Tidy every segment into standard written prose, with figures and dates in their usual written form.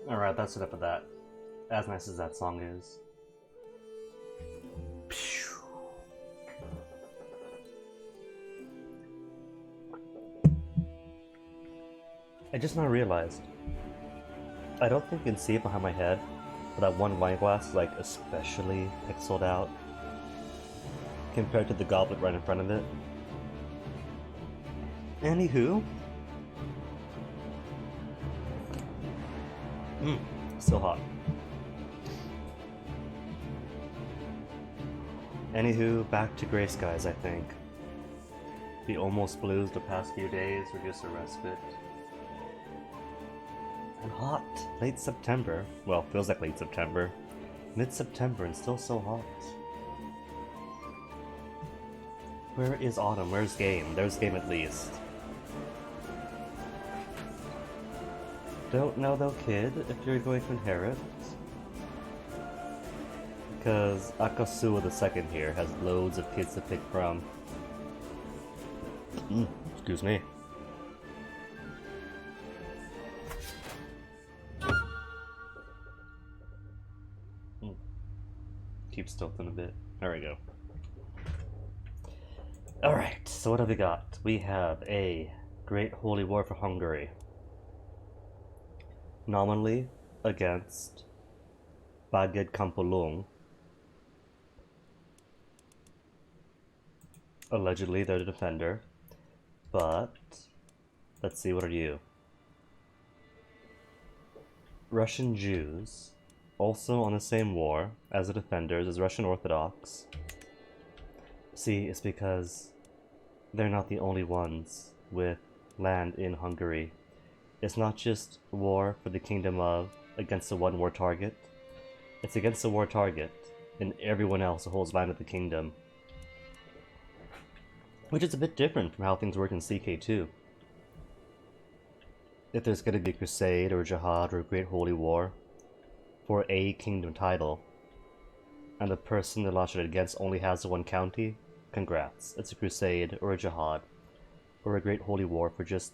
Alright, that's enough of that. As nice as that song is. I just now realized. I don't think you can see it behind my head, but that one wine glass is like especially pixeled out compared to the goblet right in front of it. Anywho. Still hot. Anywho, back to gray skies, I think. The almost blues the past few days were just a respite. And hot. Late September. Well, feels like late September. Mid-September and still so hot. Where is autumn? Where's game? There's game at least. Don't know though, kid, if you're going to inherit. Because Akasuo II here has loads of kids to pick from. Excuse me. Keep stilting a bit. There we go. Alright, so what have we got? We have a Great Holy War for Hungary. Nominally against Baged Kampolung. Allegedly they're the defender. But let's see, what are you? Russian Jews, also on the same war as the defenders as Russian Orthodox. See, it's because they're not the only ones with land in Hungary. It's not just war for the kingdom of against the one war target. It's against the war target and everyone else who holds land of the kingdom. Which is a bit different from how things work in CK2. If there's going to be a crusade or a jihad or a great holy war for a kingdom title, and the person they launched it against only has the one county, congrats. It's a crusade or a jihad or a great holy war for just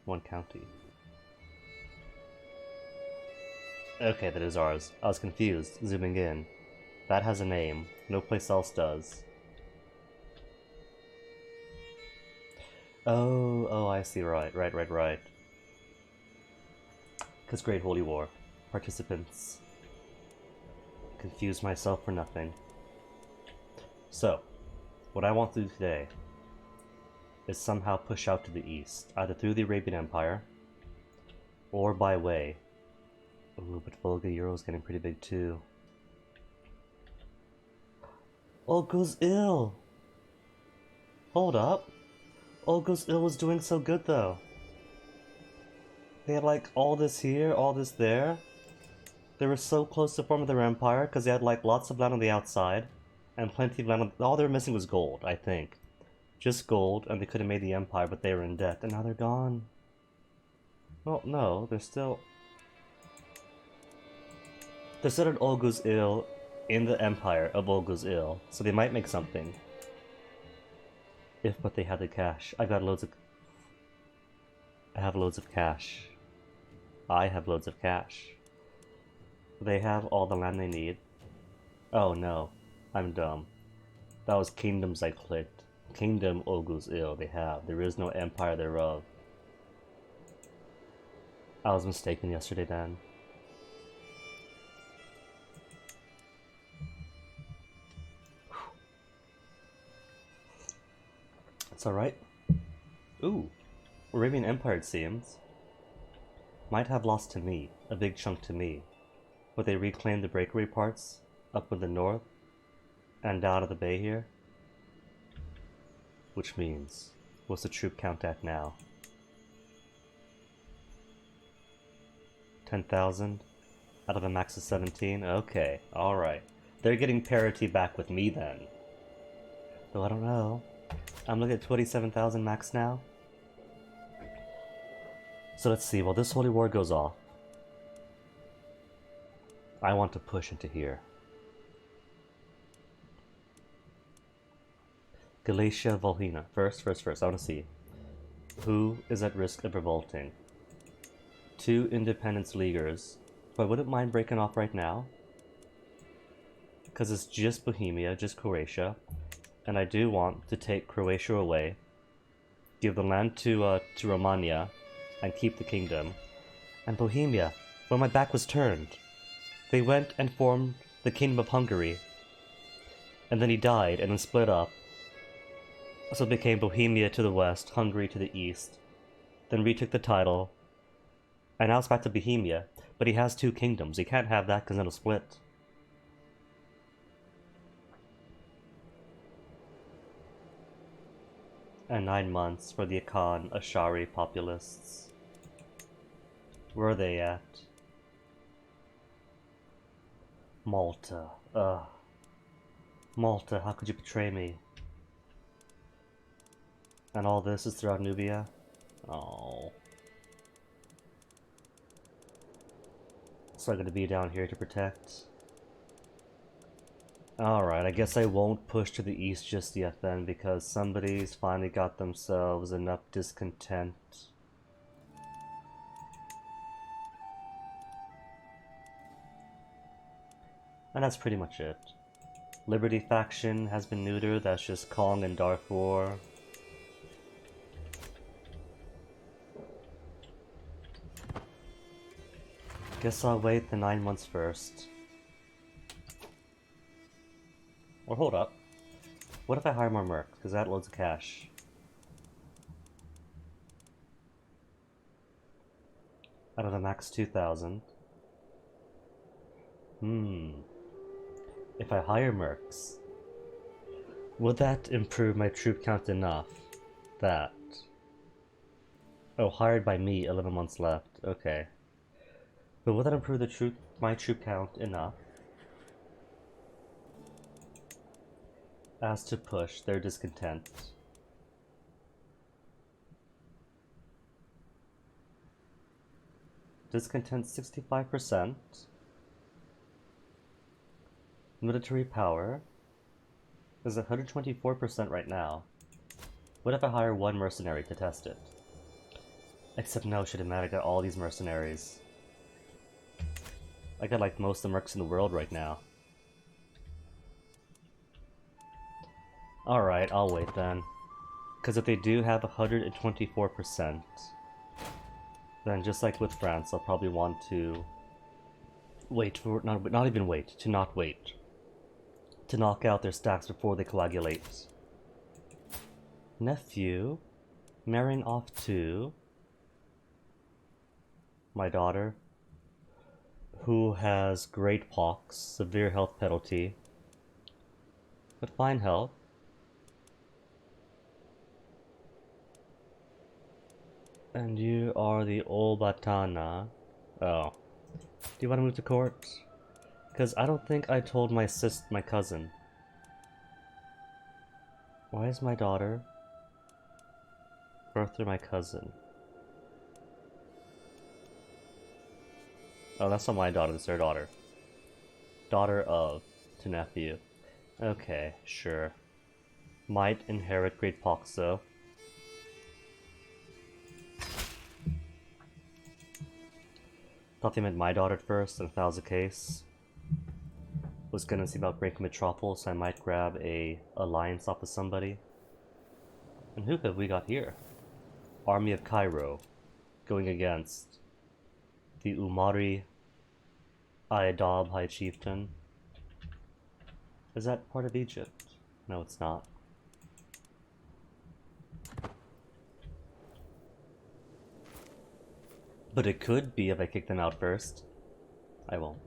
one county. Okay, that is ours. I was confused, zooming in. That has a name. No place else does. Oh, I see. Right. Because Great Holy War. Participants. Confused myself for nothing. So, what I want to do today is somehow push out to the east, either through the Arabian Empire, or by way. Ooh, but Volga Euro's getting pretty big too. Olgo's ill! Hold up. Olgo's ill was doing so good though. They had like all this here, all this there. They were so close to forming their empire because they had like lots of land on the outside and plenty of land on all they were missing was gold, I think. Just gold, and they could have made the empire, but they were in debt, and now they're gone. Well, no, they're still... They're still at Olgo's ill in the empire of Olgo's ill, so they might make something. If but they had the cash. I got loads of... I have loads of cash. I have loads of cash. They have all the land they need. Oh no, I'm dumb. That was kingdoms I clicked. Kingdom Olgo's ill, they have. There is no empire thereof. I was mistaken yesterday, Dan. It's alright. Ooh, Arabian Empire it seems. Might have lost to me, a big chunk to me. But they reclaimed the breakaway parts up in the north and out of the bay here. Which means, what's the troop count at now? 10,000 out of a max of 17? Okay, alright. They're getting parity back with me then. Though I don't know. I'm looking at 27,000 max now. So let's see, while this holy war goes off, I want to push into here. Galatia, Volhynia. First, I want to see. Who is at risk of revolting? 2 Independence Leaguers, who I wouldn't mind breaking off right now. Because it's just Bohemia, just Croatia. And I do want to take Croatia away, give the land to Romania, and keep the kingdom. And Bohemia, when my back was turned, they went and formed the Kingdom of Hungary. And then he died and then split up. So it became Bohemia to the west, Hungary to the east. Then retook the title. And now it's back to Bohemia. But he has 2 kingdoms. He can't have that because then it'll split. And 9 months for the Akan Ashari populists. Where are they at? Malta. Ugh. Malta, how could you betray me? And all this is throughout Nubia? Oh. So I'm gonna be down here to protect. Alright, I guess I won't push to the east just yet then, because somebody's finally got themselves enough discontent. And that's pretty much it. Liberty faction has been neutered, that's just Kong and Darfur. Guess I'll wait the 9 months first. Or hold up. What if I hire more mercs? Because that loads of cash. Out of the max 2,000. If I hire mercs, would that improve my troop count enough that... Oh, hired by me, 11 months left. Okay. But would that improve the my troop count enough as to push their discontent? Discontent 65%. Military power is 124% right now. What if I hire 1 mercenary to test it? Except no, shouldn't matter, I got all these mercenaries. I got like most of the mercs in the world right now. Alright, I'll wait then. Because if they do have 124%, then just like with France, I'll probably want to wait for, not even wait, to not wait. To knock out their stacks before they coagulate. Nephew, marrying off to my daughter, who has great pox, severe health penalty, but fine health. And you are the Olbatana. Oh. Do you want to move to court? Because I don't think I told my cousin. Why is my daughter birthed through my cousin? Oh, that's not my daughter, that's their daughter. Daughter of to nephew. Okay, sure. Might inherit great pox though. Thought they meant my daughter at first, and if that was the case, was gonna see about breaking Metropolis, so I might grab a alliance off of somebody. And who have we got here? Army of Cairo, going against the Umari Ayadab High Chieftain. Is that part of Egypt? No, it's not. But it could be if I kick them out first. I won't.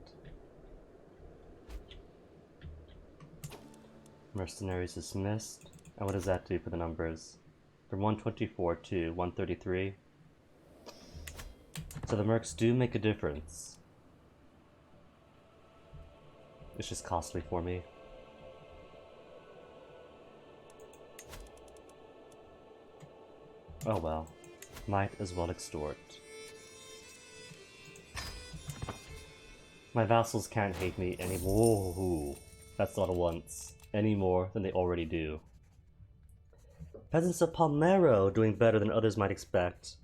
Mercenaries dismissed. And what does that do for the numbers? From 124 to 133. So the mercs do make a difference. It's just costly for me. Oh well. Might as well extort. My vassals can't hate me anymore. Whoa, that's not a once. Any more than they already do. Peasants of Palmero doing better than others might expect.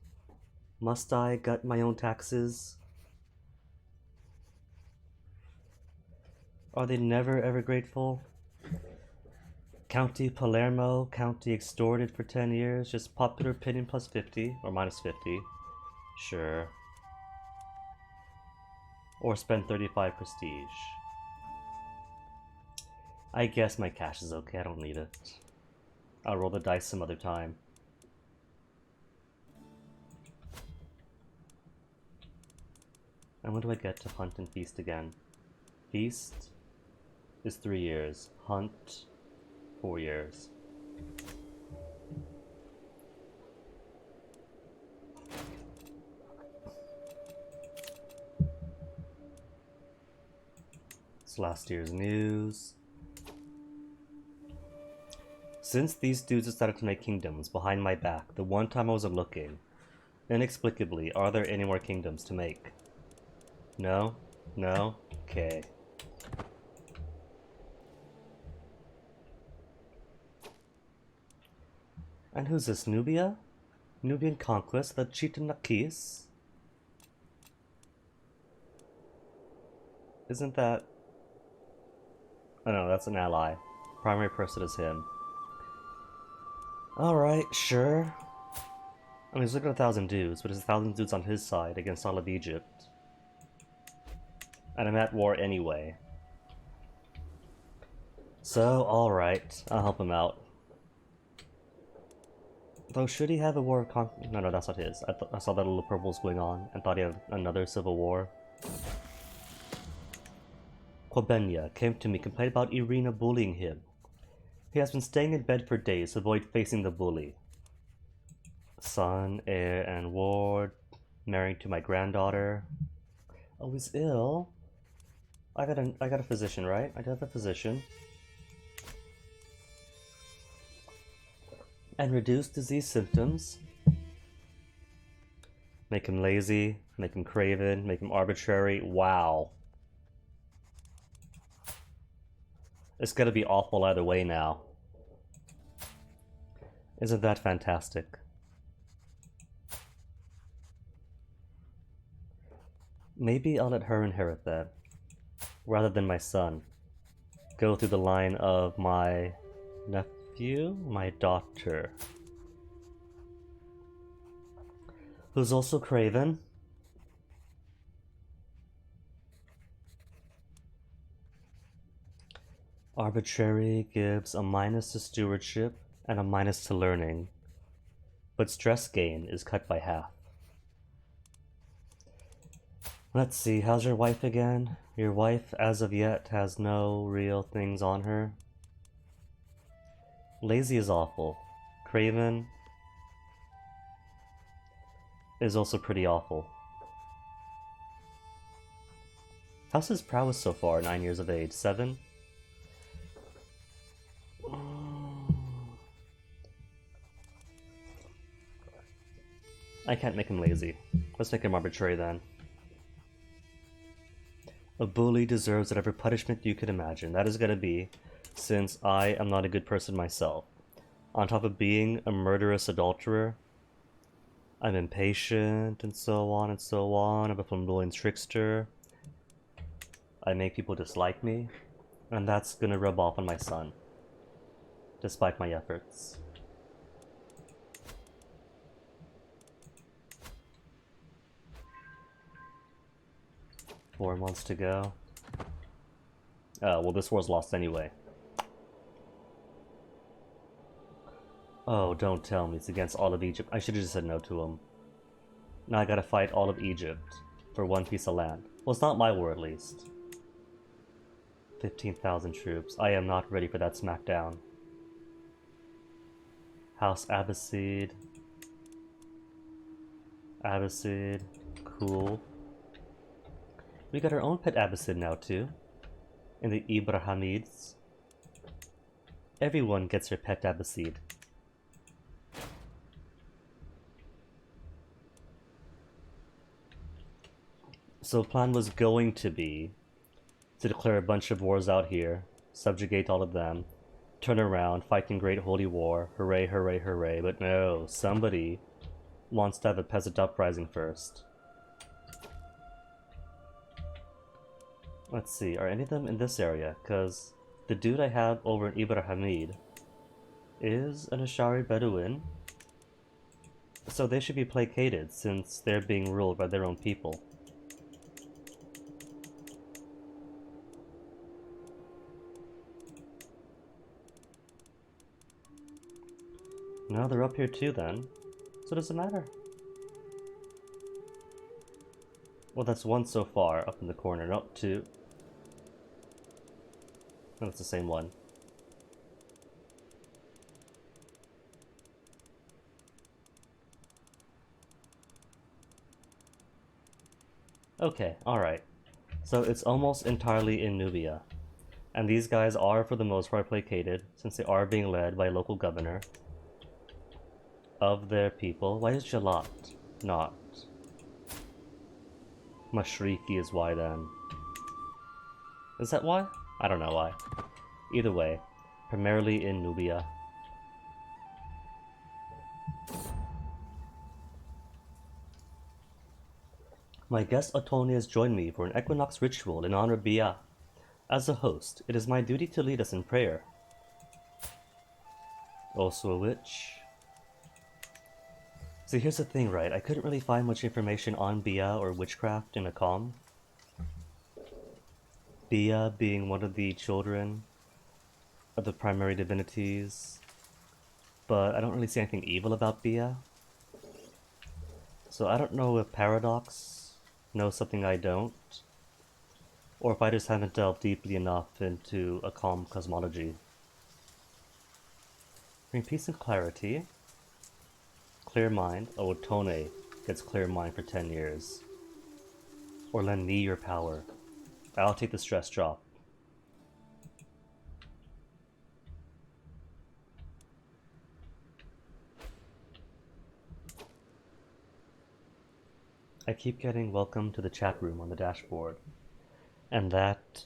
Must I gut my own taxes? Are they never ever grateful? County Palermo, county extorted for 10 years, just popular opinion plus 50, or minus 50. Sure. Or spend 35 prestige. I guess my cash is okay, I don't need it. I'll roll the dice some other time. And when do I get to hunt and feast again? Feast is 3 years. Hunt, 4 years. It's last year's news. Since these dudes decided to make kingdoms behind my back, the one time I wasn't looking, inexplicably, are there any more kingdoms to make? No? No? Okay. And who's this, Nubia? Nubian conquest, the Chitanakis? Isn't that... Oh no, that's an ally. Primary person is him. Alright, sure. I mean, he's looking at 1,000 dudes, but there's 1,000 dudes on his side against all of Egypt. And I'm at war anyway. So, alright, I'll help him out. Though, should he have a war of No, that's not his. I saw that little purples going on and thought he had another civil war. Quabenia came to me, complained about Irina bullying him. He has been staying in bed for days to avoid facing the bully. Son, heir, and ward, married to my granddaughter. Oh, he's ill? I got a physician, right? I do have a physician. And reduce disease symptoms. Make him lazy, make him craven, make him arbitrary. Wow. It's gonna be awful either way now. Isn't that fantastic? Maybe I'll let her inherit that, rather than my son. Go through the line of my nephew, my daughter. Who's also craven. Arbitrary gives a minus to stewardship and a minus to learning, but stress gain is cut by half. Let's see, how's your wife again? Your wife, as of yet, has no real things on her. Lazy is awful. Craven is also pretty awful. How's his prowess so far, 9 years of age? 7? I can't make him lazy. Let's make him arbitrary then. A bully deserves whatever punishment you could imagine. That is gonna be, since I am not a good person myself. On top of being a murderous adulterer, I'm impatient and so on and so on. I'm a flamboyant trickster. I make people dislike me, and that's gonna rub off on my son, despite my efforts. 4 months to go. Well, this war's lost anyway. Oh, don't tell me it's against all of Egypt. I should have just said no to him. Now I gotta fight all of Egypt for one piece of land. Well, it's not my war at least. 15,000 troops. I am not ready for that smackdown. House Abbasid. Abbasid. Cool. We got our own pet Abbasid now too. In the Ibrahimids. Everyone gets their pet Abbasid. So the plan was going to be to declare a bunch of wars out here, subjugate all of them, turn around, fighting Great Holy War, hooray, hooray, hooray, but no, somebody wants to have a peasant uprising first. Let's see, are any of them in this area? Because the dude I have over in Ibn Hamid is an Ashari Bedouin, so they should be placated since they're being ruled by their own people. No, they're up here too then. So does it matter? Well, that's one so far, up in the corner. No, two. No, it's the same one. Okay, alright. So it's almost entirely in Nubia. And these guys are, for the most part, placated, since they are being led by a local governor of their people. Why is Jalat not? Mashriki is why then. Is that why? I don't know why. Either way, primarily in Nubia. My guest Otoni has joined me for an equinox ritual in honor of Bia. As a host, it is my duty to lead us in prayer. Also a witch. See, here's the thing, right? I couldn't really find much information on Bia or witchcraft in Akam. Bia being one of the children of the primary divinities. But I don't really see anything evil about Bia. So I don't know if Paradox knows something I don't. Or if I just haven't delved deeply enough into Akam cosmology. Bring peace and clarity. Clear mind. Oh, Tone gets clear mind for 10 years. Or lend me your power. I'll take the stress drop. I keep getting welcome to the chat room on the dashboard. And that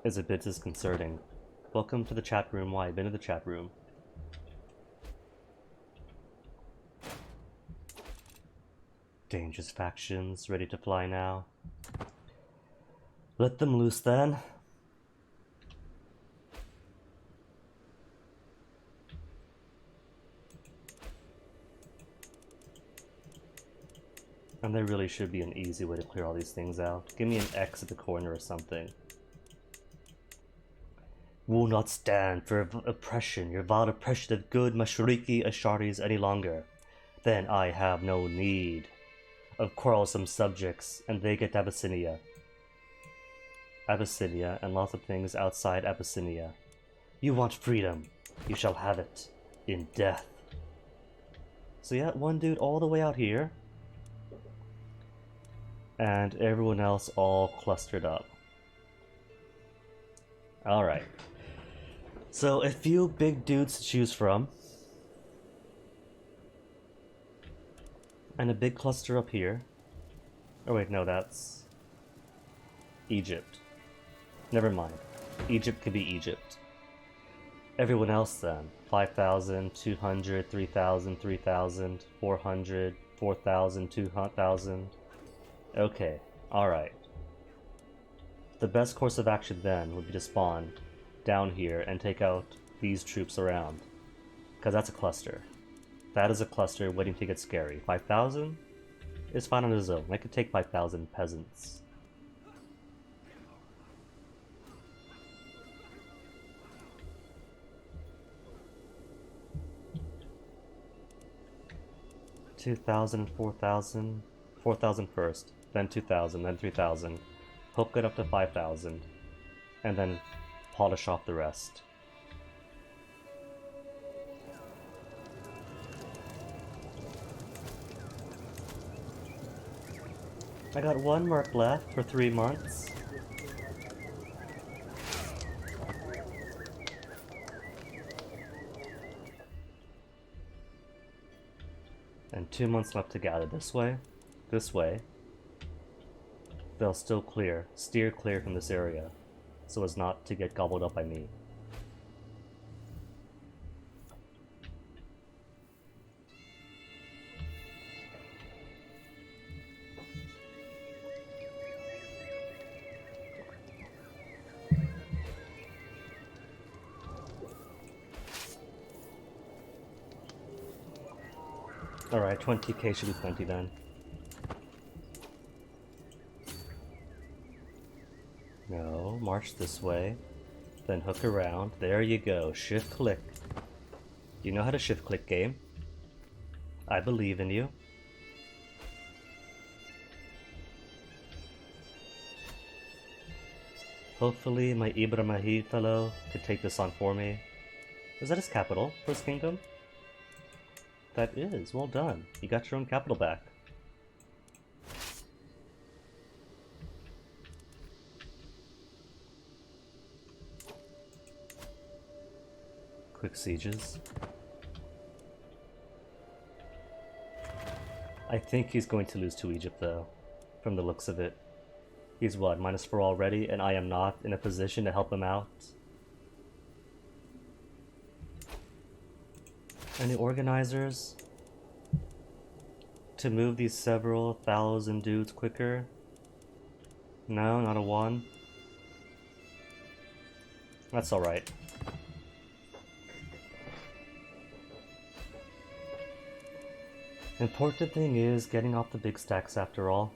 is a bit disconcerting. Welcome to the chat room. Why? I've been to the chat room. Dangerous factions ready to fly now. Let them loose then. And there really should be an easy way to clear all these things out. Give me an X at the corner or something. Will not stand for oppression, your vile oppression of good Mashriki Asharis any longer. Then I have no need of quarrelsome subjects, and they get Abyssinia. Abyssinia, and lots of things outside Abyssinia. You want freedom, you shall have it, in death. So yeah, one dude all the way out here, and everyone else all clustered up. Alright. So a few big dudes to choose from. And a big cluster up here. Oh wait, no, that's Egypt. Never mind. Egypt could be Egypt. Everyone else then. 5,000, 200, 3,000, 3,000, 400, 4,000, 2,000. Okay, alright. The best course of action then would be to spawn down here and take out these troops around. Because that's a cluster. That is a cluster waiting to get scary. 5,000 is fine on its own. I could take 5,000 peasants. $2,000, 4,000. 4,000 first, then 2,000, then 3,000. Hope get up to 5,000. And then polish off the rest. I got one merc left for 3 months. And 2 months left to gather this way. This way. They'll still steer clear from this area, so as not to get gobbled up by me. Alright, 20k should be plenty then. No, march this way. Then hook around. There you go. Shift click. You know how to shift click, game. I believe in you. Hopefully my Ibrahim fellow could take this on for me. Is that his capital for his kingdom? That is. Well done. You got your own capital back. Quick sieges. I think he's going to lose to Egypt though, from the looks of it. He's what, -4 already, and I am not in a position to help him out? Any organizers to move these several thousand dudes quicker? No, not a one. That's alright. Important thing is getting off the big stacks after all.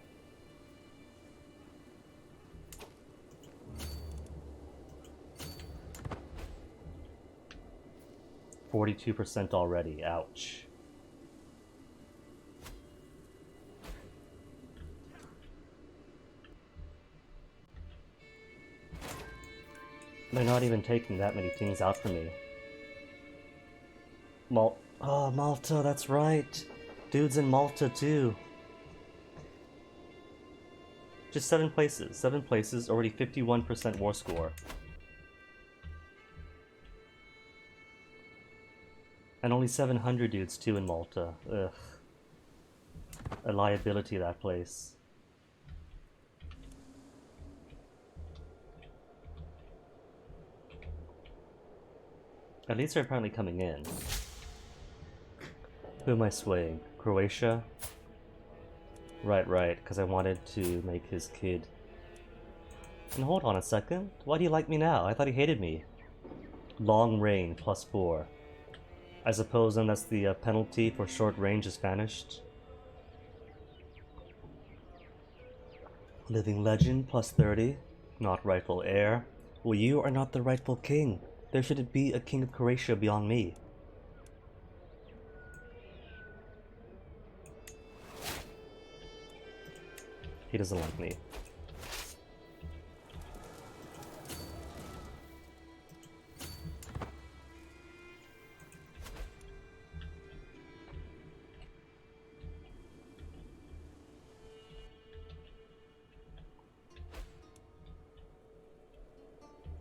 %42 already, ouch. They're not even taking that many things out from me. Oh, Malta, that's right. Dudes in Malta too. Just 7 places. 7 places, already 51% war score. And only 700 dudes too in Malta. Ugh. A liability, that place. At least they're apparently coming in. Who am I swaying? Croatia? Right, because I wanted to make his kid. And hold on a second. Why do you like me now? I thought he hated me. Long reign, +4. I suppose then that's the penalty for short range is vanished. Living legend, +30. Not rightful heir. Well, you are not the rightful king. There shouldn't be a king of Croatia beyond me. He doesn't like me.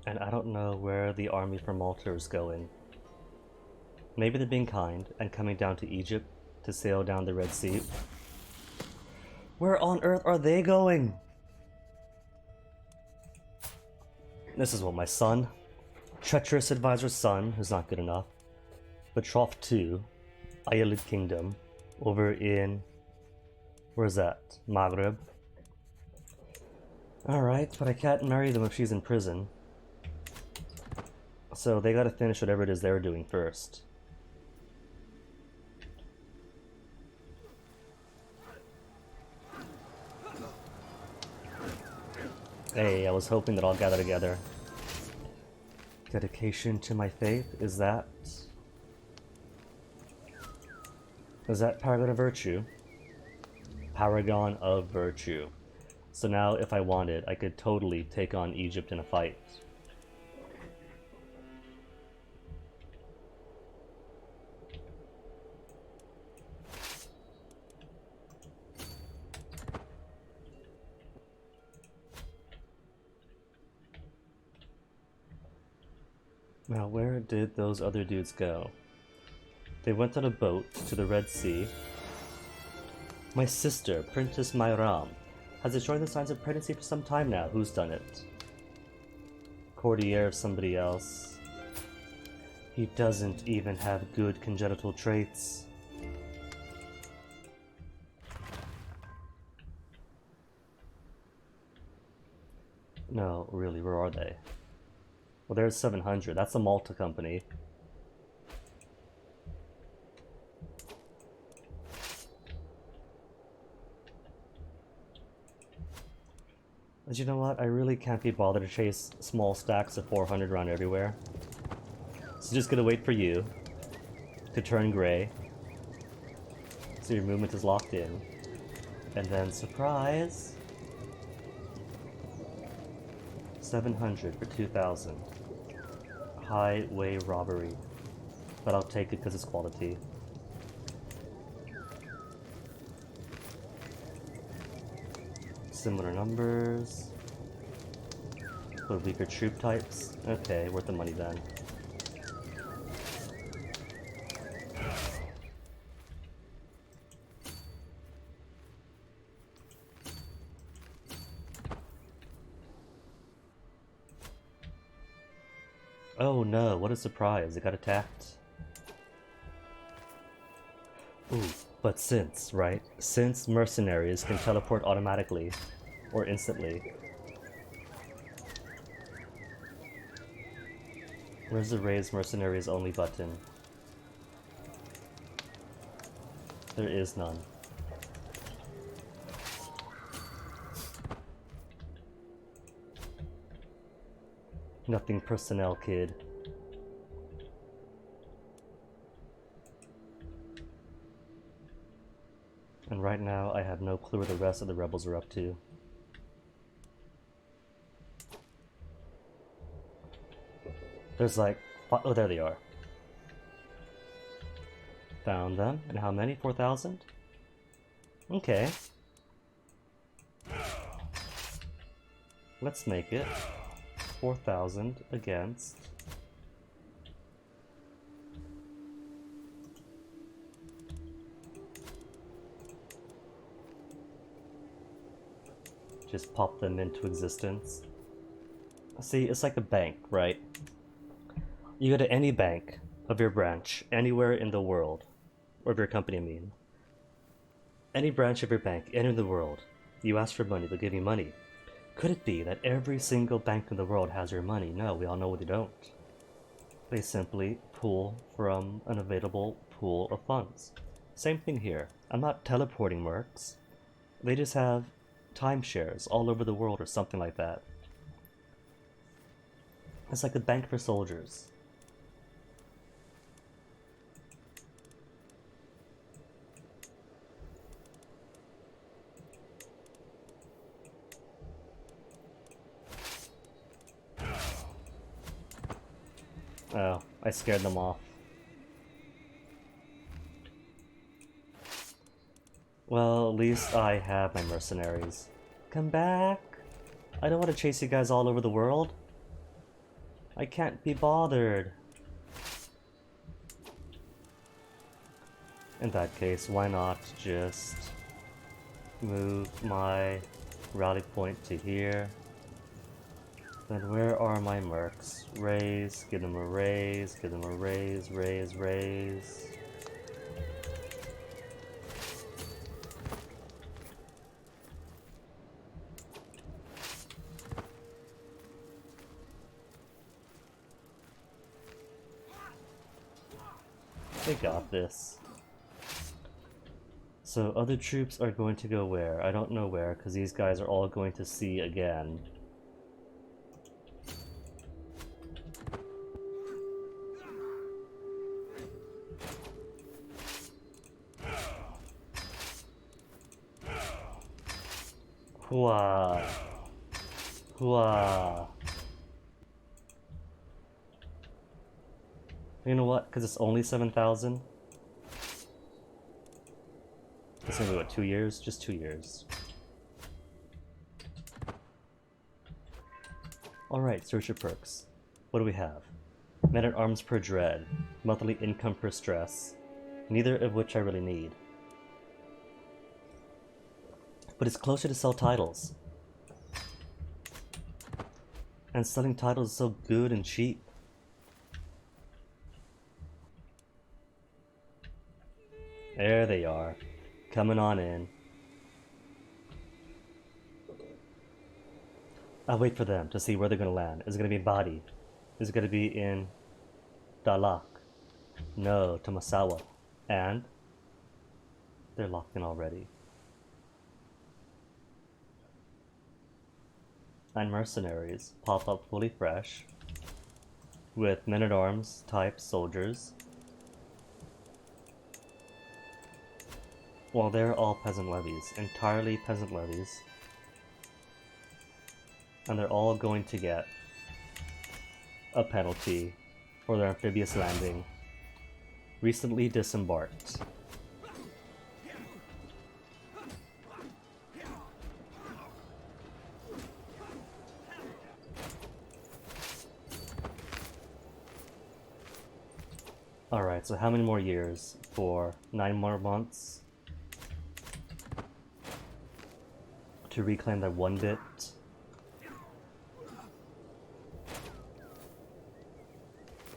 And I don't know where the army from Malta is going. Maybe they're being kind and coming down to Egypt to sail down the Red Sea. Where on earth are they going? This is what my son. Treacherous advisor's son, who's not good enough. Betrothed to Ayalid Kingdom over in... where's that? Maghreb. Alright, but I can't marry them if she's in prison. So they gotta finish whatever it is they're doing first. Hey, I was hoping that all gather together. Dedication to my faith, is that Paragon of Virtue? Paragon of Virtue. So now, if I wanted, I could totally take on Egypt in a fight. Now, where did those other dudes go? They went on a boat to the Red Sea. My sister, Princess Myram, has been showing the signs of pregnancy for some time now. Who's done it? Courtier of somebody else. He doesn't even have good congenital traits. No, really, where are they? Well, there's 700. That's a Malta company. But you know what? I really can't be bothered to chase small stacks of 400 around everywhere. So just gonna wait for you to turn gray. So your movement is locked in. And then, surprise! 700 for 2,000. Highway robbery. But I'll take it because it's quality. Similar numbers. But weaker troop types. Okay, worth the money then. Oh no, what a surprise, it got attacked. Ooh, but right? Since mercenaries can teleport automatically, or instantly. Where's the raise mercenaries only button? There is none. Nothing personnel, kid. And right now, I have no clue where the rest of the rebels are up to. There's like... oh, there they are. Found them. And how many? 4,000? Okay. Let's make it 4,000 against... Just pop them into existence. See, it's like a bank, right? You go to any bank of your branch, anywhere in the world, or of your company, I mean. Any branch of your bank, anywhere in the world. You ask for money, they'll give you money. Could it be that every single bank in the world has your money? No, we all know they don't. They simply pull from an available pool of funds. Same thing here. I'm not teleporting mercs. They just have timeshares all over the world or something like that. It's like a bank for soldiers. Oh, I scared them off. Well, at least I have my mercenaries. Come back! I don't want to chase you guys all over the world. I can't be bothered. In that case, why not just move my rally point to here? Then where are my mercs? Raise, give them a raise, give them a raise, raise. They got this. So other troops are going to go where? I don't know where, because these guys are all going to sea again. Hooah! Hooah! You know what? Because it's only 7,000. It's gonna be what, 2 years? Just 2 years. Alright, search your perks. What do we have? Men at arms per dread. Monthly income per stress. Neither of which I really need. But it's closer to sell titles. And selling titles is so good and cheap. There they are. Coming on in. I'll wait for them to see where they're gonna land. Is it gonna be in Badi? Is it gonna be in Dalak? No, to Masawa. And they're locked in already. and mercenaries pop up fully fresh with men-at-arms type soldiers. Well, they're all peasant levies, entirely peasant levies. And they're all going to get a penalty for their amphibious landing. Recently disembarked. Alright, so how many more years? For 9 more months? To reclaim that 1 bit?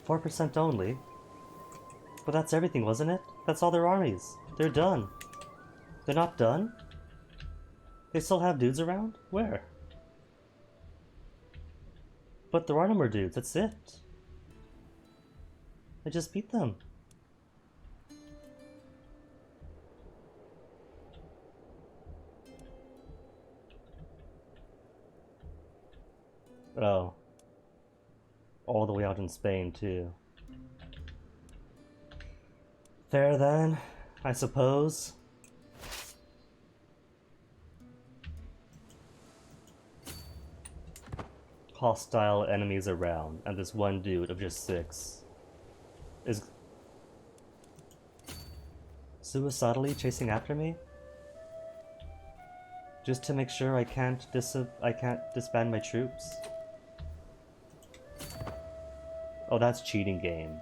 4% only? But that's everything, wasn't it? That's all their armies. They're done. They're not done? They still have dudes around? Where? But there are no more dudes, that's it. I just beat them. Oh. All the way out in Spain, too. Fair then, I suppose. Hostile enemies around, and this one dude of just 6 is suicidally chasing after me? Just to make sure I can't disband my troops? Oh, that's cheating game.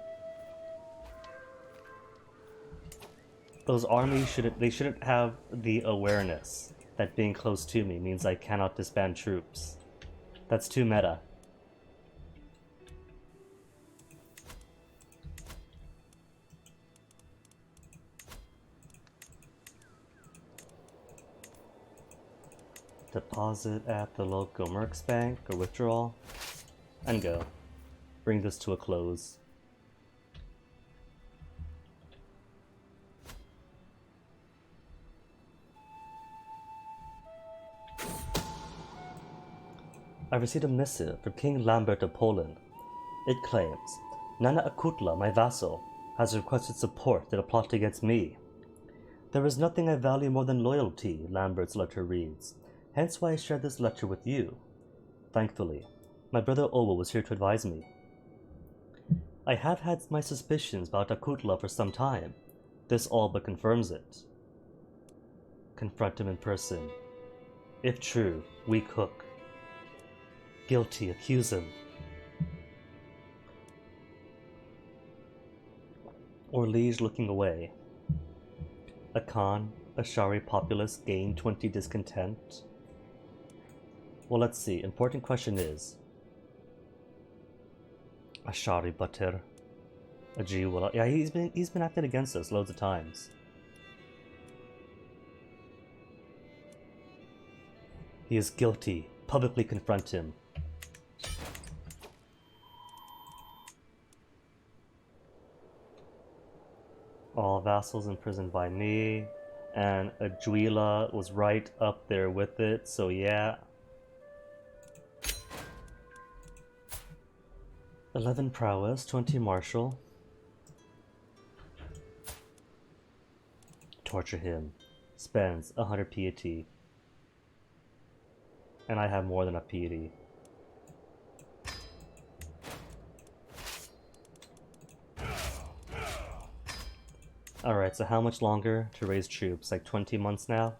Those armies shouldn't have the awareness that being close to me means I cannot disband troops. That's too meta. Deposit at the local Mercs bank or withdrawal, and go. Bring this to a close. I received a missive from King Lambert of Poland. It claims, Nana Akutla, my vassal, has requested support in a plot against me. There is nothing I value more than loyalty, Lambert's letter reads, hence why I shared this letter with you. Thankfully, my brother Owo was here to advise me. I have had my suspicions about Akutla for some time. This all but confirms it. Confront him in person. If true, we cook. Guilty, accuse him. Or liege looking away. A Khan, Ashari populace gain 20 discontent. Well, let's see. Important question is Ashari Batir. Ajiwala. Yeah, he's been acting against us loads of times. He is guilty. Publicly confront him. All vassals imprisoned by me, and Ajuila was right up there with it, so yeah. 11 prowess, 20 martial. Torture him. Spends 100 piety. And I have more than a piety. Alright, so how much longer to raise troops? Like 20 months now?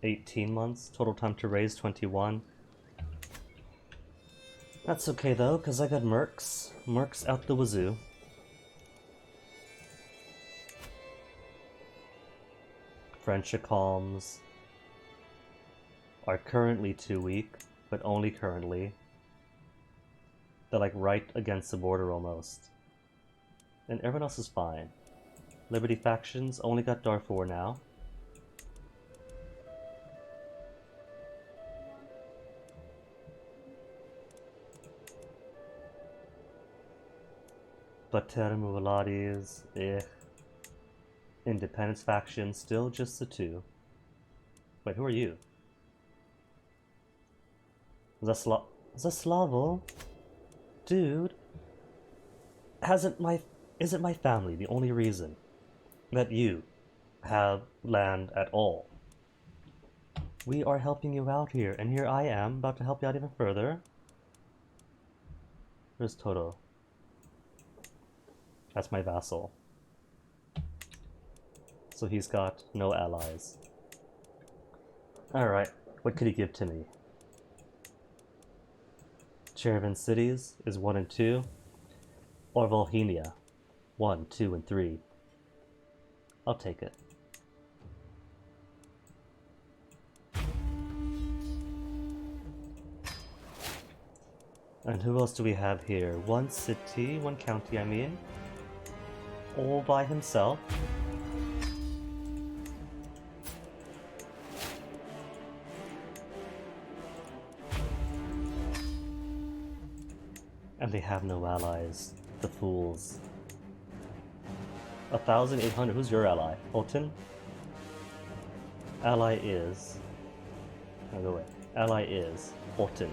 18 months? Total time to raise 21. That's okay though, because I got mercs. Mercs out the wazoo. French Accoms are currently too weak, but only currently. They're like right against the border almost. And everyone else is fine. Liberty factions only got Darfur now. Bater Muwaladis, Independence faction, still just the 2. Wait, who are you? Zaslavo? Dude, isn't my family the only reason that you have land at all? We are helping you out here, and here I am, about to help you out even further. Where's Toto? That's my vassal. So he's got no allies. Alright, what could he give to me? Chervin cities is 1 and 2. Or Volhynia, 1, 2, and 3. I'll take it. And who else do we have here? 1 city, 1 county, I mean. All by himself. And they have no allies. The fools. 1,800. Who's your ally? Holton? Ally is... Oh, go away. Ally is Holton.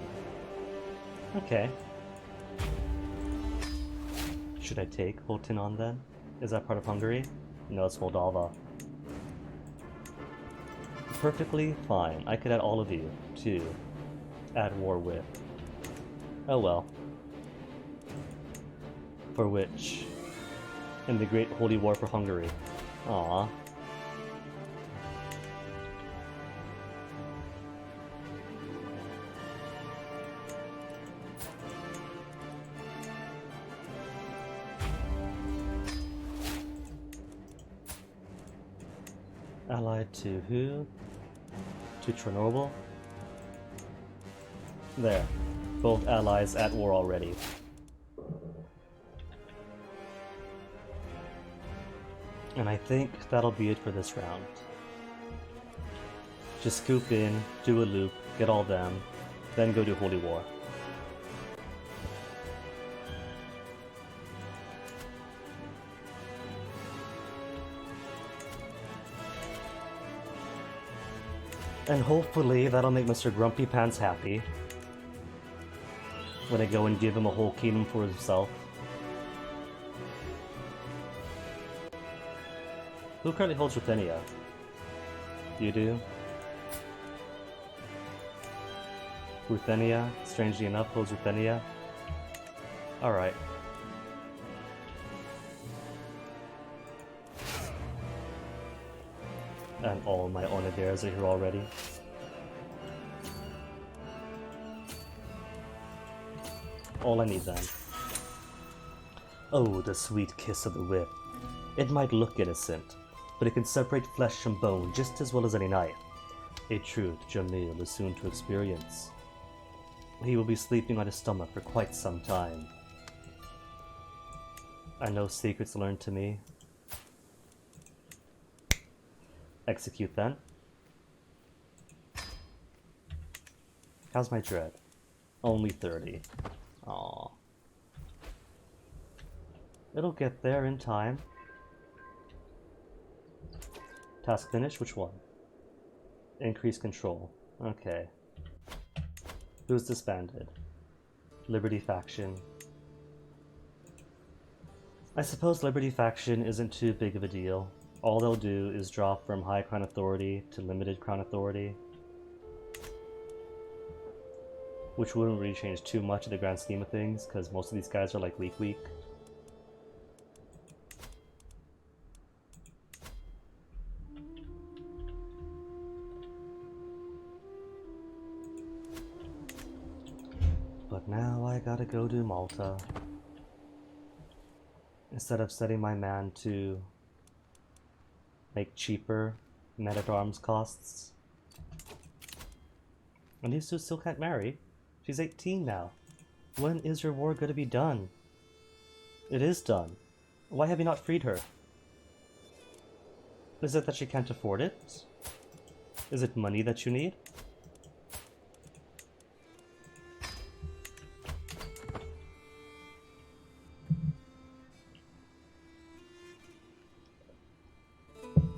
Okay. Should I take Holton on then? Is that part of Hungary? No, it's Moldova. Perfectly fine. I could add all of you to add war with. Oh well. For which? In the Great Holy War for Hungary. Aww. Allied to who? To Chernobyl? There. Both allies at war already. And I think that'll be it for this round. Just scoop in, do a loop, get all them, then go do Holy War. And hopefully that'll make Mr. Grumpy Pants happy when I go and give him a whole kingdom for himself. Who currently holds Ruthenia? You do? Ruthenia, strangely enough, holds Ruthenia. Alright. And all my Onadares are here already. All I need then. Oh, the sweet kiss of the whip. It might look innocent, but it can separate flesh from bone just as well as any knife. A truth Jamil is soon to experience. He will be sleeping on his stomach for quite some time. I know secrets learned to me. Execute then. How's my dread? Only 30. Aww. It'll get there in time. Task finished? Which one? Increase control. Okay. Who's disbanded? Liberty Faction. I suppose Liberty Faction isn't too big of a deal. All they'll do is drop from High Crown Authority to Limited Crown Authority, which wouldn't really change too much in the grand scheme of things, because most of these guys are like weak. But now I gotta go to Malta. Instead of setting my man to make cheaper men-at-arms costs. And these two still can't marry. She's 18 now. When is your war gonna be done? It is done. Why have you not freed her? Is it that she can't afford it? Is it money that you need?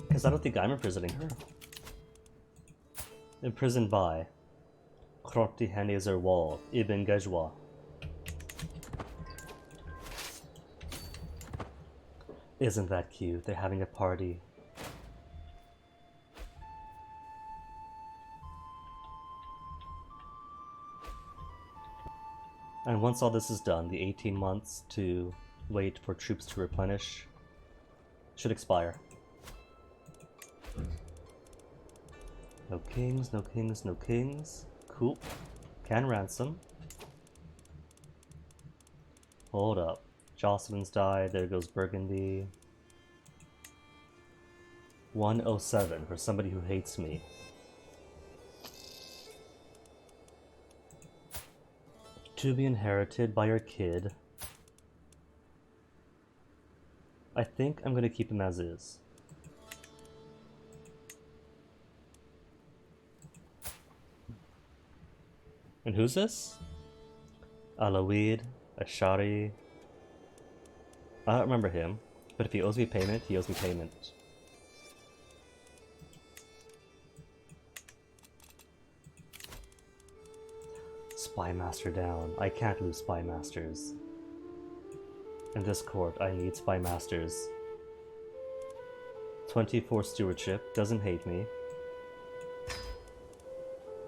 Because I don't think I'm imprisoning her. Imprisoned by Kroti Hanezer Wall, Ibn Gajwa. Isn't that cute? They're having a party. And once all this is done, the 18 months to wait for troops to replenish should expire. No kings, no kings, no kings. Cool. Can ransom. Hold up. Jocelyn's died. There goes Burgundy. 107 for somebody who hates me. To be inherited by your kid. I think I'm gonna keep him as is. And who's this? Alawid, Ashari. I don't remember him, but if he owes me payment, he owes me payment. Spy Master down. I can't lose Spy Masters. In this court, I need Spy Masters. 24 Stewardship, doesn't hate me.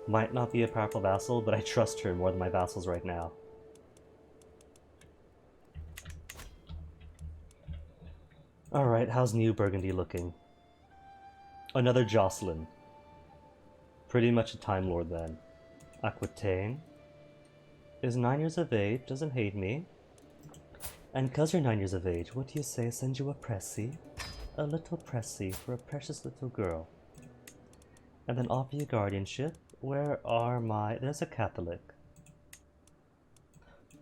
Might not be a powerful vassal, but I trust her more than my vassals right now. Alright, how's New Burgundy looking? Another Jocelyn. Pretty much a Time Lord then. Aquitaine is 9 years of age, doesn't hate me. And cause you're 9 years of age, what do you say I send you a pressy? A little pressy for a precious little girl. And then offer you guardianship. Where are my... There's a Catholic.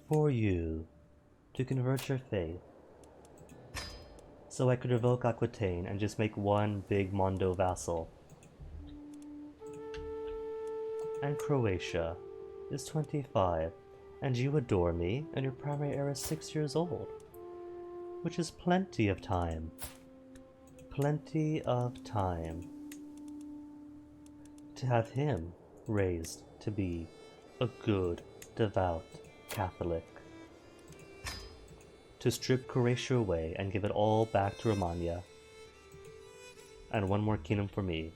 For you, to convert your faith. So I could revoke Aquitaine and just make one big Mondo vassal. And Croatia is 25, and you adore me, and your primary heir is 6 years old. Which is plenty of time. Plenty of time. To have him raised to be a good, devout Catholic. To strip Croatia away and give it all back to Romagna. And one more kingdom for me.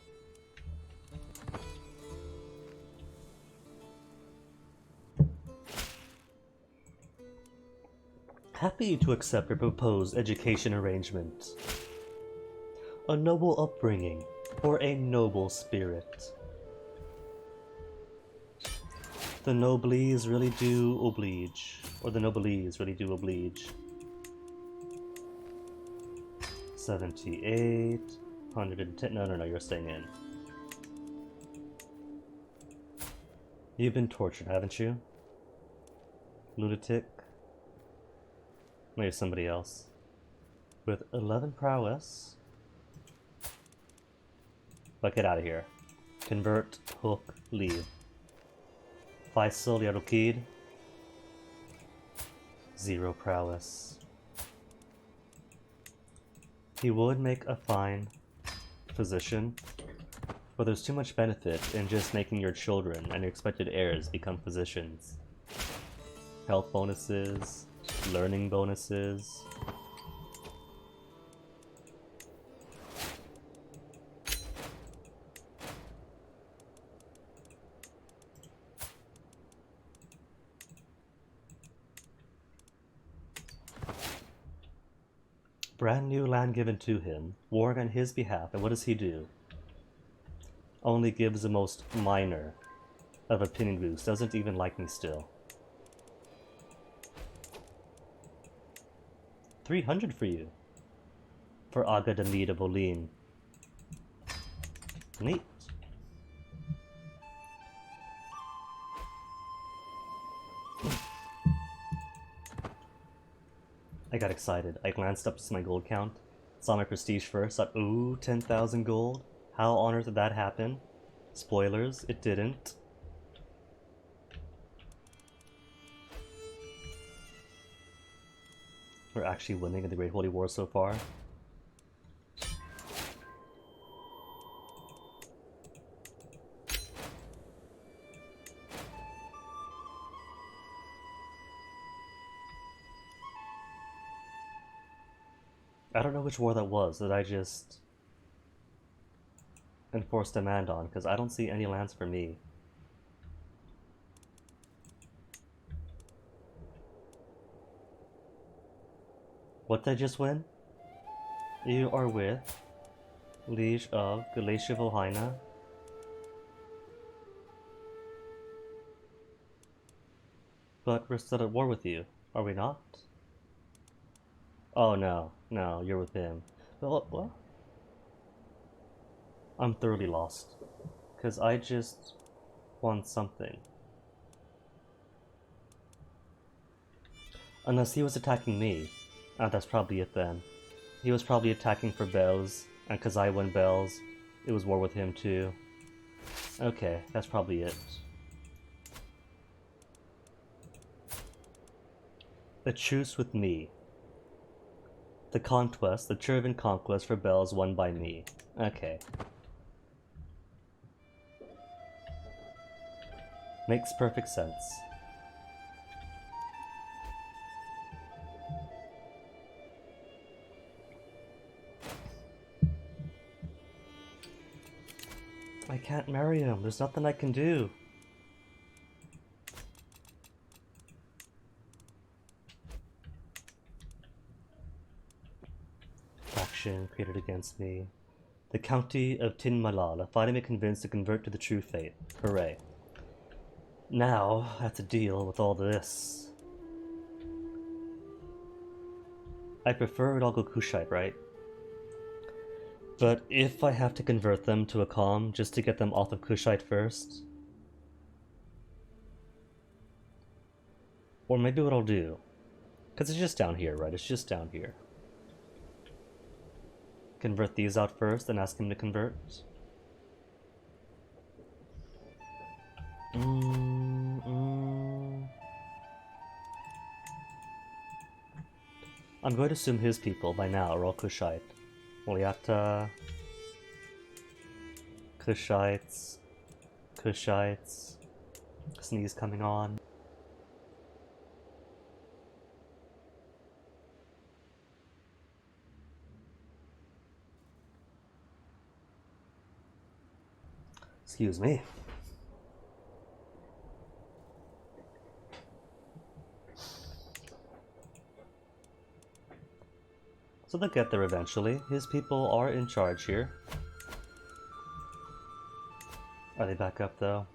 Happy to accept your proposed education arrangement. A noble upbringing for a noble spirit. The noblesse really do oblige. Or the noblesse really do oblige. 78, 110, no, you're staying in. You've been tortured, haven't you? Lunatic? No, you're somebody else. With 11 prowess. But get out of here. Convert, hook, leave. Faisal Yarukid. 0 prowess. He would make a fine physician, but there's too much benefit in just making your children and your expected heirs become physicians. Health bonuses, learning bonuses. Brand new land given to him, warring on his behalf, and what does he do? Only gives the most minor of opinion boosts, doesn't even like me still. 300 for you. For Aga Damid of Olin. Neat. I got excited. I glanced up to see my gold count, saw my prestige first, thought, ooh, 10,000 gold? How on earth did that happen? Spoilers, it didn't. We're actually winning in the Great Holy War so far. I don't know which war that was that I just enforced demand on, because I don't see any lands for me. What did I just win? You are with Liege of Galatia Volhyna. But we're still at war with you, are we not? Oh no, no, you're with him. Well, what? I'm thoroughly lost. Because I just want something. Unless he was attacking me. That's probably it then. He was probably attacking for bells, and because I won bells, it was war with him too. Okay, that's probably it. A truce with me. The conquest, the Chervin conquest for bells won by me. Okay. Makes perfect sense. I can't marry him. There's nothing I can do. Faction created against me. The county of Tin Malala finally convinced to convert to the true faith. Hooray. Now, I have to deal with all this. I prefer it all go Kushite, right? But if I have to convert them to a calm just to get them off of Kushite first, or maybe what I'll do, because it's just down here, right? It's just down here. Convert these out first and ask him to convert. I'm going to assume his people by now are all Kushite. Waliata, Kushites, Sneeze coming on. Excuse me. So they'll get there eventually. His people are in charge here. Are they back up though?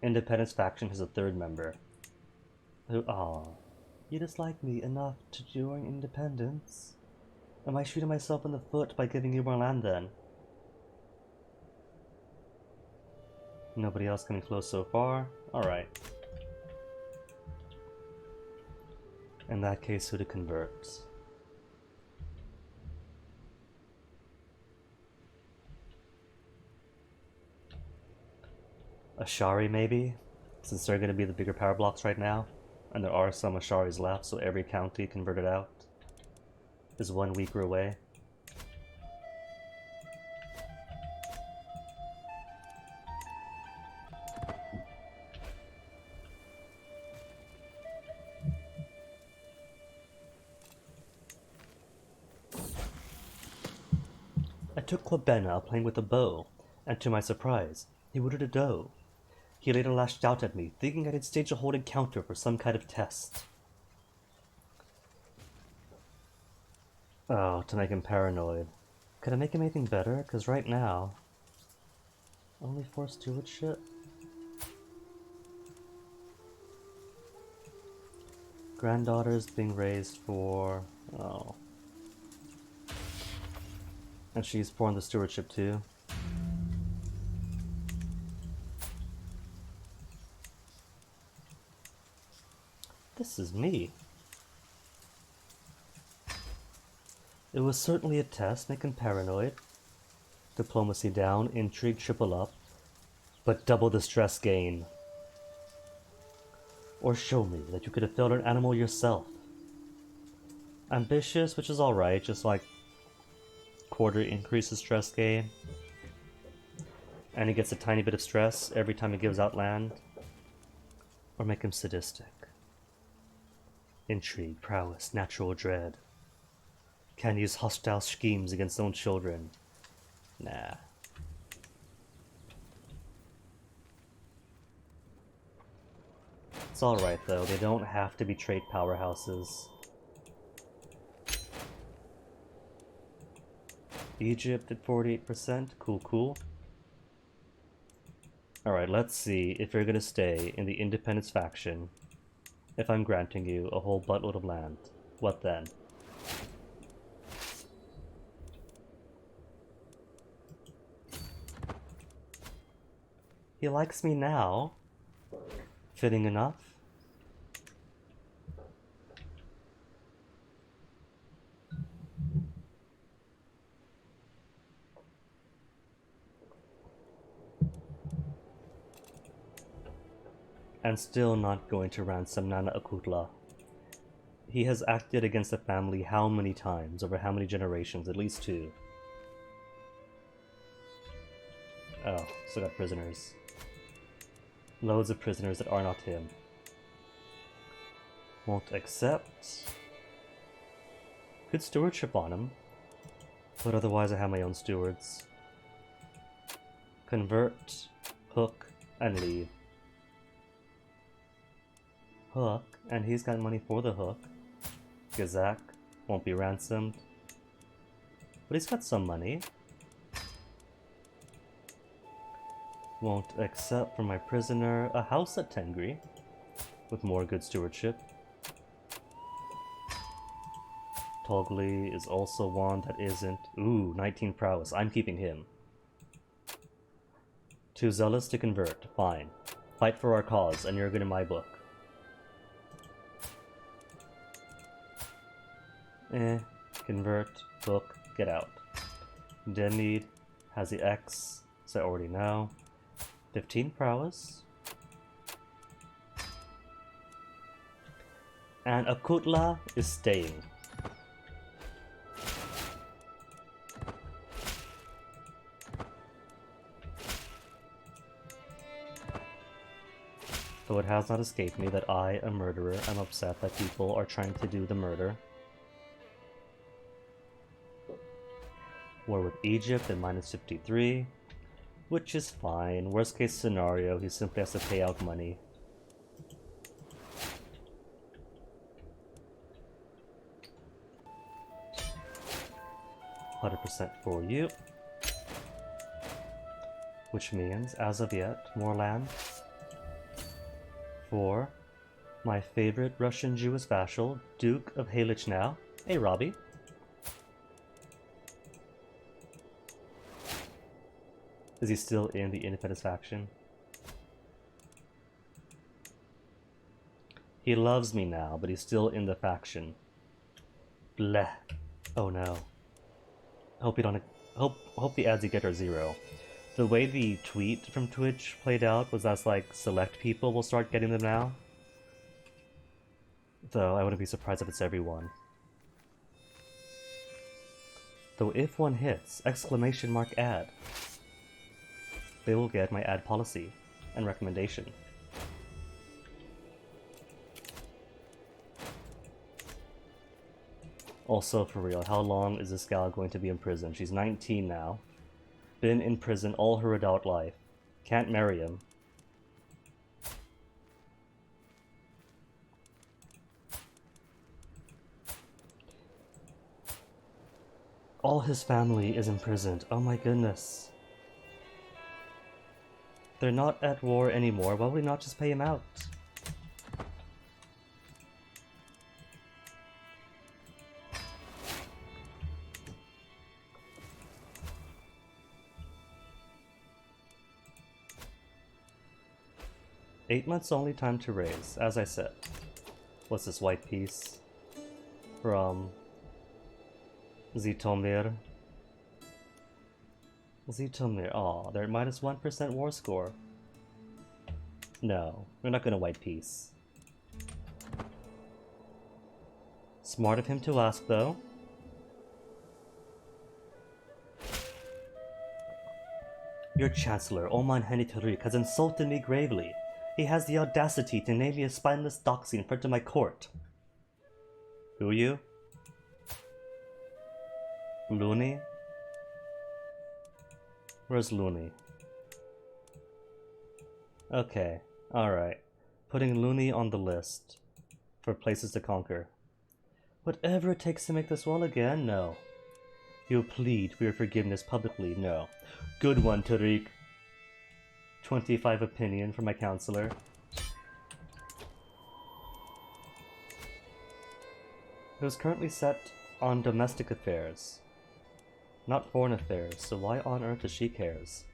Independence faction has a third member. Who? Aw. You dislike me enough to join independence? Am I shooting myself in the foot by giving you more land then? Nobody else coming close so far? Alright. In that case, who to convert? Ashari maybe? Since they're going to be the bigger power blocks right now. And there are some Asharis left, so every county converted out is 1 weaker away. I took Kwabena playing with a bow, and to my surprise, he wounded a doe. He later lashed out at me, thinking I had staged a whole encounter for some kind of test. Oh, to make him paranoid. Could I make him anything better? Because right now... Only 4 stewardship? Granddaughter's being raised for... Oh. And she's for the stewardship too. This is me. It was certainly a test, making paranoid. Diplomacy down, intrigue triple up, but double the stress gain. Or show me that you could have felled an animal yourself. Ambitious, which is alright, just like quarter increases stress gain. And he gets a tiny bit of stress every time he gives out land. Or make him sadistic. Intrigue, prowess, natural dread. Can't use hostile schemes against own children. Nah. It's alright though, they don't have to be trade powerhouses. Egypt at 48%, cool. Alright, let's see if you're gonna stay in the Independence faction. If I'm granting you a whole buttload of land, what then? He likes me now. Fitting enough. And still not going to ransom Nana Akutla. He has acted against the family how many times, over how many generations? At least 2. Oh, still got prisoners. Loads of prisoners that are not him. Won't accept. Good stewardship on him. But otherwise I have my own stewards. Convert, hook, and leave. Hook, and he's got money for the hook. Gazak won't be ransomed. But he's got some money. Won't accept from my prisoner a house at Tengri. With more good stewardship. Togli is also one that isn't. Ooh, 19 prowess. I'm keeping him. Too zealous to convert. Fine. Fight for our cause, and you're good in my book. Convert, book, get out. Demid has the X, so I already know. 15 prowess. And Akutla is staying. Though it has not escaped me that I, a murderer, am upset that people are trying to do the murder. War with Egypt at -53, which is fine. Worst case scenario, he simply has to pay out money. %100% for you. Which means, as of yet, more land for my favorite Russian Jewish vassal, Duke of Halichnau. Hey, Robbie. Is he still in the Independence faction? He loves me now, but he's still in the faction. Bleh. Oh no. Hope you don't. Hope the ads you get are 0. The way the tweet from Twitch played out was that's like select people will start getting them now. Though I wouldn't be surprised if it's everyone. Though if one hits !ad, they will get my ad policy and recommendation. Also, for real, how long is this gal going to be in prison? She's 19 now. Been in prison all her adult life. Can't marry him. All his family is imprisoned. Oh my goodness. They're not at war anymore. Why would we not just pay him out? Eight months only time to raise, as I said. What's this white piece? From Zitomir. Zitomir, aw, they're at -1% war score. No, we're not gonna white piece. Smart of him to ask, though. Your Chancellor, Oman Hani Tariq, has insulted me gravely. He has the audacity to name me a spineless doxy in front of my court. Who are you? Looney? Where's Looney? Okay, alright. Putting Looney on the list for places to conquer. Whatever it takes to make this wall again? No. You'll plead for your forgiveness publicly? No. Good one, Tariq. 25 opinion from my counselor. It was currently set on domestic affairs, not foreign affairs, so why on earth does she cares?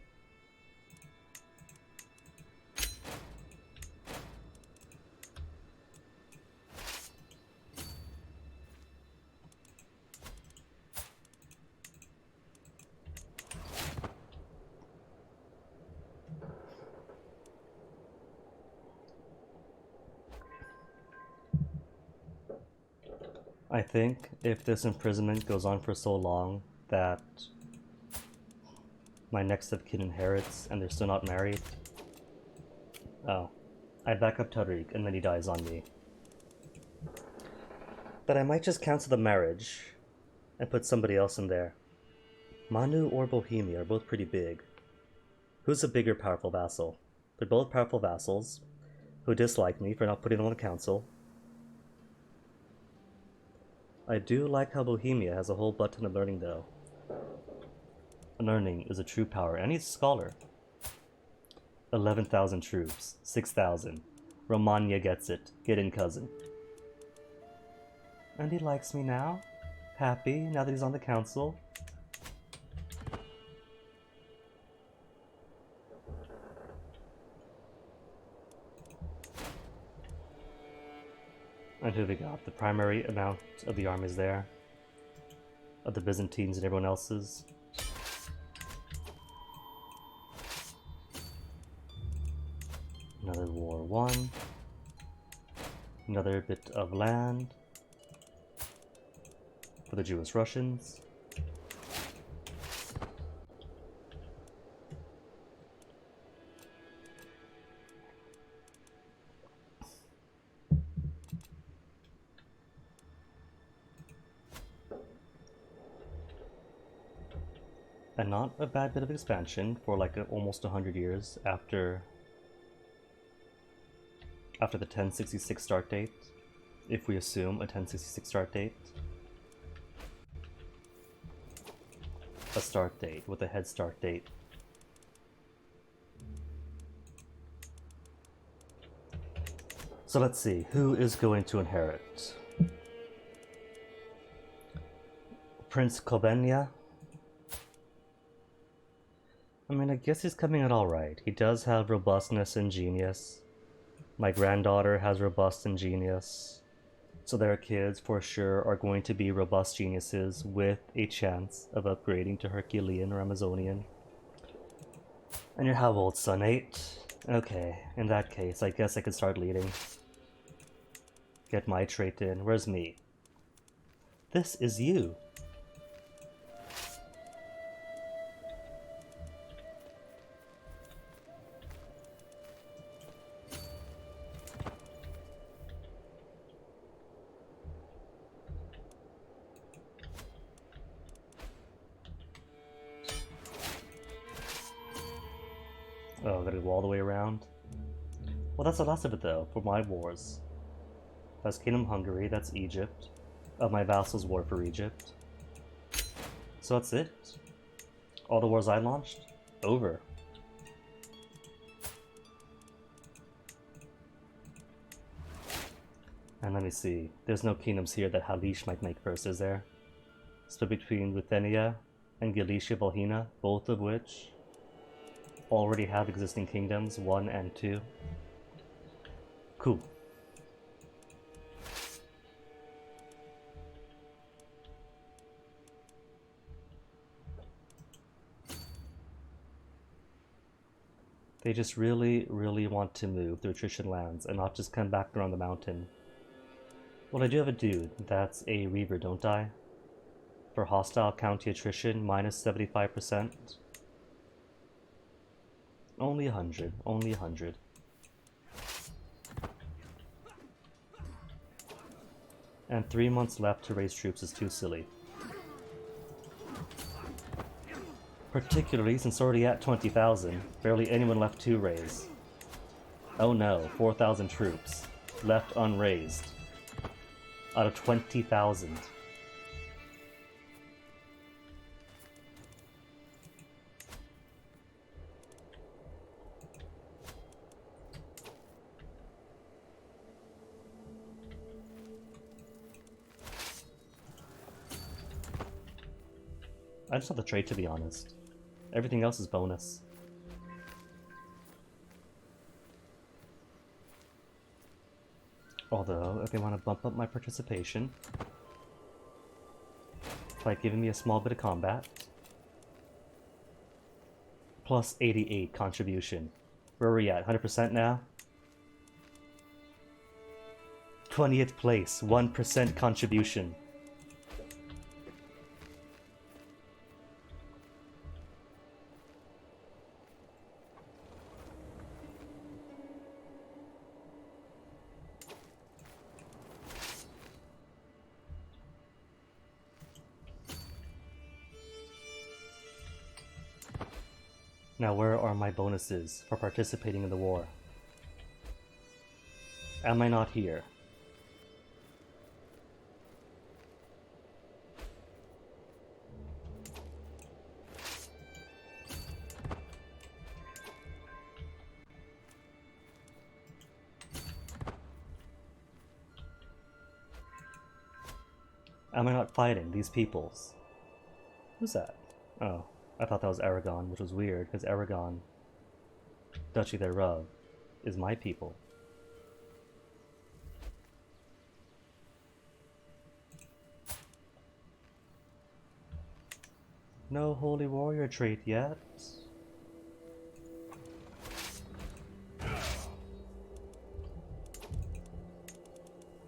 I think if this imprisonment goes on for so long that my next of kin inherits and they're still not married, oh, I back up Tariq and then he dies on me. But I might just cancel the marriage and put somebody else in there. Manu or Bohemia are both pretty big. Who's a bigger powerful vassal? They're both powerful vassals who dislike me for not putting them on the council. I do like how Bohemia has a whole butt ton of learning though. Learning is a true power, and he's a scholar. 11,000 troops, 6,000. Romagna gets it. Get in, cousin. And he likes me now? Happy, now that he's on the council? And who we got? The primary amount of the armies there. Of the Byzantines and everyone else's. Another war won. Another bit of land for the Jewish Russians. And not a bad bit of expansion for like almost 100 years after the 1066 start date, if we assume a 1066 start date. A start date with a head start date. So let's see, who is going to inherit? Prince Kobenia? I mean, I guess he's coming out alright. He does have robustness and genius. My granddaughter has robust and genius. So their kids, for sure, are going to be robust geniuses with a chance of upgrading to Herculean or Amazonian. And you're how old, son? 8? Okay, in that case, I guess I could start leading. Get my trait in. Where's me? This is you. Oh, gotta go all the way around? Well, that's the last of it though, for my wars. That's Kingdom Hungary, that's Egypt. My vassals' war for Egypt. So that's it. All the wars I launched? Over. And let me see, there's no kingdoms here that Halish might make first, is there? Split between Ruthenia and Galicia Volhynia, both of which already have existing kingdoms, 1 and 2. Cool. They just really, really want to move their attrition lands and not just come back around the mountain. Well, I do have a dude that's a Reaver, don't I? For hostile county attrition, minus 75%. Only 100, only 100. And 3 months left to raise troops is too silly. Particularly since already at 20,000, barely anyone left to raise. Oh no, 4,000 troops, left unraised, out of 20,000. I just have the trade, to be honest. Everything else is bonus. Although, if they want to bump up my participation by giving me a small bit of combat, plus 88 contribution. Where are we at? 100% now? 20th place, 1% contribution. Now where are my bonuses for participating in the war? Am I not here? Am I not fighting these peoples? Who's that? Oh, I thought that was Aragon, which was weird, because Aragon, Duchy thereof, is my people. No holy warrior trait yet.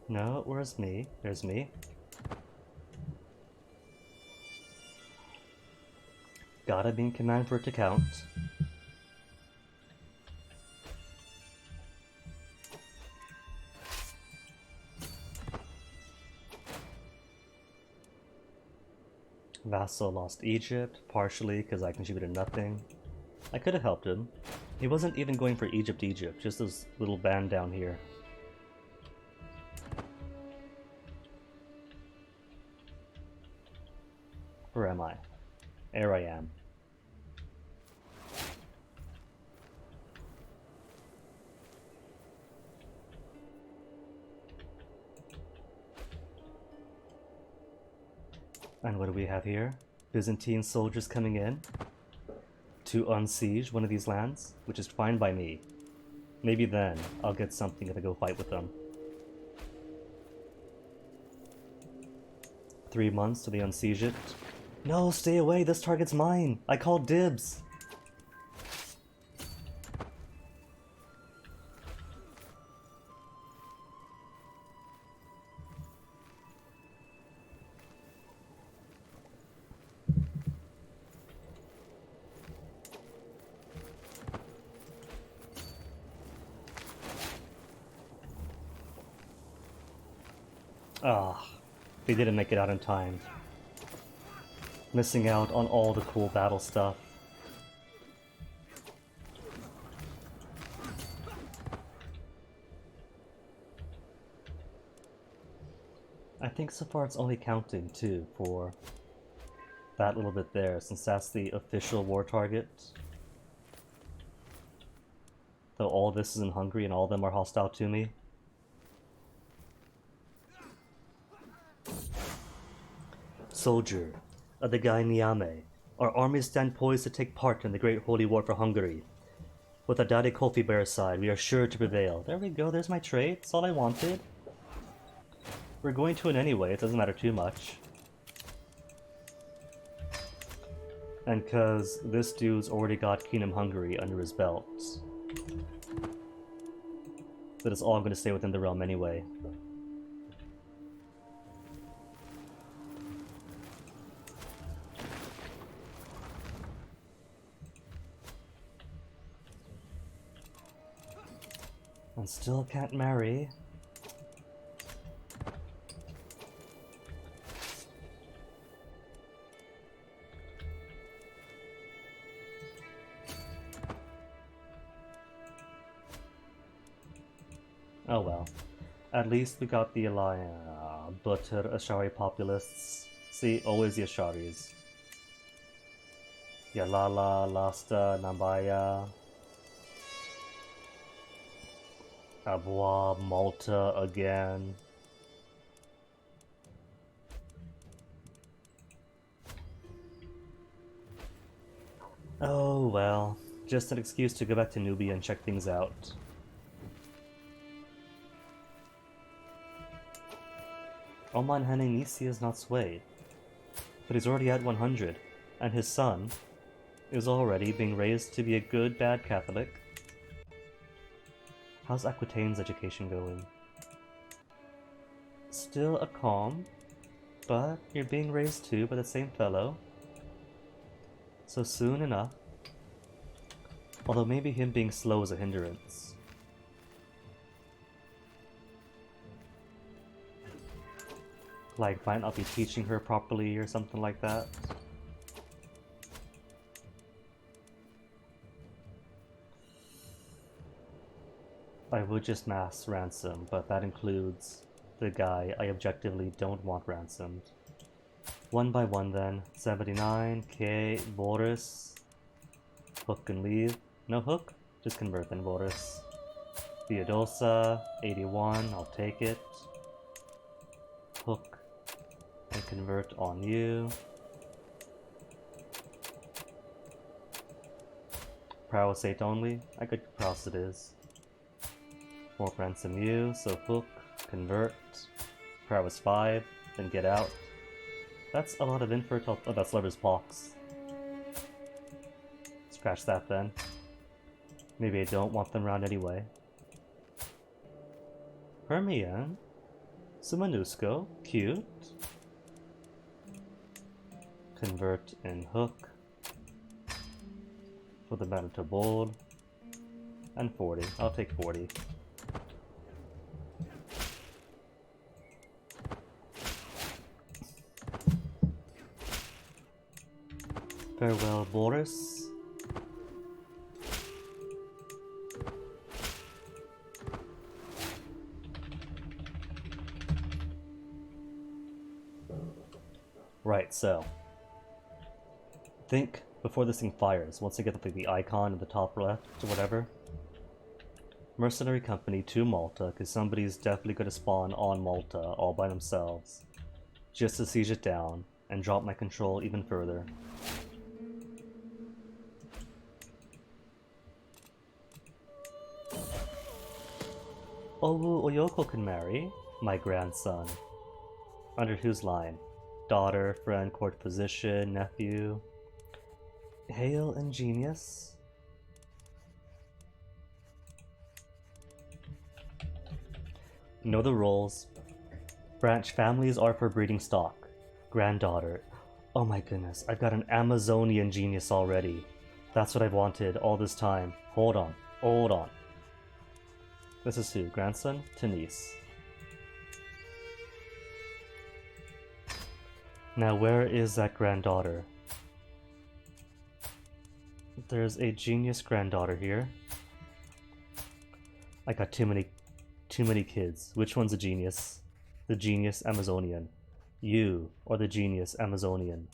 No, where's me? There's me. Gotta be in command for it to count. Vassal lost Egypt, partially because I contributed nothing. I could have helped him. He wasn't even going for Egypt, just this little band down here. Where am I? There I am. And what do we have here? Byzantine soldiers coming in to unsiege one of these lands, which is fine by me. Maybe then I'll get something if I go fight with them. 3 months till they unsiege it. No, stay away, this target's mine! I called dibs! Ah, they didn't make it out in time. Missing out on all the cool battle stuff. I think so far it's only counting, too, for that little bit there, since that's the official war target. Though all this is in Hungary and all of them are hostile to me. Soldier of the Gai Niame, our armies stand poised to take part in the Great Holy War for Hungary. With Haddad Kofi by our side, we are sure to prevail. There we go, there's my trade, that's all I wanted. We're going to win anyway, it doesn't matter too much. And cause this dude's already got Kingdom Hungary under his belt, that is all going to stay within the realm anyway. And still can't marry. Oh well. At least we got the Butter Ashari populists. See, always the Asharis. Yalala, Lasta, Nambaya, Abwa, Malta again. Oh well, just an excuse to go back to Nubia and check things out. Oman Henning Nisi is not swayed, but he's already at 100, and his son is already being raised to be a good bad Catholic. How's Aquitaine's education going? Still a calm, but you're being raised too by the same fellow. So soon enough. Although maybe him being slow is a hindrance. Like, might not be teaching her properly or something like that. I would just mass ransom, but that includes the guy I objectively don't want ransomed. One by one then. 79, K, Boris. Hook and leave. No hook? Just convert then, Boris. Theodosa, 81, I'll take it. Hook and convert on you. Prowess 8 only? I could prowess it is. Won't ransom you, so hook, convert. Prowess 5, then get out. That's a lot of infertile. Oh, that's Lover's Pox. Scratch that then. Maybe I don't want them around anyway. Hermione. Sumanusko. Cute. Convert in hook. For the mana to bold. And 40. I'll take 40. Farewell, Boris. Right, so think before this thing fires, once you get the icon in the top left or whatever. Mercenary company to Malta, because somebody's definitely going to spawn on Malta all by themselves, just to siege it down and drop my control even further. Owu Oyoko can marry my grandson. Under whose line? Daughter, friend, court physician, nephew. Hail and genius. Know the roles. Branch families are for breeding stock. Granddaughter. Oh my goodness, I've got an Amazonian genius already. That's what I've wanted all this time. Hold on, hold on. This is who? Grandson? To niece. Now where is that granddaughter? There's a genius granddaughter here. I got too many kids. Which one's a genius? The genius Amazonian. You or the genius Amazonian.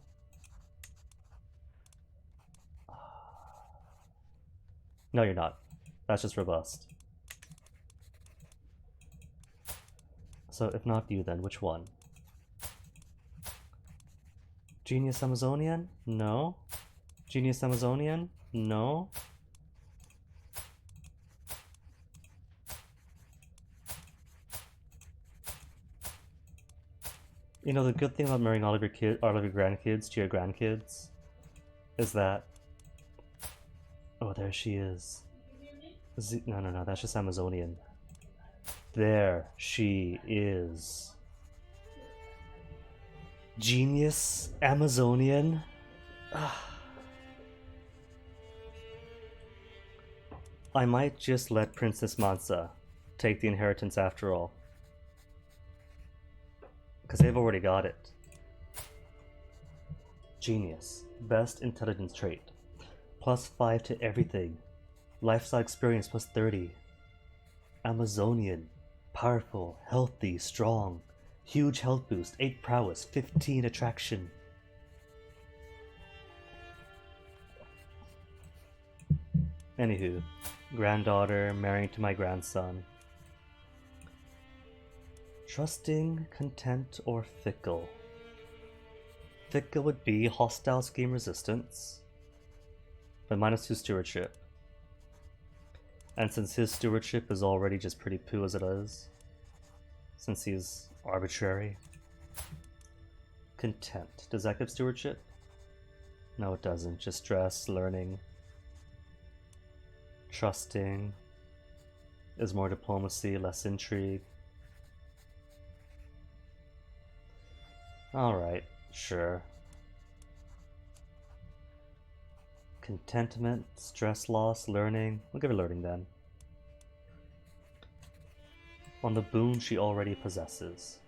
No, you're not. That's just robust. So if not you, then which one? Genius Amazonian? No. Genius Amazonian? No. You know, the good thing about marrying all of your grandkids to your grandkids is that... Oh, there she is. No, that's just Amazonian. There she is. Genius Amazonian? I might just let Princess Mansa take the inheritance after all. Because they've already got it. Genius. Best intelligence trait. +5 to everything. Lifestyle experience +30. Amazonian. Powerful, healthy, strong. Huge health boost, 8 prowess, 15 attraction. Anywho, granddaughter marrying to my grandson. Trusting, content, or fickle? Fickle would be hostile scheme resistance, but -2 stewardship. And since his stewardship is already just pretty poo as it is, since he's arbitrary. Content. Does that give stewardship? No, it doesn't. Just stress, learning. Trusting is more diplomacy, less intrigue. Alright, sure. Contentment, stress loss, learning. We'll give her learning then. On the boon she already possesses.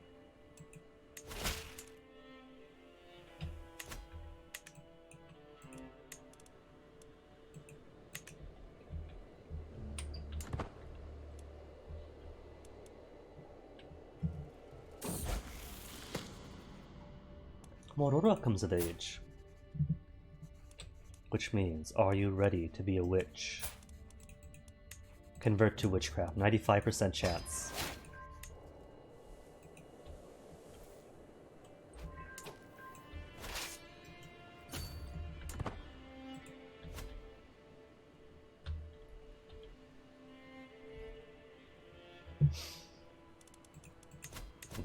Morora comes of age. Which means, are you ready to be a witch? Convert to witchcraft, 95% chance.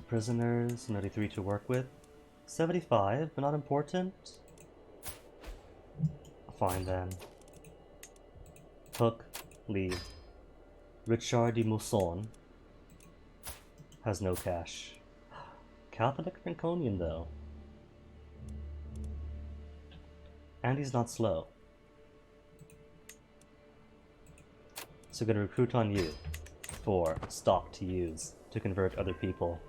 Prisoners, 93 to work with. 75, but not important. Fine then. Hook, leave. Richard de Mousson has no cash. Catholic Franconian though. And he's not slow. So gonna recruit on you for stock to use to convert other people.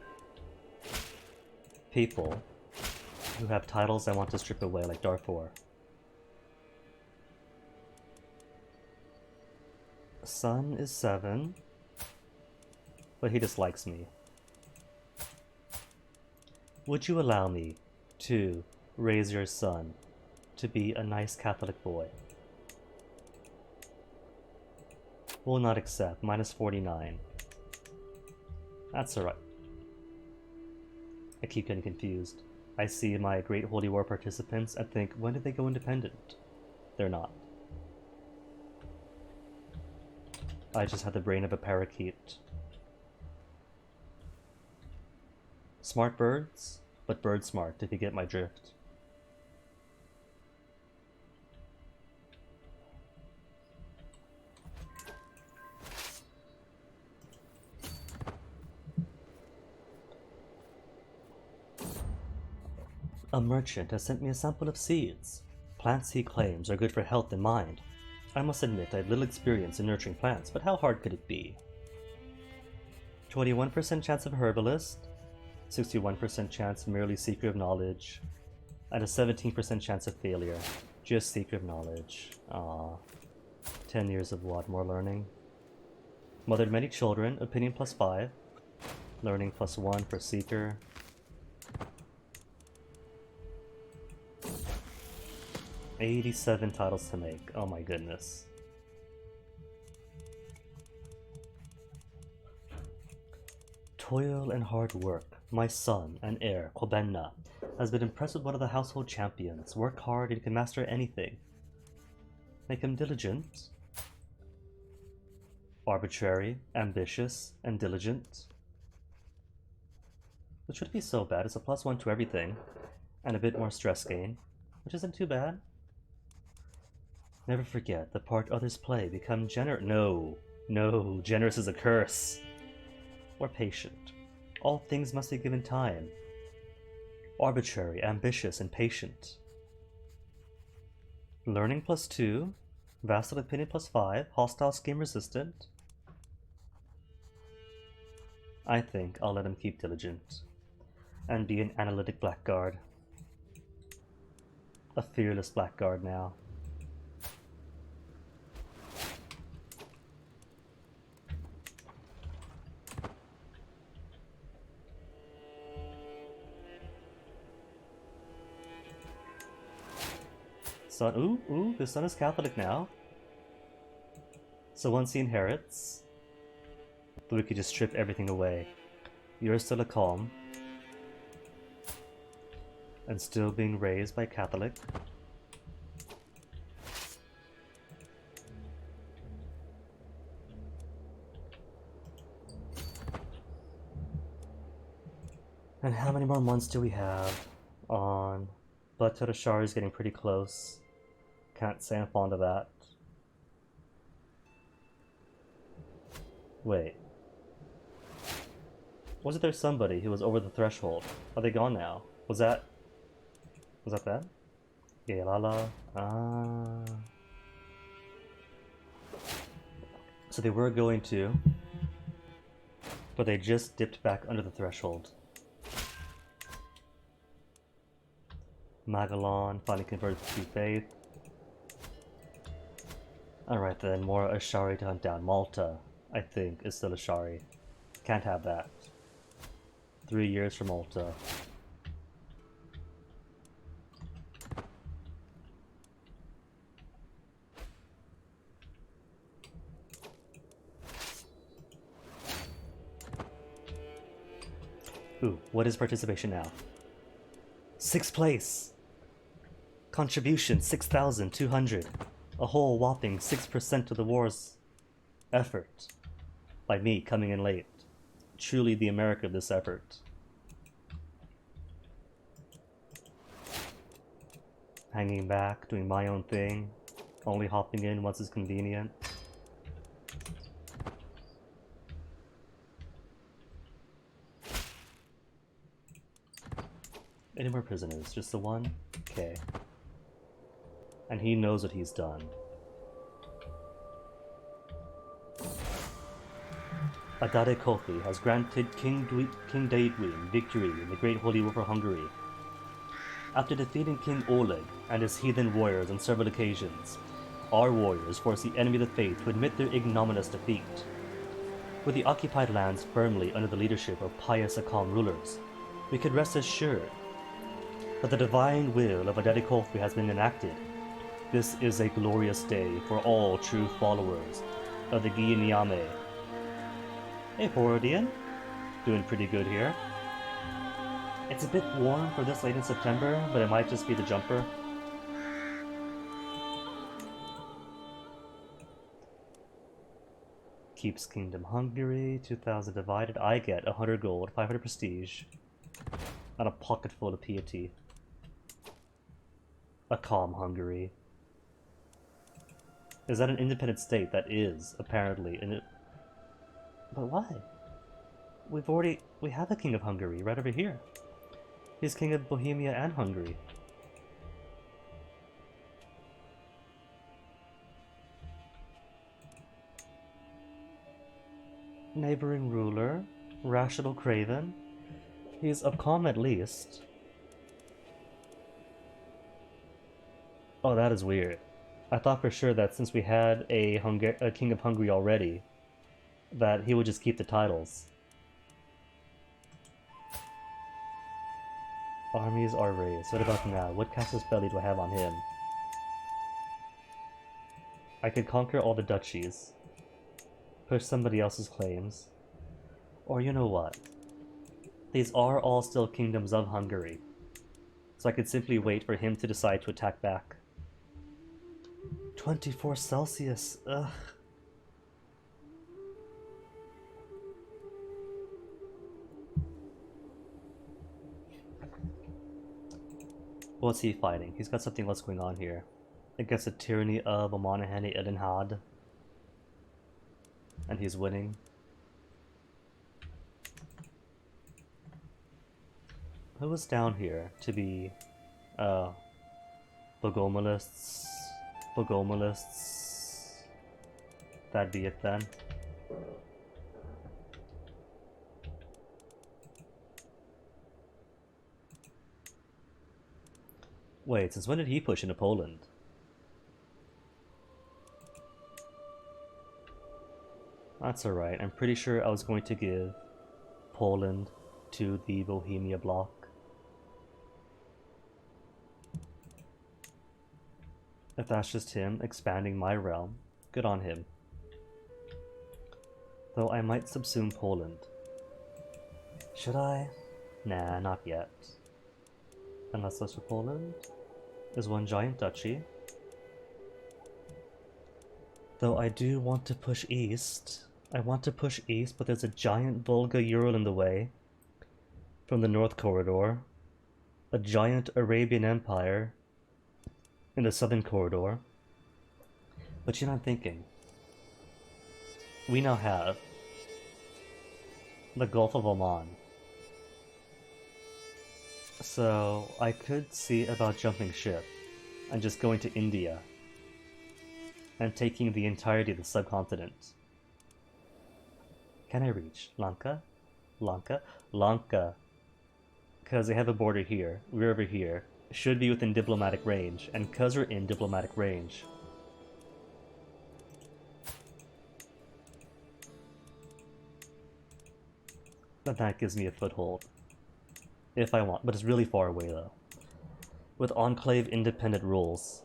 People who have titles I want to strip away, like Darfur. Son is 7, but he dislikes me. Would you allow me to raise your son to be a nice Catholic boy? Will not accept, -49. That's alright. I keep getting confused. I see my Great Holy War participants and think, when did they go independent? They're not. I just had the brain of a parakeet. Smart birds, but bird smart, if you get my drift. A merchant has sent me a sample of seeds. Plants, he claims, are good for health and mind. I must admit I have little experience in nurturing plants, but how hard could it be? 21% chance of herbalist, 61% chance merely seeker of knowledge, and a 17% chance of failure, just seeker of knowledge. Ah, 10 years of what? More learning? Mothered many children, opinion +5, learning +1 for seeker. $87 titles to make. Oh my goodness. Toil and hard work. My son and heir, Kobenna, has been impressed with one of the household champions. Work hard and he can master anything. Make him diligent. Arbitrary, ambitious, and diligent. Which shouldn't be so bad. It's a +1 to everything. And a bit more stress gain, which isn't too bad. Never forget the part others play. Become generous. No, generous is a curse. Or patient. All things must be given time. Arbitrary, ambitious, and patient. Learning +2. Vassal opinion +5. Hostile scheme resistant. I think I'll let him keep diligent. And be an analytic blackguard. A fearless blackguard now. son... Ooh, his son is Catholic now. So once he inherits, we could just strip everything away. You're still a calm. And still being raised by Catholic. And how many more months do we have on... But Totashari is getting pretty close. Can't say I'm fond of that. Wait. Wasn't there somebody who was over the threshold? Are they gone now? Was that that? Yeah, Lala. Ah. So they were going to, but they just dipped back under the threshold. Magellan finally converted to faith. Alright then, more Ashari to hunt down. Malta, I think, is still Ashari. Can't have that. 3 years for Malta. Ooh, what is participation now? 6th place! Contribution 6,200. A whole whopping 6% of the war's effort. By me coming in late. Truly the America of this effort. Hanging back, doing my own thing. Only hopping in once it's convenient. Any more prisoners? Just the one? Okay. And he knows what he's done. Adade Kofi has granted King Daedwin victory in the Great Holy War for Hungary. After defeating King Oleg and his heathen warriors on several occasions, our warriors forced the enemy of the faith to admit their ignominious defeat. With the occupied lands firmly under the leadership of pious Akam rulers, we could rest assured that the divine will of Adade Kofi has been enacted. This is a glorious day for all true followers of the Giinyame. Hey Horodian, doing pretty good here. It's a bit warm for this late in September, but it might just be the jumper. Keeps Kingdom Hungary, 2,000 divided. I get 100 gold, 500 prestige, and a pocket full of piety. A calm Hungary. Is that an independent state? That is, apparently. But why? We have a king of Hungary right over here. He's king of Bohemia and Hungary. Neighboring ruler, rational craven. He's of calm at least. Oh, that is weird. I thought for sure that since we had a king of Hungary already, that he would just keep the titles. Armies are raised. What about now? What casus belli do I have on him? I could conquer all the duchies. Push somebody else's claims. Or you know what? These are all still kingdoms of Hungary. So I could simply wait for him to decide to attack back. 24 Celsius. Ugh. What's he fighting? He's got something else going on here. Against the tyranny of Omanahani Edenhad. And he's winning. Who was down here to be Bogomilists? That'd be it then. Wait, since when did he push into Poland? That's alright, I'm pretty sure I was going to give Poland to the Bohemia bloc. If that's just him expanding my realm, good on him. Though I might subsume Poland. Should I? Nah, not yet. Unless that's for Poland. There's one giant duchy. Though I do want to push east. I want to push east, but there's a giant Volga-Ural in the way. From the North Corridor. A giant Arabian Empire in the Southern Corridor. But you know what I'm thinking? We now have the Gulf of Oman. So I could see about jumping ship and just going to India and taking the entirety of the subcontinent. Can I reach Lanka? Lanka? Lanka. Because they have a border here, we're over here. Should be within diplomatic range, and because we're in diplomatic range, that gives me a foothold. If I want, but it's really far away though. With Enclave independent rules,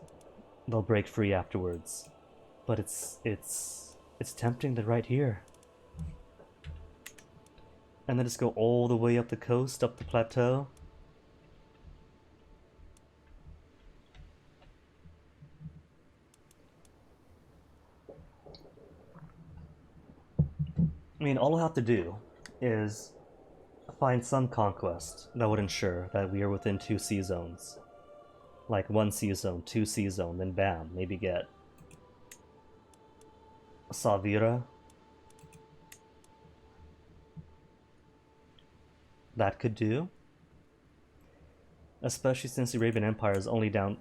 they'll break free afterwards. But it's tempting to right here. And then just go all the way up the coast, up the plateau. I mean, all I'll have to do is find some conquest that would ensure that we are within 2 sea zones. Like 1 sea zone, 2 sea zone, then bam, maybe get Savira. That could do. Especially since the Arabian Empire is only down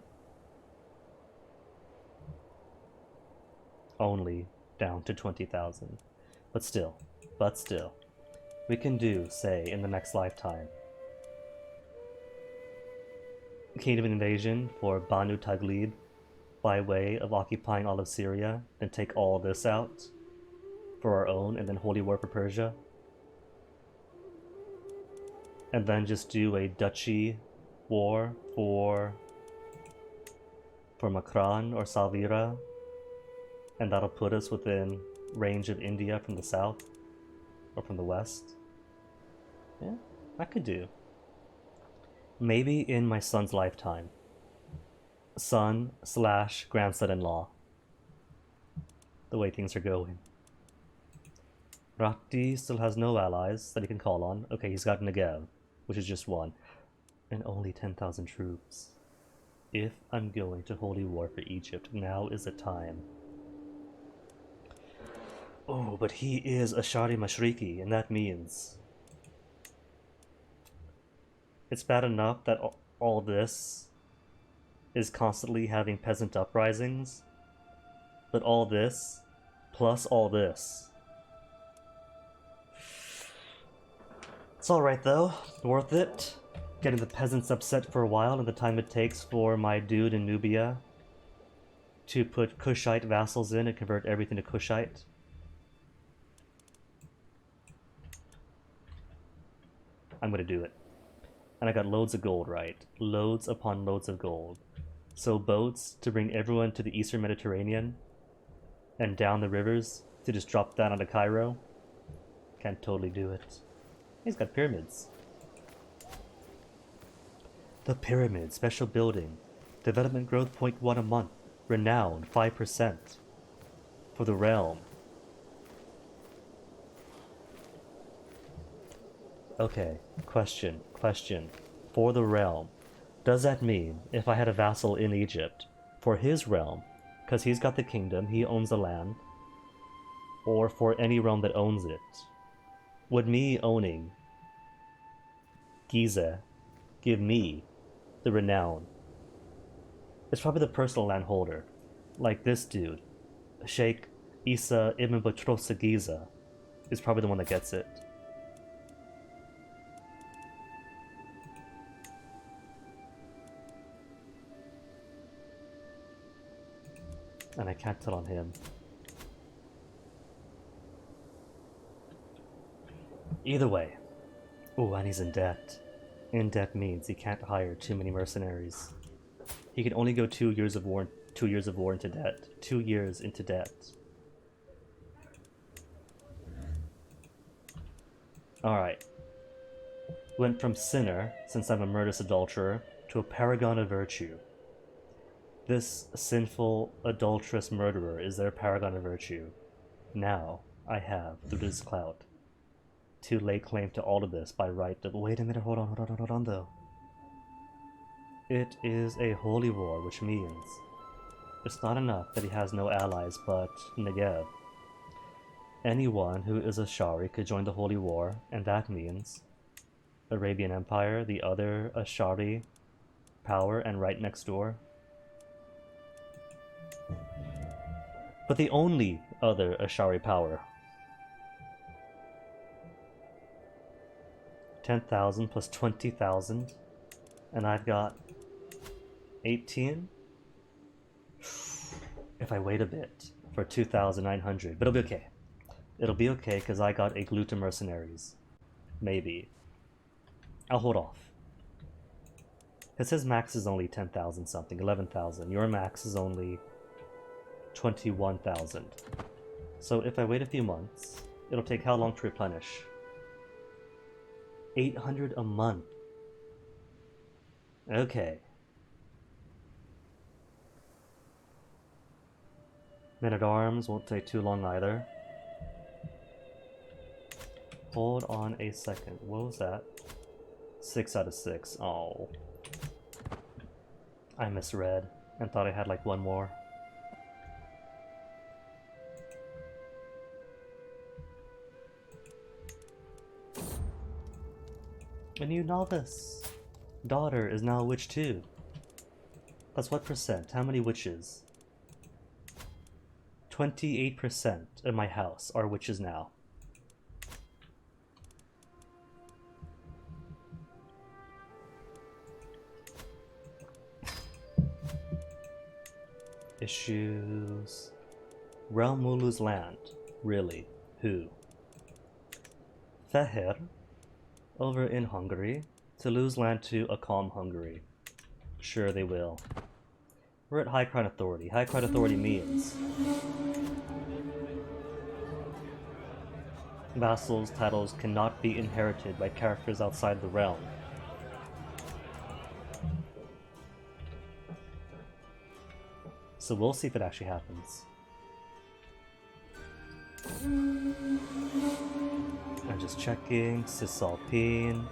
to 20,000. But still. We can do, say, in the next lifetime, Kingdom Invasion for Banu Taglib by way of occupying all of Syria, then take all this out for our own, and then Holy War for Persia. And then just do a duchy war for Makran or Salvira, and that'll put us within range of India from the south or from the west. Yeah, I could do. Maybe in my son's lifetime. Son / grandson-in-law. The way things are going. Rakti still has no allies that he can call on. Okay, he's got Negev, which is just 1. And only 10,000 troops. If I'm going to Holy War for Egypt, now is the time. Oh, but he is Ashari Mashriki, and that means it's bad enough that all this is constantly having peasant uprisings, but all this, plus all this. It's alright though, worth it. Getting the peasants upset for a while and the time it takes for my dude in Nubia to put Kushite vassals in and convert everything to Kushite. I'm gonna do it. And I got loads of gold, right? Loads upon loads of gold. So boats to bring everyone to the Eastern Mediterranean and down the rivers to just drop down onto Cairo. Can totally do it. He's got pyramids. The pyramid, special building. Development growth 0.1 a month. Renown 5%. For the realm. Okay, question. For the realm, does that mean if I had a vassal in Egypt, for his realm, because he's got the kingdom, he owns the land, or for any realm that owns it, would me owning Giza give me the renown? It's probably the personal landholder, like this dude, Sheikh Isa Ibn Batrosa Giza, is probably the one that gets it. And I can't tell on him. Either way. Ooh, and he's in debt. In debt means he can't hire too many mercenaries. He can only go 2 years of war. 2 years of war into debt. 2 years into debt. Alright. Went from sinner, since I'm a murderous adulterer, to a paragon of virtue. This sinful, adulterous murderer is their paragon of virtue. Now, I have, through this clout, to lay claim to all of this by right of— wait a minute, hold on though. It is a holy war, which means it's not enough that he has no allies but Negev. Anyone who is a Ashari could join the holy war, and that means Arabian Empire, the other Ashari power, and right next door. But the only other Ashari power. 10,000 plus 20,000, and I've got 18? If I wait a bit for 2,900, but it'll be okay. It'll be okay because I got a Gluta Mercenaries. Maybe. I'll hold off. Because his max is only 10,000 something, 11,000. Your max is only 21,000. So if I wait a few months, it'll take how long to replenish? 800 a month. Okay. Men-at-Arms won't take too long either. Hold on a second. What was that? 6 out of 6. Oh. I misread and thought I had like one more. A new novice. Daughter is now a witch too. That's what percent? How many witches? 28% of my house are witches now. Issues. Realm will lose land. Really? Who? Feher, over in Hungary, to lose land to a calm Hungary. Sure they will. We're at High Crown Authority. High Crown Authority means vassals' titles cannot be inherited by characters outside the realm. So we'll see if it actually happens. I'm just checking. Cisalpine,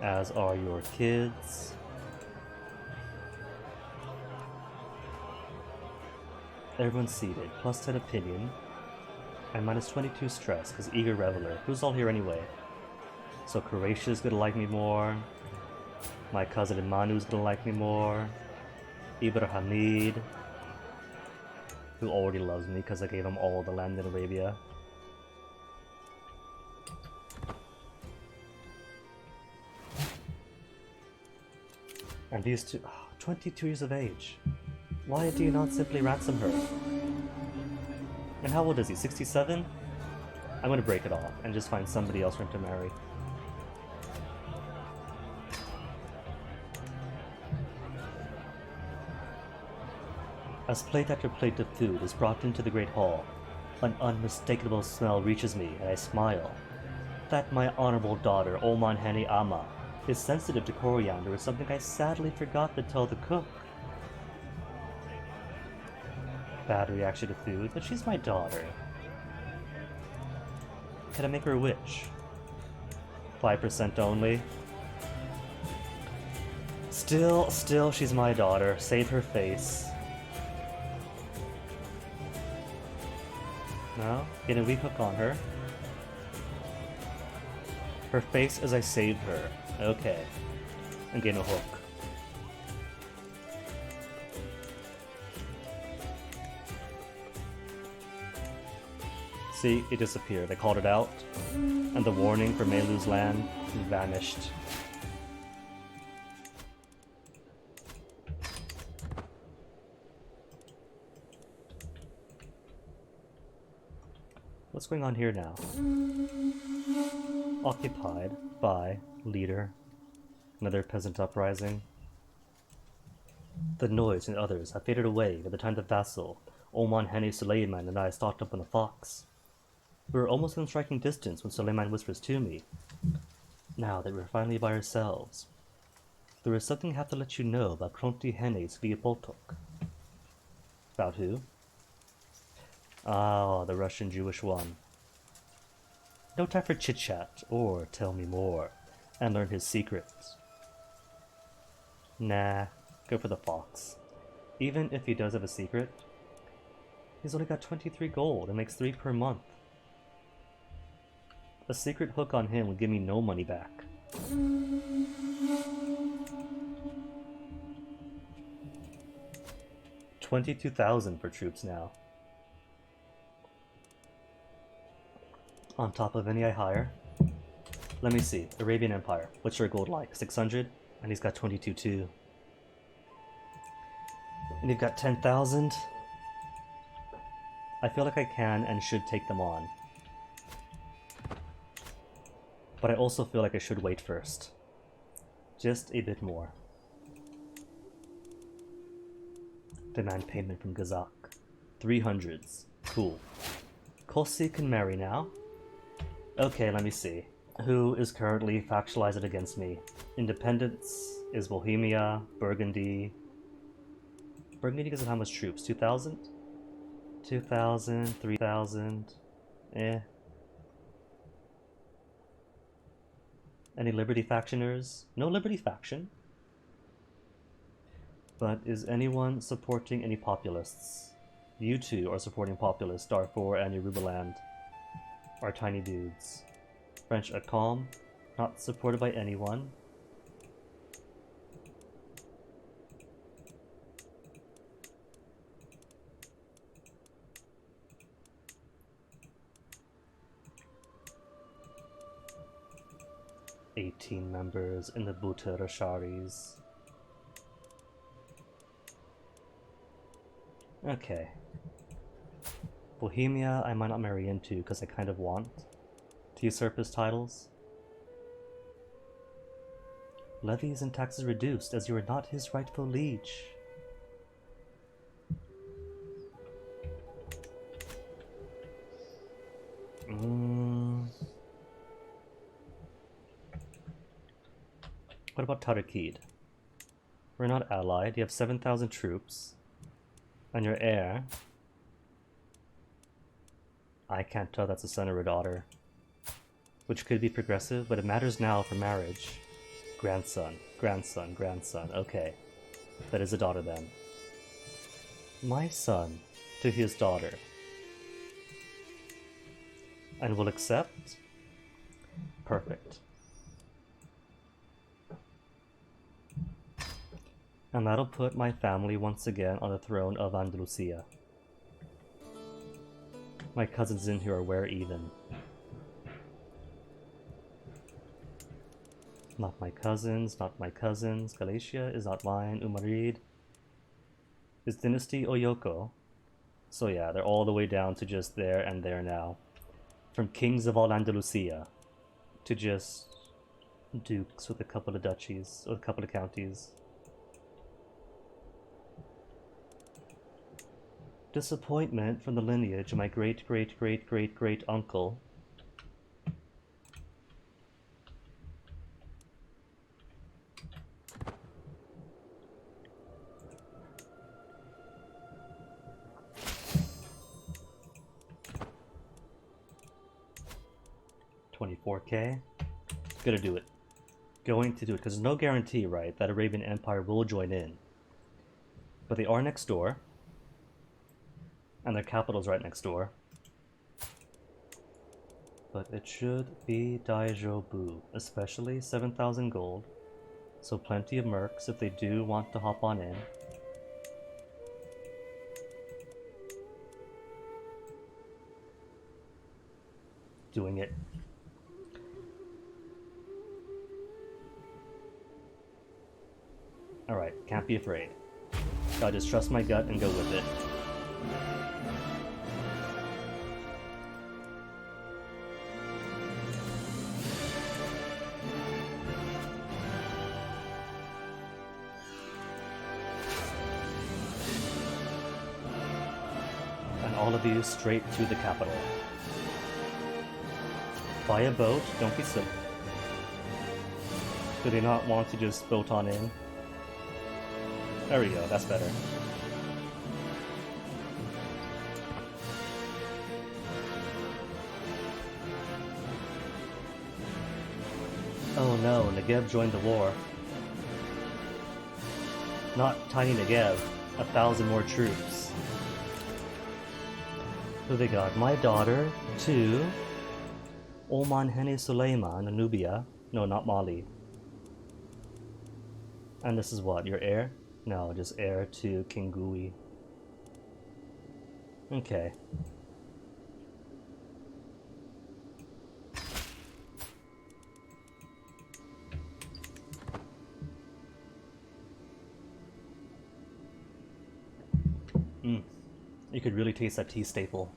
as are your kids. Everyone's seated. Plus 10 opinion. And minus 22 stress, because eager reveler. Who's all here anyway? So Croatia's gonna like me more. My cousin Imanu's gonna like me more. Ibrahimid, who already loves me because I gave him all the land in Arabia. And these two, 22 years of age. Why do you not simply ransom her? And how old is he? 67? I'm gonna break it off and just find somebody else for him to marry. As plate after plate of food is brought into the great hall, an unmistakable smell reaches me, and I smile. That my honorable daughter, Oman Hani Ama, is sensitive to coriander is something I sadly forgot to tell the cook. Bad reaction to food, but she's my daughter. Can I make her a witch? 5% only. Still, she's my daughter. Save her face. No? Get a weak hook on her. Her face as I saved her. Okay. And gain a hook. See, it disappeared. I called it out, and the warning for may lose land vanished. What's going on here now? Occupied by leader. Another peasant uprising. The noise and others have faded away by the time the vassal, Oman Hene Suleiman, and I stalked up on the fox. We were almost in striking distance when Suleiman whispers to me, "Now that we're finally by ourselves, there is something I have to let you know about Kronti Hene Sviapoltok." About who? Ah, the Russian Jewish one. No time for chit-chat, or tell me more, and learn his secrets. Nah, go for the fox. Even if he does have a secret, he's only got 23 gold and makes 3 per month. A secret hook on him would give me no money back. $22,000 for troops now. On top of any I hire. Let me see. Arabian Empire. What's your gold like? 600? And he's got 22 too. And you've got 10,000? I feel like I can and should take them on. But I also feel like I should wait first. Just a bit more. Demand payment from Gazak. 300s. Cool. Kossi can marry now. Okay, let me see. Who is currently factualized against me? Independence is Bohemia, Burgundy. Burgundy doesn't have much troops. 2,000? 2,000, 3,000. Eh. Any Liberty factioners? No Liberty faction. But is anyone supporting any populists? You two are supporting populists, Darfur and Yorubaland. Are tiny dudes. French Acom, not supported by anyone. "18 members in the Buta Rasharis." Okay. Bohemia I might not marry into because I kind of want to usurp his titles. Levies and taxes reduced as you are not his rightful liege. What about Tarakid? We're not allied. You have 7,000 troops. And your heir, I can't tell that's a son or a daughter. Which could be progressive, but it matters now for marriage. Grandson, grandson, grandson. Okay. That is a daughter then. My son to his daughter. And will accept? Perfect. And that'll put my family once again on the throne of Andalusia. My cousins in here are where even. Not my cousins, not my cousins. Galicia is not mine. Umarid is Dynasty Oyoko. So yeah, they're all the way down to just there and there now. From kings of all Andalusia to just dukes with a couple of duchies or a couple of counties. Disappointment from the lineage of my great uncle. $24K. Gonna do it. Going to do it, because there's no guarantee, right, that Arabian Empire will join in. But they are next door. And their capital's right next door. But it should be Daijobu, especially 7,000 gold. So plenty of mercs if they do want to hop on in. Doing it. Alright, can't be afraid. Gotta just trust my gut and go with it. all of you straight to the capital. Buy a boat, don't be silly. Do they not want to just boat on in? There we go, that's better. Oh no, Negev joined the war. Not tiny Negev, 1,000 more troops. Who they got? My daughter, 2. Oman Hene Suleiman, Nubia. No, not Mali. And this is what, your heir? No, just heir to King Gui. Okay. You could really taste that tea staple.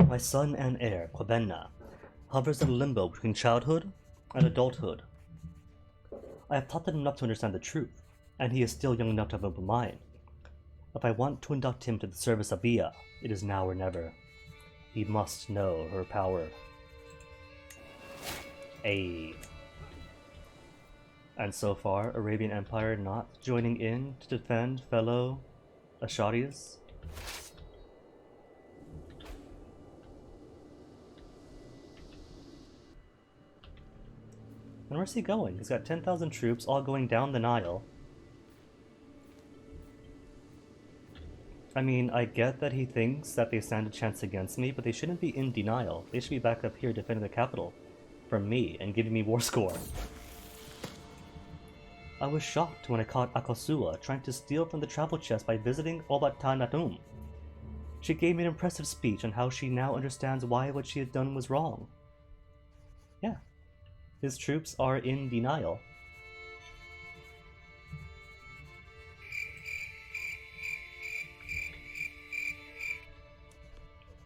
My son and heir, Kwabenna, hovers in limbo between childhood and adulthood. I have taught him enough to understand the truth, and he is still young enough to have an open mind. If I want to induct him to the service of Bia, it is now or never. He must know her power. Ayy. And so far, Arabian Empire not joining in to defend fellow Asharias? And where's he going? He's got 10,000 troops all going down the Nile. I mean, I get that he thinks that they stand a chance against me, but they shouldn't be in denial. They should be back up here defending the capital from me and giving me war score. I was shocked when I caught Akosua trying to steal from the travel chest by visiting Obata Natum. She gave me an impressive speech on how she now understands why what she had done was wrong. Yeah, his troops are in denial.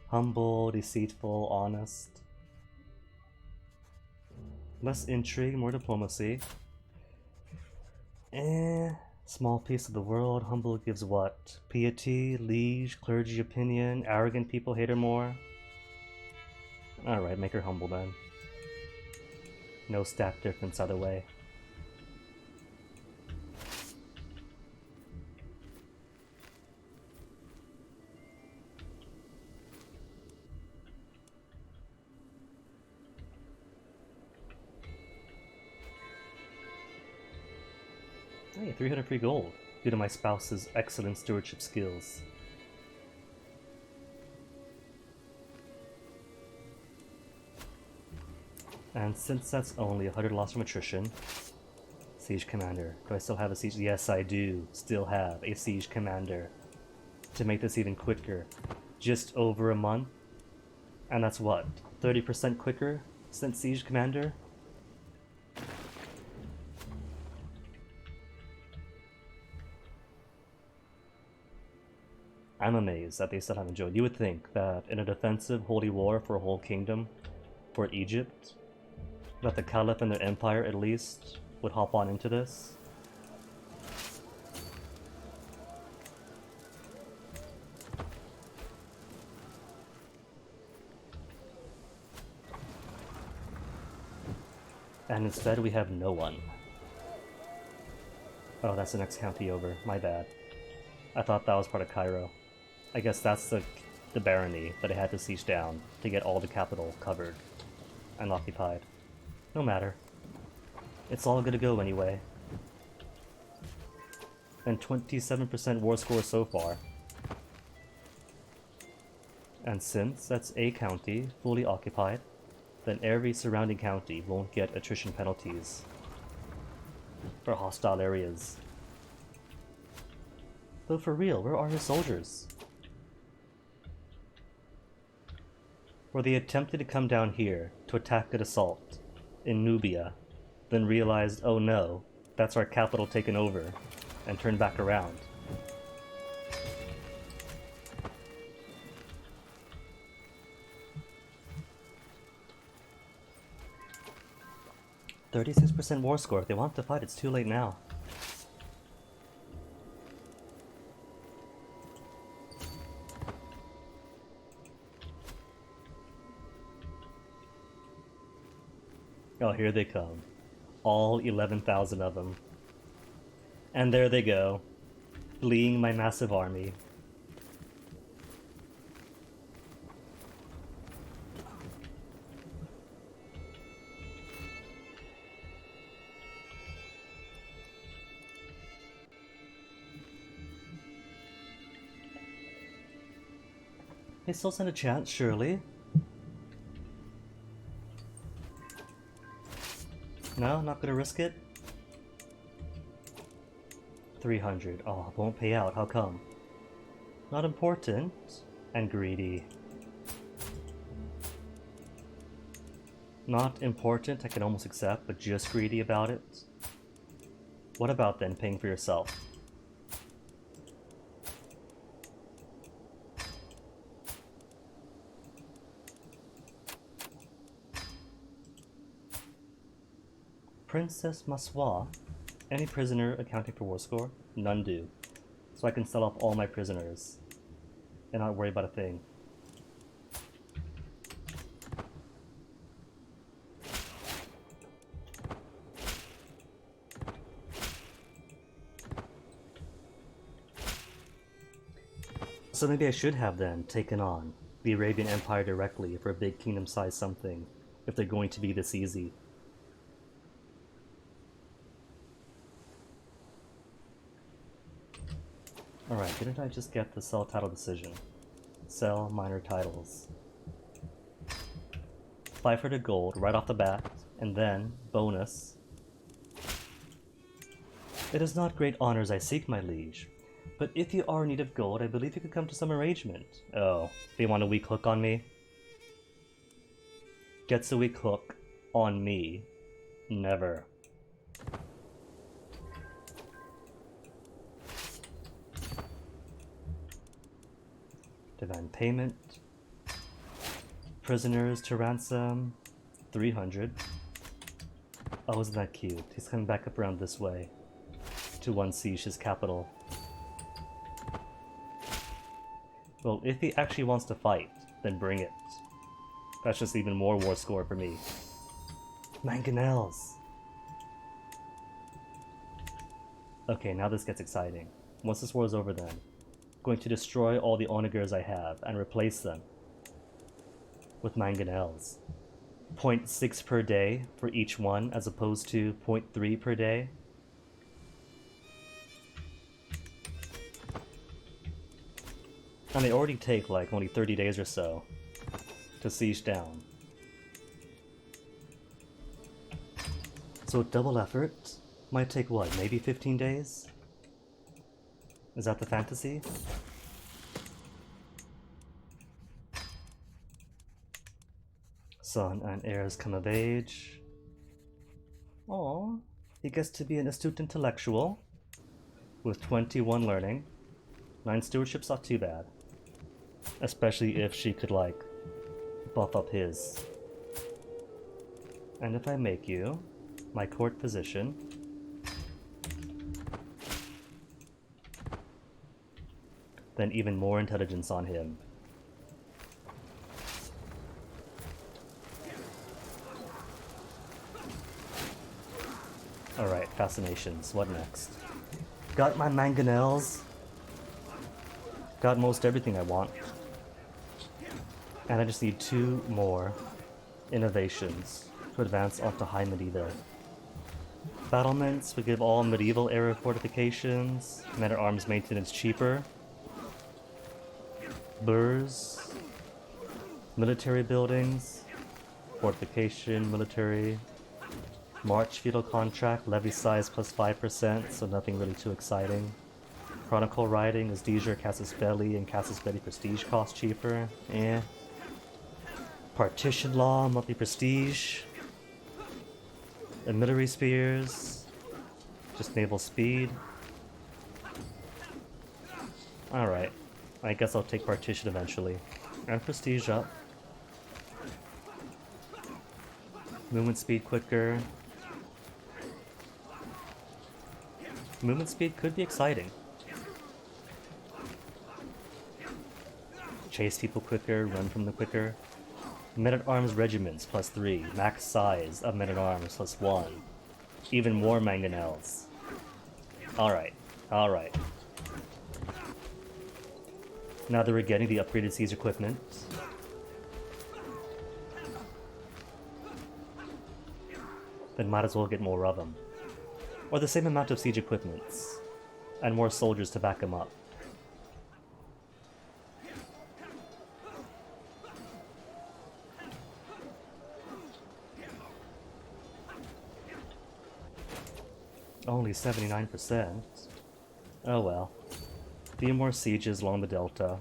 Humble, deceitful, honest. Less intrigue, more diplomacy. Small piece of the world. Humble gives what? Piety, liege, clergy opinion, arrogant people hate her more. Alright, make her humble then. No stat difference either way. Hey, 300 free gold, due to my spouse's excellent stewardship skills. And since that's only 100 loss from attrition, Siege Commander. Do I still have a Siege? Yes, I do still have a Siege Commander. To make this even quicker, just over a month. And that's what, 30% quicker since Siege Commander? I'm amazed that they still haven't joined. You would think that in a defensive holy war for a whole kingdom, for Egypt, that the Caliph and their empire at least would hop on into this. And instead we have no one. Oh, that's the next county over. My bad. I thought that was part of Cairo. I guess that's the barony that I had to siege down to get all the capital covered and occupied. No matter. It's all gonna go anyway. And 27% war score so far. And since that's a county fully occupied, then every surrounding county won't get attrition penalties for hostile areas. Though for real, where are his soldiers? Where they attempted to come down here to attack at assault in Nubia, then realized, oh no, that's our capital taken over, and turned back around. %36% war score. If they want to fight, it's too late now. Oh, here they come. All 11,000 of them. And there they go, fleeing my massive army. They still stand a chance, surely. No, not gonna risk it? 300. Oh, won't pay out. How come? Not important. And greedy. Not important, I can almost accept, but just greedy about it? What about then paying for yourself? Princess Maswa? Any prisoner accounting for war score? None do. So I can sell off all my prisoners and not worry about a thing. So maybe I should have then taken on the Arabian Empire directly for a big kingdom-sized something, if they're going to be this easy. Alright, didn't I just get the sell title decision? Sell minor titles. 500 gold right off the bat, and then, bonus. It is not great honors I seek, my liege, but if you are in need of gold, I believe you could come to some arrangement. Oh, they want a weak hook on me? Gets a weak hook on me. Never. Demand payment. Prisoners to ransom. 300. Oh, isn't that cute? He's coming back up around this way. To One Siege, his capital. Well, if he actually wants to fight, then bring it. That's just even more war score for me. Mangonels! Okay, now this gets exciting. Once this war is over then, I'm going to destroy all the onagers I have and replace them with mangonels. 0.6 per day for each one as opposed to 0.3 per day. And they already take like only 30 days or so to siege down. So double effort might take what, maybe 15 days? Is that the fantasy? Son and heirs come of age. Aww, he gets to be an astute intellectual with 21 learning. 9 stewardship's not too bad. Especially if she could, like, buff up his. And if I make you my court physician, then even more intelligence on him. Alright, fascinations. What next? Got my mangonels. Got most everything I want. And I just need 2 more innovations to advance onto High Medieval. Battlements, we give all medieval era fortifications. Men-at-arms maintenance cheaper. Burrs. Military buildings. Fortification, military. March feudal contract, levy size plus 5%, so nothing really too exciting. Chronicle writing is Diger, Casus Belli, and Casus Belli prestige cost cheaper. Eh. Partition law, monthly prestige. Artillery spears. Just naval speed. Alright. I guess I'll take partition eventually. And prestige up. Movement speed quicker. Movement speed could be exciting. Chase people quicker, run from them quicker. Men-at-Arms regiments plus 3. Max size of Men-at-Arms plus 1. Even more mangonels. Alright, alright. Now that we're getting the upgraded siege equipment, then might as well get more of them. Or the same amount of siege equipments, and more soldiers to back them up. Only 79%. Oh well. A few more sieges along the delta,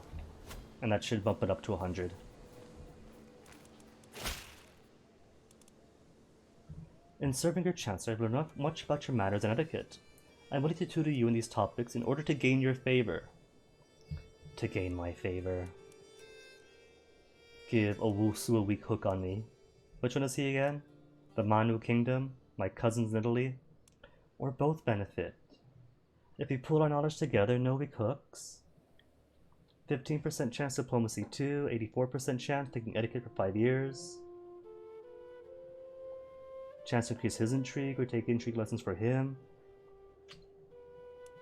and that should bump it up to 100. In serving your chancellor, I've learned much about your manners and etiquette. I'm willing to tutor you in these topics in order to gain your favor. To gain my favor. Give Owusu a weak hook on me. Which one is he again? The Manu Kingdom? My cousins in Italy? Or both benefit? If we pool our knowledge together, no weak hooks. 15% chance diplomacy 2, 84% chance taking etiquette for 5 years. Chance to increase his intrigue or take intrigue lessons for him.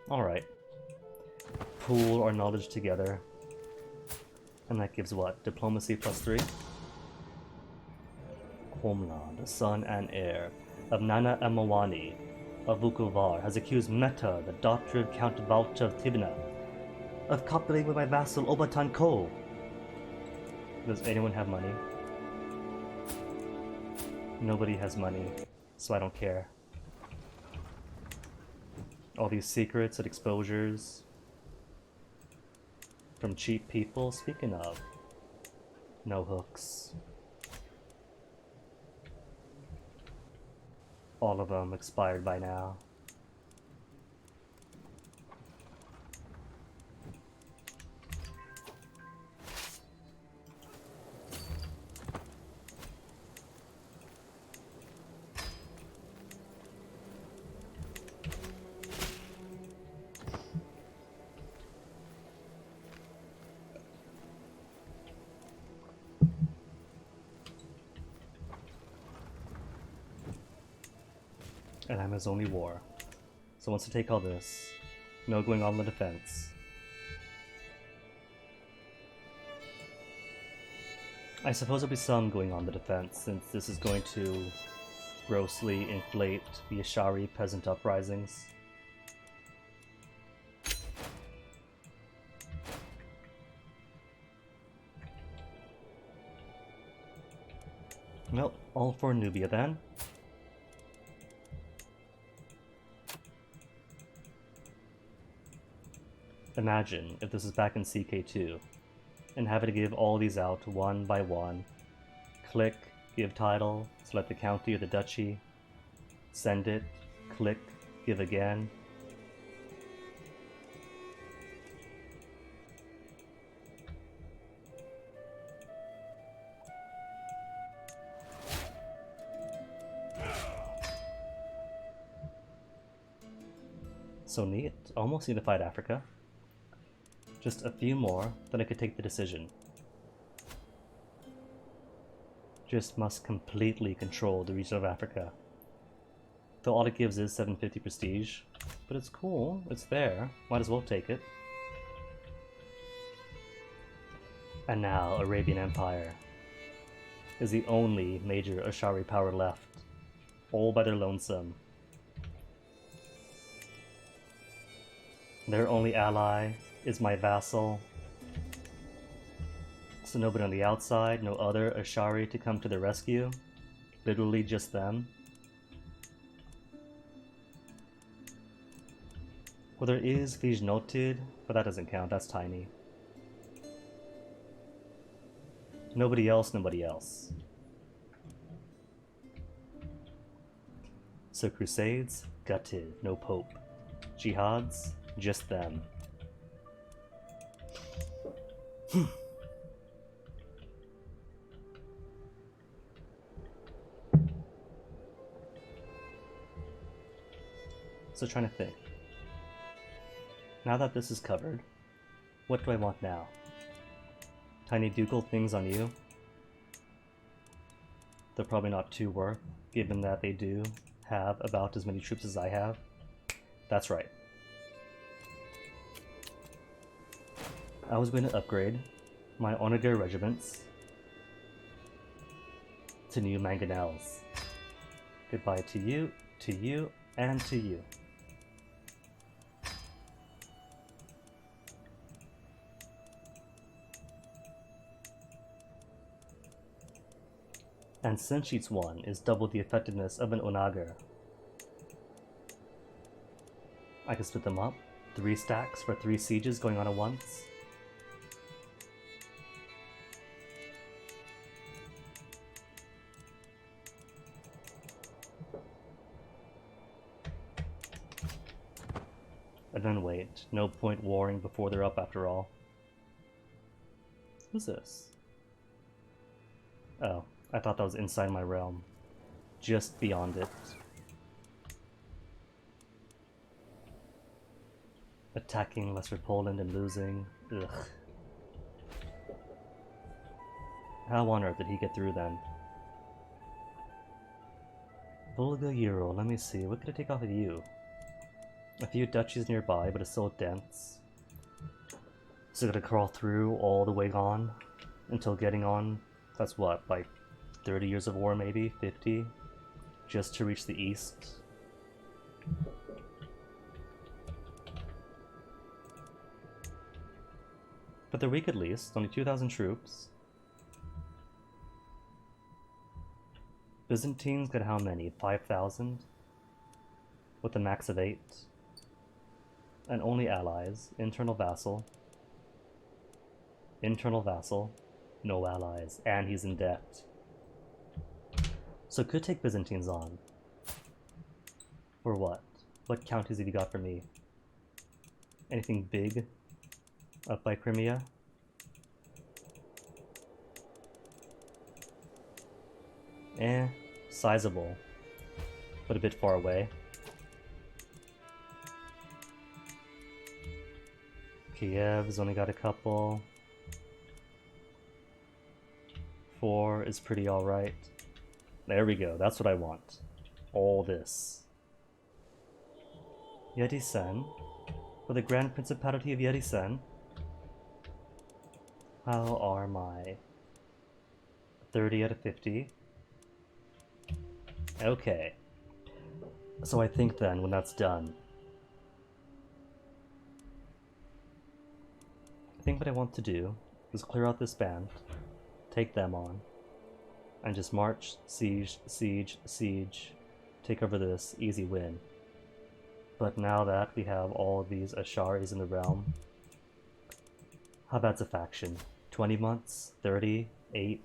Alright. Pool our knowledge together. And that gives what? Diplomacy plus 3? Homla, the son and heir of Nana Amawani of Vukovar, has accused Meta, the daughter of Count Valcha of Tivna, of copulating with my vassal Obatan Ko. Does anyone have money? Nobody has money, so I don't care. All these secrets and exposures from cheap people. Speaking of, no hooks. All of them expired by now. And I'm his only war. So once to take all this, no going on the defense. I suppose there'll be some going on the defense, since this is going to grossly inflate the Ashari peasant uprisings. Well, all for Nubia then. Imagine if this is back in CK2, and having to give all these out one by one. Click, give title, select the county or the duchy, send it, click, give again. So neat, almost unified Africa. Just a few more, then I could take the decision. Just must completely control the region of Africa. Though all it gives is 750 prestige. But it's cool, it's there, might as well take it. And now Arabian Empire is the only major Ashari power left, all by their lonesome. Their only ally is my vassal. So nobody on the outside, no other Ashari to come to the rescue. Literally just them. Well, there is Vijnoted, but that doesn't count, that's tiny. Nobody else, nobody else. So crusades, gutted, no pope. Jihads, just them. So trying to think. Now that this is covered, what do I want now? Tiny ducal things on you? they're probably not too worth, given that they do have about as many troops as I have. That's right. I was going to upgrade my Onager regiments to new mangonels. Goodbye to you, and to you. And Sensheets 1 is double the effectiveness of an Onager. I can split them up. 3 stacks for 3 sieges going on at once. And then wait. No point warring before they're up after all. Who's this? Oh, I thought that was inside my realm. Just beyond it. Attacking Lesser Poland and losing. Ugh. How on earth did he get through then? Volga Euro, let me see. What could I take off of you? A few duchies nearby, but it's so dense. So I gotta crawl through all the way on until getting on. That's what, like 30 years of war maybe? 50? Just to reach the east. But they're weak at least, only 2,000 troops. Byzantines got how many? 5,000? With a max of 8. And only allies. Internal vassal. Internal vassal. No allies. And he's in debt. So could take Byzantines on. For what? What counties have you got for me? Anything big? Up by Crimea? Sizable. But a bit far away. Kiev's only got a couple. 4 is pretty alright. There we go, that's what I want. All this. Yeti-sen. For the Grand Principality of Yeti-sen. How are my 30 out of 50? Okay. So I think then, when that's done, I think what I want to do is clear out this band, take them on, and just march, siege, siege, siege, take over this, easy win. But now that we have all of these Asharis in the realm, how bad's a faction? 20 months? 30? 8?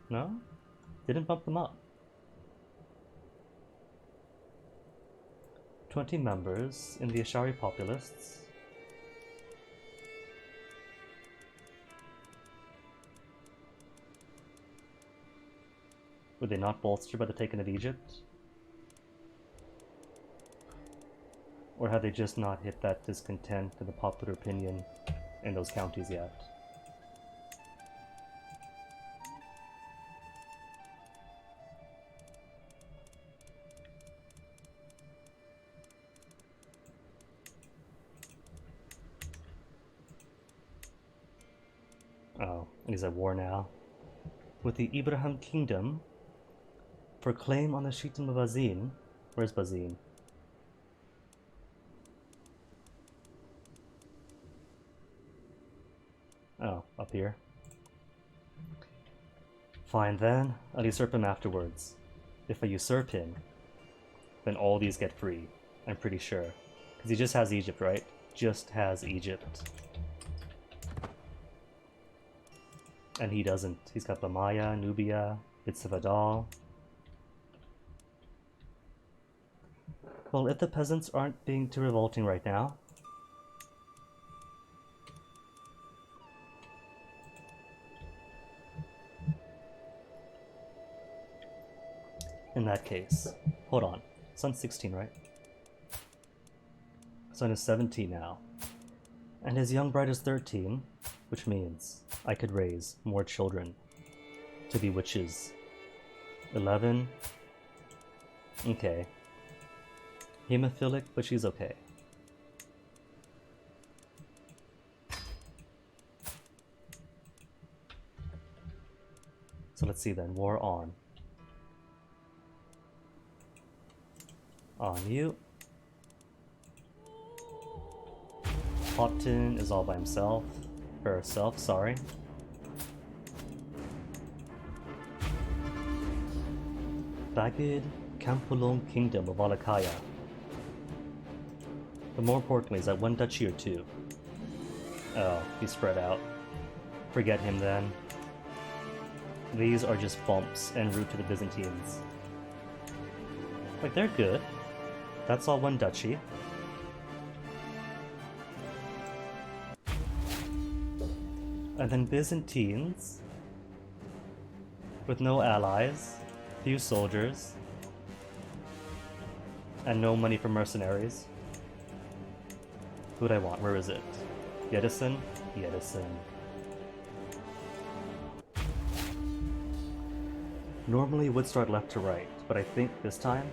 No? Didn't bump them up. 20 members in the Ashari Populists. Were they not bolstered by the taking of Egypt? Or have they just not hit that discontent in the popular opinion in those counties yet? Oh, and he's at war now. With the Ibrahim Kingdom for claim on the Shitam of Bazin. Where's Bazin? Oh, up here. Fine then, I'll usurp him afterwards. If I usurp him, then all these get free, I'm pretty sure. Because he just has Egypt, right? Just has Egypt. And he doesn't. He's got Bamaya, Nubia, bits of Adal. Well, if the peasants aren't being too revolting right now, in that case, hold on. Son's 16, right? Son is 17 now. And his young bride is 13, which means I could raise more children to be witches. 11. Okay. Hemophilic, but she's okay. So let's see then. War on. On you. Houghton is all by himself. Herself, sorry. Bagid, Campulong Kingdom of Alakaya. But more importantly, is that one duchy or two? Oh, he's spread out. Forget him then. These are just bumps en route to the Byzantines. Like, they're good. That's all one duchy. And then Byzantines, with no allies, few soldiers, and no money for mercenaries. Who'd I want? Where is it? Yedison? Yedison. Normally would start left to right, but I think this time...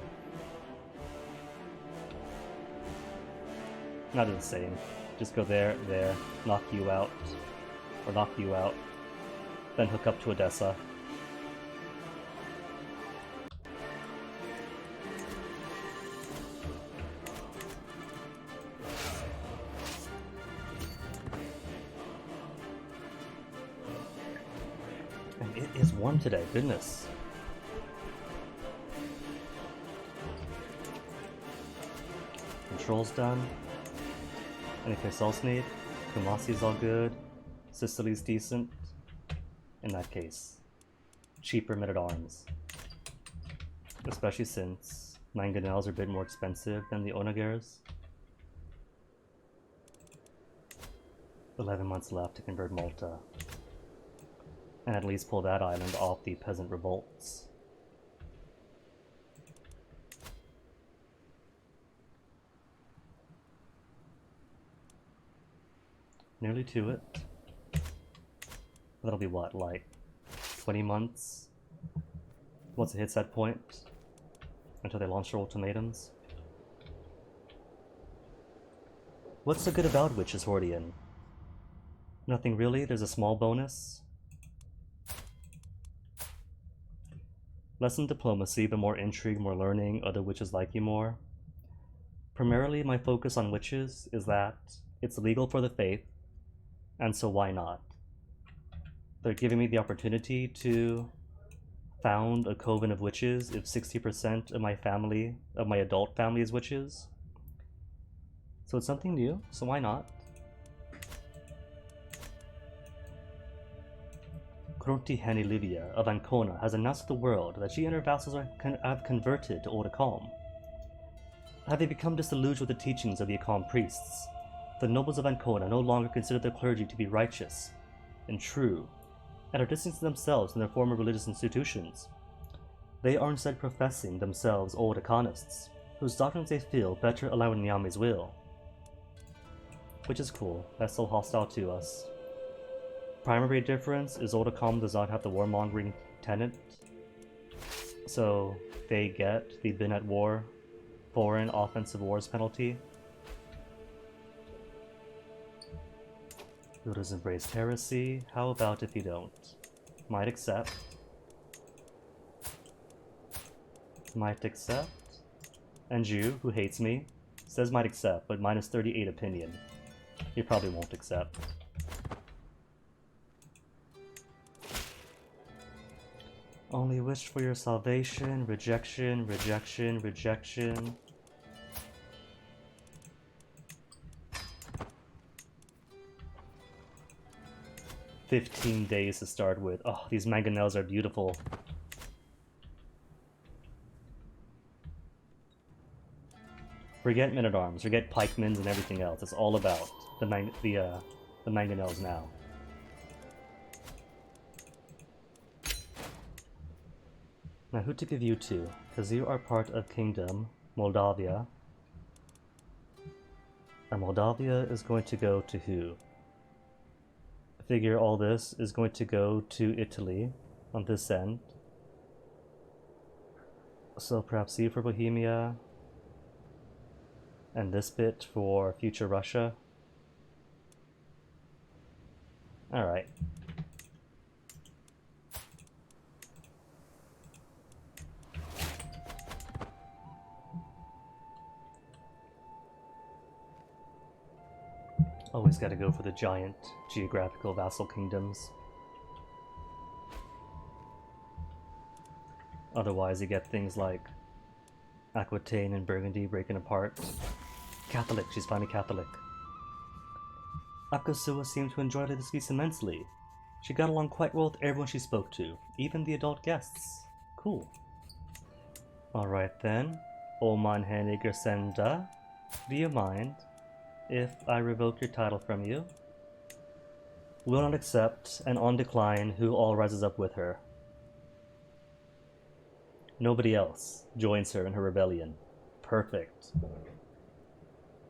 not the same. Just go there, there, knock you out. Or knock you out. Then hook up to Odessa. And it is warm today, goodness. Control's done. Anything else need? Kumasi's all good. Sicily's decent. In that case. Cheaper men-at-arms. Especially since mangonels are a bit more expensive than the onagers. 11 months left to convert Malta. And at least pull that island off the peasant revolts. Nearly to it. That'll be what, like 20 months? Once it hits that point? Until they launch their ultimatums? What's so good about Witches Hordian? Nothing really, there's a small bonus. Less in diplomacy, but more intrigue, more learning, other witches like you more. Primarily, my focus on witches is that it's legal for the faith, and so why not? They're giving me the opportunity to found a coven of witches if 60% of my family, of my adult family, is witches. So it's something new, so why not? Kronti Livia of Ancona has announced to the world that she and her vassals have converted to Old Acom. Have they become disillusioned with the teachings of the Acom priests? The nobles of Ancona no longer consider their clergy to be righteous and true, and are distancing themselves from their former religious institutions. They are instead professing themselves Old Aconists, whose doctrines they feel better align with Nyame's will. Which is cool, that's still hostile to us. Primary difference is Old Acom does not have the warmongering tenet, so they get the been at war, foreign offensive wars penalty. Builders embrace heresy. How about if you don't? Might accept. Might accept. And you, who hates me, says might accept, but minus 38 opinion. You probably won't accept. Only wish for your salvation, rejection, rejection, rejection. $15 days to start with. Oh, these mangonels are beautiful. Forget men-at-arms, forget pikemans and everything else. It's all about the mangonels now. Now who to give you to? Because you are part of Kingdom Moldavia. And Moldavia is going to go to who? I figure all this is going to go to Italy. on this end. So perhaps C for Bohemia, and this bit for future Russia. Alright. Always gotta go for the giant geographical vassal kingdoms. Otherwise you get things like Aquitaine and Burgundy breaking apart. Catholic, she's finally Catholic. Akosua seemed to enjoy this feast immensely. She got along quite well with everyone she spoke to, even the adult guests. Cool. Alright then, Oman Heniger Senda, do you mind if I revoke your title from you? Will not accept, and on decline, who all rises up with her. Nobody else joins her in her rebellion. Perfect.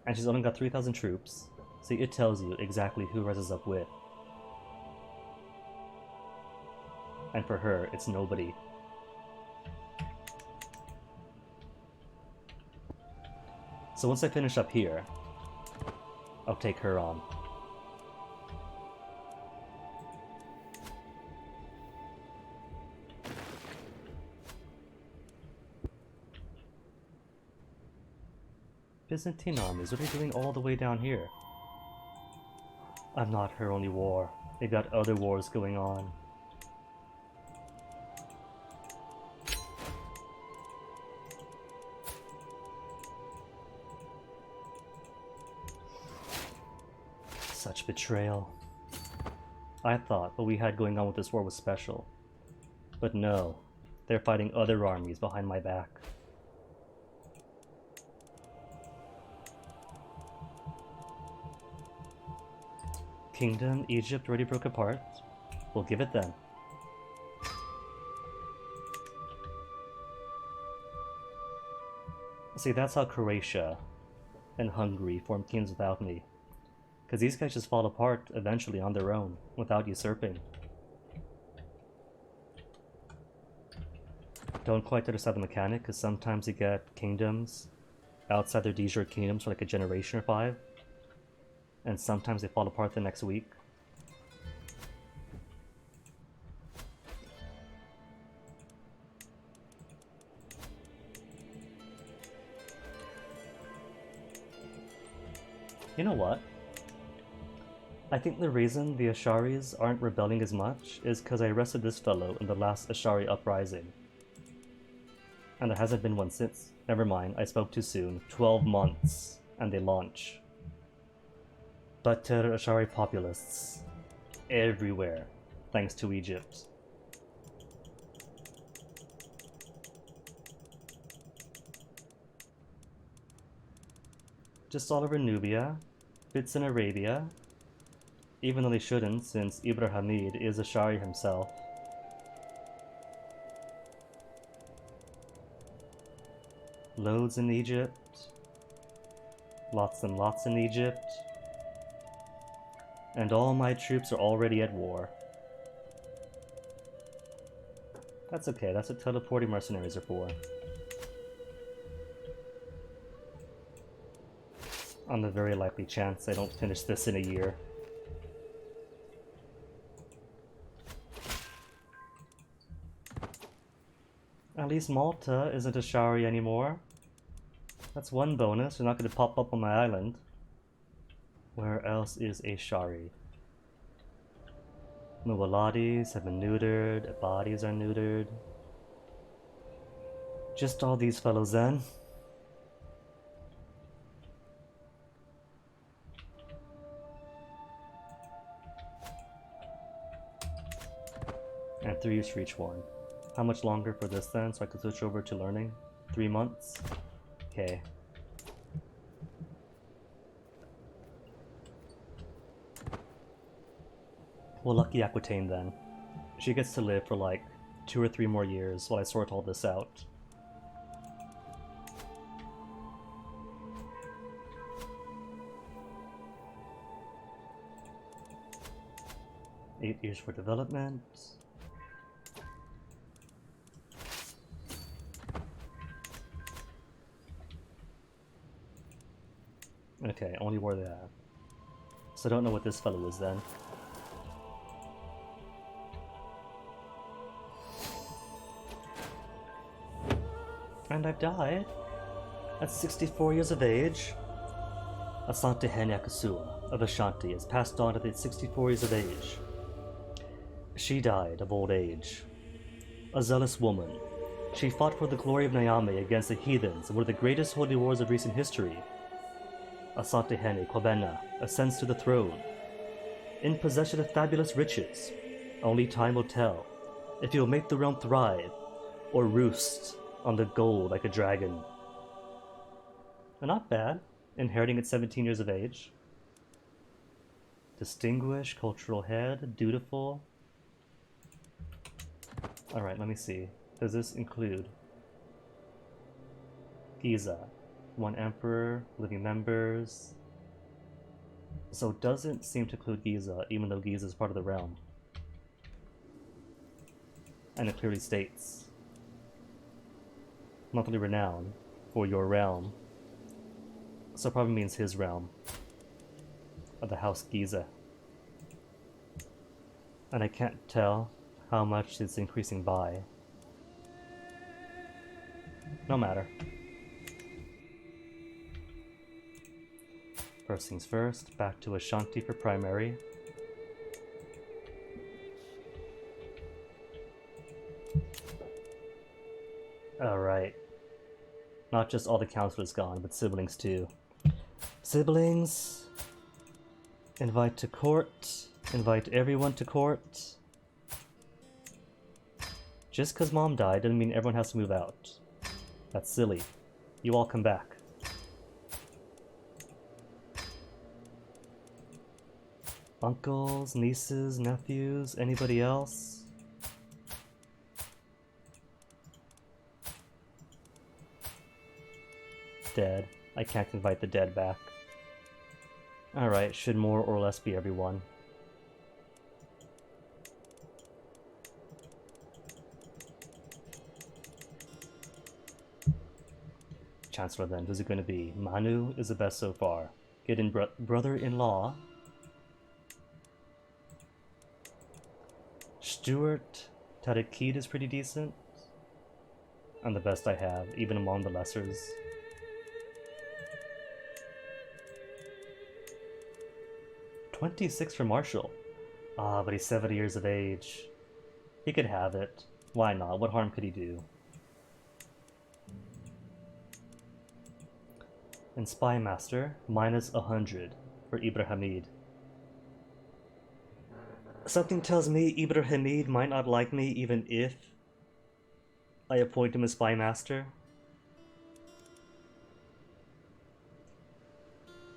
And she's only got 3,000 troops. See, it tells you exactly who rises up with. And for her, it's nobody. So once I finish up here, I'll take her on. Byzantine armies, what are they doing all the way down here? I'm not her only war. They've got other wars going on. Such betrayal. I thought what we had going on with this war was special. But no, they're fighting other armies behind my back. Kingdom, Egypt already broke apart. We'll give it them. See, that's how Croatia and Hungary formed kingdoms without me. Because these guys just fall apart eventually on their own, without usurping. Don't quite understand the mechanic, because sometimes you get kingdoms outside their de jure kingdoms for like a generation or 5. And sometimes they fall apart the next week. You know what? I think the reason the Asharis aren't rebelling as much is because I arrested this fellow in the last Ashari uprising. And there hasn't been one since. Never mind, I spoke too soon. 12 months, and they launch. But Ashari populists everywhere, thanks to Egypt. Just all over Nubia, bits in Arabia, even though they shouldn't, since Ibrahim Hamid is Ashari himself. Loads in Egypt, lots and lots in Egypt. And all my troops are already at war. That's okay, that's what teleporting mercenaries are for. On the very likely chance I don't finish this in a year. At least Malta isn't a Ashari anymore. That's one bonus, they're not going to pop up on my island. Where else is Ashari? Muwaladis have been neutered, Abadis are neutered. Just all these fellows then. And 3 years for each one. How much longer for this then, so I can switch over to learning? 3 months? Okay. Well, lucky Aquitaine then. She gets to live for like 2 or 3 more years while I sort all this out. Eight years for development. Okay, only wore that. So I don't know what this fellow is then. And I've died at 64 years of age. Asante Hene Akasua of Ashanti has passed on at 64 years of age. She died of old age. A zealous woman, she fought for the glory of Nyame against the heathens in one of the greatest holy wars of recent history. Asante Hene Kwabena ascends to the throne, in possession of fabulous riches. Only time will tell if he will make the realm thrive or roost on the gold like a dragon. Not bad, inheriting at 17 years of age. Distinguished, cultural head, dutiful. Alright, let me see. Does this include Giza? One emperor, living members. So it doesn't seem to include Giza, even though Giza is part of the realm. And it clearly states monthly renown for your realm. So it probably means his realm of the House Giza. And I can't tell how much it's increasing by. No matter. First things first, back to Ashanti for primary. Alright. Not just all the counselors gone, but siblings too. Siblings! Invite to court. Invite everyone to court. Just because mom died doesn't mean everyone has to move out. That's silly. You all come back. Uncles, nieces, nephews, anybody else? Dead. I can't invite the dead back. Alright, should more or less be everyone. Chancellor then, who's it going to be? Manu is the best so far. Get in brother-in-law. Stuart Tadakid is pretty decent. I'm the best I have, even among the lessers. $26 for Marshall. Ah, but he's 70 years of age. He could have it. Why not? What harm could he do? And Spy Master, minus 100 for Ibrahimid. Something tells me Ibrahimid might not like me even if I appoint him as Spy Master.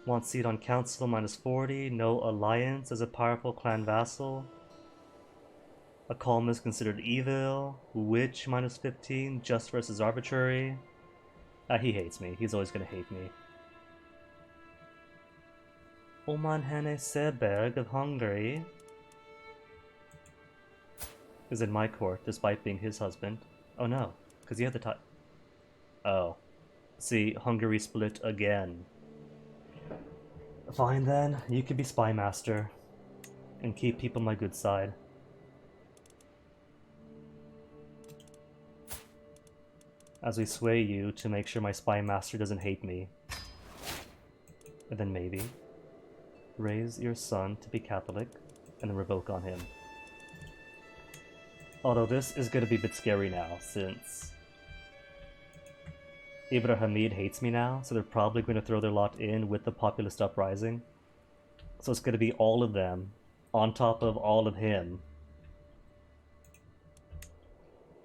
Want seat on council, minus 40. No alliance as a powerful clan vassal. A columnist considered evil. Witch, minus 15. Just versus arbitrary. He hates me. He's always gonna hate me. Oman Hane Seberg of Hungary is in my court, despite being his husband. Oh no, because he had the title. Oh. See, Hungary split again. Fine then, you could be Spy Master. And keep people on my good side. As we sway you to make sure my Spy Master doesn't hate me. And then maybe raise your son to be Catholic, and then revoke on him. Although this is going to be a bit scary now, since Ibrahimid hates me now, so they're probably going to throw their lot in with the populist uprising. So it's going to be all of them, on top of all of him,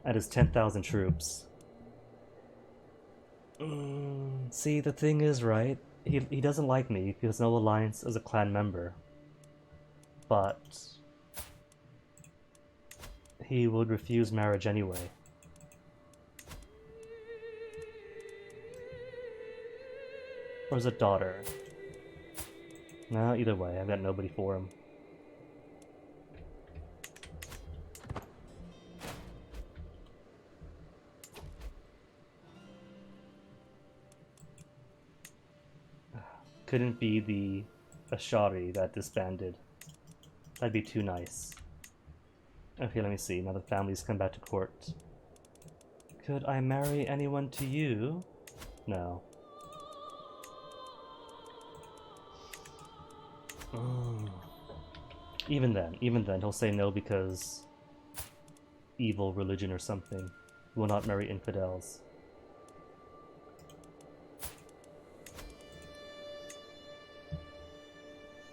and his 10,000 troops. See, the thing is, right? He doesn't like me, he has no alliance as a clan member. But he would refuse marriage anyway. Or is it daughter? No, either way, I've got nobody for him. couldn't be the Ashari that disbanded. That'd be too nice. Okay, let me see. Now the family's come back to court. Could I marry anyone to you? No. Even then, he'll say no because evil religion or something. Will not marry infidels.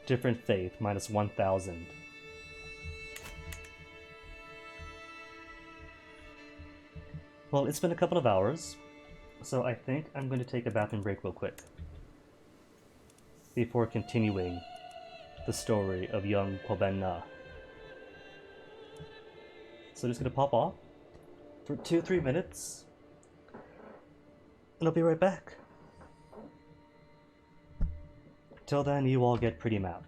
Different faith, minus 1,000. Well, it's been a couple of hours, so I think I'm going to take a bathroom break real quick before continuing the story of young Quabenna. So I'm just going to pop off for 2-3 minutes, and I'll be right back. Till then, you all get pretty mad.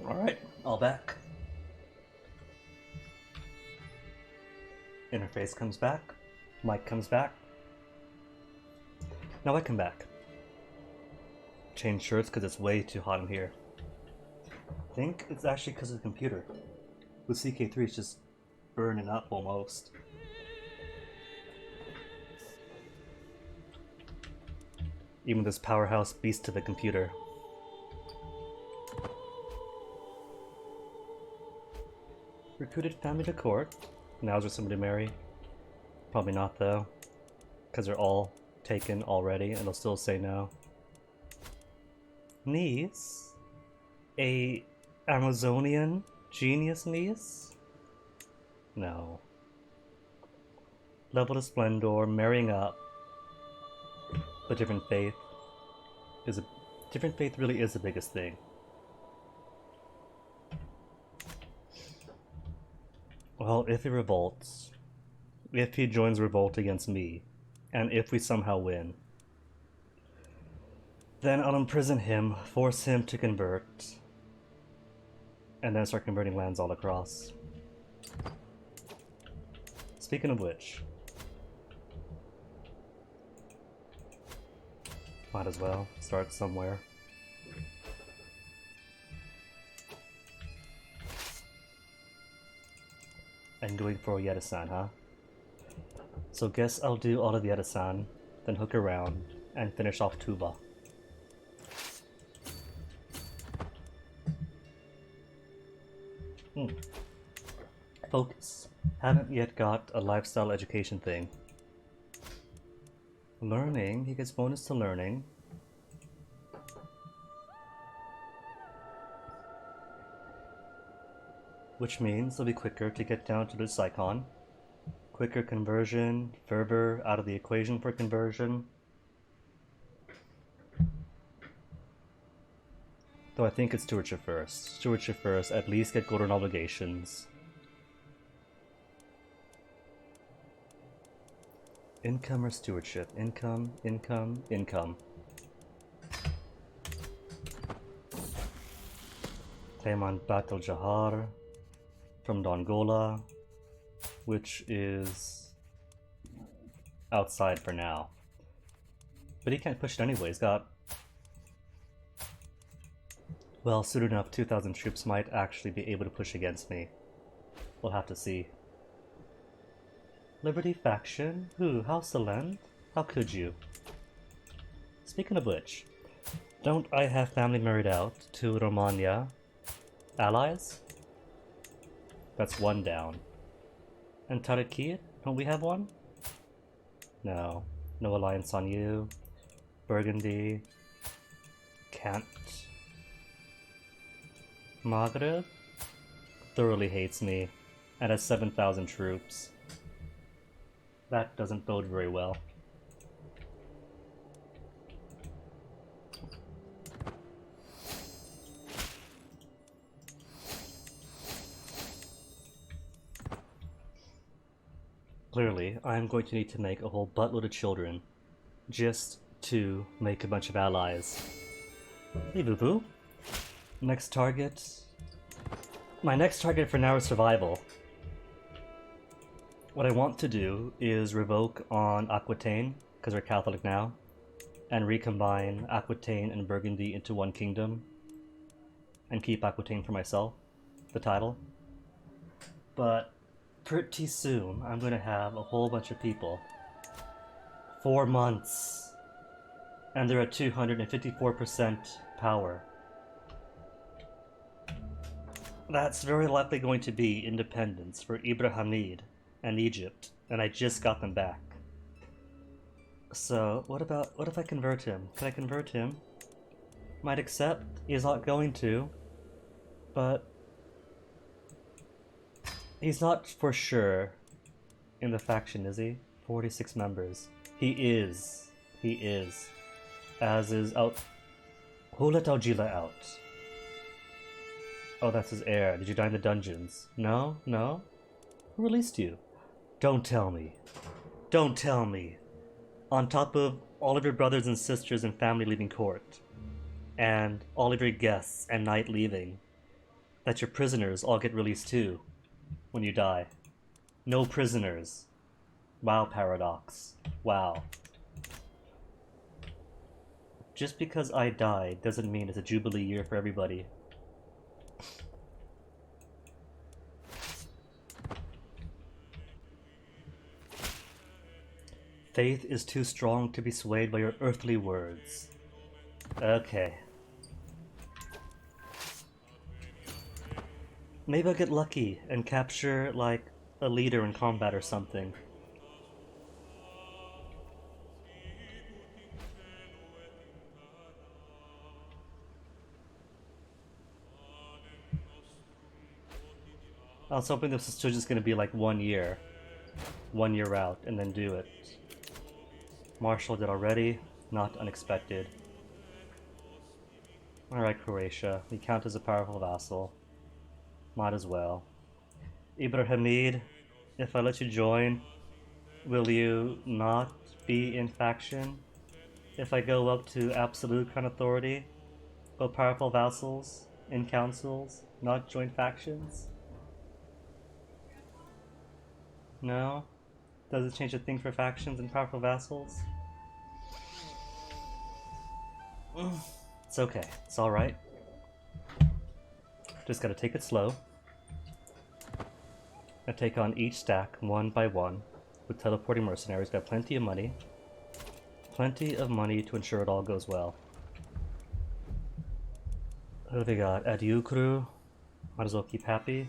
Alright, all back. Interface comes back. Mic comes back. Now I come back. Change shirts because it's way too hot in here. I think it's actually because of the computer. With CK3 it's just burning up almost. Even this powerhouse beast to the computer. Recruited family to court. Now is there somebody to marry? Probably not though. Because they're all taken already and they'll still say no. Niece? A Amazonian genius niece? No. Level to Splendor, marrying up. But different faith really is the biggest thing. Well, if he revolts, if he joins revolt against me, and if we somehow win, then I'll imprison him, force him to convert, and then start converting lands all across. Speaking of which, might as well start somewhere. And going for Yedasan, huh? So guess I'll do all of Yedasan, then hook around, and finish off Tuba. Focus. Haven't yet got a lifestyle education thing. Learning, he gets bonus to learning. Which means it'll be quicker to get down to the Psychon. Quicker conversion, fervor out of the equation for conversion. Though I think it's stewardship first. Stewardship first, at least get golden obligations. Income or stewardship? Income, income, income. Tayman Batal Jahar from Dongola, which is outside for now. But he can't push it anyway. He's got, well, soon enough 2,000 troops might actually be able to push against me. We'll have to see. Liberty faction? Who? House Selend? How could you? Speaking of which, don't I have family married out to Romania allies? That's one down. And Tarakir? Don't we have one? No. No alliance on you. Burgundy. Can't. Maghreb? Thoroughly hates me. And has 7,000 troops. That doesn't bode very well. Clearly, I'm going to need to make a whole buttload of children just to make a bunch of allies. Hey, Boo Boo. Next target. My next target for now is survival. What I want to do is revoke on Aquitaine, because we're Catholic now, and recombine Aquitaine and Burgundy into one kingdom, and keep Aquitaine for myself, the title. But pretty soon, I'm going to have a whole bunch of people. 4 months. And they're at 254% power. That's very likely going to be independence for Ibrahimid and Egypt, and I just got them back. So, what if I convert him? Can I convert him? Might accept, he's not going to, but he's not for sure in the faction, is he? 46 members. He is. As is out. Who let Aljila out? Oh, that's his heir. Did you die in the dungeons? No? No? Who released you? Don't tell me. Don't tell me. On top of all of your brothers and sisters and family leaving court, and all of your guests and knight leaving, that your prisoners all get released too when you die. No prisoners. Wow, Paradox. Wow. Just because I died doesn't mean it's a jubilee year for everybody. Faith is too strong to be swayed by your earthly words. Okay. Maybe I'll get lucky and capture, like, a leader in combat or something. I was hoping this was still just gonna be like 1 year. 1 year out, and then do it. Marshall did already. Not unexpected. Alright, Croatia. You count as a powerful vassal. Might as well. Ibrahimid, if I let you join, will you not be in faction? If I go up to absolute crown authority, but powerful vassals in councils, not join factions? No? Does it change a thing for factions and powerful vassals? It's okay. It's alright. Just gotta take it slow. I take on each stack one by one with teleporting mercenaries. Got plenty of money. Plenty of money to ensure it all goes well. What do we got? Adieu crew. Might as well keep happy.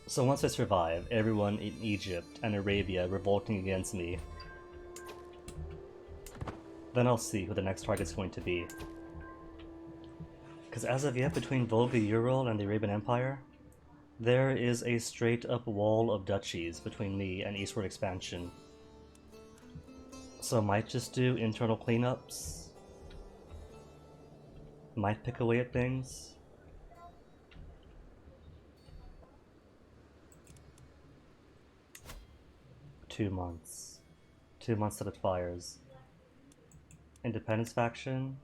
So once I survive, everyone in Egypt and Arabia revolting against me, then I'll see who the next target's going to be. Because as of yet, between Volga Ural and the Arabian Empire, there is a straight-up wall of duchies between me and eastward expansion. So I might just do internal cleanups. Might pick away at things. Two months. 2 months till it fires. Independence faction,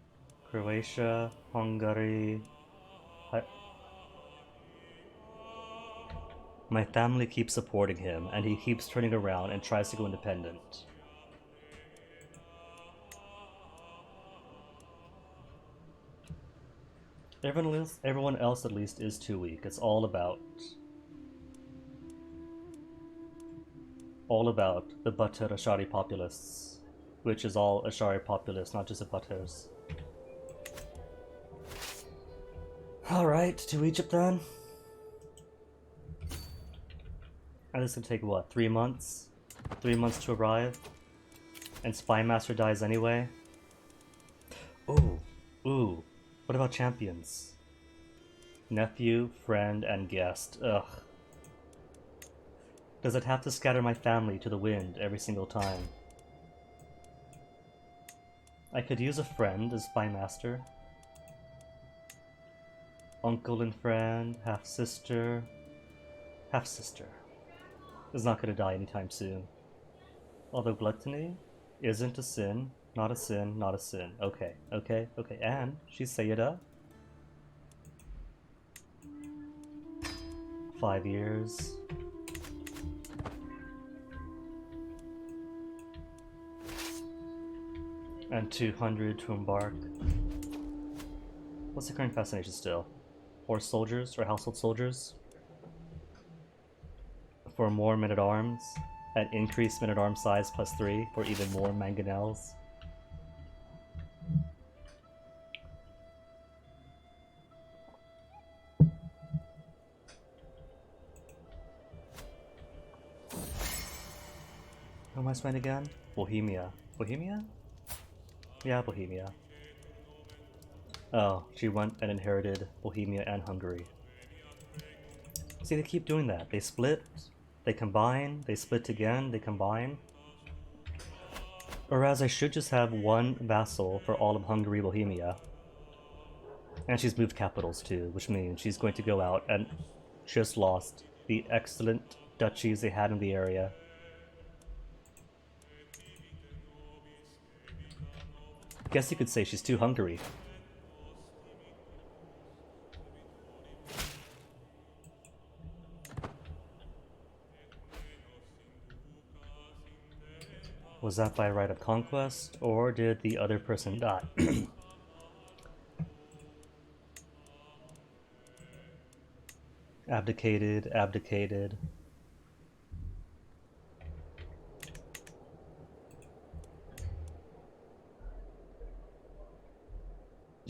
Croatia, Hungary. My family keeps supporting him, and he keeps turning around and tries to go independent. Everyone else at least is too weak. It's all about the Batar Ashari populists, which is all Ashari populists, not just the Batars. Alright, to Egypt then. And this can take what, 3 months? 3 months to arrive? And Spymaster dies anyway? Ooh. What about champions? Nephew, friend, and guest. Ugh. Does it have to scatter my family to the wind every single time? I could use a friend as Spymaster. Uncle and friend, half-sister. Half-sister is not going to die anytime soon. Although gluttony isn't a sin. Not a sin, not a sin. Okay. And she's Sayyida. 5 years. And 200 to embark. What's the current fascination still? Horse soldiers or household soldiers? For more men-at-arms, and increased men-at-arms size +3 for even more mangonels. Who am I spying again? Bohemia. Bohemia? Yeah, Bohemia. Oh, she went and inherited Bohemia and Hungary. See, they keep doing that. They split, they combine, they split again, they combine. Whereas I should just have one vassal for all of Hungary, Bohemia. And she's moved capitals too, which means she's going to go out and just lost the excellent duchies they had in the area. Guess you could say she's too Hungary. Was that by right of conquest, or did the other person die? Abdicated.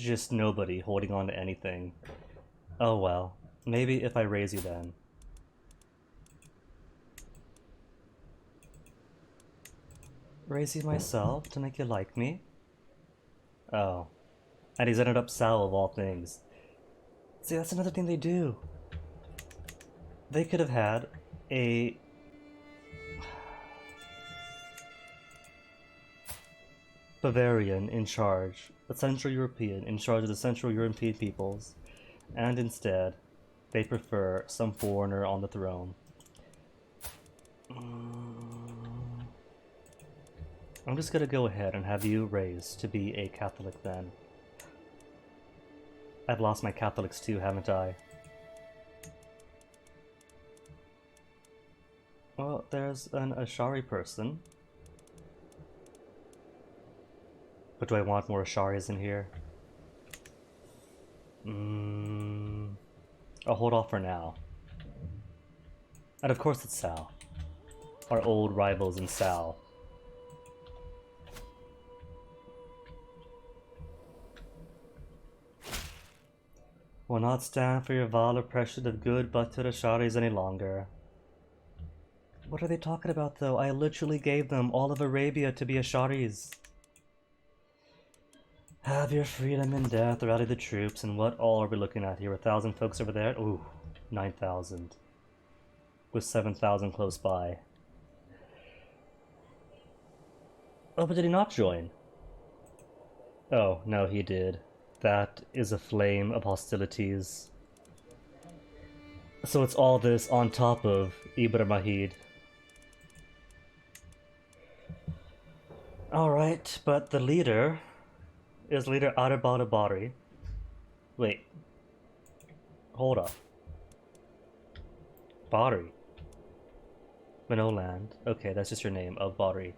just nobody holding on to anything. Oh well. Maybe if I raise you then. Raise you myself to make you like me? Oh. And he's ended up Sal of all things. See, that's another thing they do. They could have had a... Bavarian in charge, a Central European in charge of the Central European peoples, and instead, they prefer some foreigner on the throne. I'm just gonna go ahead and have you raised to be a Catholic then. I've lost my Catholics too, haven't I? Well, there's an Ashari person. But do I want more Asharis in here? I'll hold off for now. And of course it's Sal. Our old rivals in Sal. Will not stand for your vile oppression of good butted Asharis any longer. What are they talking about though? I literally gave them all of Arabia to be Asharis. Have your freedom in death, rally the troops, and what all are we looking at here? 1,000 folks over there? Ooh, 9,000. With 7,000 close by. Oh, but did he not join? Oh, no, he did. That is a flame of hostilities. So it's all this on top of Ibn Mahid. Alright, but the leader is leader Arabada Bari. Wait. Hold up. Bari. Minoland. Okay, that's just your name, of Bari.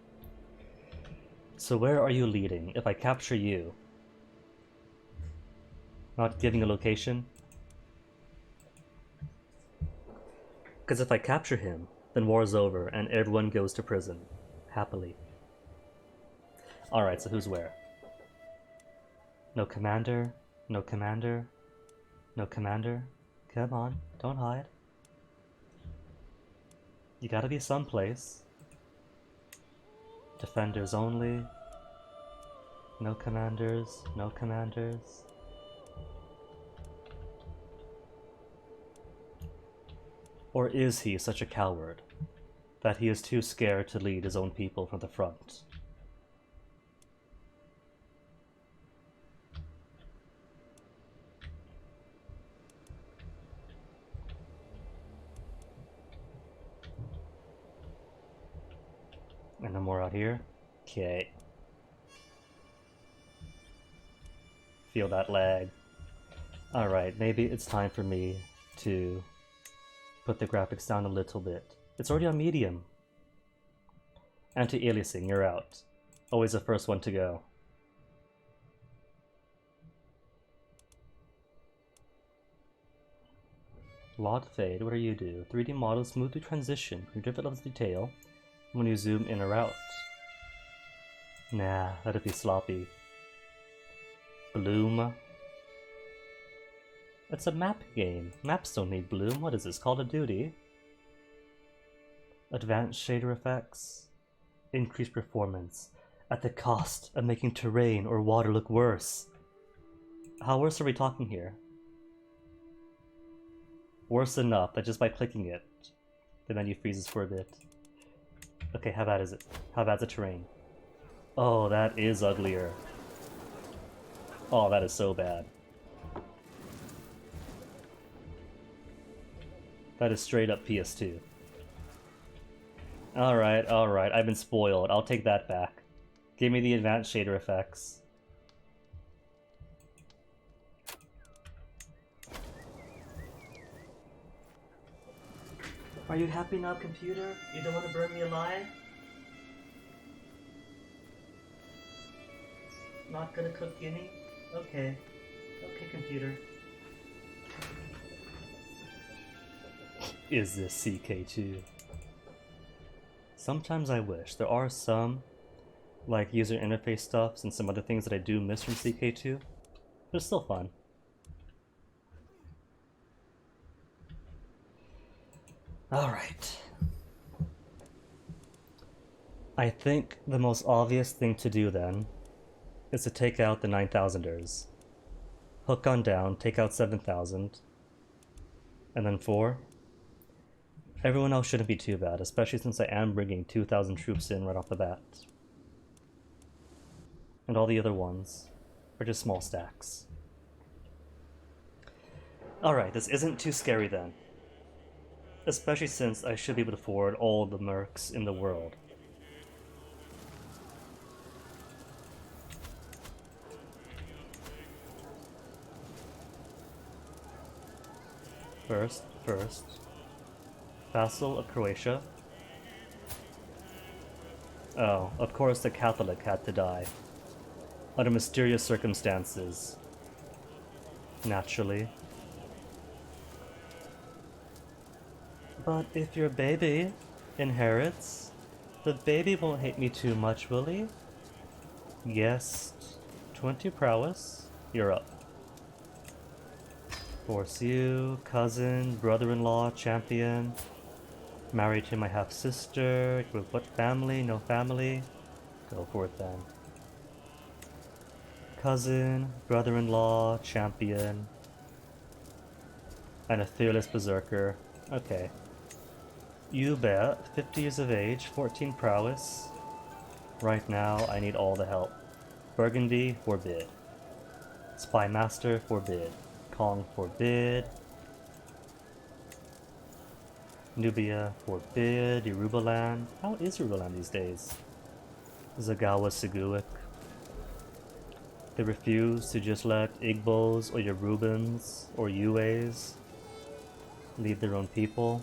So where are you leading? If I capture you... Not giving a location? Because if I capture him, then war's over and everyone goes to prison. Happily. Alright, so who's where? No commander, no commander, no commander. Come on, don't hide. You gotta be someplace. Defenders only. No commanders, no commanders. Or is he such a coward that he is too scared to lead his own people from the front? And no more out here? Okay. Feel that lag. Alright, maybe it's time for me to put the graphics down a little bit. It's already on medium. Anti-aliasing, you're out. Always the first one to go. Lot fade, what do you do? 3D models smoothly transition from different levels of detail when you zoom in or out. Nah, that'd be sloppy. Bloom. It's a map game. Maps don't need bloom. What is this? Call of Duty? Advanced shader effects. Increased performance. At the cost of making terrain or water look worse. How worse are we talking here? Worse enough that just by clicking it, the menu freezes for a bit. Okay, how bad is it? How bad's the terrain? Oh, that is uglier. Oh, that is so bad. That is straight up PS2. Alright, alright, I've been spoiled. I'll take that back. Give me the advanced shader effects. Are you happy now, computer? You don't want to burn me alive? Not gonna cook guinea? Okay. Okay, computer. Is this CK2? Sometimes I wish. There are some, like, user interface stuffs and some other things that I do miss from CK2. They're still fun. Alright. I think the most obvious thing to do then is to take out the 9,000ers. Hook on down, take out 7,000. And then 4. Everyone else shouldn't be too bad, especially since I am bringing 2,000 troops in right off the bat. And all the other ones are just small stacks. Alright, this isn't too scary then. Especially since I should be able to afford all the mercs in the world. First. Vassal of Croatia. Oh, of course the Catholic had to die. Under mysterious circumstances. Naturally. But if your baby inherits, the baby won't hate me too much, will he? Yes. 20 prowess. You're up. Force you, cousin, brother-in-law, champion. Married to my half-sister. With what family? No family? Go for it then. Cousin, brother-in-law, champion. And a fearless berserker. Okay. You bet. 50 years of age, 14 prowess. Right now, I need all the help. Burgundy, forbid. Spy Master, forbid. Kong, forbid. Nubia, forbid. Yorubaland. How is Yorubaland these days? Zagawa Seguic. They refuse to just let Igbos or Yorubans or Yues lead their own people.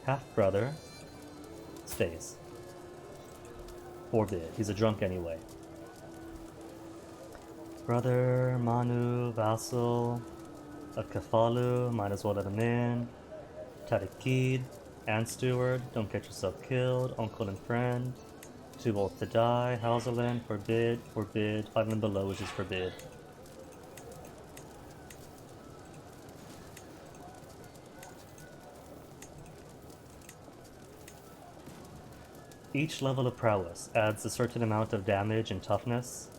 Half-brother stays. Forbid. He's a drunk anyway. Brother, Manu, vassal of Kafalu, might as well let him in. Tarikid, and steward, don't get yourself killed. Uncle and friend, too old to die. Hauserland, forbid. 5 and below, which is forbid. Each level of prowess adds a certain amount of damage and toughness.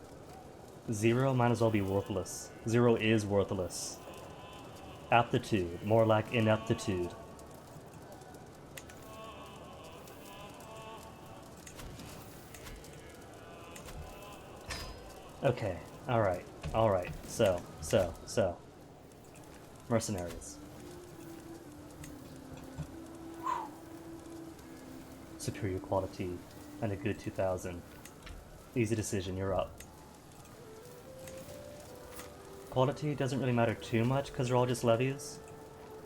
0 might as well be worthless. 0 is worthless. Aptitude, more like ineptitude. Okay, alright. So. Mercenaries. Superior quality and a good 2,000. Easy decision, you're up. Quality doesn't really matter too much because they're all just levies.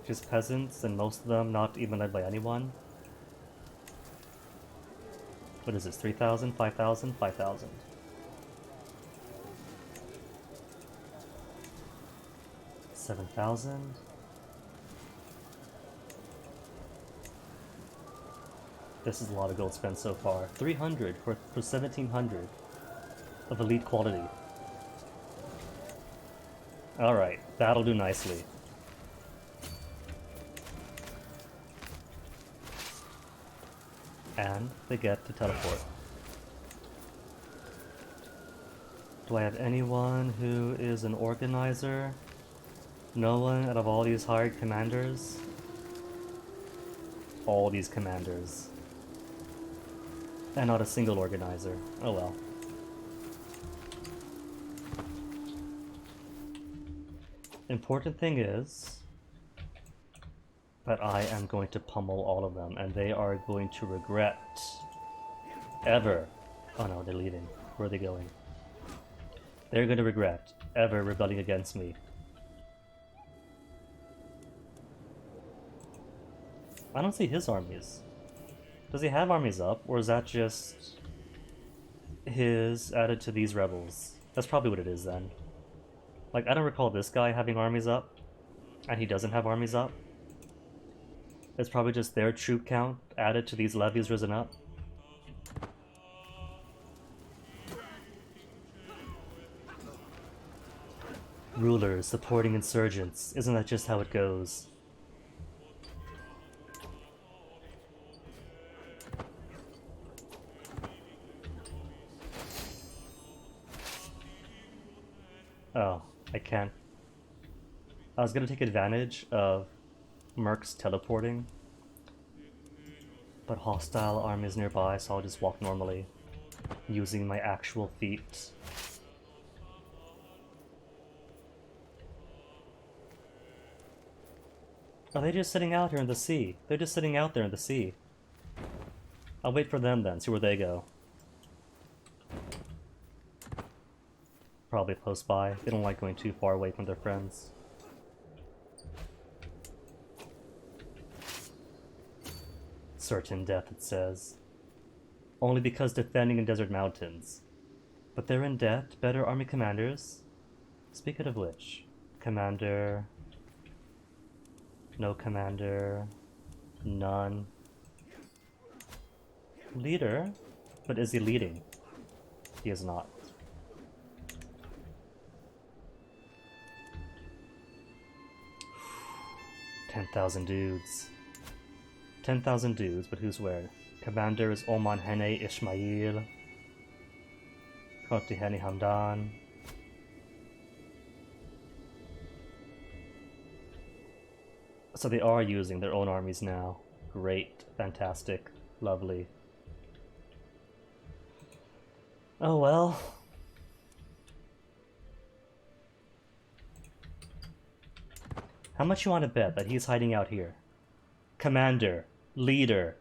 Just peasants, and most of them not even led by anyone. What is this, 3,000, 5,000, 5,000. $7,000. This is a lot of gold spent so far. 300 for 1,700 of elite quality. Alright, that'll do nicely. And they get to teleport. Do I have anyone who is an organizer? No one out of all these hired commanders? All these commanders. And not a single organizer. Oh well. Important thing is that I am going to pummel all of them, and they are going to regret ever. Oh no, they're leaving. Where are they going? They're going to regret ever rebelling against me. I don't see his armies. Does he have armies up, or is that just his added to these rebels? That's probably what it is then. Like, I don't recall this guy having armies up, and he doesn't have armies up. It's probably just their troop count added to these levies risen up. Rulers supporting insurgents. Isn't that just how it goes? Oh, I can't. I was gonna take advantage of Mercs teleporting, but hostile armies nearby, so I'll just walk normally, using my actual feet. Are they just sitting out here in the sea? They're just sitting out there in the sea. I'll wait for them then, see where they go. Probably close by. They don't like going too far away from their friends. Certain death, it says. Only because defending in desert mountains. But they're in debt, better army commanders. Speaking of which, commander... No commander... None. Leader? But is he leading? He is not. $10,000 dudes. 10,000 dudes, but who's where? Commander is Oman Hene Ismail. Koti Hene Hamdan. So they are using their own armies now. Great, fantastic, lovely. Oh well. How much you want to bet that he's hiding out here? Commander, leader.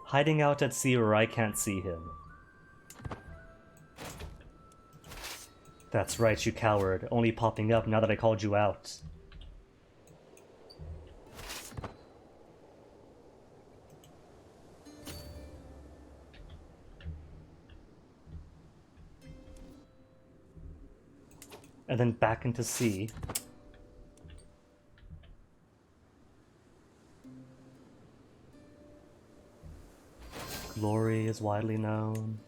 Hiding out at sea where I can't see him. That's right, you coward. Only popping up now that I called you out. And then back into sea. Glory is widely known.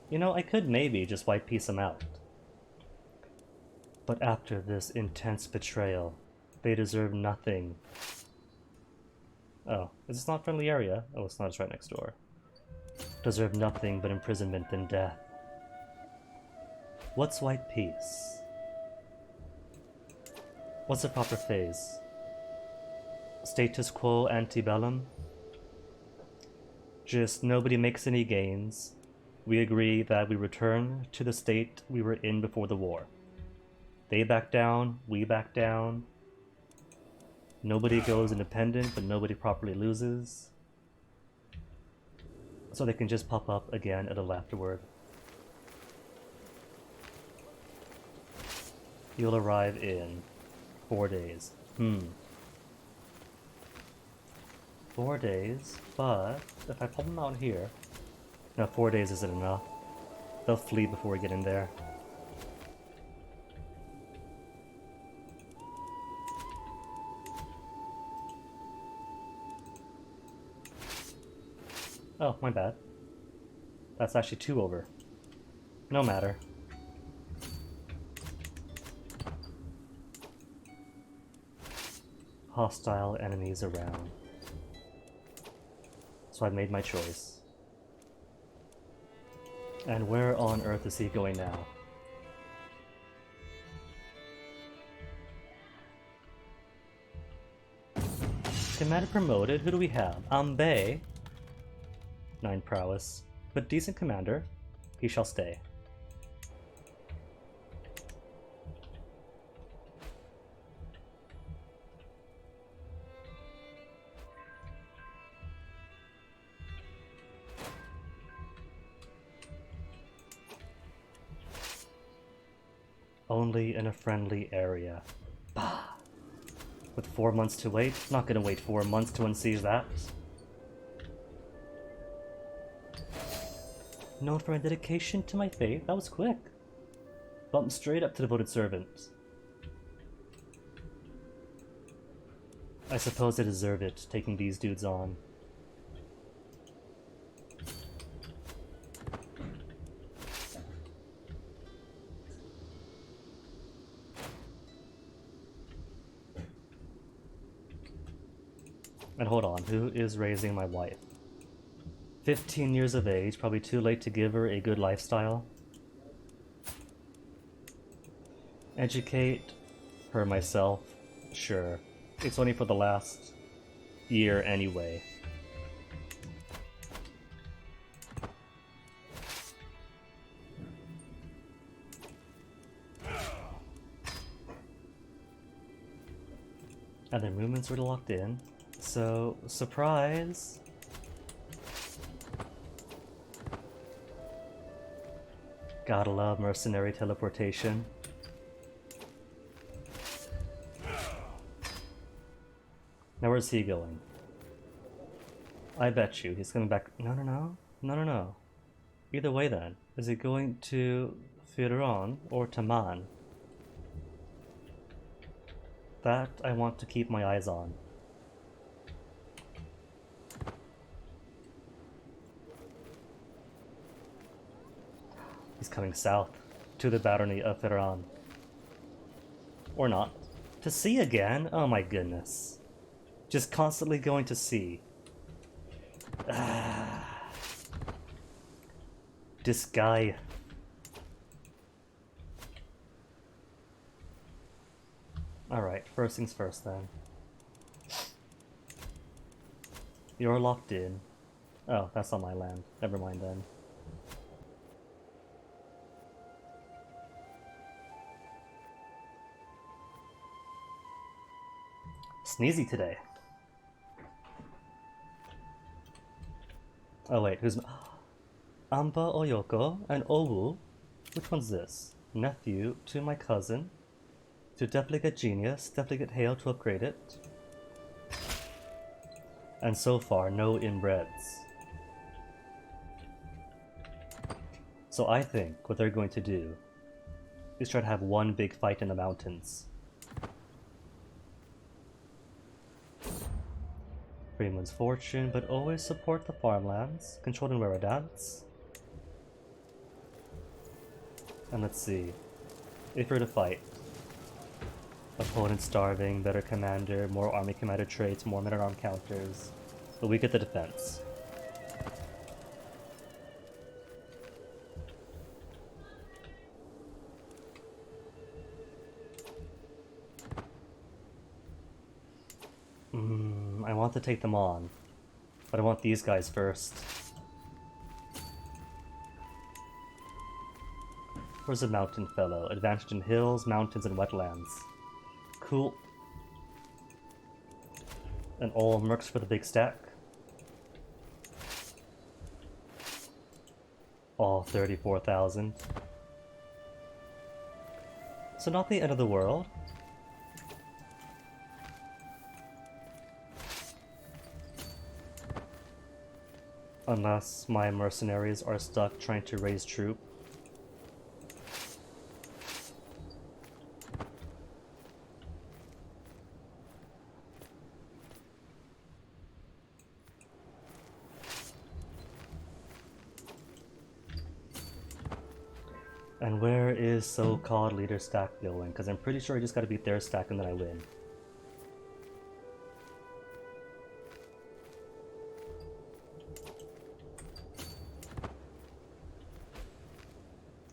You know, I could maybe just white piece him out. But after this intense betrayal, they deserve nothing. Oh, is this not friendly area? Oh, it's not, it's right next door. Deserve nothing but imprisonment and death. What's white peace? What's the proper phase? Status quo antebellum? Just nobody makes any gains. We agree that we return to the state we were in before the war. They back down, we back down. Nobody goes independent, but nobody properly loses. So they can just pop up again at a little afterward. You'll arrive in 4 days. 4 days, but if I pop them out here... No, 4 days isn't enough. They'll flee before we get in there. Oh, my bad. That's actually 2 over. No matter. Hostile enemies around. So I made my choice. And where on earth is he going now? Commander promoted? Who do we have? Ambe. 9 prowess. But decent commander. He shall stay. Only in a friendly area. Bah! With 4 months to wait? Not gonna wait 4 months to unsiege that. Known for my dedication to my faith? That was quick. Bumped straight up to devoted servant. I suppose I deserve it, taking these dudes on. And hold on, who is raising my wife? 15 years of age, probably too late to give her a good lifestyle. Educate her myself, sure. It's only for the last year anyway. And their movements were locked in. So, surprise! Gotta love mercenary teleportation. Now where's he going? I bet you he's coming back. No. Either way then. Is he going to Firon or Taman? That I want to keep my eyes on. He's coming south to the barony of Firon. Or not. To sea again? Oh my goodness. Just constantly going to sea. This guy. Alright, first things first then. You're locked in. Oh, that's on my land. Never mind then. Sneezy today. Oh wait, who's... Amba Oyoko and Owu? Which one's this? Nephew to my cousin. To definitely get genius, definitely get hail to upgrade it. And so far, no inbreds. So I think what they're going to do is try to have one big fight in the mountains. Freeman's fortune, but always support the farmlands, controlling Weredance. And let's see. If we're to fight. Opponent starving, better commander, more army commander traits, more men-at-arm counters. But we get the defense. I want to take them on, but I want these guys first. Where's the mountain fellow? Advantage in hills, mountains, and wetlands. Cool. And all mercs for the big stack. All 34,000. So not the end of the world. Unless my mercenaries are stuck trying to raise troop. And where is so-called leader stack going? Because I'm pretty sure I just gotta beat their stack and then I win.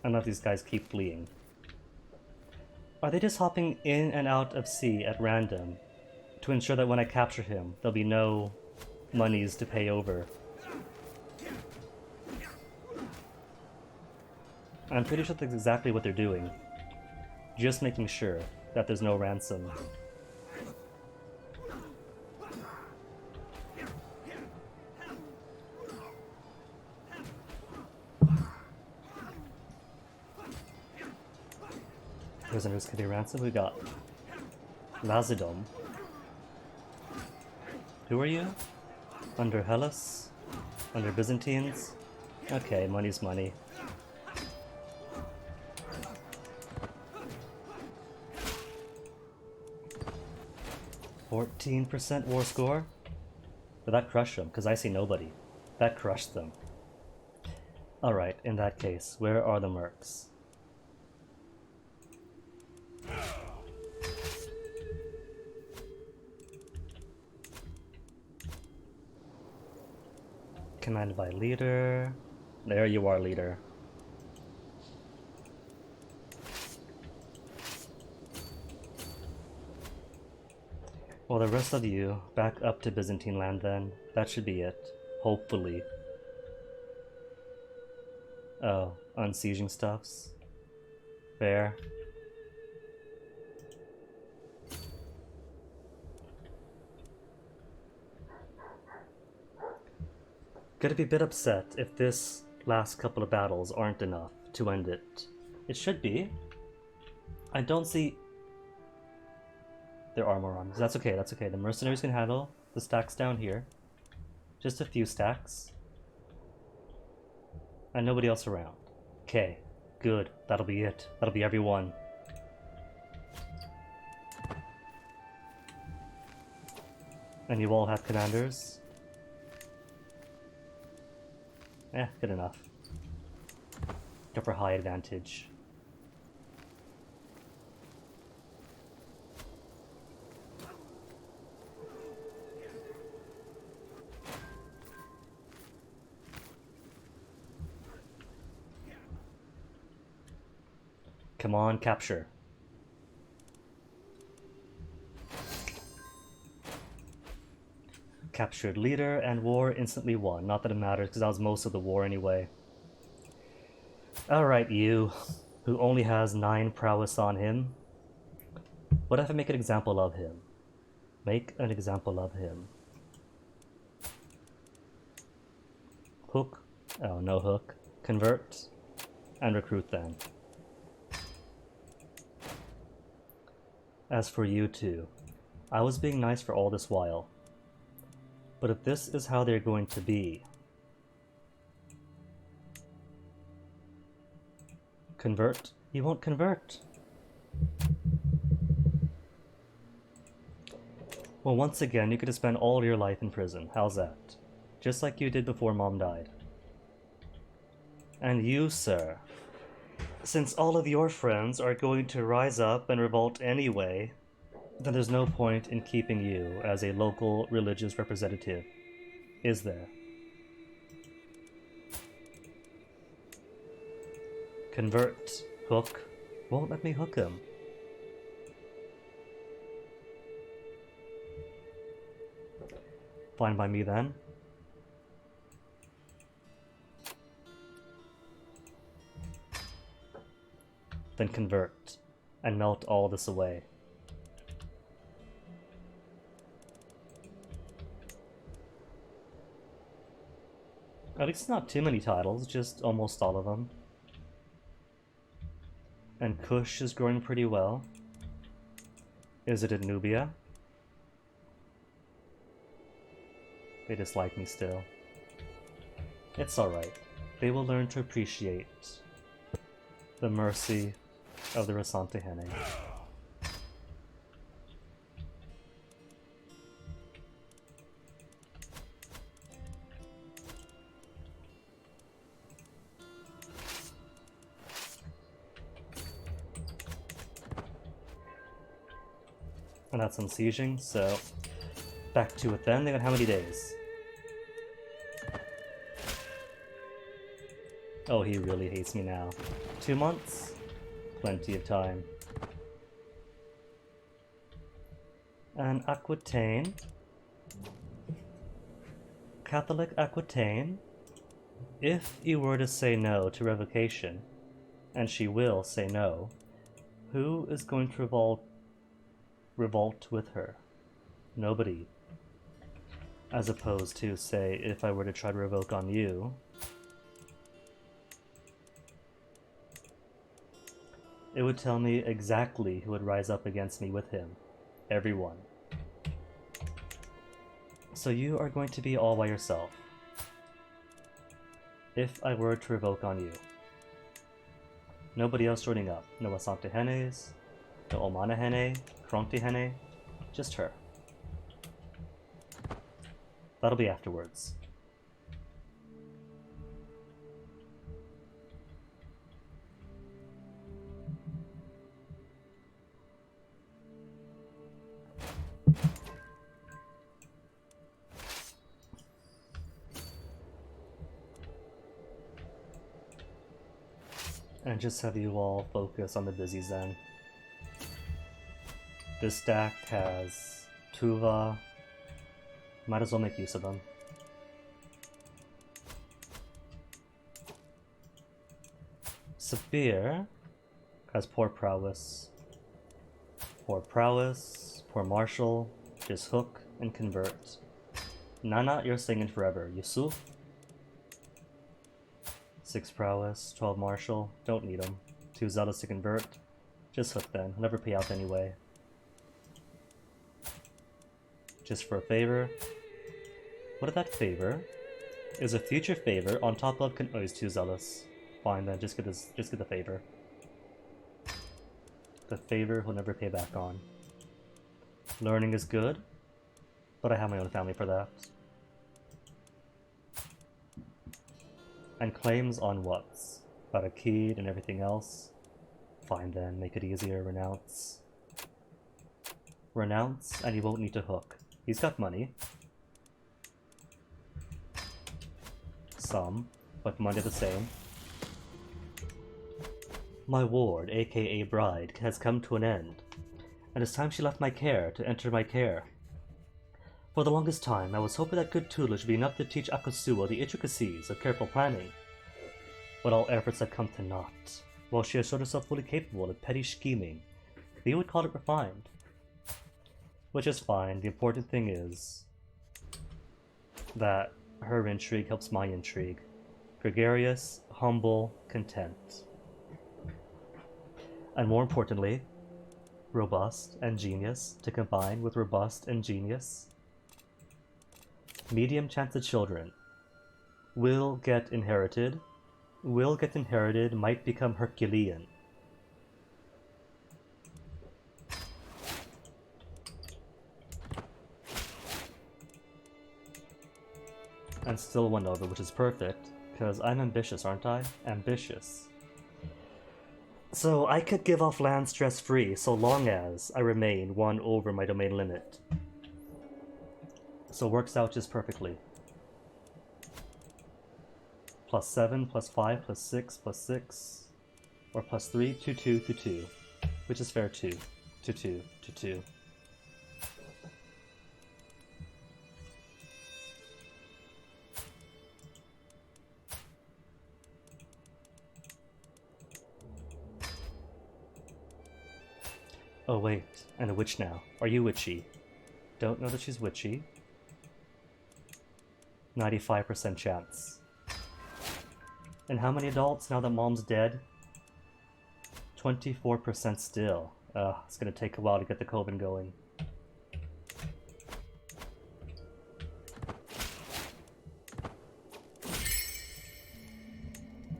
And let these guys keep fleeing. Are they just hopping in and out of sea at random to ensure that when I capture him, there'll be no monies to pay over? I'm pretty sure that's exactly what they're doing. Just making sure that there's no ransom. Prisoners could be ransom. We got Lazidom. Who are you? Under Hellas? Under Byzantines? Okay, money's money. %14% war score? But that crushed them, because I see nobody. That crushed them. Alright, in that case, where are the mercs? Commanded by leader. There you are, leader. Well, the rest of you, back up to Byzantine land then. That should be it. Hopefully. Oh, unsieging stuffs. Fair. Gonna be a bit upset if this last couple of battles aren't enough to end it. It should be. I don't see... There are more armies. That's okay, that's okay. The mercenaries can handle the stacks down here. Just a few stacks. And nobody else around. Okay, good. That'll be it. That'll be everyone. And you all have commanders? Good enough. Go for high advantage. Come on, capture. Captured leader and war instantly won. Not that it matters, because that was most of the war anyway. Alright, you, who only has 9 prowess on him. What if I make an example of him? Make an example of him. Hook. Oh, no hook. Convert. And recruit then. As for you two, I was being nice for all this while. But if this is how they're going to be... Convert? You won't convert. Well, once again, you could have spent all your life in prison. How's that? Just like you did before Mom died. And you, sir, since all of your friends are going to rise up and revolt anyway, then there's no point in keeping you as a local religious representative, is there? Convert. Hook. Won't let me hook him. Fine by me then. Then convert, and melt all this away. At least not too many titles, just almost all of them. And Kush is growing pretty well. Is it in Nubia? They dislike me still. It's alright. They will learn to appreciate the mercy of the Rasante Hene. And that's unsieging, so back to it then. They got how many days? Oh, he really hates me now. 2 months? Plenty of time. And Aquitaine. Catholic Aquitaine. If you were to say no to revocation, and she will say no, who is going to revolt with her? Nobody. As opposed to, say, if I were to try to revoke on you, it would tell me exactly who would rise up against me with him. Everyone. So you are going to be all by yourself. If I were to revoke on you. Nobody else joining up. No Asante Henes, no Omana Hene, Kronti Hene, just her. That'll be afterwards. And just have you all focus on the busy Zen. This stack has Tuva. Might as well make use of them. Saphir has poor prowess. Poor prowess, poor martial, just hook and convert. Nana, you're singing forever. Yusuf? 6 prowess, 12 martial, don't need them. 2 zealous to convert. Just hook then, I'll never pay out anyway. Just for a favor. What if that favor is a future favor on top of oh, he's 2 zealous. Fine then, just get the favor. The favor he'll never pay back on. Learning is good, but I have my own family for that. And claims on what's? About a key and everything else. Fine then, make it easier, renounce. Renounce, and he won't need to hook. He's got money. Some, but money the same. My ward, aka bride, has come to an end, and it's time she left my care to enter my care. For the longest time, I was hoping that good tutelage would be enough to teach Akasuo the intricacies of careful planning, but all efforts have come to naught. While she has showed herself fully capable of petty scheming, they would call it refined. Which is fine, the important thing is that her intrigue helps my intrigue. Gregarious, humble, content. And more importantly, robust and genius to combine with robust and genius. Medium chance of children will get inherited, might become Herculean. And still 1 over, which is perfect, because I'm ambitious, aren't I? Ambitious. So I could give off land stress-free so long as I remain 1 over my domain limit. So it works out just perfectly. +7, +5, +6, +6, or +3, 2, 2, 2, 2, which is fair 2, 2, 2, 2, 2. Oh wait, and a witch now. Are you witchy? Don't know that she's witchy. 95% chance. And how many adults now that mom's dead? 24% still. It's gonna take a while to get the Coven going.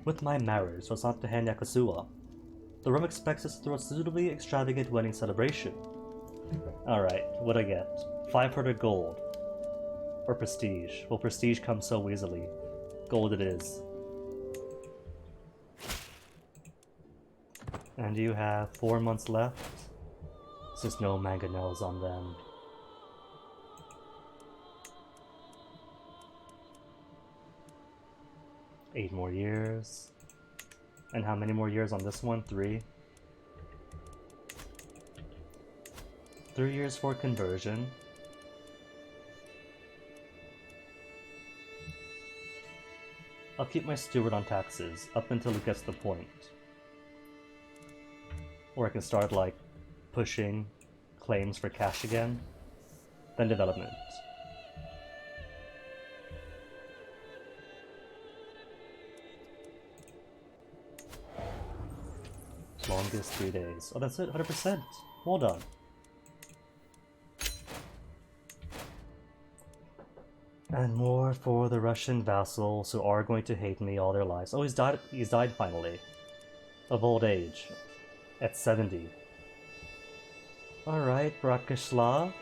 With my marriage, was not to hand Akasuo. The room expects us to throw a suitably extravagant wedding celebration. Alright, what'd I get? 500 gold. Or prestige. Well, prestige comes so easily. Gold it is. And you have 4 months left. There's no mangonels on them. Eight more years. And how many more years on this one? 3. 3 years for conversion. I'll keep my steward on taxes up until it gets to the point. Or I can start like pushing claims for cash again. Then development. Longest 3 days. Oh, that's it, 100%. Well done. And more for the Russian vassals who are going to hate me all their lives. Oh, he's died finally. Of old age. At 70. Alright, Bratislav.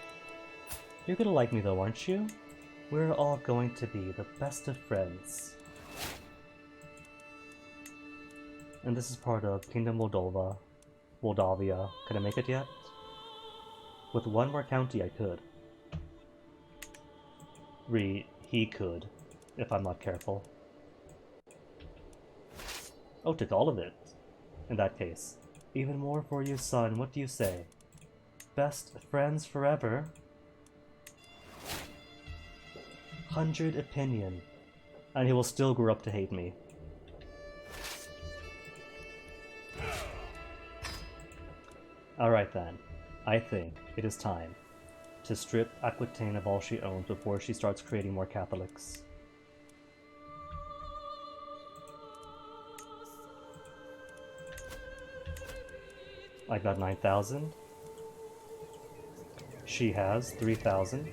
You're gonna like me though, aren't you? We're all going to be the best of friends. And this is part of Kingdom Moldavia. Can I make it yet? With 1 more county I could. He could, if I'm not careful. Oh, took all of it. in that case. Even more for you, son. What do you say? Best friends forever? 100 opinion. And he will still grow up to hate me. Alright then. I think it is time to strip Aquitaine of all she owns before she starts creating more Catholics. I got 9,000. She has 3,000.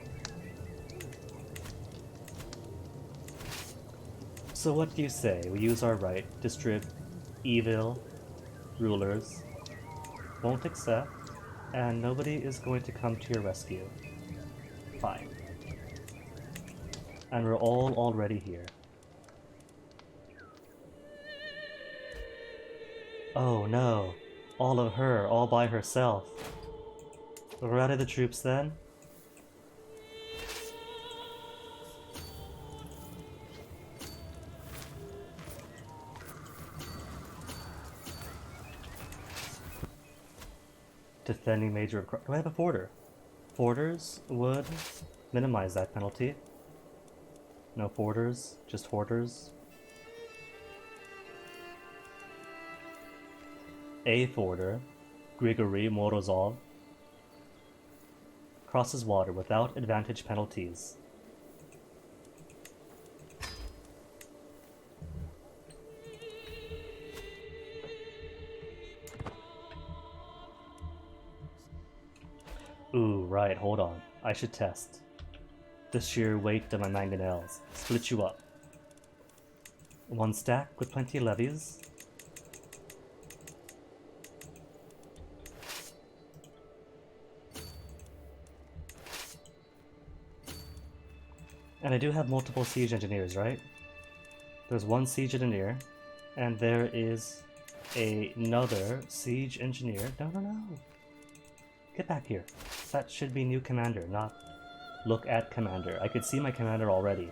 So what do you say? We use our right to strip evil rulers, won't accept, and nobody is going to come to your rescue. Fine. And we're all already here. Oh no, all of her, all by herself. Rally the troops then. Defending major of... Do I have a forter? Forters would minimize that penalty. No forters, just hoarders. A forter, Grigory Morozov, crosses water without advantage penalties. Ooh, right, hold on. I should test. The sheer weight of my mangonels. Split you up. One stack with plenty of levies. And I do have multiple siege engineers, right? There's one siege engineer, and there is another siege engineer. No. Get back here. That should be new commander, not look at commander. I could see my commander already.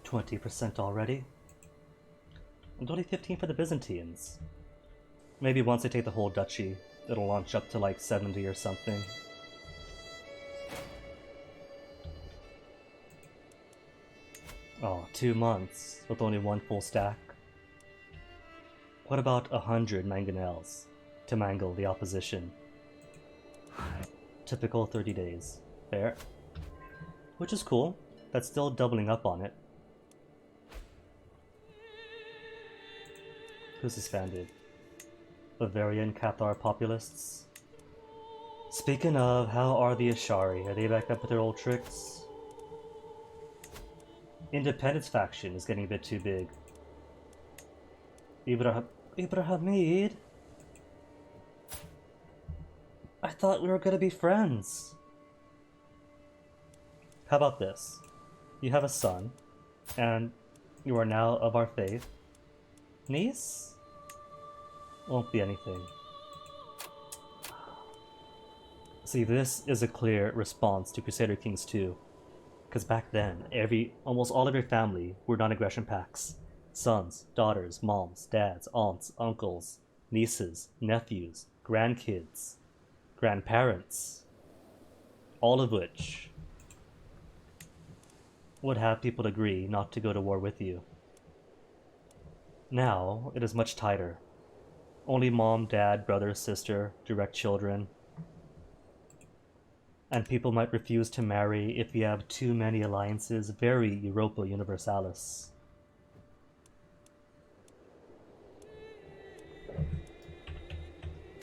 %20 already. And only 15 for the Byzantines. Maybe once I take the whole duchy, it'll launch up to like 70 or something. Oh, 2 months with only one full stack. What about 100 mangonels to mangle the opposition? Typical 30 days. Fair. Which is cool. That's still doubling up on it. Who's disbanded? Bavarian Cathar populists? Speaking of, how are the Ashari? Are they back up with their old tricks? Independence faction is getting a bit too big. Ibrahimid? I thought we were gonna be friends. How about this? You have a son, and you are now of our faith. Niece? Won't be anything. See, this is a clear response to Crusader Kings 2. Because back then, almost all of your family were non-aggression pacts. Sons, daughters, moms, dads, aunts, uncles, nieces, nephews, grandkids, grandparents. All of which would have people agree not to go to war with you. Now, it is much tighter. Only mom, dad, brother, sister, direct children. And people might refuse to marry if you have too many alliances. Very Europa Universalis.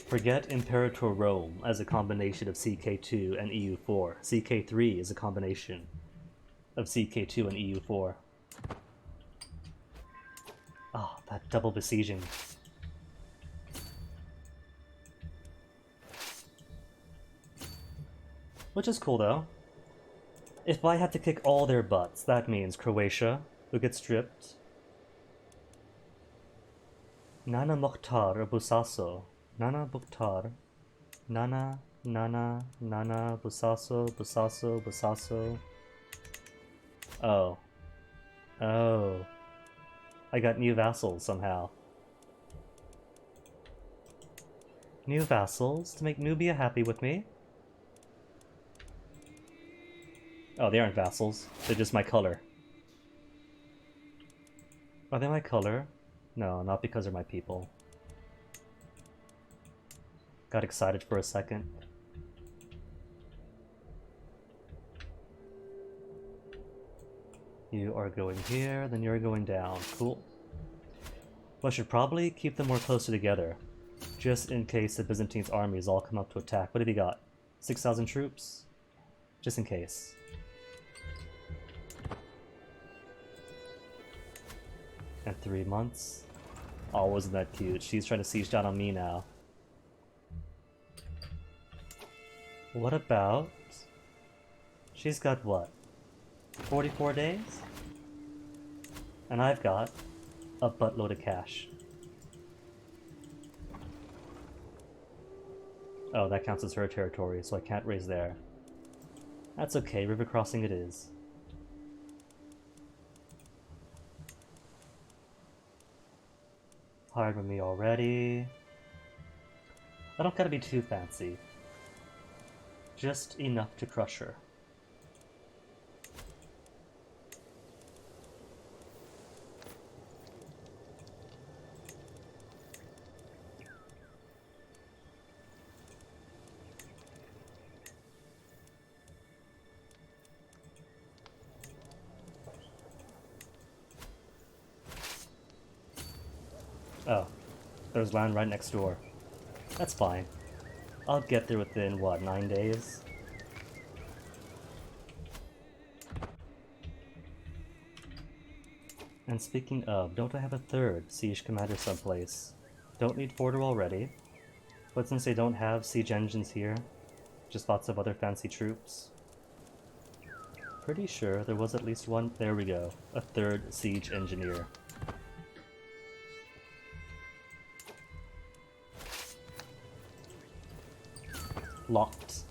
Forget Imperator Rome as a combination of CK2 and EU4. CK3 is a combination of CK2 and EU4. Oh, that double besieging. Which is cool though. If I had to kick all their butts, that means Croatia will get stripped. Nana Mokhtar Busaso. Nana Mukhtar Nana, Nana, Nana, Busaso, Busaso, Busaso. Oh. Oh. I got new vassals somehow. New vassals to make Nubia happy with me. Oh, they aren't vassals. They're just my color. Are they my color? No, not because they're my people. Got excited for a second. You are going here, then you're going down. Cool. Well, I should probably keep them more closer together, just in case the Byzantine's armies all come up to attack. What have you got? 6,000 troops? Just in case. And 3 months? Oh, wasn't that cute? She's trying to siege down on me now. What about... She's got what? 44 days? And I've got a buttload of cash. Oh, that counts as her territory, so I can't raise there. That's okay, river crossing it is. Hired with me already. I don't gotta be too fancy. Just enough to crush her. Oh, there's land right next door. That's fine. I'll get there within, what, 9 days? And speaking of, don't I have a third siege commander someplace? Don't need Forder already, but since they don't have siege engines here, just lots of other fancy troops. Pretty sure there was at least one, there we go, a third siege engineer. Locked.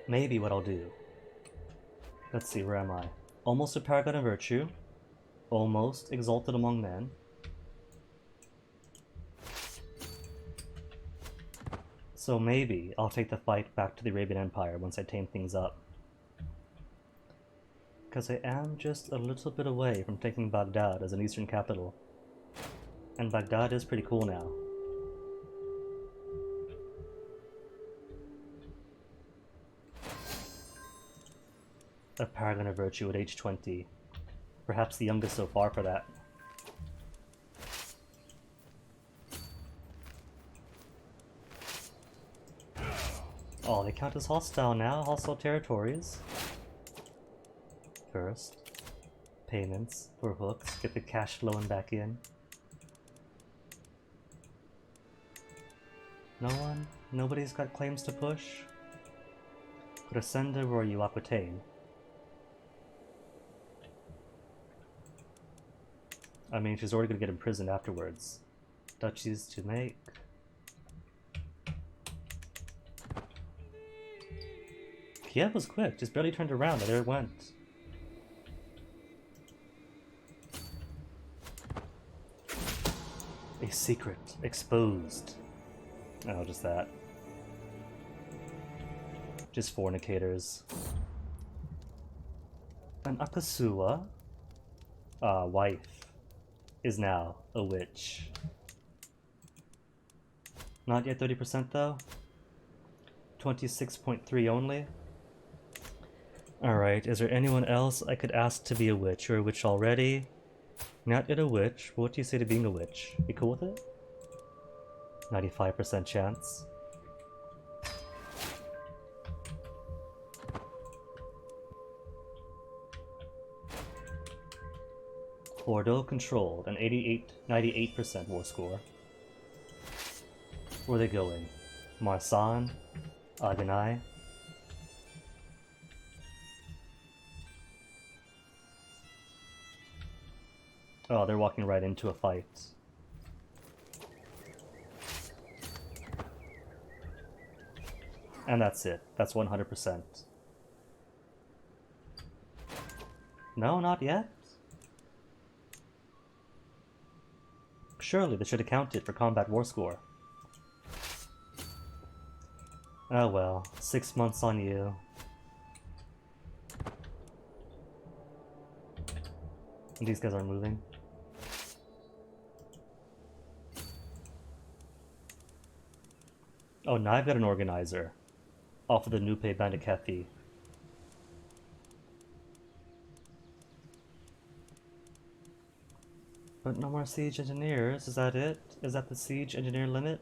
Maybe what I'll do. Let's see, where am I? Almost a paragon of virtue. Almost exalted among men. So maybe I'll take the fight back to the Arabian Empire once I tame things up. Because I am just a little bit away from taking Baghdad as an eastern capital. And Baghdad is pretty cool now. A paragon of virtue at age 20. Perhaps the youngest so far for that. Oh, they count as hostile now, hostile territories. First, payments for hooks, get the cash flowing back in. No one? Nobody's got claims to push? Crescenda Royal Aquitaine. I mean, she's already gonna get imprisoned afterwards. Duchies to make. Kiev was quick, just barely turned around and there it went. A secret exposed. Oh, just that. Just fornicators. An Akasua, wife, is now a witch. Not yet 30% though. 26.3 only. Alright, is there anyone else I could ask to be a witch? You're a witch already. Not yet a witch. What do you say to being a witch? You cool with it? 95% chance. Bordeaux controlled, an 98% war score. Where are they going? Marsan? Agenai? Oh, they're walking right into a fight. And that's it. That's 100%. No, not yet. Surely they should account it for combat war score. Oh well, 6 months on you. These guys aren't moving. Oh, now I've got an organizer. Off of the Nupe Bandikethi. But no more siege engineers, is that it? Is that the siege engineer limit?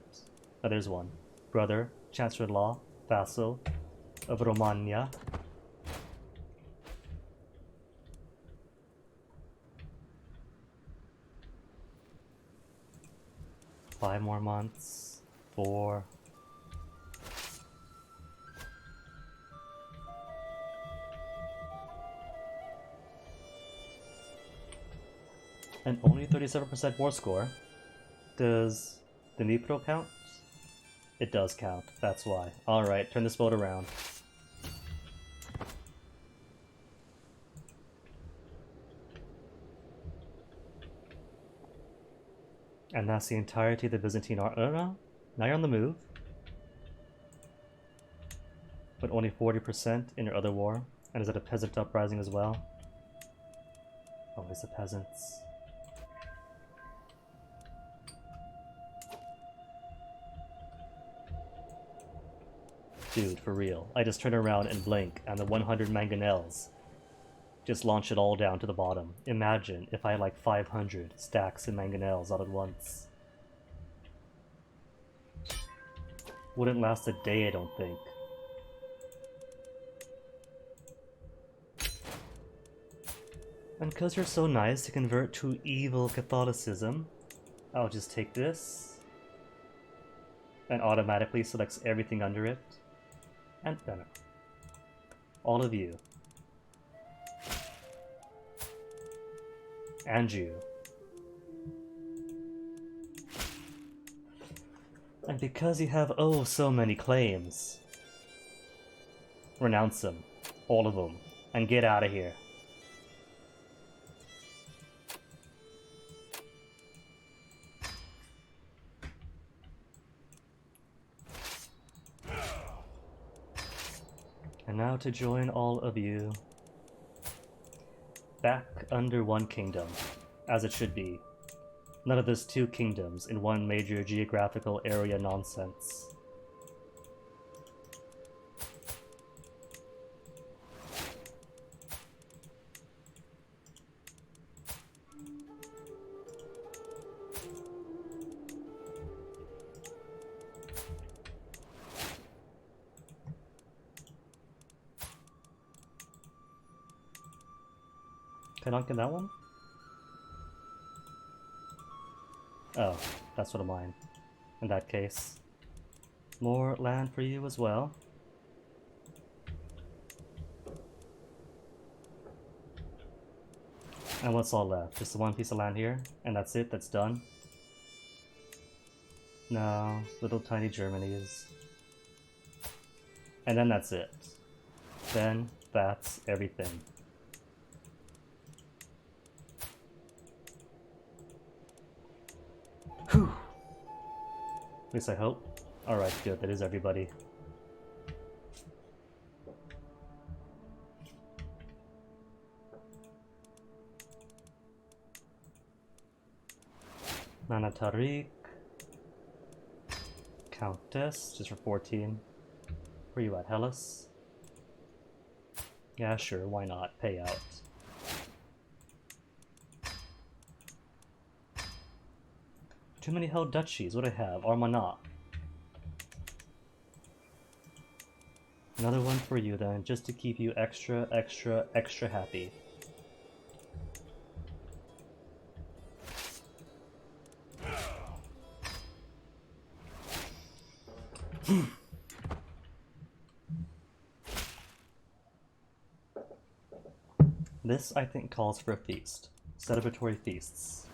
Oh, there's one. Brother, Chancellor-at-Law, vassal of Romagna. Five more months. 4. And only 37% war score. Does the Dnipro count? It does count, that's why. Alright, turn this boat around. And that's the entirety of the Byzantine army. Oh no, now you're on the move. But only 40% in your other war. And is it a peasant uprising as well? Always the peasants. Dude, for real. I just turn around and blink, and the 100 mangonels just launch it all down to the bottom. Imagine if I had like 500 stacks of mangonels all at once. Wouldn't last a day, I don't think. And because you're so nice to convert to evil Catholicism, I'll just take this and automatically selects everything under it. And then all of you. And you. And because you have oh so many claims, renounce them. All of them. And get out of here. And now to join all of you back under one kingdom, as it should be. None of this 2 kingdoms in one major geographical area nonsense. Can I not get that one? Oh, that's what I'm mine. In that case. More land for you as well. And what's all left? Just the one piece of land here? And that's it? That's done? No, little tiny Germany's. And then that's it. Then that's everything. Whew. At least I hope. Alright, good. That is everybody. Nana Tariq. Countess, just for 14. Where you at, Hellas? Yeah, sure, why not? Pay out. Too many held duchies. What do I have? Armagnac. Another one for you then, just to keep you extra, extra, extra happy. This, I think, calls for a feast. Celebratory feasts.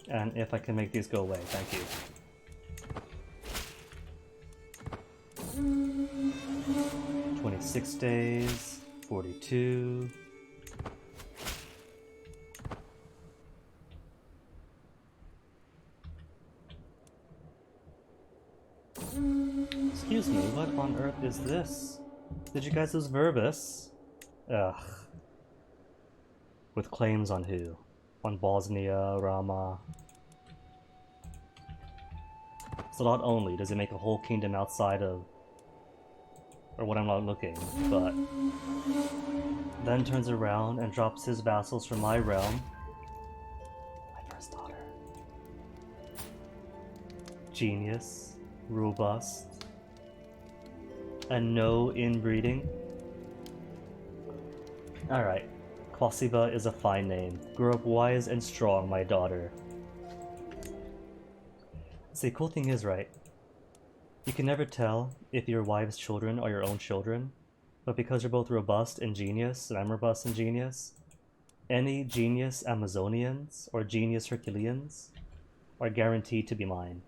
And if I can make these go away, thank you. 26 days, 42. Excuse me, what on earth is this? Did you guys lose Verbus? Ugh. With claims on who? On Bosnia, Rama. So not only does it make a whole kingdom outside of, or what I'm not looking, but then turns around and drops his vassals from my realm. My first daughter. Genius, robust, and no inbreeding. Alright, Kwasiba is a fine name. Grow up wise and strong, my daughter. See, cool thing is, right, you can never tell if your wife's children are your own children, but because you're both robust and genius, and I'm robust and genius, any genius Amazonians or genius Herculeans are guaranteed to be mine.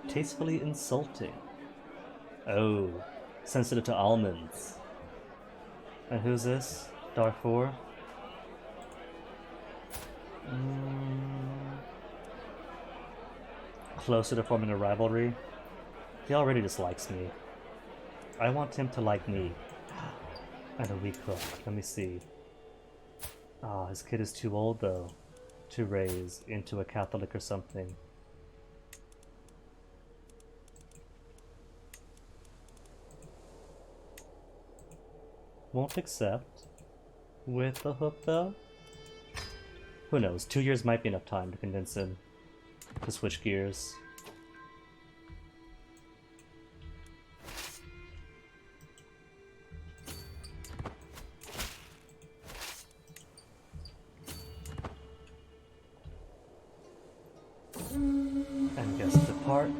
Tastefully insulting. Oh, sensitive to almonds. And who's this? Darfur? Closer to forming a rivalry? He already dislikes me. I want him to like me. And a weak hook. Let me see. Ah, his kid is too old though to raise into a Catholic or something. Won't accept. With the hook though? Who knows, 2 years might be enough time to convince him to switch gears. And guess depart.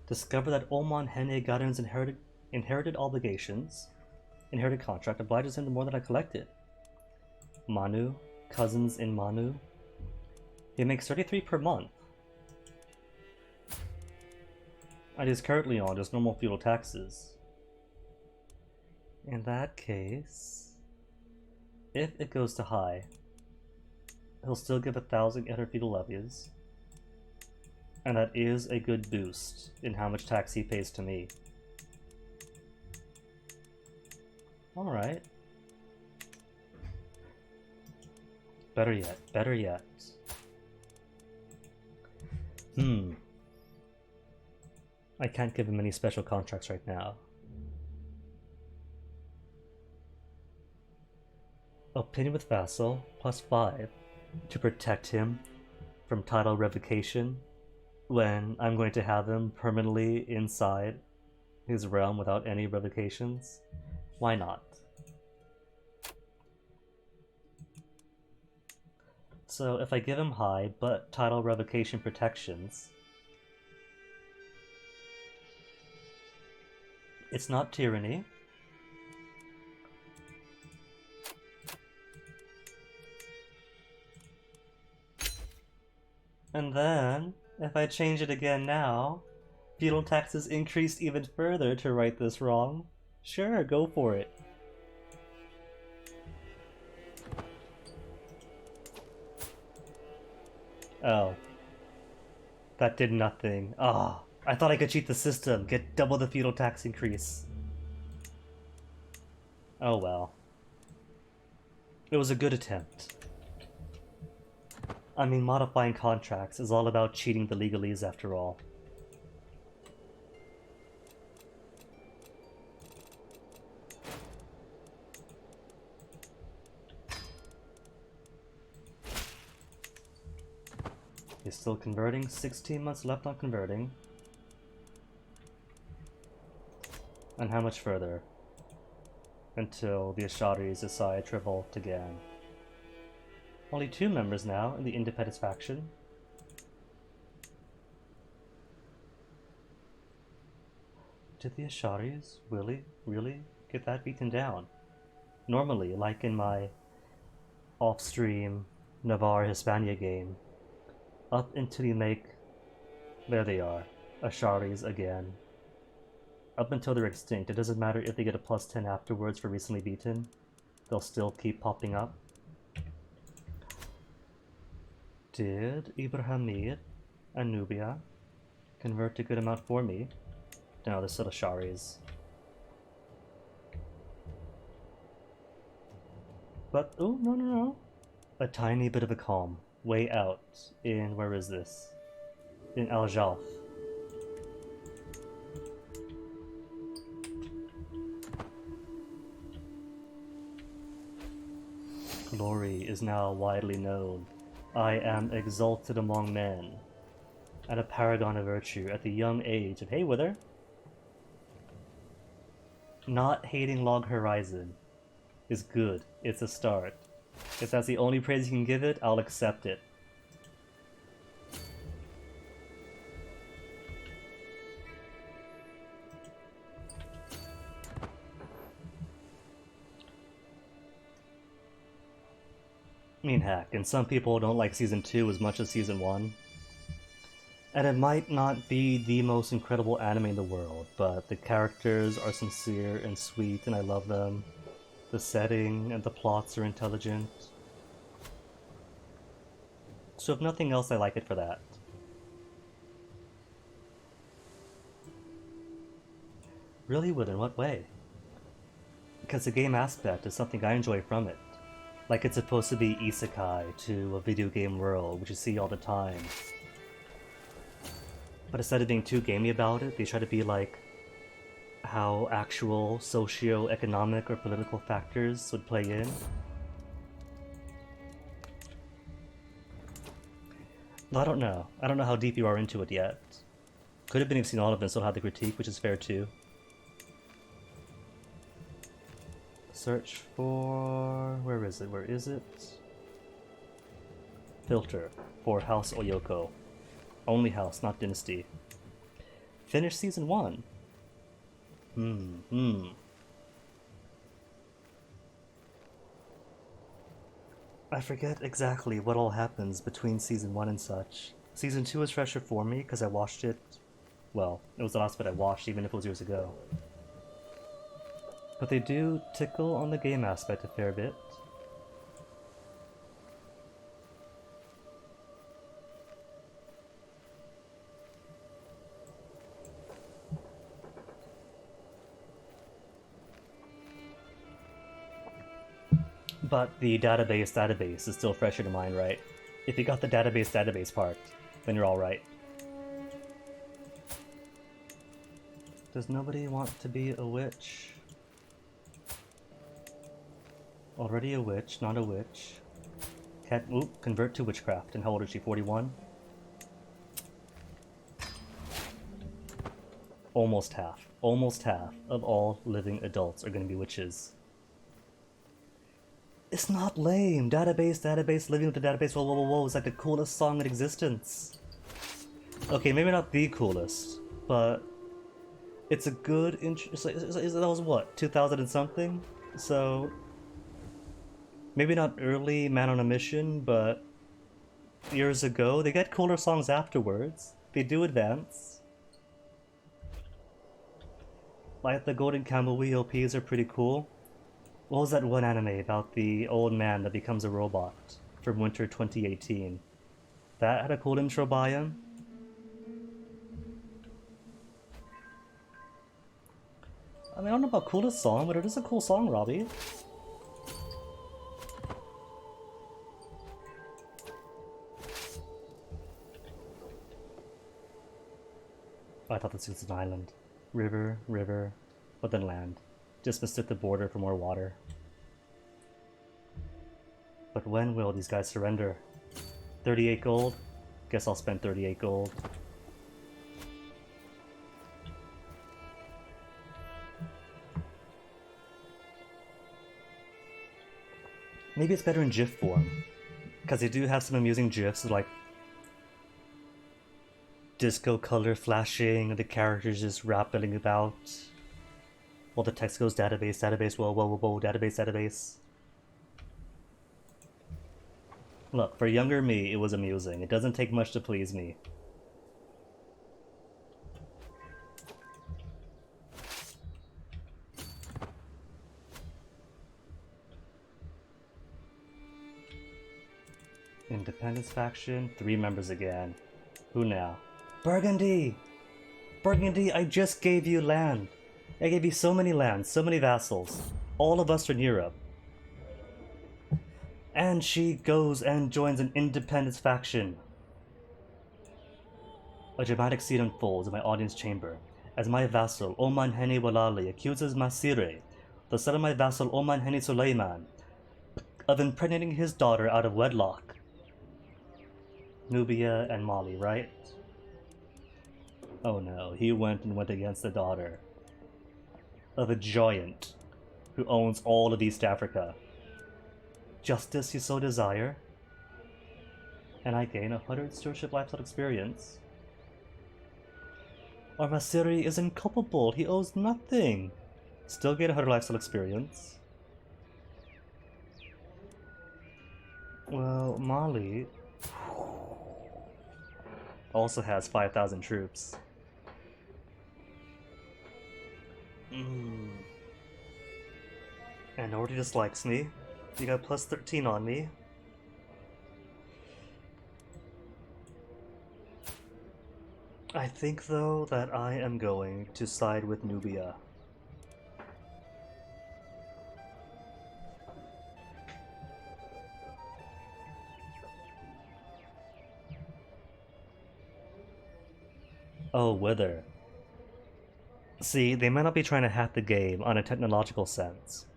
Discover that Oman Hene Garen's inherited obligations, inherited contract, obliges him to more than I collected. Manu, cousins in Manu. He makes 33 per month. And is currently on just normal feudal taxes. In that case, if it goes to high, he'll still give 1,000 inter-feudal levies. And that is a good boost in how much tax he pays to me. Alright. Better yet, better yet. I can't give him any special contracts right now. Opinion with vassal, +5, to protect him from title revocation when I'm going to have him permanently inside his realm without any revocations. Why not? So if I give him high, but title revocation protections, it's not tyranny. And then, if I change it again now, feudal taxes increased even further to right this wrong. Sure, go for it. Oh. That did nothing. Ah, I thought I could cheat the system, get double the feudal tax increase. Oh well. It was a good attempt. I mean, modifying contracts is all about cheating the legalese after all. He's still converting, 16 months left on converting. And how much further? until the Asharis decide to revolt again. Only 2 members now in the Independence faction. Did the Asharis really get that beaten down? Normally, like in my off-stream Navarre Hispania game, up until you make... There they are, Asharis again. Up until they're extinct, it doesn't matter if they get a +10 afterwards for recently beaten, they'll still keep popping up. Did Ibrahimid and Nubia convert a good amount for me? No, they're still Asharis. But, oh, no. A tiny bit of a calm. Way out in, where is this? In Al Jalf. Glory is now widely known. I am exalted among men, and a paragon of virtue at the young age of... Hey, Wither! Not hating Log Horizon is good. It's a start. If that's the only praise you can give it, I'll accept it. I mean, heck, and some people don't like Season 2 as much as Season 1. And it might not be the most incredible anime in the world, but the characters are sincere and sweet and I love them. The setting and the plots are intelligent. So if nothing else, I like it for that. Really, Wood, in what way? Because the game aspect is something I enjoy from it. Like it's supposed to be isekai to a video game world, which you see all the time. But instead of being too gamey about it, they try to be like how actual socio-economic or political factors would play in. I don't know. I don't know how deep you are into it yet. Could have been you've seen all of it and still had the critique, which is fair too. Search for... where is it? Where is it? Filter for House Oyoko. Only House, not Dynasty. Finish Season 1. I forget exactly what all happens between Season 1 and such. Season 2 is fresher for me because I watched it... well, it was the last bit I watched, even if it was years ago. But they do tickle on the game aspect a fair bit. But the database is still fresh in your mind, right? If you got the database part, then you're alright. Does nobody want to be a witch? Already a witch, not a witch. Can't, oop, convert to witchcraft. And how old is she, 41? Almost half. Almost half of all living adults are going to be witches. It's not lame. Database, living with the database, whoa, it's like the coolest song in existence. Okay, maybe not the coolest, but it's a good that was what, 2000 and something? So, maybe not early Man on a Mission, but years ago. They get cooler songs afterwards. They do advance. Like the Golden Kamuy OPs are pretty cool. What was that one anime about the old man that becomes a robot from winter 2018? That had a cool intro by him. I mean, I don't know about coolest song, but it is a cool song, Robbie. Oh, I thought this was an island. River, but then land. Just mistook the border for more water. But when will these guys surrender? 38 gold? Guess I'll spend 38 gold. Maybe it's better in GIF form. Because they do have some amusing GIFs, like disco color flashing, and the characters just rappelling about. While the text goes database, database, whoa, whoa, whoa, whoa, database, database. Look, for younger me, it was amusing. It doesn't take much to please me. Independence faction, 3 members again. Who now? Burgundy! Burgundy, I just gave you land. I gave you so many lands, so many vassals. All of Western Europe. And she goes and joins an independence faction. A dramatic scene unfolds in my audience chamber as my vassal Oman Heni Walali accuses Masire, the son of my vassal Oman Heni Suleiman, of impregnating his daughter out of wedlock. Nubia and Mali, right? Oh no, he went against the daughter of a giant who owns all of East Africa. Justice you so desire? And I gain 100 stewardship lifestyle experience. Our Masiri is inculpable, he owes nothing. Still get 100 lifestyle experience. Well, Mali also has 5,000 troops. And Nordy dislikes me. You got plus 13 on me. I think, though, that I am going to side with Nubia. Oh, Wither. See, they might not be trying to hack the game on a technological sense,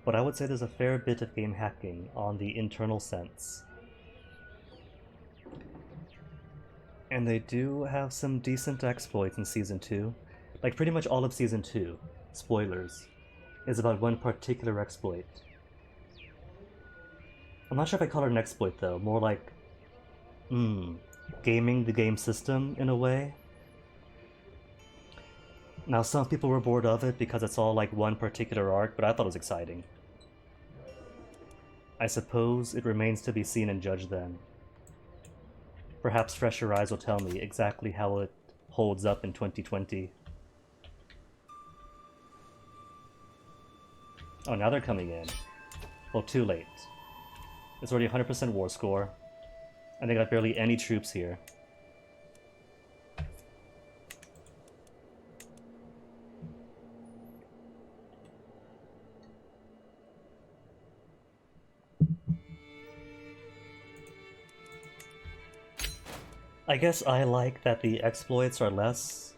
but I would say there's a fair bit of game hacking on the internal sense. And they do have some decent exploits in Season 2. Like, pretty much all of Season 2, spoilers, is about one particular exploit. I'm not sure if I call it an exploit, though. More like, gaming the game system, in a way. Now, some people were bored of it because it's all like one particular arc, but I thought it was exciting. I suppose it remains to be seen and judged then. Perhaps fresher eyes will tell me exactly how it holds up in 2020. Oh, now they're coming in. Well, too late. It's already 100% war score, and they got barely any troops here. I guess I like that the exploits are less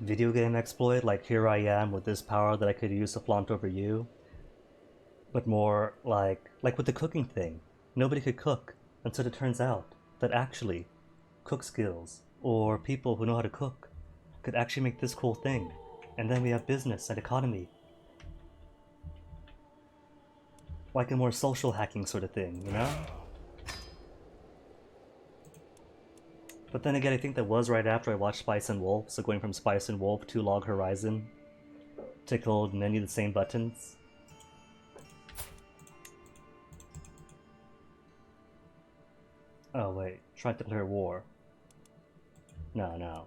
video game exploit, like here I am with this power that I could use to flaunt over you, but more like with the cooking thing. Nobody could cook until it turns out that actually cook skills or people who know how to cook could actually make this cool thing, and then we have business and economy. Like a more social hacking sort of thing, you know? But then again, I think that was right after I watched Spice and Wolf, so going from Spice and Wolf to Log Horizon tickled many of the same buttons. Oh wait, trying to declare war. No.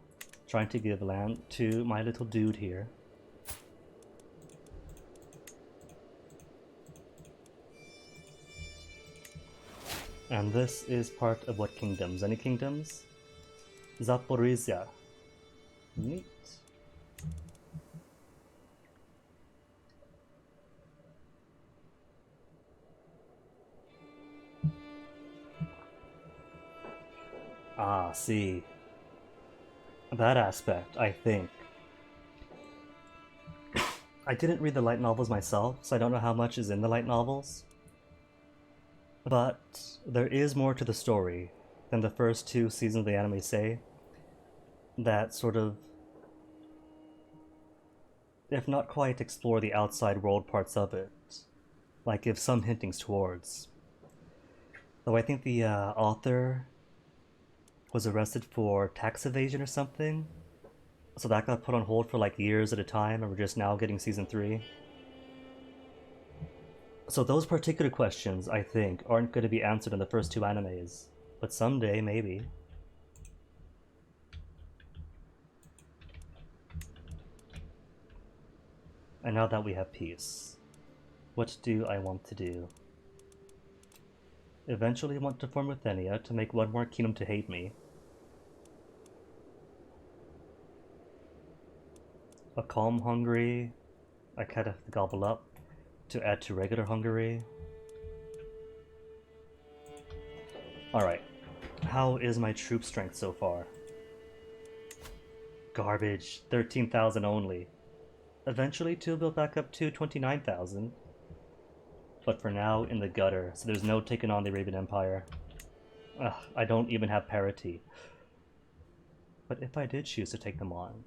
Trying to give land to my little dude here. And this is part of what kingdoms? Any kingdoms? Zaporizhia. Neat. Ah, see. That aspect, I think. I didn't read the light novels myself, so I don't know how much is in the light novels. But there is more to the story than the first 2 seasons of the anime say, that sort of, if not quite explore the outside world parts of it, like give some hintings towards. Though I think the author was arrested for tax evasion or something, so that got put on hold for like years at a time, and we're just now getting season 3. So those particular questions, I think, aren't going to be answered in the first 2 animes, but someday, maybe. And now that we have peace, what do I want to do? Eventually I want to form with Enya to make one more kingdom to hate me. A calm Hungary, I kind of have to gobble up to add to regular Hungary. Alright, how is my troop strength so far? Garbage, 13,000 only. Eventually to build back up to 29,000. But for now, in the gutter, so there's no taking on the Arabian Empire. Ugh, I don't even have parity. But if I did choose to take them on,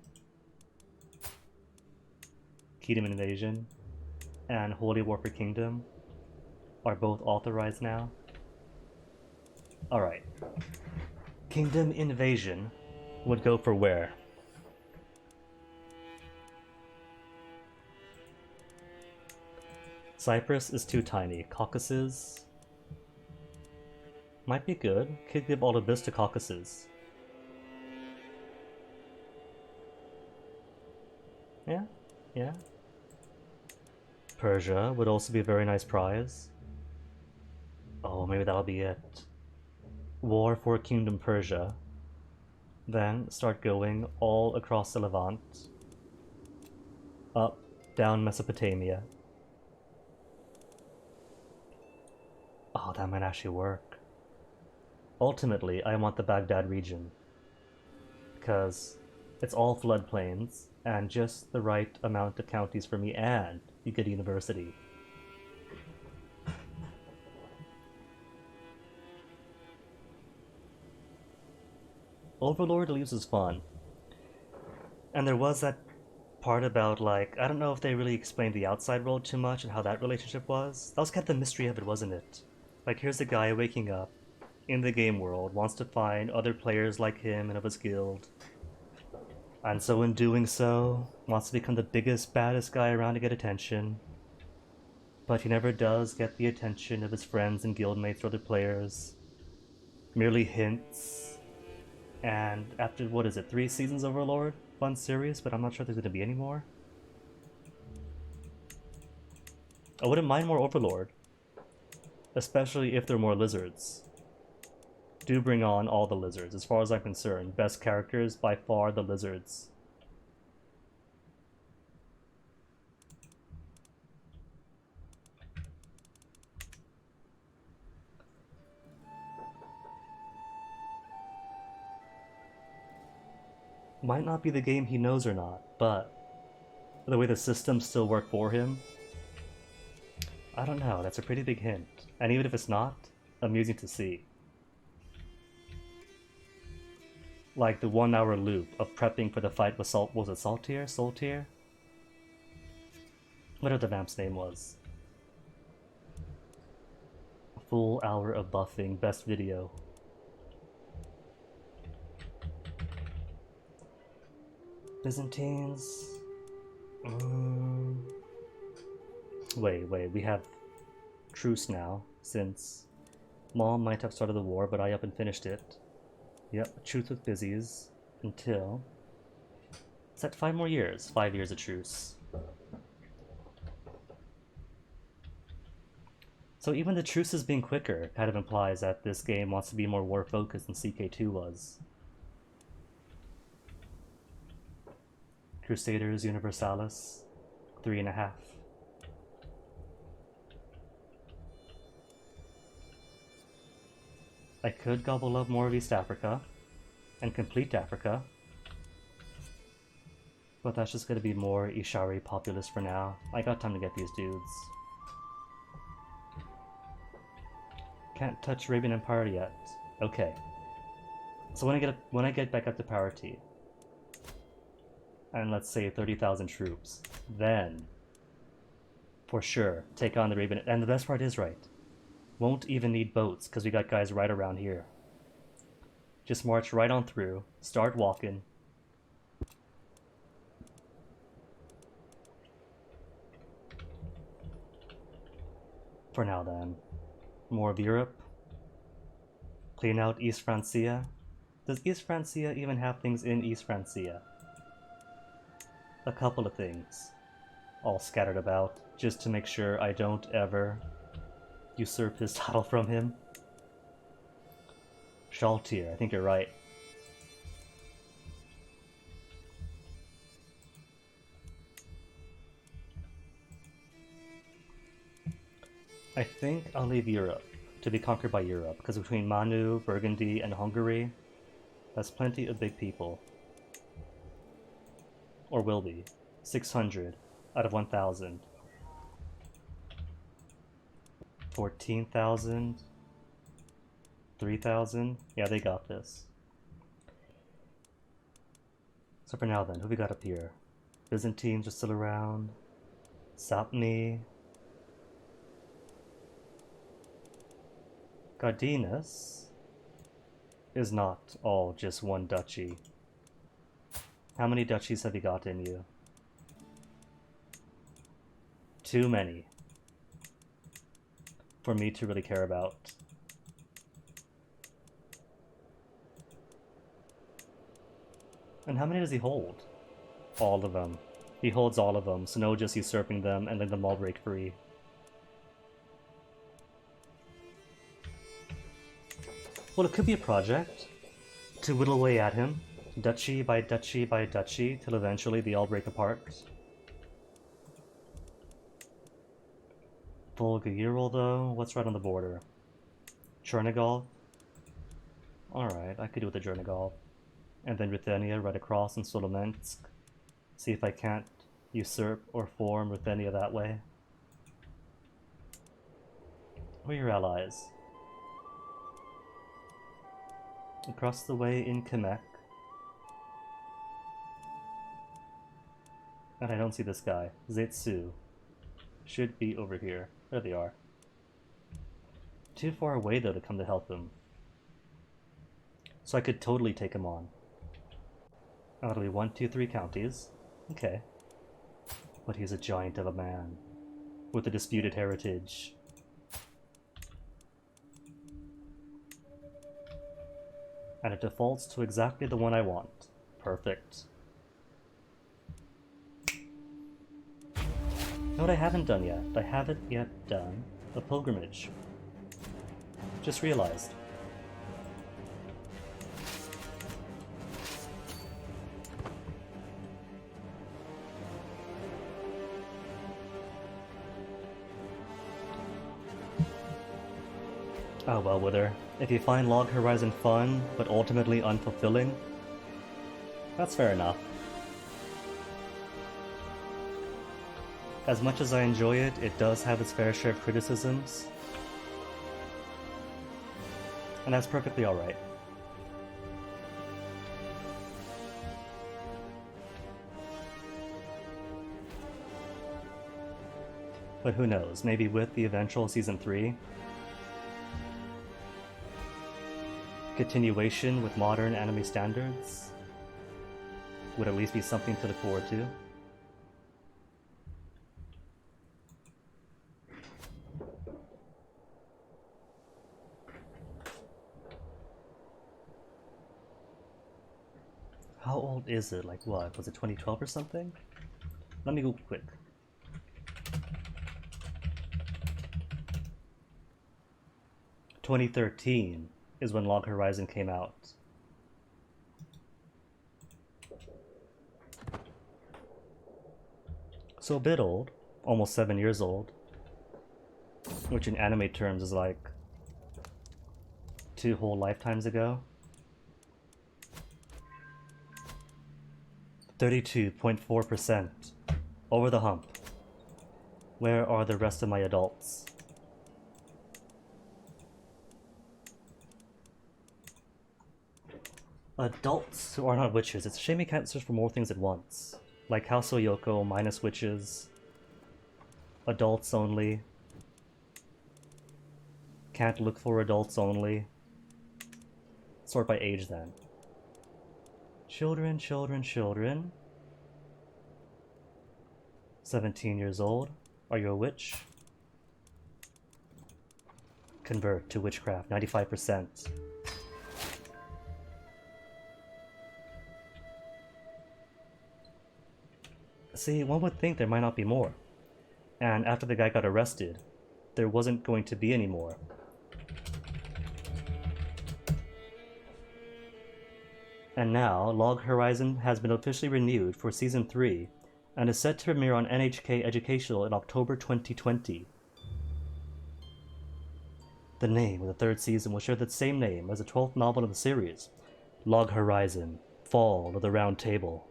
Kingdom Invasion and Holy War for Kingdom are both authorized now. Alright. Kingdom Invasion would go for where? Cyprus is too tiny. Caucasus might be good. Could give all of this to Caucasus. Yeah, yeah. Persia would also be a very nice prize. Oh, maybe that'll be it. War for Kingdom Persia. Then start going all across the Levant. Up, down Mesopotamia. Oh, that might actually work. Ultimately, I want the Baghdad region. Because it's all floodplains, and just the right amount of counties for me, and you get a university. Overlord Leaves is fun. And there was that part about, like, I don't know if they really explained the outside world too much and how that relationship was. That was kind of the mystery of it, wasn't it? Like, here's a guy waking up in the game world, wants to find other players like him and of his guild. And so in doing so, wants to become the biggest, baddest guy around to get attention. But he never does get the attention of his friends and guildmates or other players. Merely hints. And after, what is it, 3 seasons of Overlord? Fun series, but I'm not sure there's going to be any more. I wouldn't mind more Overlord. Especially if there are more lizards. Do bring on all the lizards, as far as I'm concerned. Best characters, by far, the lizards. Might not be the game he knows or not, but the way the systems still work for him, I don't know, that's a pretty big hint. And even if it's not, amusing to see. Like the 1 hour loop of prepping for the fight with was it Saltier? Soltier? Whatever the vamp's name was. A full hour of buffing, best video. Byzantines. Wait, we have truce now, since Mom might have started the war, but I up and finished it. Yep, truce with Busies until... Is that 5 more years? 5 years of truce. So even the truces being quicker kind of implies that this game wants to be more war focused than CK2 was. Crusaders Universalis, 3.5. I could gobble up more of East Africa and complete Africa, but that's just gonna be more Ishari populace for now. I got time to get these dudes. Can't touch Arabian Empire yet. Okay. So when I get back up to parity, and let's say 30,000 troops, then For sure, take on the Raven. And the best part is right. Won't even need boats, because we got guys right around here. Just march right on through, start walking. For now then. More of Europe. Clean out East Francia. Does East Francia even have things in East Francia? A couple of things. All scattered about, just to make sure I don't ever usurp his title from him. Shaltir, I think you're right. I think I'll leave Europe to be conquered by Europe, because between Manu, Burgundy, and Hungary, that's plenty of big people. Or will be. 600 out of 1,000. 14,000. 3,000. Yeah, they got this. So for now then, who we got up here? Byzantines are still around. Sapni. Gardinus is not all just one duchy. How many duchies have you got in you? Too many for me to really care about. And how many does he hold? All of them. He holds all of them, so no just usurping them and letting them all break free. Well, it could be a project to whittle away at him, duchy by duchy by duchy, till eventually they all break apart. Volga Ural, though, what's right on the border? Chernigov? Alright, I could do with the Chernigov. And then Ruthenia right across in Solomensk. See if I can't usurp or form Ruthenia that way. Who are your allies? Across the way in Kamek. And I don't see this guy. Zetsu. Should be over here. There they are. Too far away though to come to help him. So I could totally take him on. Oh, it'll be 1, 2, 3 counties. Okay. But he's a giant of a man. With a disputed heritage. And it defaults to exactly the one I want. Perfect. You know what I haven't done yet? I haven't yet done a pilgrimage. Just realized. Oh well, Wither. If you find Log Horizon fun, but ultimately unfulfilling, that's fair enough. As much as I enjoy it, it does have its fair share of criticisms. And that's perfectly alright. But who knows, maybe with the eventual Season 3, continuation with modern anime standards would at least be something to look forward to. How old is it? Like what? Was it 2012 or something? Let me go quick. "2013 is when Log Horizon came out. So a bit old, almost 7 years old, which in anime terms is like 2 whole lifetimes ago. 32.4%. Over the hump. Where are the rest of my adults? Adults who are not witches. It's a shame you can't search for more things at once. Like House Oyoko minus witches. Adults only. Can't look for adults only. Sort by age then. Children, children, children. 17 years old. Are you a witch? Convert to witchcraft, 95%. See, one would think there might not be more. And after the guy got arrested, there wasn't going to be any more. And now, Log Horizon has been officially renewed for Season 3 and is set to premiere on NHK Educational in October 2020. The name of the third season will share the same name as the 12th novel in the series, Log Horizon, Fall of the Round Table.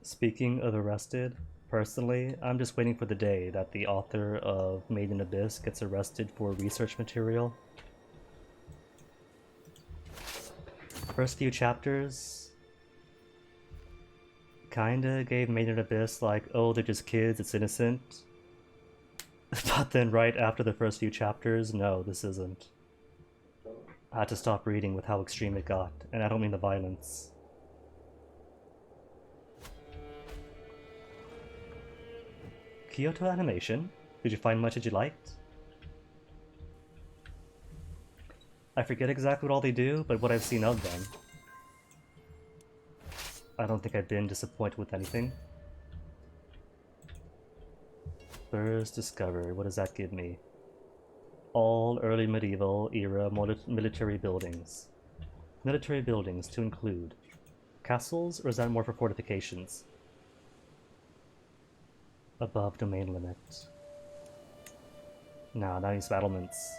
Speaking of arrested, personally, I'm just waiting for the day that the author of Made in Abyss gets arrested for research material. First few chapters kinda gave Made in Abyss like, oh, they're just kids, it's innocent. But then right after the first few chapters, no, this isn't. I had to stop reading with how extreme it got, and I don't mean the violence. Kyoto Animation? Did you find much that you liked? I forget exactly what all they do, but what I've seen of them, I don't think I've been disappointed with anything. First discovered, what does that give me? All early medieval era military buildings. Military buildings to include castles, or is that more for fortifications? Above domain limit. Nah, that means battlements.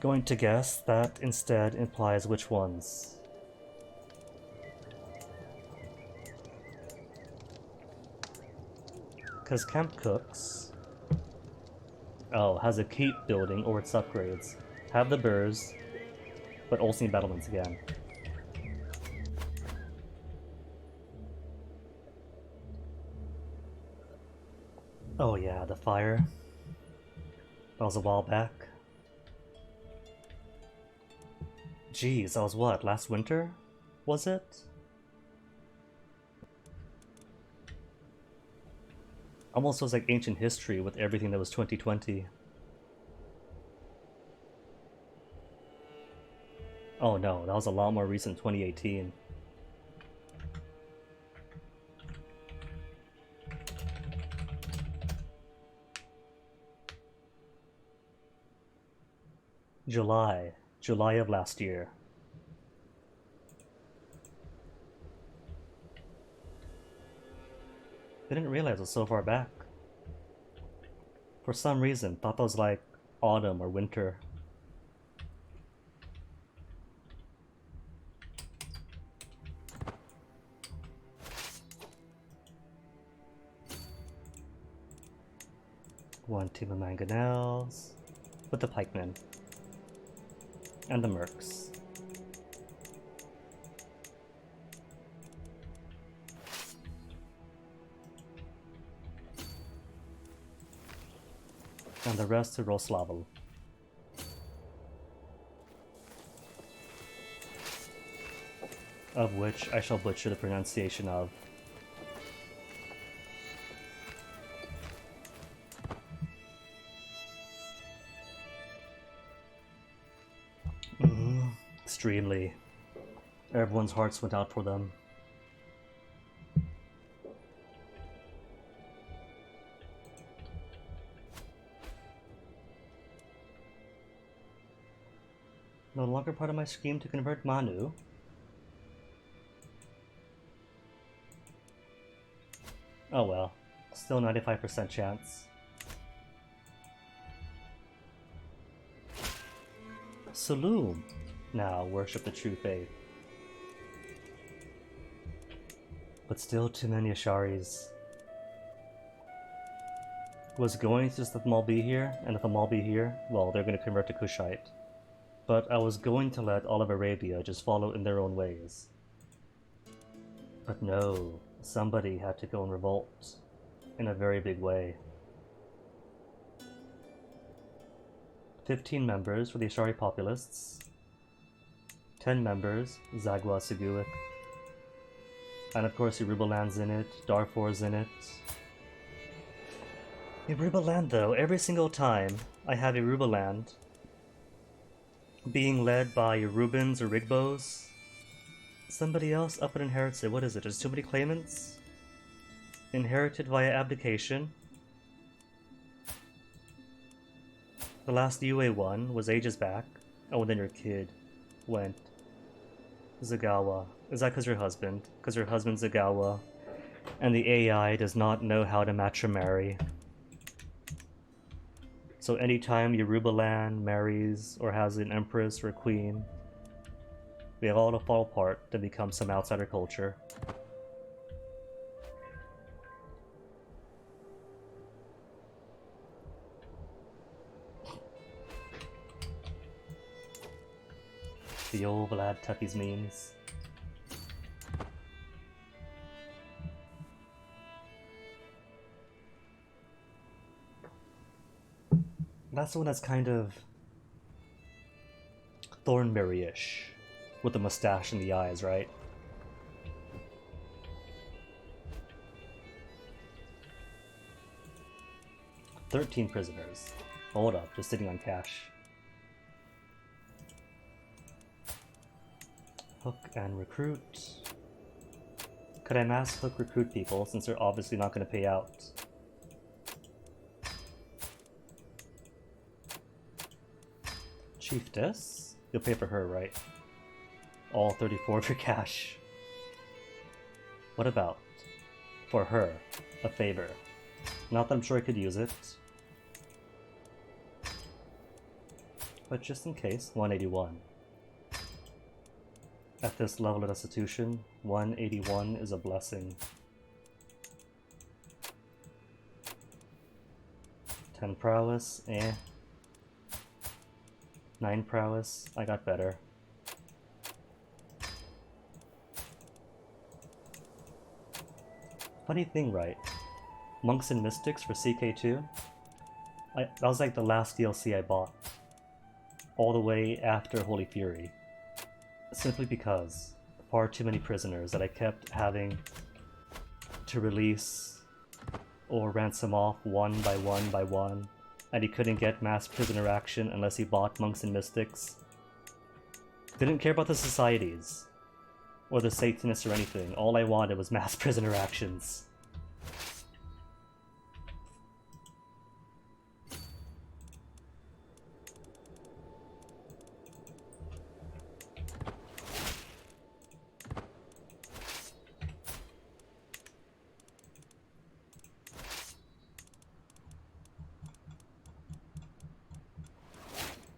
Going to guess that instead implies which ones. Because Camp Cooks, oh, has a keep building or its upgrades. Have the burrs, but also need battlements again. Oh yeah, the fire. That was a while back. Jeez, that was what, last winter? Was it? Almost was like ancient history with everything that was 2020. Oh no, that was a lot more recent 2018. July of last year. Didn't realize it was so far back. For some reason, thought that was like autumn or winter. One team of mangonels with the pikemen and the mercs. And the rest to Roslavel. Of which I shall butcher the pronunciation of. Extremely. Everyone's hearts went out for them. No longer part of my scheme to convert Manu. Oh well, still 95% chance. Saloom! Now worship the true faith. But still too many Asharis. Was going to just let them all be here, and if them all be here, well, they're going to convert to Kushite. But I was going to let all of Arabia just follow in their own ways. But no, somebody had to go and revolt in a very big way. 15 members for the Ashari Populists, 10 members, Zagwa Seguik, and of course Yorubaland's in it, Darfur's in it. Yorubaland though, every single time I have Yorubaland being led by Yorubans or Rigbos, somebody else up and inherits it. What is it? There's too many claimants? Inherited via abdication. The last UA one was ages back. Oh, and then your kid went. Zagawa. Is that because your husband? Because your husband's Zagawa, and the AI does not know how to match or marry. So anytime Yorubaland marries or has an empress or a queen, they all to fall apart to become some outsider culture. The old Vlad Tepes memes. That's the one that's kind of Thornberry-ish, with the mustache and the eyes, right? "13 prisoners. Hold up, just sitting on cash. Hook and recruit. Could I mass hook recruit people since they're obviously not going to pay out? Chiefess? You'll pay for her, right? All 34 for cash. What about for her a favor? Not that I'm sure I could use it, but just in case, 181. At this level of institution, 181 is a blessing. 10 prowess, eh. 9 prowess, I got better. Funny thing, right? Monks and Mystics for CK2? That was like the last DLC I bought. All the way after Holy Fury. Simply because far too many prisoners that I kept having to release or ransom off one by one by one, and he couldn't get mass prisoner action unless he bought Monks and Mystics. Didn't care about the societies or the Satanists or anything. All I wanted was mass prisoner actions.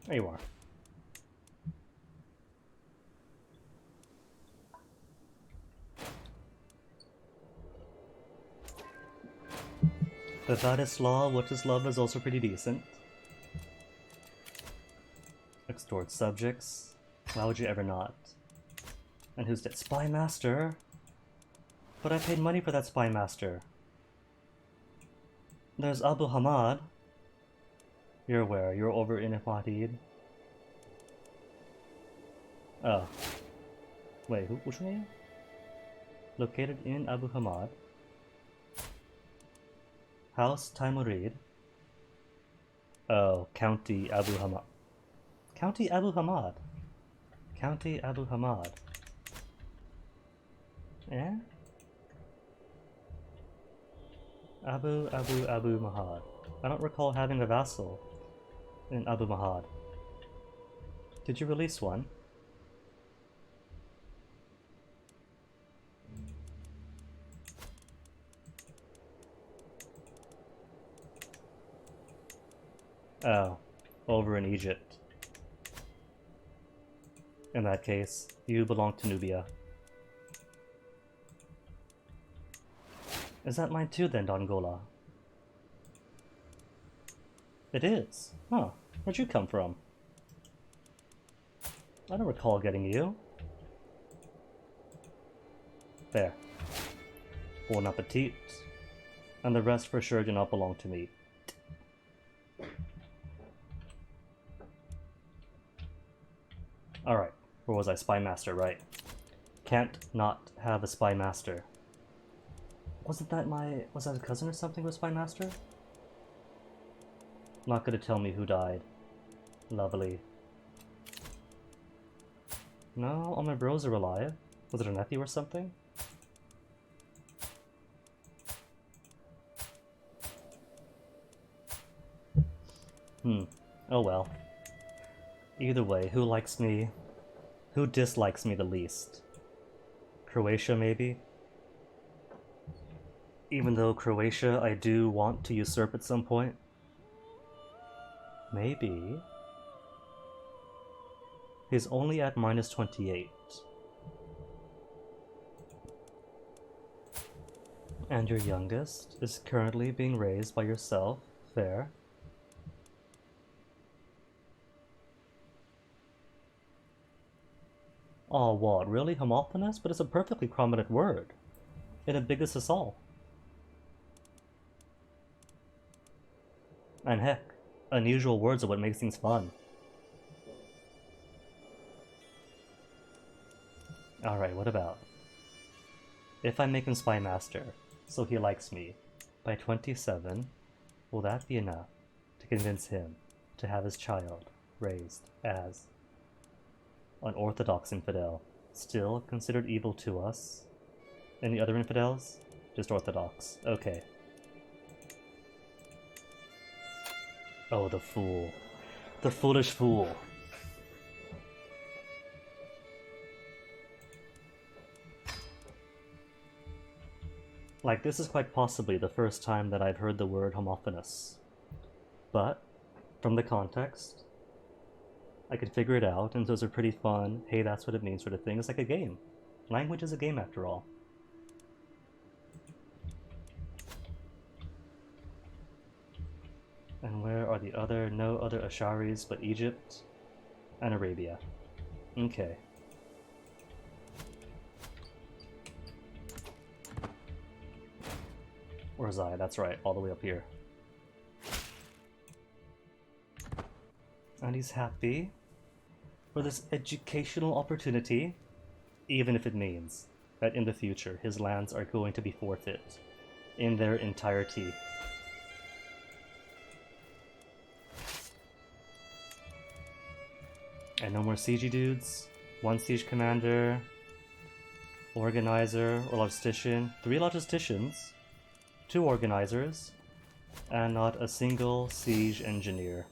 There you are. The Vladislav, What is Love is also pretty decent. Extort subjects. Why would you ever not? And who's that? Spy Master? But I paid money for that Spy Master. There's Abu Hamad. You're where? You're over in Ifatid? Oh. Wait, which one are you? Located in Abu Hamad. House Taimurid. Oh, County Abu Hamad. County Abu Hamad. County Abu Hamad. Yeah? Abu Mahad. I don't recall having a vassal in Abu Mahad. Did you release one? Oh, over in Egypt. In that case, you belong to Nubia. Is that mine too then, Dongola? It is? Huh. Where'd you come from? I don't recall getting you. There. Bon appetit. And the rest for sure do not belong to me. Alright, where was I? Spy Master, right. Can't not have a Spy Master. Wasn't that was that a cousin or something with Spy Master? Not gonna tell me who died. Lovely. No, all my bros are alive. Was it a nephew or something? Oh well. Either way, who likes me? Who dislikes me the least? Croatia, maybe? Even though Croatia I do want to usurp at some point? Maybe. He's only at -28. And your youngest is currently being raised by yourself. Fair. Aw, what? Really? Homophonous? But it's a perfectly prominent word. It ambiguous us all. And heck, unusual words are what makes things fun. Alright, what about? If I make him Spy Master, so he likes me, by 27, will that be enough to convince him to have his child raised as an Orthodox infidel, still considered evil to us? Any other infidels? Just Orthodox. Okay. Oh, the fool. The foolish fool. Like, this is quite possibly the first time that I've heard the word homophonous. But, from the context, I could figure it out, and those are pretty fun, hey, that's what it means sort of thing. It's like a game. Language is a game after all. And where are the other, no other Asharis but Egypt and Arabia. Okay. Where's I? That's right, all the way up here. And he's happy for this educational opportunity, even if it means that in the future his lands are going to be forfeit in their entirety. And no more siege dudes. 1 siege commander, organizer, or logistician. 3 logisticians, 2 organizers, and not a single siege engineer.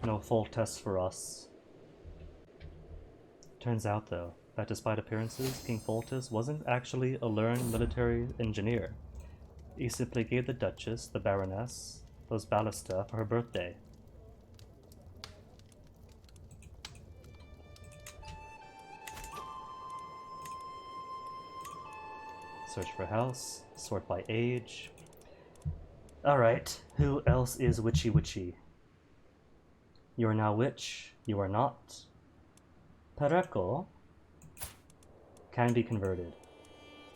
No full tests for us. Turns out though, that despite appearances, King Foltest wasn't actually a learned military engineer. He simply gave the Duchess, the Baroness, those ballista for her birthday. Search for house, sort by age. Alright, who else is witchy? You are now witch, you are not. Pereko can be converted,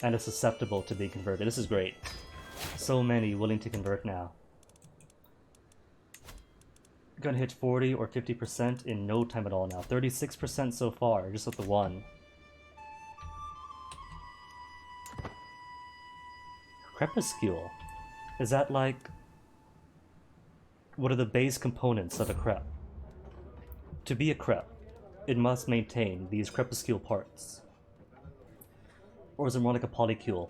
and is susceptible to being converted. This is great. So many willing to convert now. Gonna hit 40 or 50% in no time at all now. 36% so far, just with the one. Crepuscule. Is that like... what are the base components of a crep? To be a crep, it must maintain these crepuscule parts. Or is it more like a polycule,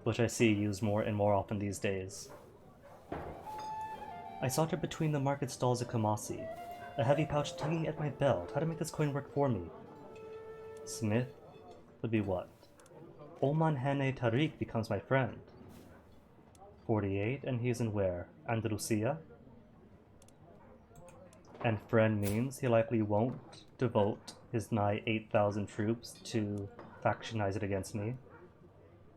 which I see used more and more often these days? I sought her between the market stalls of Kumasi, a heavy pouch tugging at my belt. How to make this coin work for me? Smith would be what? Oman Hane Tariq becomes my friend. 48, and he's in where? Andalusia? And friend means he likely won't devote his nigh 8,000 troops to factionize it against me.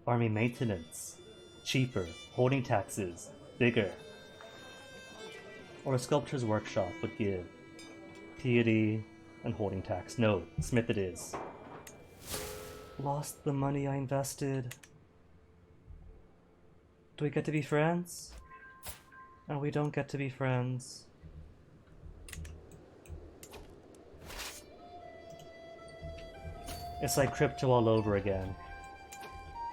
Army maintenance. Cheaper. Holding taxes. Bigger. Or a sculptor's workshop would give piety and holding tax. No, Smith it is. Lost the money I invested. Do we get to be friends? No, we don't get to be friends. It's like crypto all over again.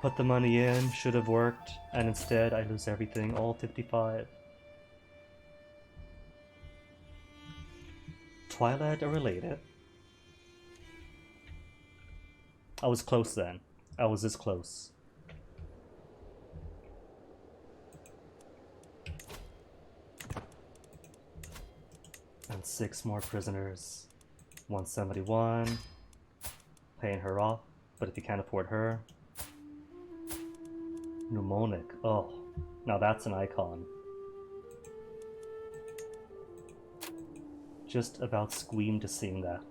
Put the money in, should have worked, and instead I lose everything, all 55. Twilight are related. I was close then. I was this close. And 6 more prisoners. 171. Paying her off, but if you can't afford her. Mnemonic. Oh, now that's an icon. Just about squeamed to seeing that.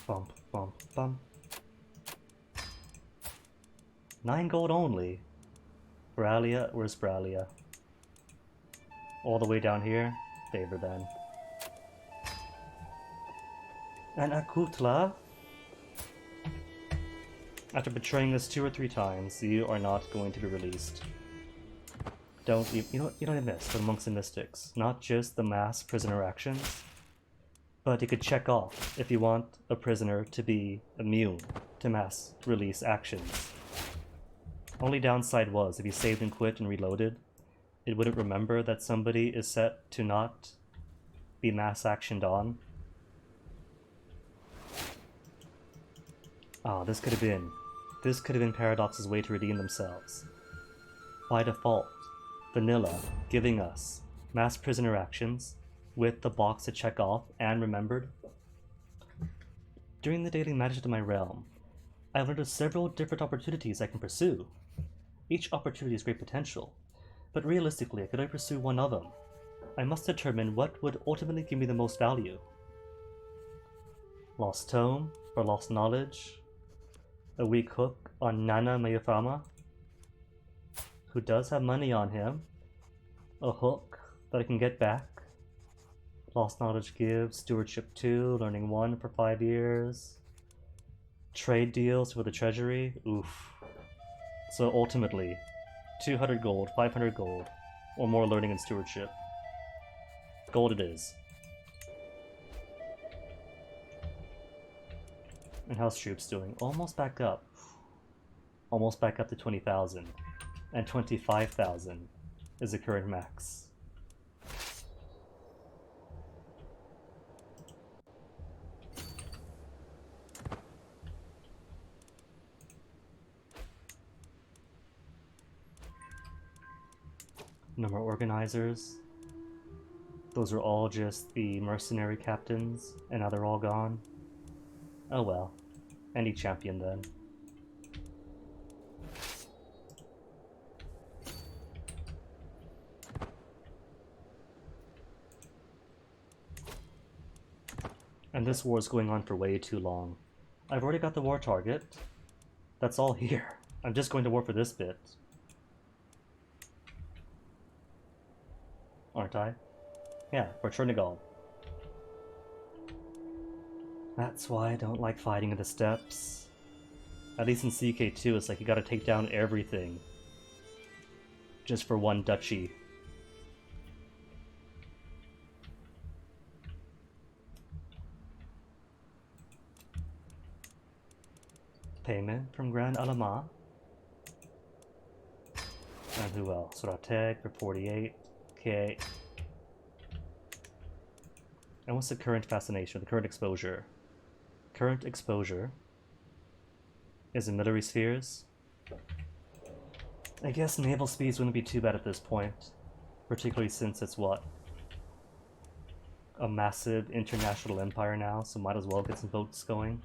Bump, bump, bump. 9 gold only. Bralia, where's Bralia? All the way down here? Favor then. And Akutla? After betraying us 2 or 3 times, you are not going to be released. You don't miss the monks and mystics. Not just the mass prisoner actions, but you could check off if you want a prisoner to be immune to mass release actions. Only downside was if you saved and quit and reloaded, it wouldn't remember that somebody is set to not be mass actioned on. Ah, this could have been Paradox's way to redeem themselves. By default, vanilla giving us mass prisoner actions with the box to check off and remembered. During the daily management of my realm, I've learned of several different opportunities I can pursue. Each opportunity has great potential, but realistically, could I pursue one of them? I must determine what would ultimately give me the most value. Lost Tome for lost knowledge. A weak hook on Nana Mayafama, who does have money on him. A hook that I can get back. Lost knowledge gives stewardship 2, learning 1 for 5 years. Trade deals with the treasury. Oof. So ultimately, 200 gold, 500 gold, or more learning and stewardship. Gold it is. And how's troops doing? Almost back up. Almost back up to 20,000. And 25,000 is the current max. No more organizers. Those are all just the mercenary captains, and now they're all gone. Oh well. Any champion then. And this war is going on for way too long. I've already got the war target. That's all here. I'm just going to war for this bit. Aren't I? Yeah, for Chernigal. That's why I don't like fighting in the steppes. At least in CK2, it's like you gotta take down everything. Just for one duchy. Payment from Grand Alama. And who else? Surateg for 48. Okay. And what's the current fascination, the current exposure? Current exposure is in military spheres. I guess naval speeds wouldn't be too bad at this point, particularly since it's what? A massive international empire now, so might as well get some boats going.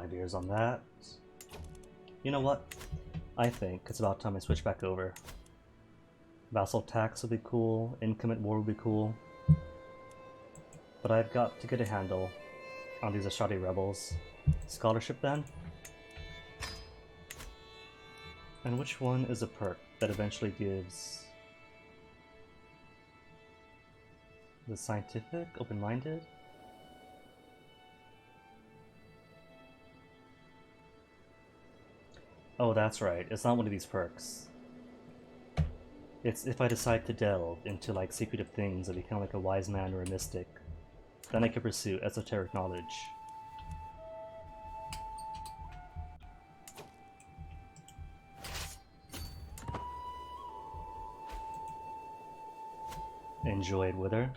5 years on that. You know what? I think it's about time I switch back over. Vassal tax would be cool, Incommate war would be cool. But I've got to get a handle on these Ashadi rebels. Scholarship then? And which one is a perk that eventually gives the scientific, open-minded? Oh, that's right. It's not one of these perks. It's if I decide to delve into like secretive things and become like a wise man or a mystic, then I can pursue esoteric knowledge. Enjoyed Wither.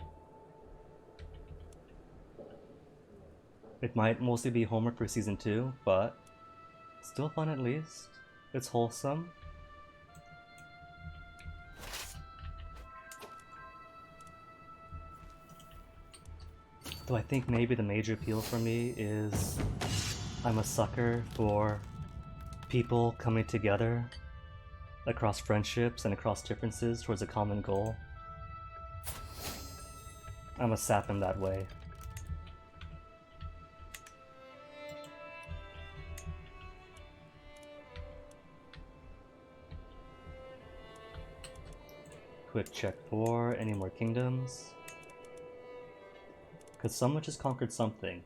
It might mostly be homework for season 2, but still fun at least. It's wholesome. Though I think maybe the major appeal for me is I'm a sucker for people coming together across friendships and across differences towards a common goal. I'm a sap in that way. Quick check for any more kingdoms. Because someone just conquered something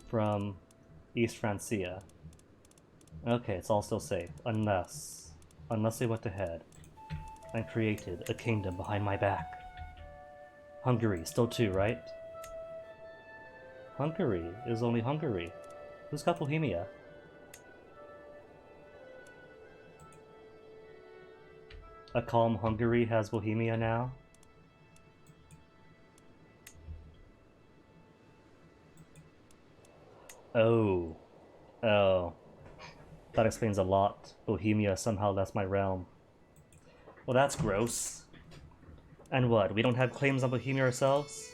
from East Francia. Okay, it's all still safe. Unless they went ahead and created a kingdom behind my back. Hungary, still 2, right? Hungary is only Hungary. Who's got Bohemia? A calm Hungary has Bohemia now? Oh. Oh. That explains a lot. Bohemia somehow left my realm. Well, that's gross. And what, we don't have claims on Bohemia ourselves?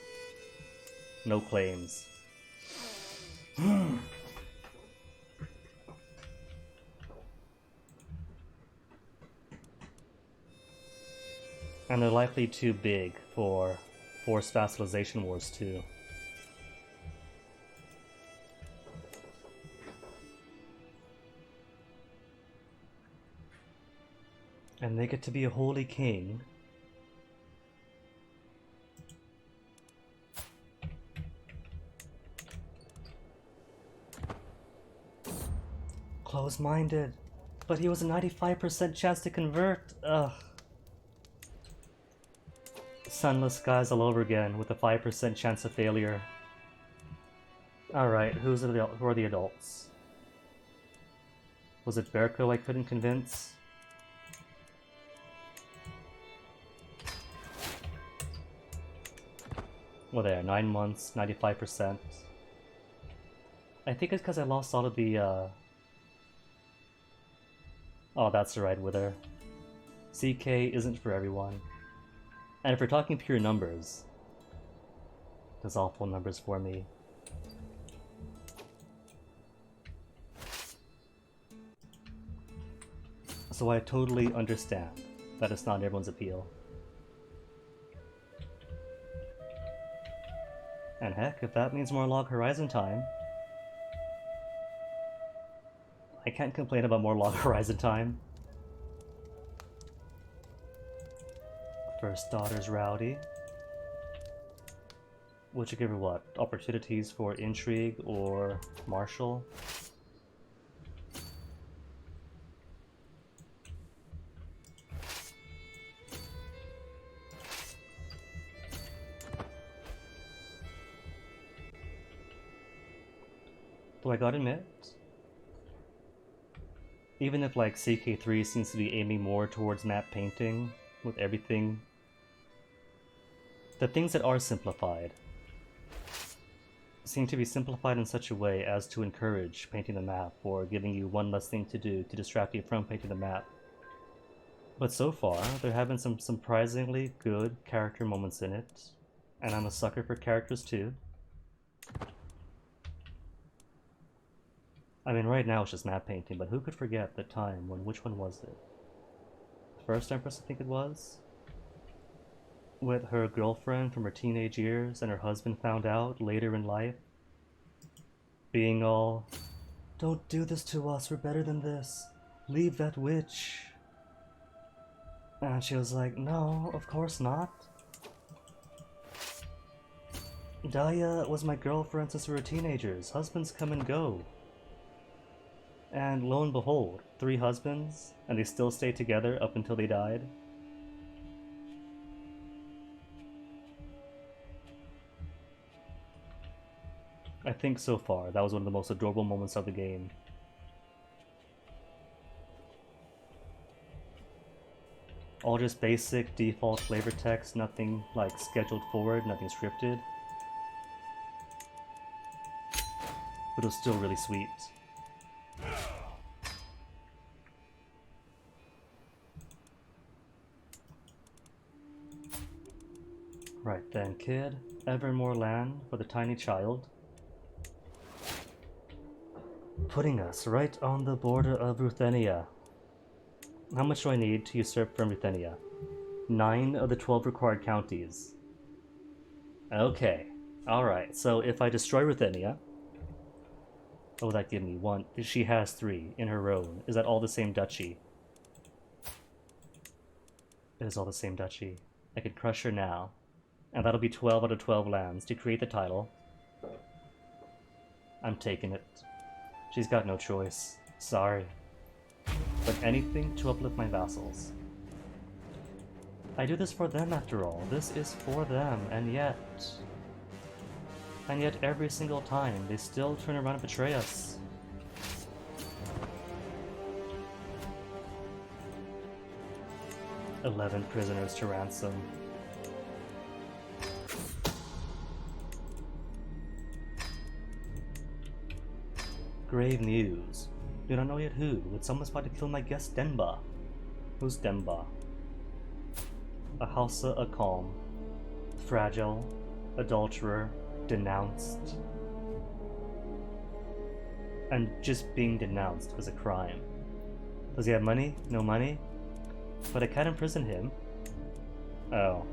No claims. And they're likely too big for forced vassalization wars too. And they get to be a holy king. Close-minded. But he was a 95% chance to convert. Ugh. Sunless skies all over again with a 5% chance of failure. Alright, who are the adults? Was it Berko I couldn't convince? Well there, 9 months, 95%. I think it's because I lost all of the, Oh, that's the right Wither. CK isn't for everyone. And if we're talking pure numbers, there's awful numbers for me. So I totally understand that it's not everyone's appeal. And heck, if that means more Log Horizon time, I can't complain about more Log Horizon time. First daughter's rowdy. Would you give her what? Opportunities for intrigue or martial? Though I gotta admit, even if like CK3 seems to be aiming more towards map painting with everything, the things that are simplified seem to be simplified in such a way as to encourage painting the map or giving you one less thing to do to distract you from painting the map. But so far, there have been some surprisingly good character moments in it, and I'm a sucker for characters too. I mean, right now it's just map painting, but who could forget the time when, which one was it? First Empress, I think it was? With her girlfriend from her teenage years, and her husband found out later in life, being all, "Don't do this to us, we're better than this. Leave that witch." And she was like, "No, of course not. Daya was my girlfriend since we were teenagers. Husbands come and go." And lo and behold, 3 husbands, and they still stayed together up until they died. I think so far, that was one of the most adorable moments of the game. All just basic default flavor text, nothing like scheduled forward, nothing scripted. But it was still really sweet. Right then, kid. Evermore land for the tiny child. Putting us right on the border of Ruthenia. How much do I need to usurp from Ruthenia? 9 of the 12 required counties. Okay. Alright, so if I destroy Ruthenia... what would that give me? 1. She has 3 in her own. Is that all the same duchy? It is all the same duchy. I could crush her now. And that'll be 12 out of 12 lands to create the title. I'm taking it. She's got no choice. Sorry. But anything to uplift my vassals. I do this for them after all. This is for them, and yet every single time they still turn around and betray us. "11 prisoners to ransom." Grave news. Do not know yet who, but someone's about to kill my guest Denba. Who's Denba? A Hausa Akam. Fragile. Adulterer. Denounced. And just being denounced is a crime. Does he have money? No money? But I can't imprison him. Oh.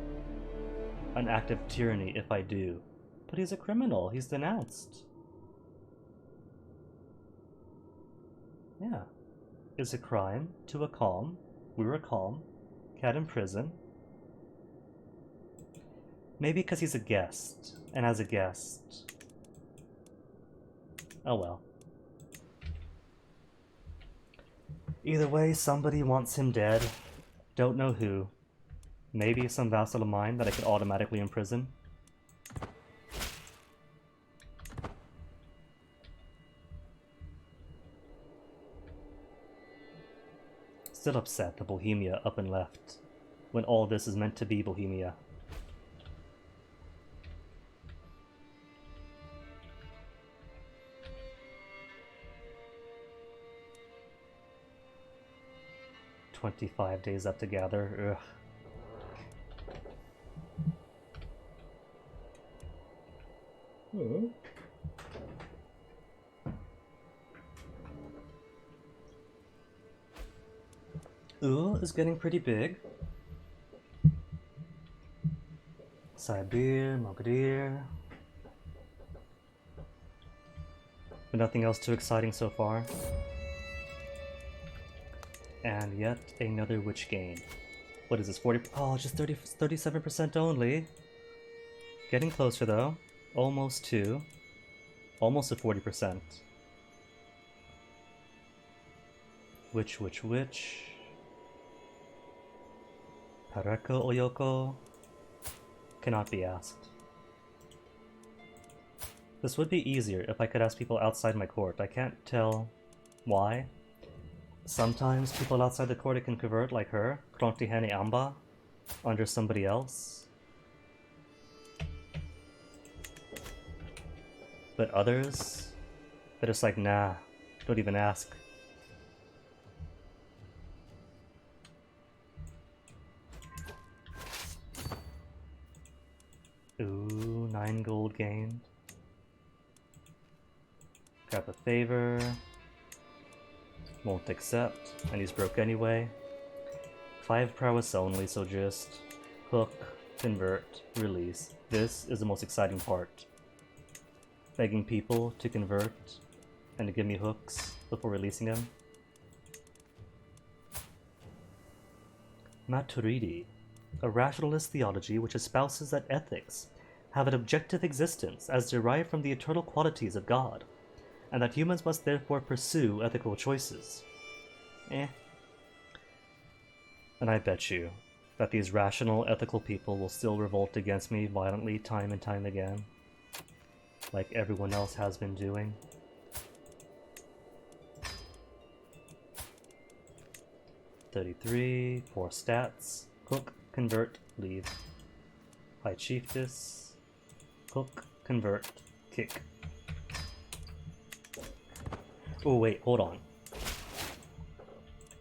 An act of tyranny if I do. But he's a criminal. He's denounced. Yeah. It's a crime to a calm. We were calm. Cat in prison. Maybe because he's a guest. And as a guest... oh well. Either way, somebody wants him dead. Don't know who. Maybe some vassal of mine that I could automatically imprison. Still upset that Bohemia up and left, when all this is meant to be Bohemia. "25 days up to gather." Ugh. Ooh is getting pretty big. Sibir, Mogadir. But nothing else too exciting so far. And yet another witch gain. What is this, 40? Oh, just 37% only. Getting closer though. Almost to 40%. Which? Pareko Oyoko? Cannot be asked. This would be easier if I could ask people outside my court. I can't tell why. Sometimes people outside the court can convert, like her, Krontihene Amba, under somebody else. But others, they're just like, nah, don't even ask. Ooh, 9 gold gained. Grab a favor. Won't accept, and he's broke anyway. 5 prowess only, so just hook, convert, release. This is the most exciting part. Begging people to convert and to give me hooks before releasing them. Maturidi, a rationalist theology which espouses that ethics have an objective existence as derived from the eternal qualities of God, and that humans must therefore pursue ethical choices. And I bet you that these rational, ethical people will still revolt against me violently time and time again, like everyone else has been doing. $33, 4 stats, hook, convert, leave. High Chiefess, hook, convert, kick. Oh wait, hold on.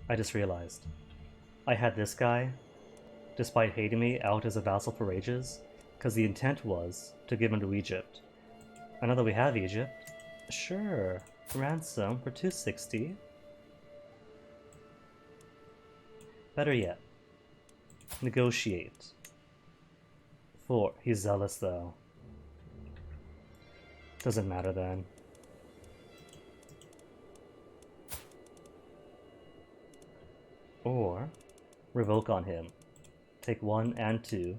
I just realized. I had this guy, despite hating me, out as a vassal for ages, because the intent was to give him to Egypt. And now that we have Egypt, sure, ransom for 260. Better yet, negotiate. 4, he's zealous though. Doesn't matter then. Or revoke on him. Take 1 and 2.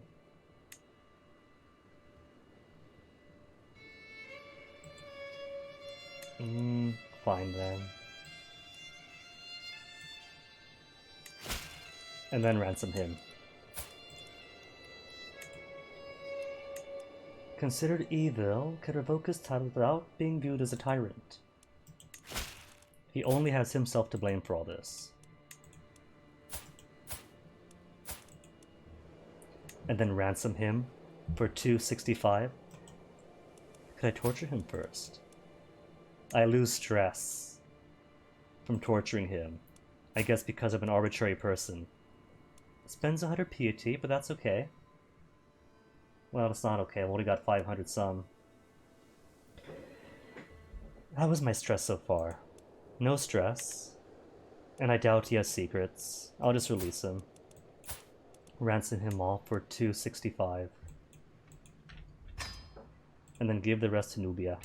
Fine then. And then ransom him. Considered evil, can revoke his title without being viewed as a tyrant. He only has himself to blame for all this. And then ransom him for 265. Could I torture him first? I lose stress from torturing him. I guess because I'm an arbitrary person. Spends 100 piety, but that's okay. Well, it's not okay. I've only got 500 some. That was my stress so far. No stress. And I doubt he has secrets. I'll just release him. Ransom him all for 265. And then give the rest to Nubia.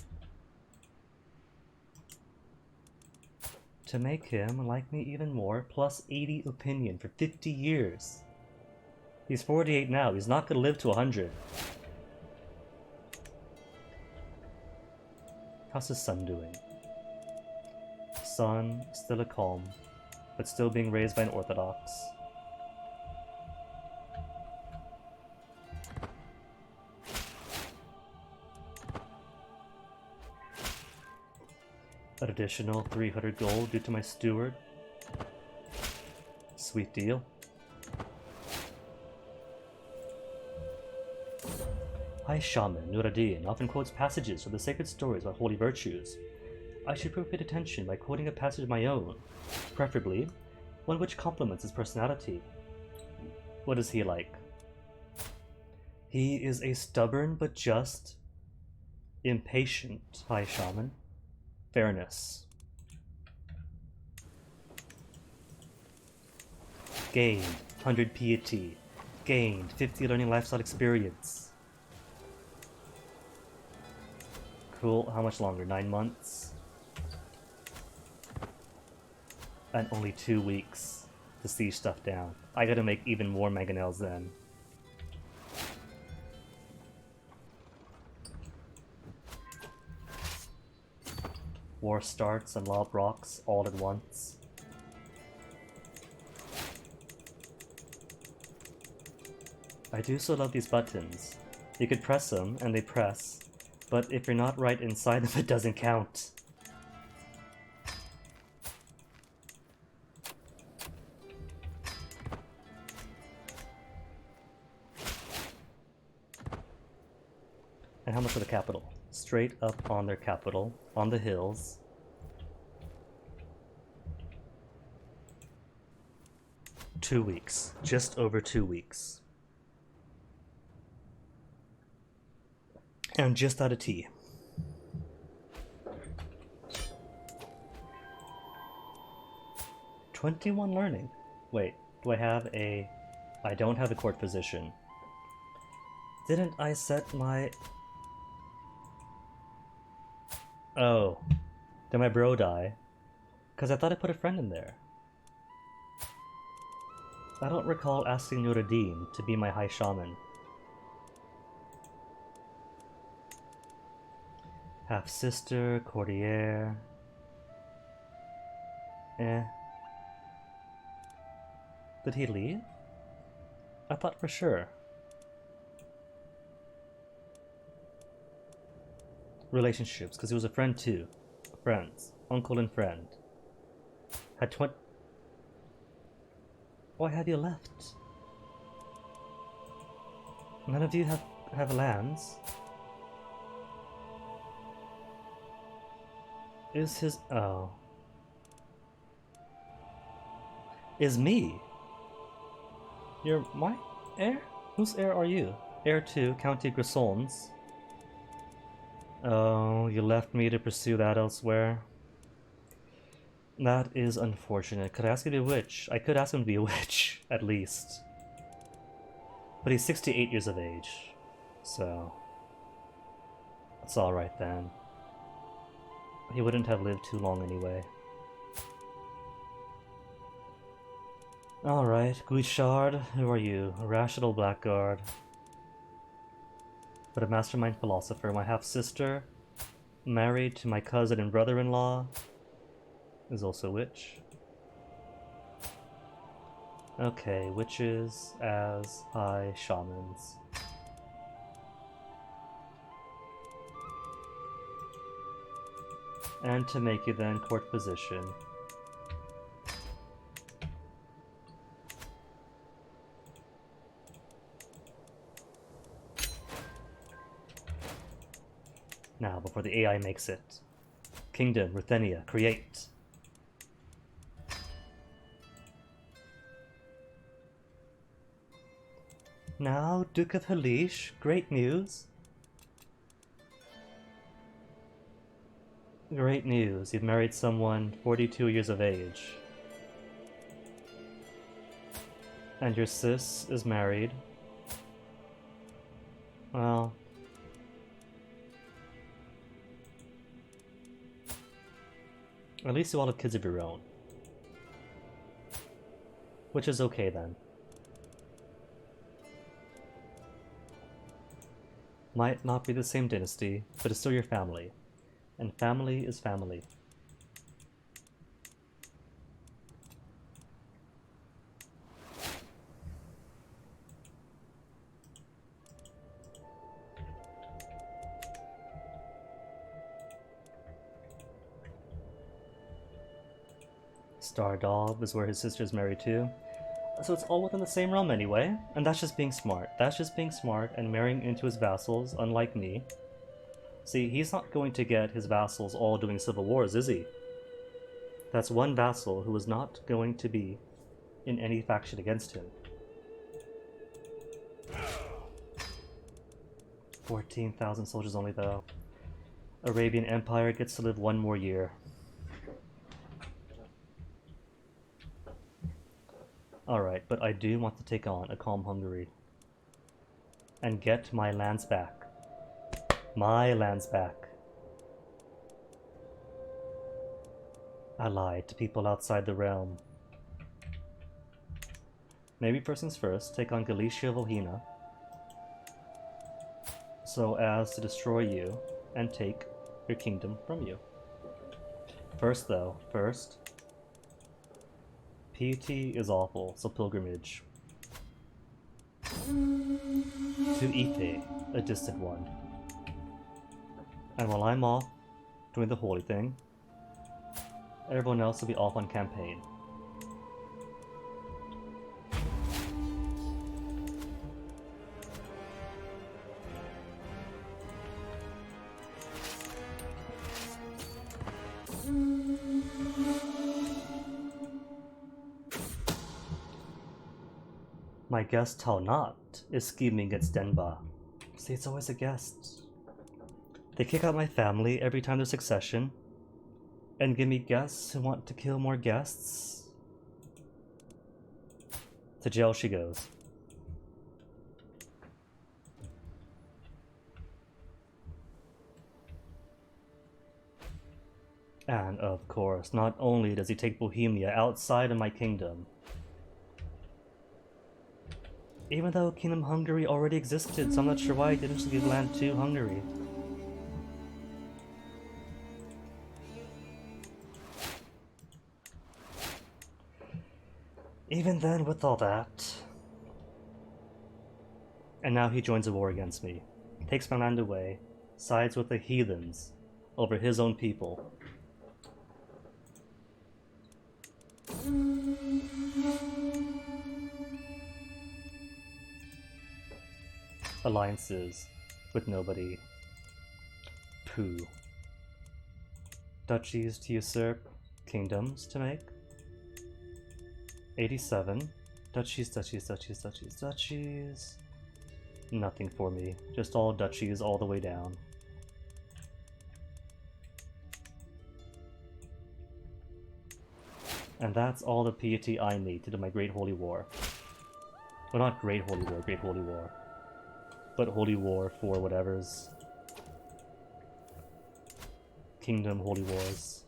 To make him like me even more, plus 80 opinion for 50 years. He's 48 now, he's not gonna live to 100. How's his son doing? Son, still a calm, but still being raised by an Orthodox. An additional 300 gold due to my steward. Sweet deal. High Shaman Nuruddin often quotes passages from the sacred stories about holy virtues. I should prove paid attention by quoting a passage of my own, preferably one which complements his personality. What is he like? He is a stubborn but just, impatient High Shaman. Fairness. Gained 100 piety. Gained 50 learning lifestyle experience. Cool. How much longer? 9 months? And only 2 weeks to siege stuff down. I gotta make even more mangonels then. War starts and lob rocks all at once. I do so love these buttons. You could press them and they press, but if you're not right inside them, it doesn't count. And how much for the capital? Straight up on their capital, on the hills. Two weeks. Just over 2 weeks. And just out of tea. . 21 learning. Wait, do I have a... I don't have a court position. Didn't I set my... Oh. Did my bro die? Because I thought I put a friend in there. I don't recall asking Nuruddin to be my high shaman. Half-sister, courtier... Did he leave? I thought for sure. Relationships, because he was a friend too. Friends. Uncle and friend. Had Why have you left? None of you have lands. Is his... oh. Is me? You're my heir? Whose heir are you? Heir to County Grisons. Oh, you left me to pursue that elsewhere. That is unfortunate. Could I ask him to be a witch? I could ask him to be a witch, at least. But he's 68 years of age, so... it's alright then. He wouldn't have lived too long anyway. Alright, Guichard, who are you? A rational blackguard. But a mastermind philosopher. My half-sister, married to my cousin and brother-in-law, is also a witch. Okay, witches as high shamans. And to make you then court position. Now, before the AI makes it. Kingdom, Ruthenia, create. Now, Duke of Halish, great news. Great news, you've married someone 42 years of age. And your sis is married. Well... at least you all have kids of your own. Which is okay then. Might not be the same dynasty, but it's still your family. And family is family. Stardaub is where his sister's married to. So it's all within the same realm anyway, and that's just being smart. That's just being smart and marrying into his vassals, unlike me. See, he's not going to get his vassals all doing civil wars, is he? That's one vassal who is not going to be in any faction against him. 14,000 soldiers only though. Arabian Empire gets to live one more year. Alright, but I do want to take on a calm Hungary. And get my lands back. My lands back. I lied to people outside the realm. Maybe first things first, take on Galicia Volhynia. So as to destroy you and take your kingdom from you. First though, PUT is awful, so pilgrimage. To Ife, a distant one. And while I'm off doing the holy thing, everyone else will be off on campaign. My guest Talnat is scheming against Denba. See, it's always a guest. They kick out my family every time there's succession, and give me guests who want to kill more guests. To jail she goes. And of course, not only does he take Bohemia outside of my kingdom, even though Kingdom Hungary already existed, so I'm not sure why he didn't just give land to Hungary. Even then, with all that... And now he joins a war against me, takes my land away, sides with the heathens over his own people. Alliances with nobody. Pooh. Duchies to usurp, kingdoms to make. 87. Duchies, duchies, duchies, duchies, duchies. Nothing for me. Just all duchies all the way down. And that's all the piety I need to do my Great Holy War. Well, not Great Holy War, Great Holy War. But Holy War for whatever's... Kingdom Holy Wars.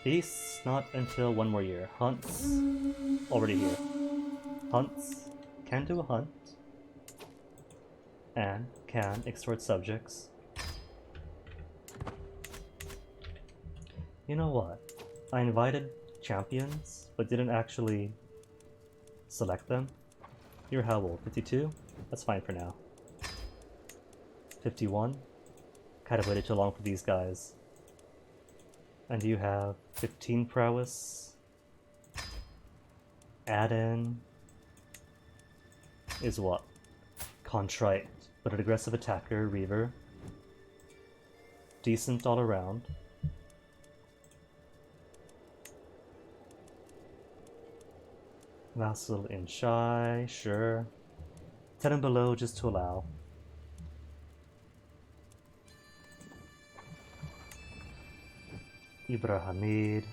Peace, not until one more year. Hunts, already here. Hunts, can do a hunt. And can extort subjects. You know what? I invited champions, but didn't actually select them. You're how old? 52? That's fine for now. 51? Kind of waited too long for these guys. And you have 15 prowess. Add in is what? Contrite, but an aggressive attacker, Reaver. Decent all around. Vassal in shy, sure. 10 and below just to allow. Ibrahimid.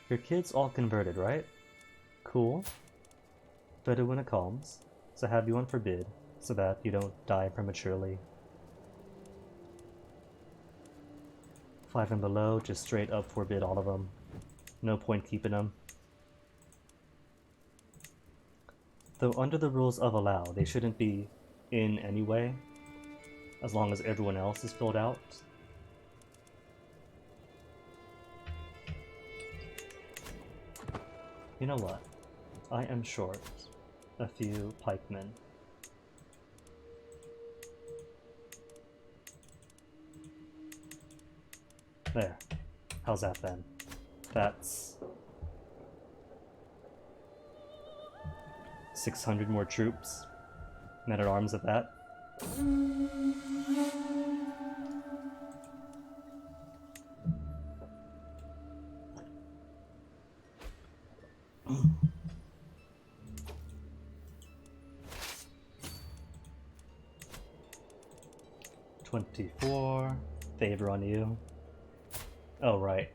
Your kids all converted, right? Cool. Bedouin calms, so have you on forbid, so that you don't die prematurely. 5 and below, just straight up forbid all of them. No point keeping them. Though under the rules of allow, they shouldn't be in anyway, as long as everyone else is filled out. You know what? I am short a few pikemen. There. How's that then? That's 600 more troops. Men at arms at that. $24. Favor on you. Oh, right.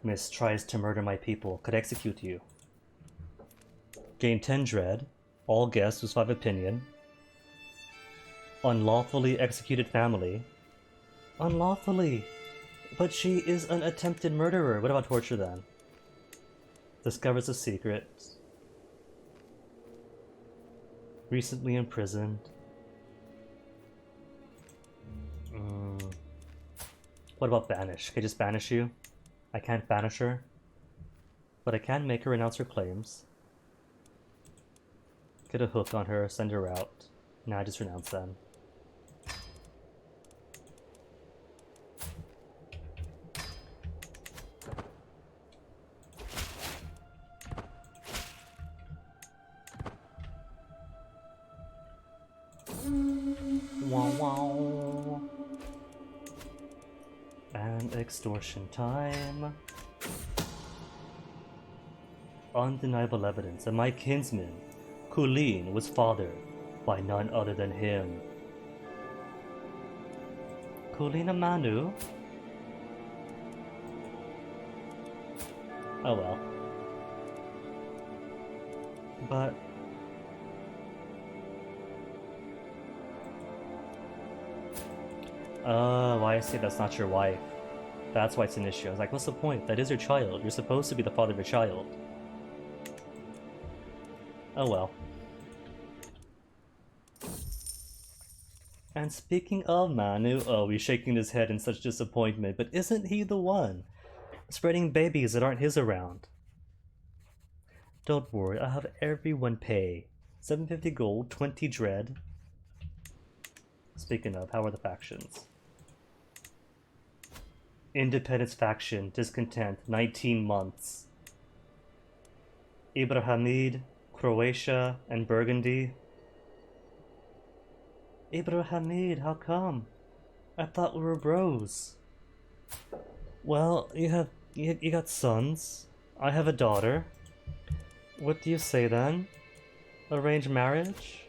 Miss tries to murder my people. Could execute you. Gain 10 dread. All guests lose 5 opinion. Unlawfully executed family. Unlawfully! But she is an attempted murderer. What about torture then? Discovers a secret. Recently imprisoned. What about banish? Can I just banish you? I can't banish her. But I can make her renounce her claims. Get a hook on her, send her out. Now I just renounce them. Wow, wow. And extortion time. Undeniable evidence that my kinsman, Kulin, was fathered by none other than him. Kulina Manu? Oh well. But... why I say that's not your wife. That's why it's an issue. I was like, what's the point? That is your child. You're supposed to be the father of your child. Oh well. And speaking of Manu, oh, he's shaking his head in such disappointment, but isn't he the one? Spreading babies that aren't his around. Don't worry, I'll have everyone pay. 750 gold, 20 dread. Speaking of, how are the factions? Independence faction, discontent, 19 months. Ibrahimid, Croatia, and Burgundy. Ibrahimid, how come? I thought we were bros. Well, you got sons. I have a daughter. What do you say then? Arranged marriage?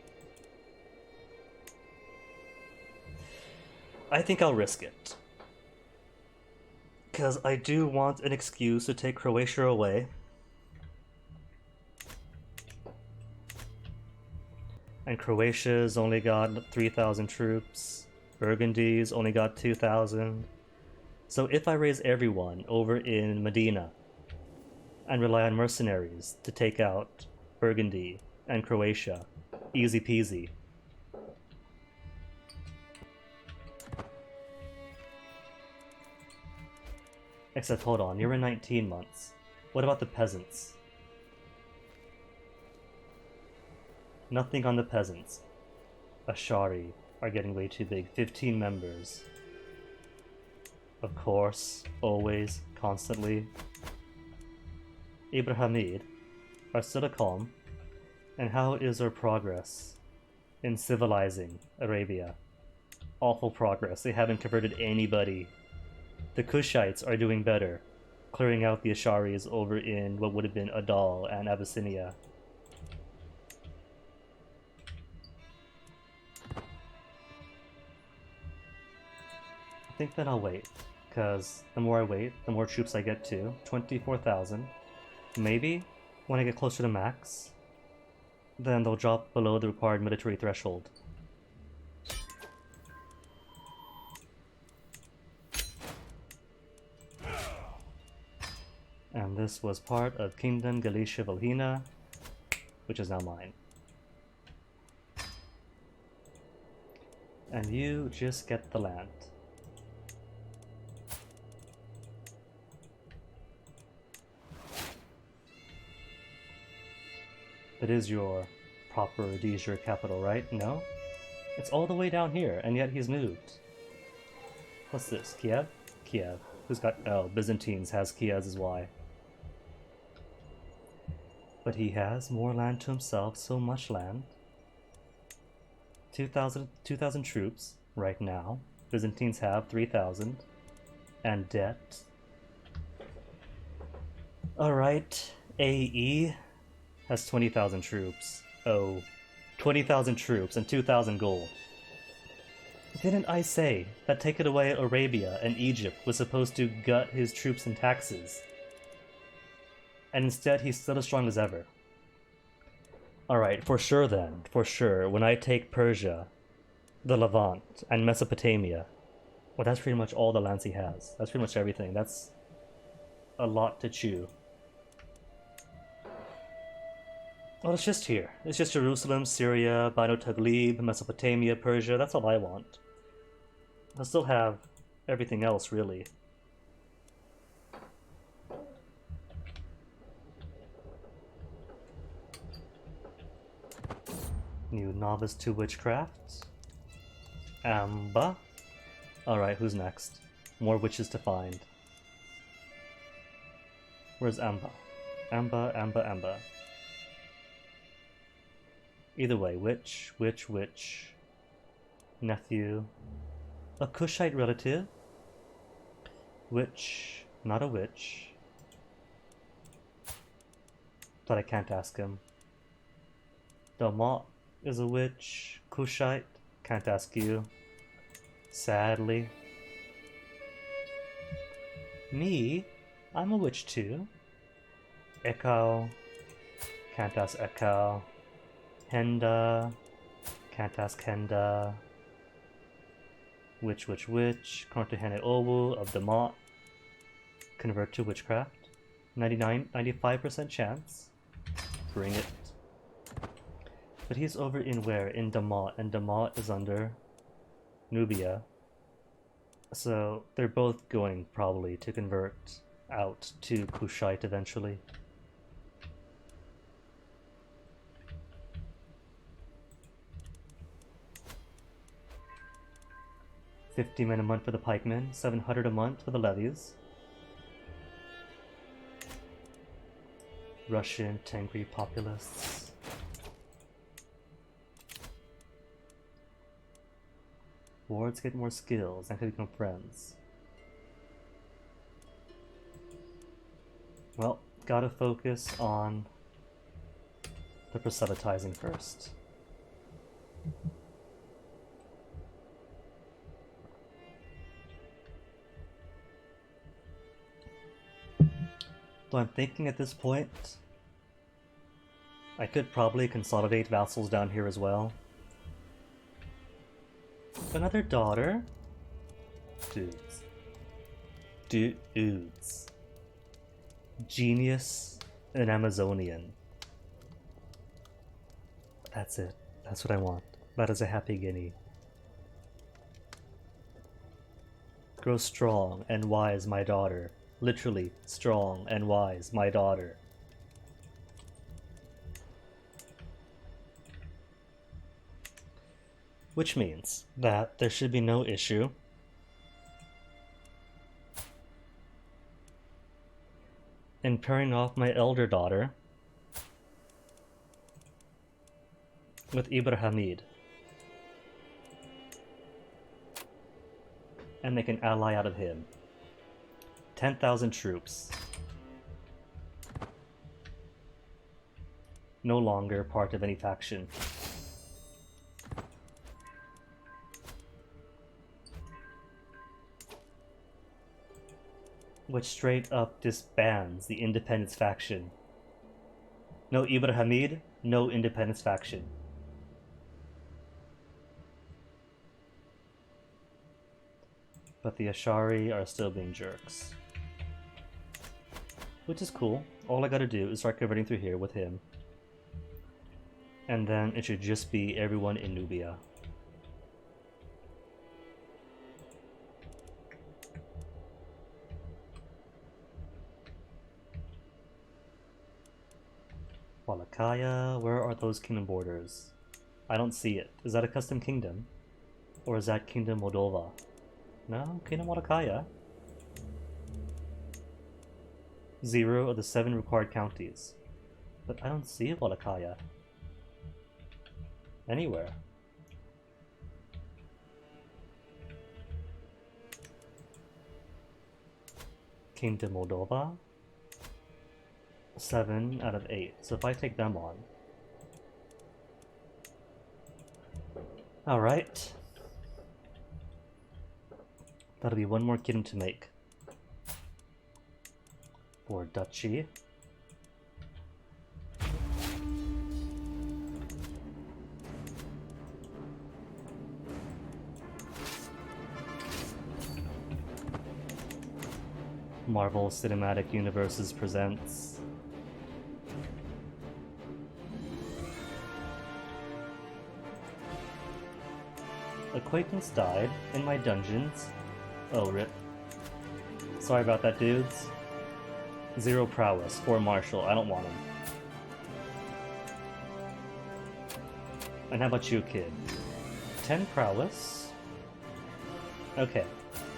I think I'll risk it. Because I do want an excuse to take Croatia away. And Croatia's only got 3,000 troops. Burgundy's only got 2,000. So if I raise everyone over in Medina and rely on mercenaries to take out Burgundy and Croatia, easy peasy. Except, hold on, you're in 19 months. What about the peasants? Nothing on the peasants. Ashari are getting way too big. 15 members. Of course, always, constantly. Ibrahimid are still calm. And how is our progress in civilizing Arabia? Awful progress. They haven't converted anybody. The Kushites are doing better, clearing out the Asharis over in what would have been Adal and Abyssinia. I think that I'll wait, because the more I wait, the more troops I get to. 24,000. Maybe, when I get closer to max, then they'll drop below the required military threshold. And this was part of Kingdom Galicia Volhynia, which is now mine. And you just get the land. It is your proper de jure capital, right? No? It's all the way down here, and yet he's moved. What's this? Kiev? Kiev. Who's got... Oh, Byzantines has Kiev as Y. But he has more land to himself, so much land. 2,000 troops right now. Byzantines have 3,000. And debt. Alright, AE has 20,000 troops. Oh, 20,000 troops and 2,000 gold. Didn't I say that taking away Arabia and Egypt was supposed to gut his troops and taxes? And instead he's still as strong as ever. Alright, for sure then, for sure, when I take Persia, the Levant, and Mesopotamia, well, that's pretty much all the lands he has. That's pretty much everything. That's a lot to chew. Well, it's just here. It's just Jerusalem, Syria, Banu Taglib, Mesopotamia, Persia. That's all I want. I'll still have everything else, really. New novice to witchcraft. Amba. Alright, who's next? More witches to find. Where's Amba? Amba. Either way, witch. Nephew. A Kushite relative. Witch. Not a witch. But I can't ask him. Dalmat is a witch. Kushite. Can't ask you. Sadly. Me? I'm a witch too. Echo. Can't ask Echo. Henda. Can't ask Henda. Witch. Korntehene Owu of Damat. Convert to witchcraft. 95% chance. Bring it. But he's over in where? In Damat, and Damat is under Nubia. So they're both going probably to convert out to Kushite eventually. $50 a month for the pikemen, $700 a month for the levies. Russian Tengri populists. Wards get more skills and can become friends. Well, gotta focus on the proselytizing first. Though I'm thinking at this point, I could probably consolidate vassals down here as well. Another daughter? Dudes. Dudes. Genius and Amazonian. That's it. That's what I want. That is a happy guinea. Grow strong and wise, my daughter. Literally, strong and wise, my daughter. Which means that there should be no issue in pairing off my elder daughter with Ibrahimid and make an ally out of him. 10,000 troops. No longer part of any faction. Which straight up disbands the Independence faction. No Ibrahimid, no Independence faction. But the Ashari are still being jerks. Which is cool. All I gotta do is start converting through here with him. And then it should just be everyone in Nubia. Wallachia, where are those kingdom borders? I don't see it. Is that a custom kingdom? Or is that Kingdom Moldova? No, Kingdom Wallachia. 0 of the 7 required counties. But I don't see Wallachia anywhere. Kingdom Moldova. 7 out of 8. So if I take them on. Alright. That'll be one more kingdom to make. For Duchy. Marvel Cinematic Universes presents Acquaintance died in my dungeons. Oh, rip. Sorry about that, dudes. 0 prowess, 4 martial. I don't want him. And how about you, kid? 10 prowess? Okay.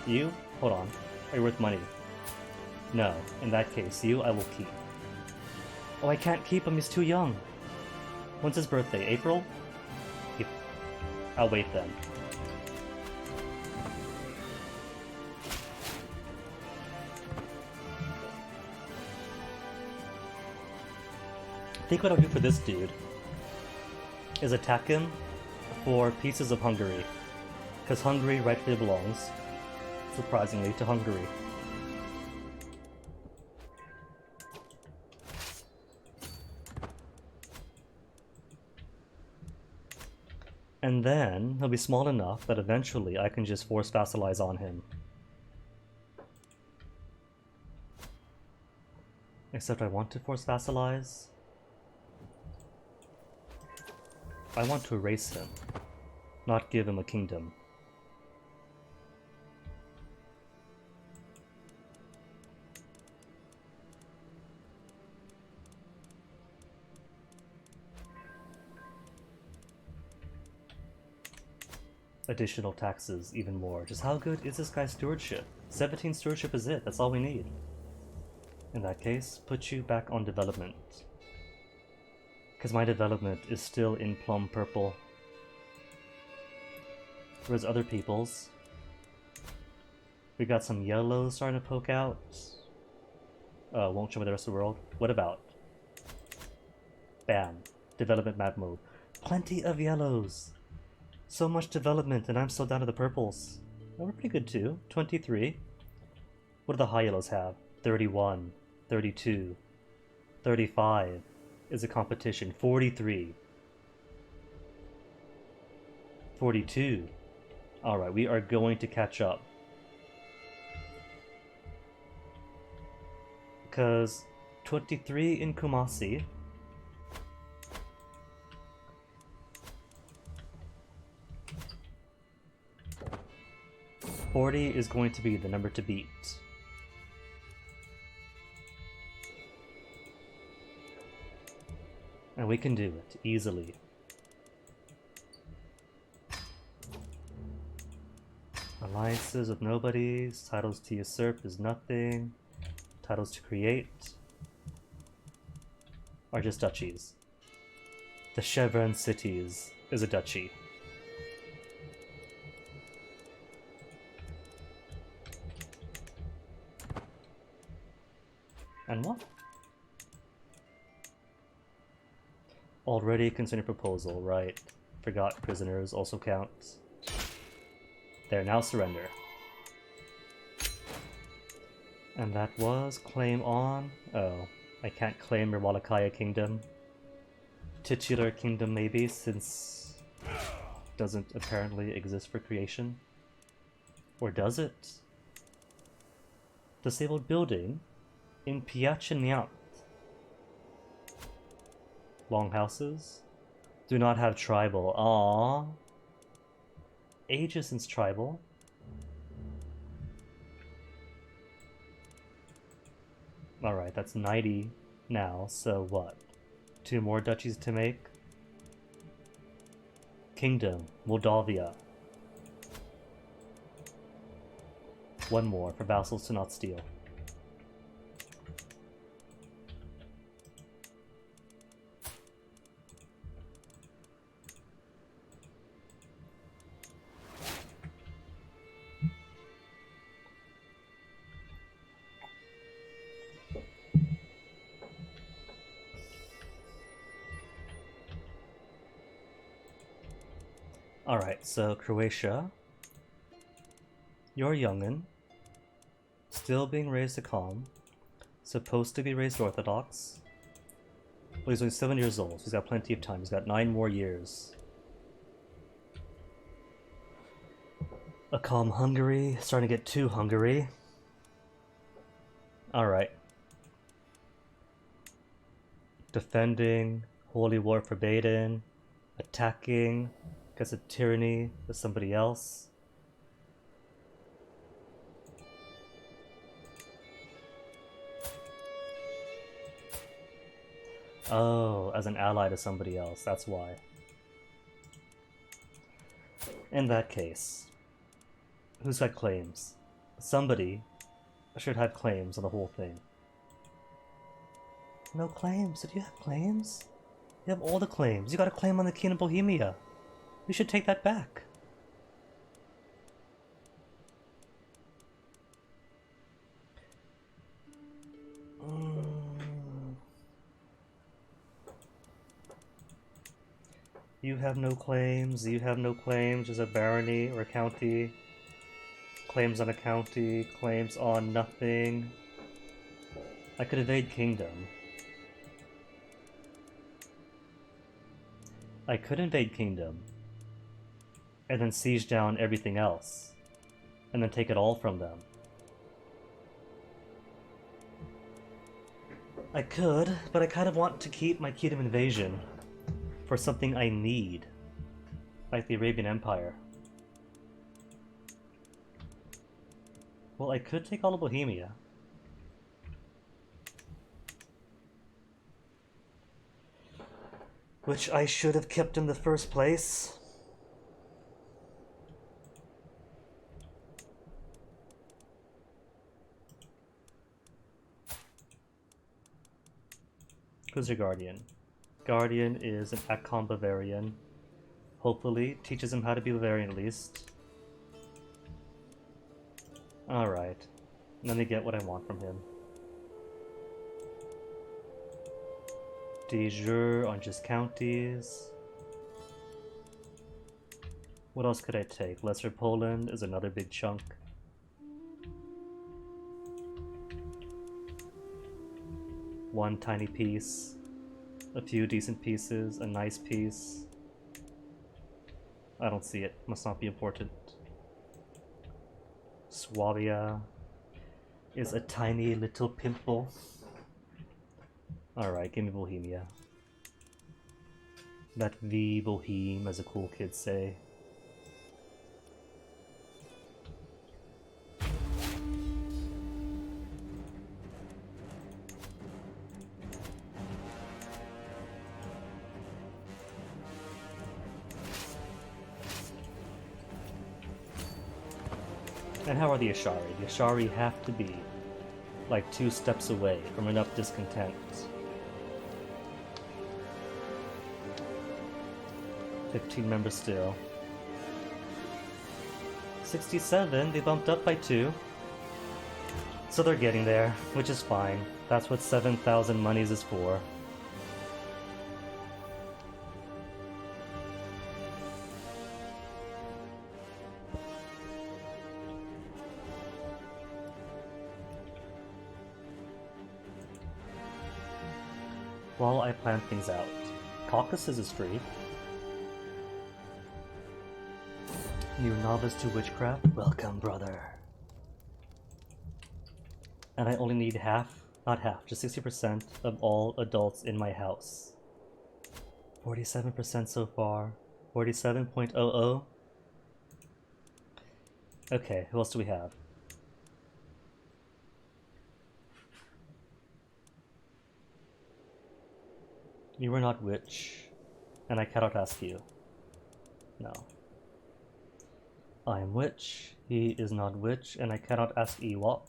You? Hold on. Are you worth money? No. In that case, you I will keep. Oh, I can't keep him. He's too young. When's his birthday? April? I'll wait then. I think what I'll do for this dude is attack him for pieces of Hungary, because Hungary rightfully belongs, surprisingly, to Hungary. then he'll be small enough that eventually I can just force vassalize on him. Except I want to force vassalize. I want to erase him, not give him a kingdom. Additional taxes, even more. Just how good is this guy's stewardship? 17 stewardship is it, that's all we need. In that case, put you back on development. Because my development is still in plum purple. Whereas other people's, we got some yellows starting to poke out. Won't show me the rest of the world. What about? Bam. Development map mode. Plenty of yellows. So much development, and I'm still down to the purples. Oh, we're pretty good too. 23. What do the high yellows have? 31, 32, 35 is a competition. 43, 42. Alright, we are going to catch up. Because 23 in Kumasi. $40 is going to be the number to beat. And we can do it easily. Alliances with nobodies, titles to usurp is nothing, titles to create are just duchies. The Chevron Cities is a duchy. And what? Already considered proposal, right. Forgot prisoners also counts. There, now surrender. And that was claim on... Oh, I can't claim Mirwalakaya Kingdom. Titular Kingdom maybe, since doesn't apparently exist for creation. Or does it? Disabled building in Piachanyant. Longhouses do not have tribal. Aww. Ages since tribal. Alright, that's 90 now, so what? 2 more duchies to make? Kingdom, Moldavia. 1 more for vassals to not steal. Alright, so Croatia. You're youngin'. Still being raised to calm. Supposed to be raised Orthodox. Well, he's only 7 years old, so he's got plenty of time. He's got 9 more years. A calm Hungary. Starting to get too Hungary. Alright. Defending. Holy War forbidden. Attacking. Because of tyranny with somebody else. Oh, as an ally to somebody else, that's why. In that case, who's got claims? Somebody should have claims on the whole thing. No claims? Did you have claims? You have all the claims. You got a claim on the King of Bohemia. We should take that back. You have no claims, you have no claims. There's a barony or a county. Claims on a county, claims on nothing. I could evade kingdom. I could invade kingdom. and then siege down everything else, and then take it all from them. I could, but I kind of want to keep my kingdom invasion for something I need, like the Arabian Empire. Well, I could take all of Bohemia. Which I should have kept in the first place. Who's your Guardian? Guardian is an Akon Bavarian. Hopefully, teaches him how to be Bavarian at least. Alright. Let me get what I want from him. De jure on just counties. What else could I take? Lesser Poland is another big chunk. One tiny piece. A few decent pieces. A nice piece. I don't see it. Must not be important. Swabia is a tiny little pimple. Alright, give me Bohemia. That V Boheme, as the cool kids say. And how are the Ashari? The Ashari have to be like 2 steps away from enough discontent. 15 members still. 67, they bumped up by 2. So they're getting there, which is fine. That's what 7,000 monies is for. While I plan things out. Caucasus is free. New novice to witchcraft? Welcome, brother. And I only need half, not half, just 60% of all adults in my house. 47% so far. 47.00. Okay, who else do we have? You are not witch, and I cannot ask you. No. I am witch, he is not witch, and I cannot ask Ewok.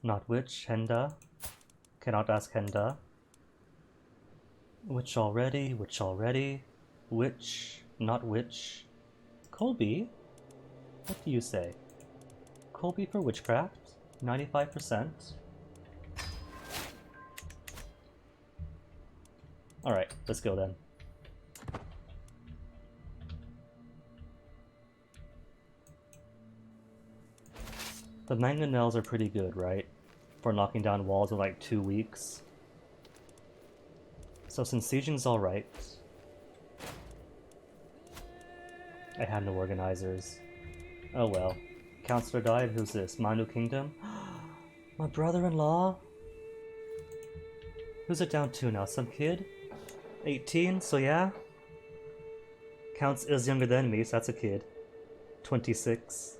Not witch, Henda. Cannot ask Henda. Witch already, witch already. Witch, not witch. Colby? What do you say? Colby for witchcraft? 95%? Alright, let's go then. The mangonels are pretty good, right? For knocking down walls in like 2 weeks. So since sieging's alright. I had no organizers. Oh well. Counselor died, who's this? Manu Kingdom? My brother-in-law? Who's it down to now? Some kid? 18, so yeah? Counts is younger than me, so that's a kid. 26.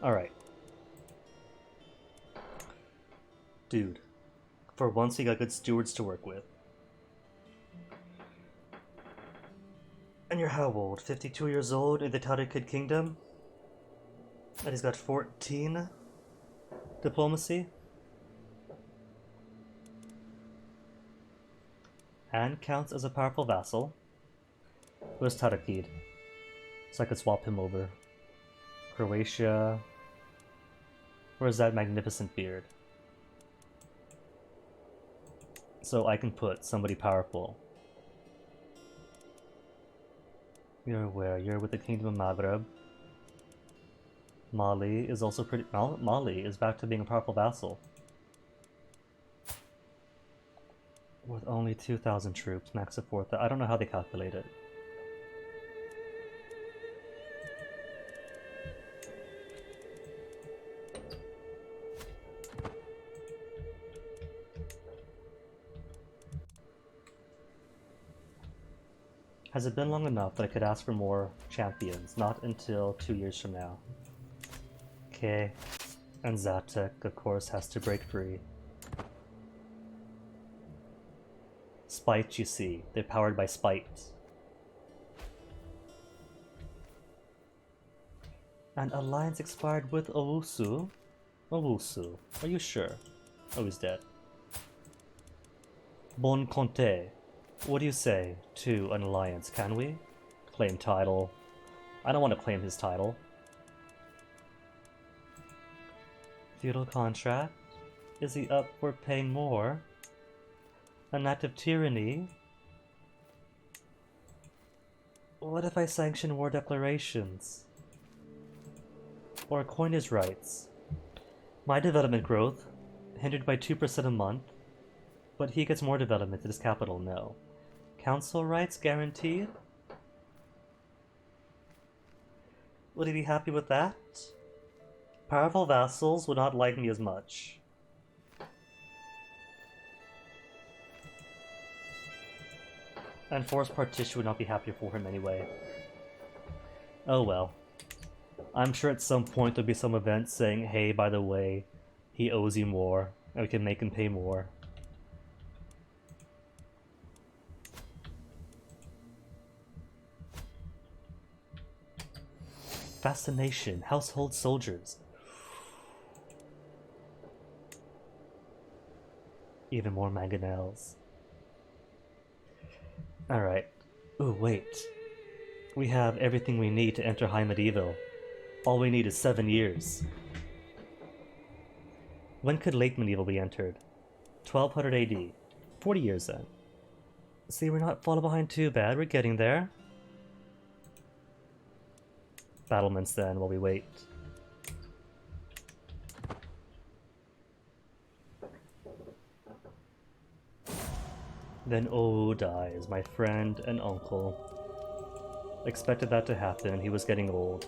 Alright. Dude. For once he got good stewards to work with. And you're how old? 52 years old in the Tadakid Kingdom? And he's got 14 diplomacy? And counts as a powerful vassal. Where's Tadakid? So I could swap him over. Croatia. Where's that magnificent beard? So I can put somebody powerful. You're where? You're with the Kingdom of Maghreb. Mali is also pretty... Mali is back to being a powerful vassal. With only 2,000 troops, max support. I don't know how they calculate it. Has it been long enough that I could ask for more champions? Not until 2 years from now. Okay. And Zatek, of course, has to break free. Spite, you see. They're powered by spite. And alliance expired with Owusu? Owusu, are you sure? Oh, he's dead. Bon Conte. What do you say to an alliance, can we? Claim title. I don't want to claim his title. Feudal contract? Is he up for paying more? An act of tyranny? What if I sanction war declarations? Or coin his rights? My development growth, hindered by 2% a month, but he gets more development in his capital, no. Council rights guaranteed? Would he be happy with that? Powerful vassals would not like me as much. And forced partition would not be happy for him anyway. Oh well. I'm sure at some point there'll be some event saying, hey, by the way, he owes you more, and we can make him pay more. Fascination, household soldiers. Even more mangonels. Alright. Ooh, wait. We have everything we need to enter High Medieval. All we need is 7 years. When could Late Medieval be entered? 1200 AD. 40 years then. See, we're not falling behind too bad, we're getting there. Battlements then, while we wait. Then Ou dies, my friend and uncle. Expected that to happen, he was getting old.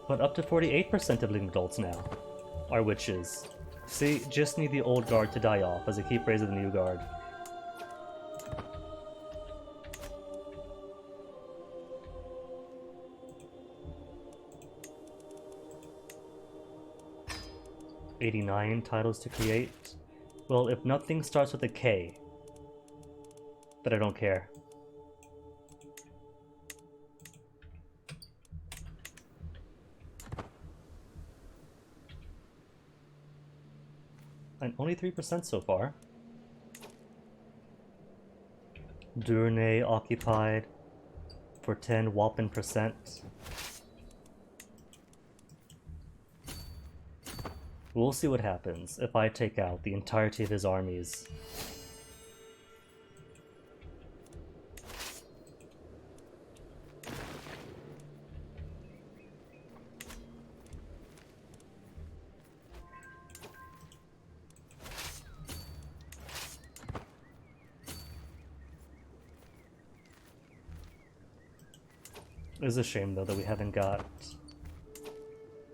But up to 48% of living adults now are witches. See, just need the old guard to die off as they keep raising the new guard. $89 titles to create. Well, if nothing starts with a K, but I don't care. And only 3% so far. Durne occupied for 10 whopping percent. We'll see what happens if I take out the entirety of his armies. It's a shame though that we haven't got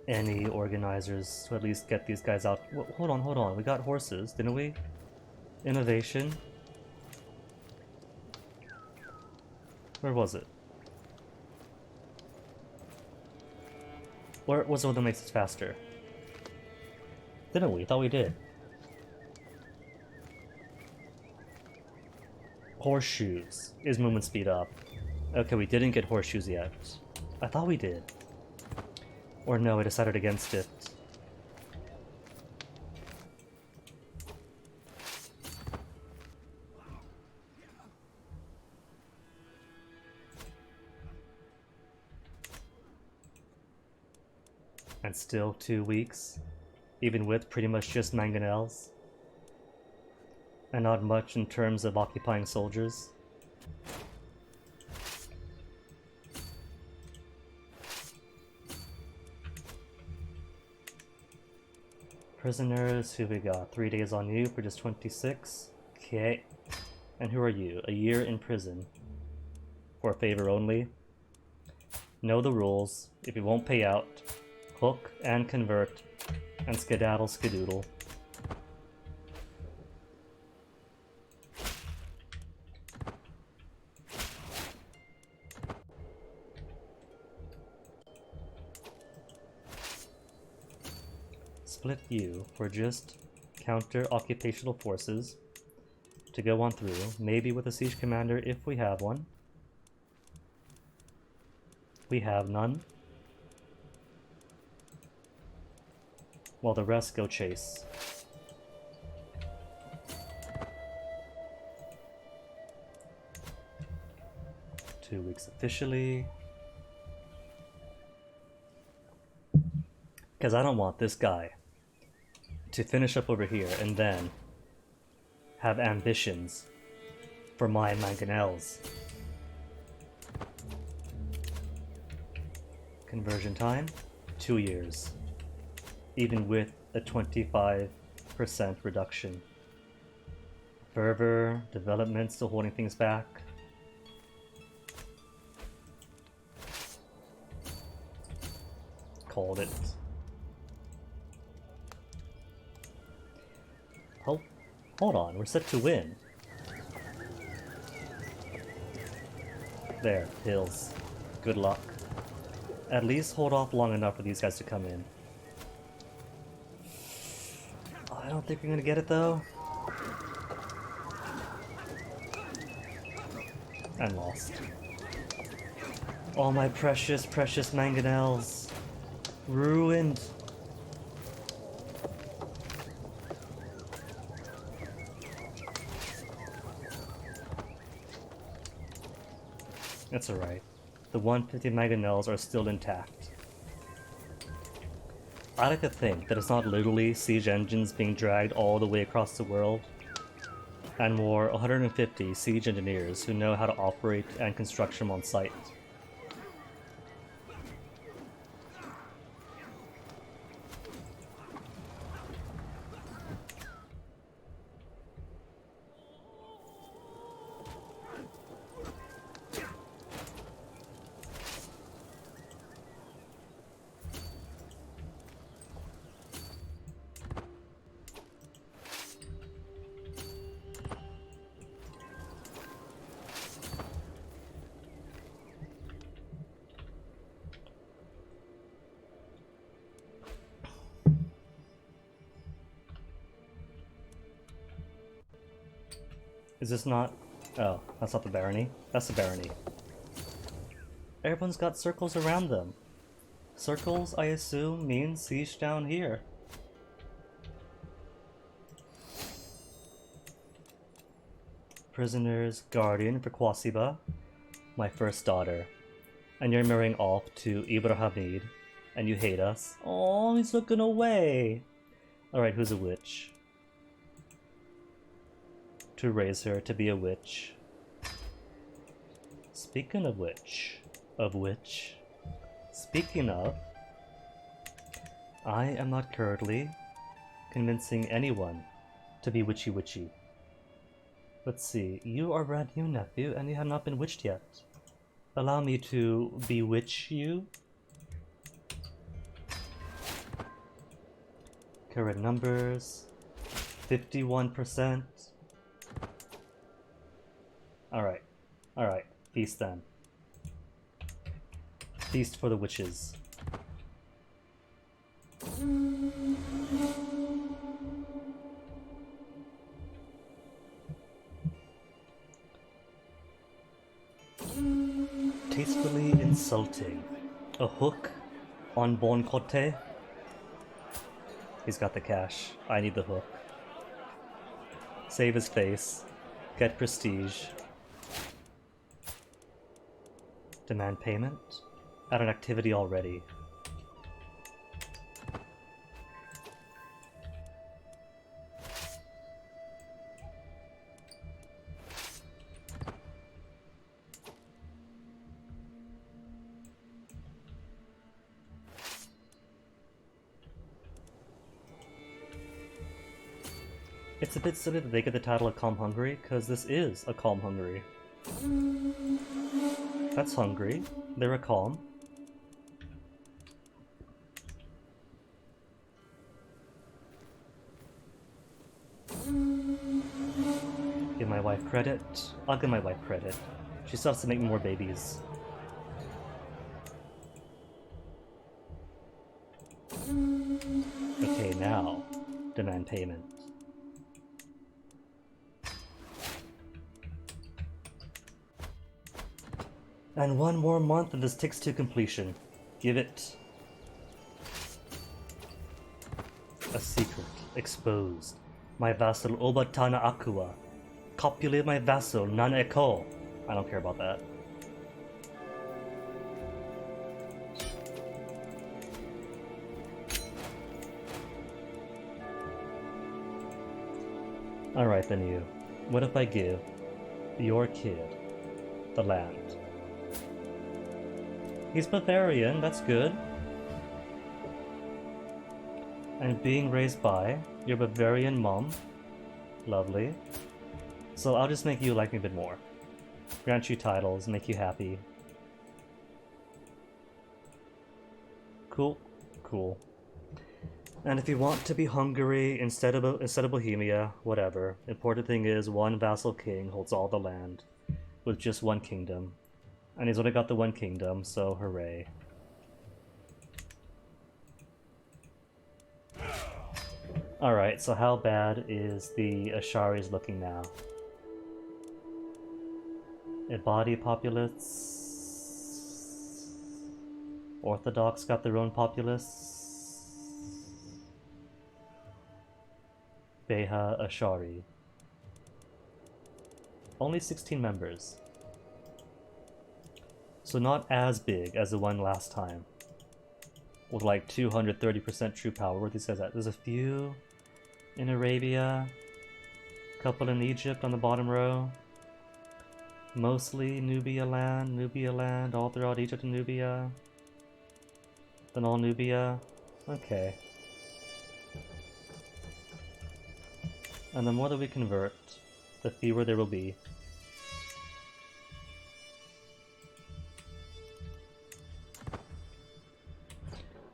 any organizers to at least get these guys out. Hold on. We got horses, didn't we? Innovation. Where was it? Where was the one that makes it faster? Didn't we? Thought we did. Horseshoes. Is movement speed up? Okay, we didn't get horseshoes yet. I thought we did. Or no, I decided against it. And still 2 weeks, even with pretty much just mangonels. And not much in terms of occupying soldiers. Prisoners, who we got? 3 days on you for just 26. Okay. And who are you? A year in prison. For a favor only. Know the rules. If you won't pay out, hook and convert, and skedaddle skedoodle. Split you for just counter-occupational forces to go on through, maybe with a siege commander if we have one. We have none. While the rest go chase. Two weeks officially. Because I don't want this guy to finish up over here and then have ambitions for my mangonels. Conversion time, 2 years. Even with a 25% reduction. Fervor, development still holding things back. Called it. Oh, hold on, we're set to win. There, hills. Good luck. At least hold off long enough for these guys to come in. I don't think we're gonna get it though. And lost. All my precious, precious mangonels. Ruined. That's alright. The 150 mangonels are still intact. I like to think that it's not literally siege engines being dragged all the way across the world, and more 150 siege engineers who know how to operate and construct them on site. Is this not... Oh, that's not the barony. That's the barony. Everyone's got circles around them. Circles, I assume, means siege down here. Prisoners, guardian for Quasiba, my first daughter. And you're marrying off to Ibrahimid, and you hate us. Oh, he's looking away. Alright, who's a witch? To raise her to be a witch. Speaking of which, speaking of, I am not currently convincing anyone to be witchy. Let's see, you are brand new, nephew, and you have not been witched yet. Allow me to bewitch you. Current numbers, 51%. Alright, feast then. Feast for the witches. Tastefully insulting. A hook on Bon Cote. He's got the cash. I need the hook. Save his face. Get prestige. Demand payment? At an activity already. It's a bit silly that they get the title of Calm Hungary, because this is a calm Hungary. That's hungry. They're a calm. Give my wife credit. I'll give my wife credit. She still has to make more babies. Okay, now, demand payment. And one more month and this takes to completion. Give it. A secret exposed. My vassal Obatana Akua. Copulate my vassal Nan Eko. I don't care about that. Alright then you. What if I give your kid the land? He's Bavarian, that's good. And being raised by your Bavarian mom. Lovely. So I'll just make you like me a bit more. Grant you titles, make you happy. Cool. Cool. And if you want to be Hungary instead of Bohemia, whatever. Important thing is one vassal king holds all the land with just one kingdom. And he's only got the one kingdom, so hooray. Alright, so how bad is the Asharis looking now? A body populace. Orthodox got their own populace. Beha Ashari. Only 16 members. So not as big as the one last time. With like 230% true power. Where these guys at? There's a few in Arabia. Couple in Egypt on the bottom row. Mostly Nubia land, all throughout Egypt and Nubia. Then all Nubia. Okay. And the more that we convert, the fewer there will be.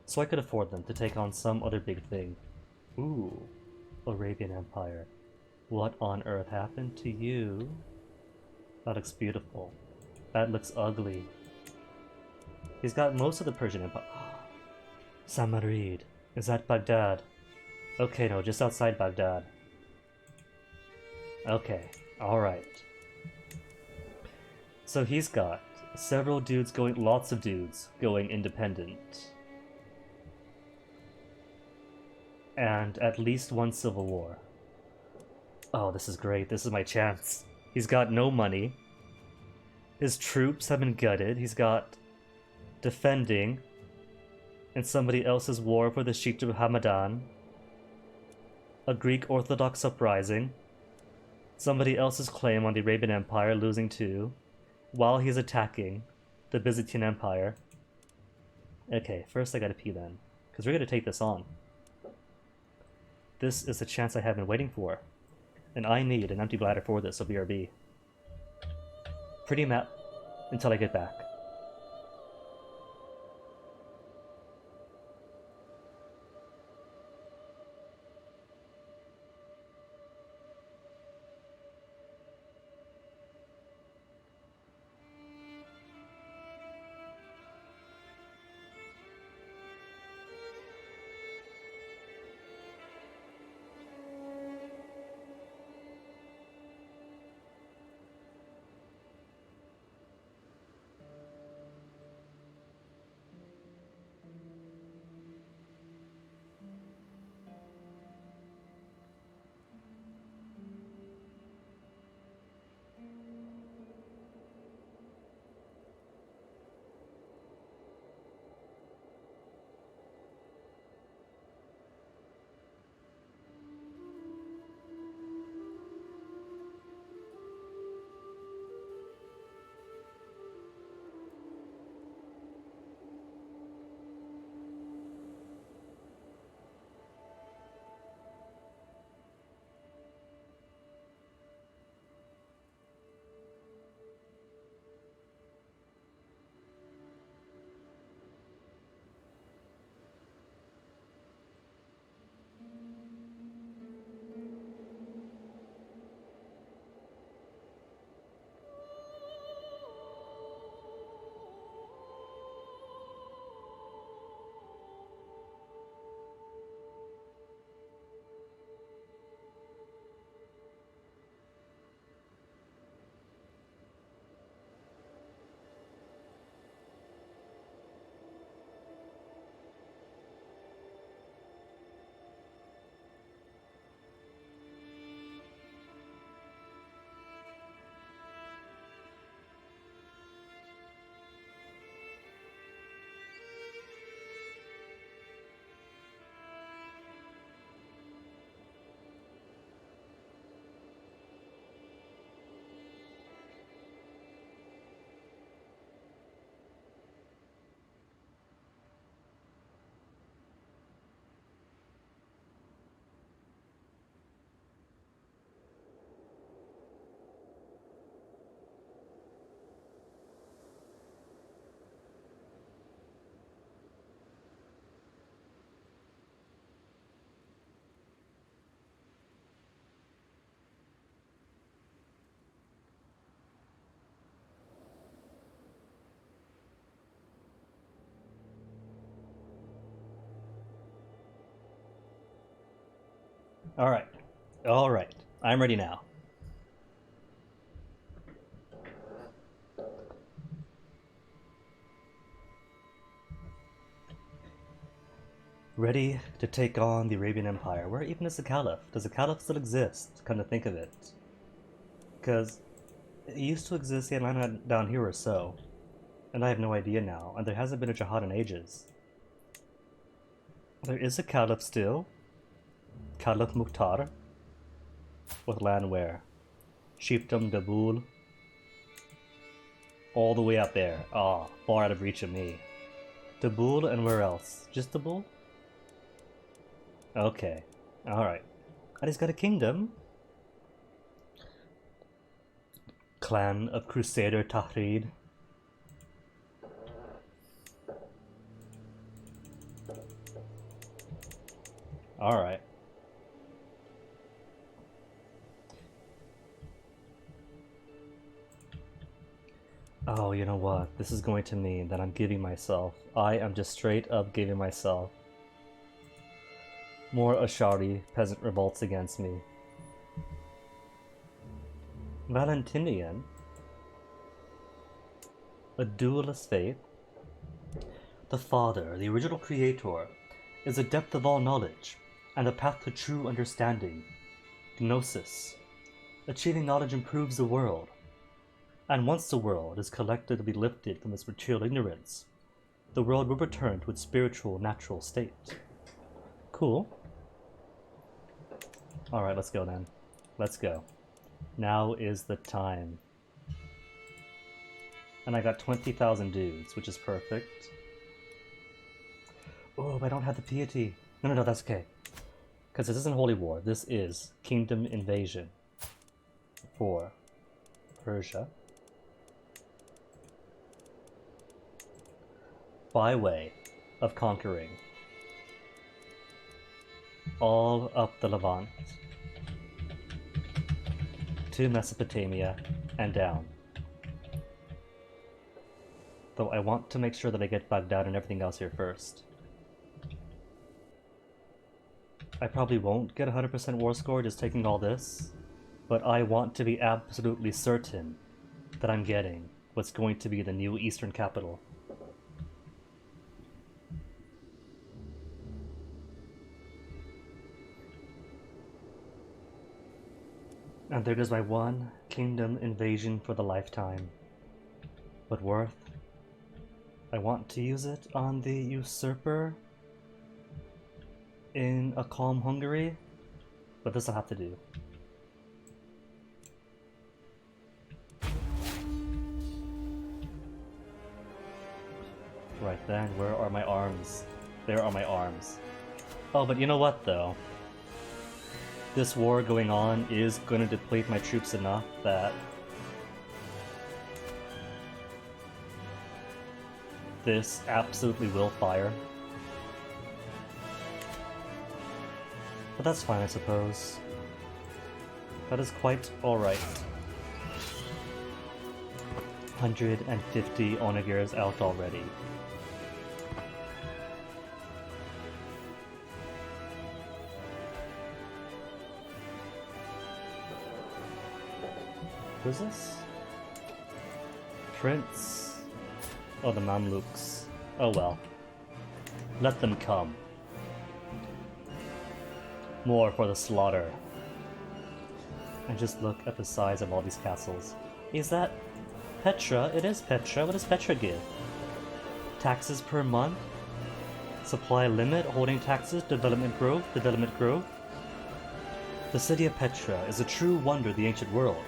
So I could afford them to take on some other big thing. Ooh, Arabian Empire. What on earth happened to you? That looks beautiful. That looks ugly. He's got most of the Persian Empire. Samarid. Is that Baghdad? Okay, no, just outside Baghdad. Okay, alright. So he's got several dudes going, lots of dudes going independent. And at least one civil war. Oh, this is great. This is my chance. He's got no money. His troops have been gutted. He's got defending in somebody else's war for the Sheikh of Hamadan. A Greek Orthodox uprising. Somebody else's claim on the Arabian Empire losing too, while he's attacking the Byzantine Empire. Okay, first I gotta pee then, because we're gonna take this on. This is the chance I have been waiting for. And I need an empty bladder for this, so BRB. Pretty map until I get back. Alright. Alright. I'm ready now. Ready to take on the Arabian Empire. Where even is the Caliph? Does the Caliph still exist? Come to think of it. Because it used to exist in Atlanta down here or so. And I have no idea now. And there hasn't been a jihad in ages. There is a Caliph still. Caliph Mukhtar. With land where? Chiefdom Dabul. All the way up there. Ah, far out of reach of me. Dabul and where else? Just Dabul? Okay. Alright. And he's got a kingdom. Clan of Crusader Tahrid. Alright. Oh, you know what? This is going to mean that I'm giving myself. I am just straight up giving myself. More Ashari peasant revolts against me. Valentinian, a dualist faith. The Father, the original creator, is the depth of all knowledge and the path to true understanding. Gnosis. Achieving knowledge improves the world. And once the world is collectively lifted from its material ignorance, the world will return to its spiritual, natural state. Cool. Alright, let's go then. Let's go. Now is the time. And I got 20,000 dudes, which is perfect. Oh, but I don't have the piety. No, that's okay. Because this isn't Holy War. This is Kingdom Invasion for Persia. By way of conquering all up the Levant to Mesopotamia and down. Though I want to make sure that I get Baghdad and everything else here first. I probably won't get 100% war score just taking all this, but I want to be absolutely certain that I'm getting what's going to be the new eastern capital. And there goes my one kingdom invasion for the lifetime. But worth? I want to use it on the usurper in a calm Hungary, but this I'll have to do. Right then, where are my arms? There are my arms. Oh, but you know what though? This war going on is going to deplete my troops enough that this absolutely will fire. But that's fine, I suppose. That is quite alright. 150 Onagers out already. Who's this? Prince. Oh, the Mamluks. Oh well. Let them come. More for the slaughter. And just look at the size of all these castles. Is that Petra? It is Petra. What does Petra give? Taxes per month? Supply limit, holding taxes, development growth, development growth. The city of Petra is a true wonder of the ancient world.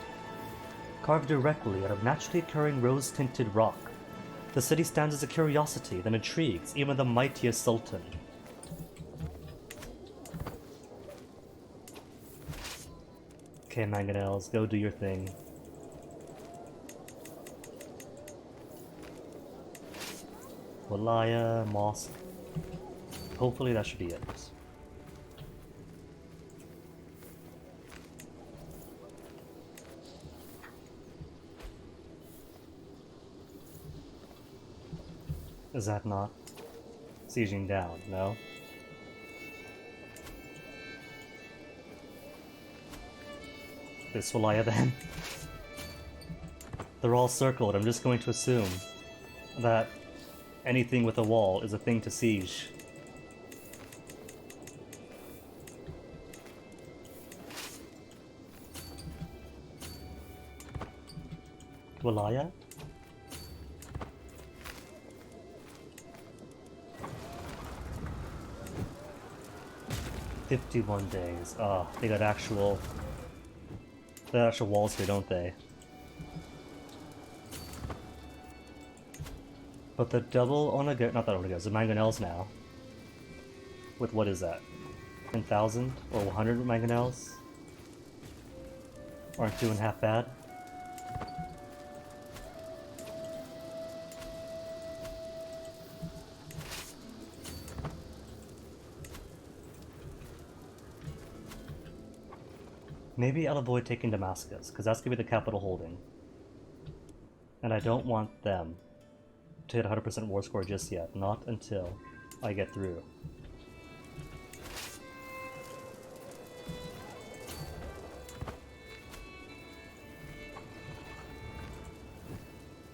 Carved directly out of naturally occurring rose-tinted rock, the city stands as a curiosity that intrigues even the mightiest sultan. Okay, mangonels, go do your thing. Walaya, mosque. Hopefully that should be it. Is that not sieging down? No? this Walaya then. They're all circled. I'm just going to assume that anything with a wall is a thing to siege. Walaya? "51 days. Ah, they got actual walls here, don't they? But the double Onaga, not that Onaga, the mangonels now. With what is that? 10,000 or 100 mangonels? Aren't doing half bad. Maybe I'll avoid taking Damascus, because that's going to be the capital holding. And I don't want them to hit 100% war score just yet, not until I get through.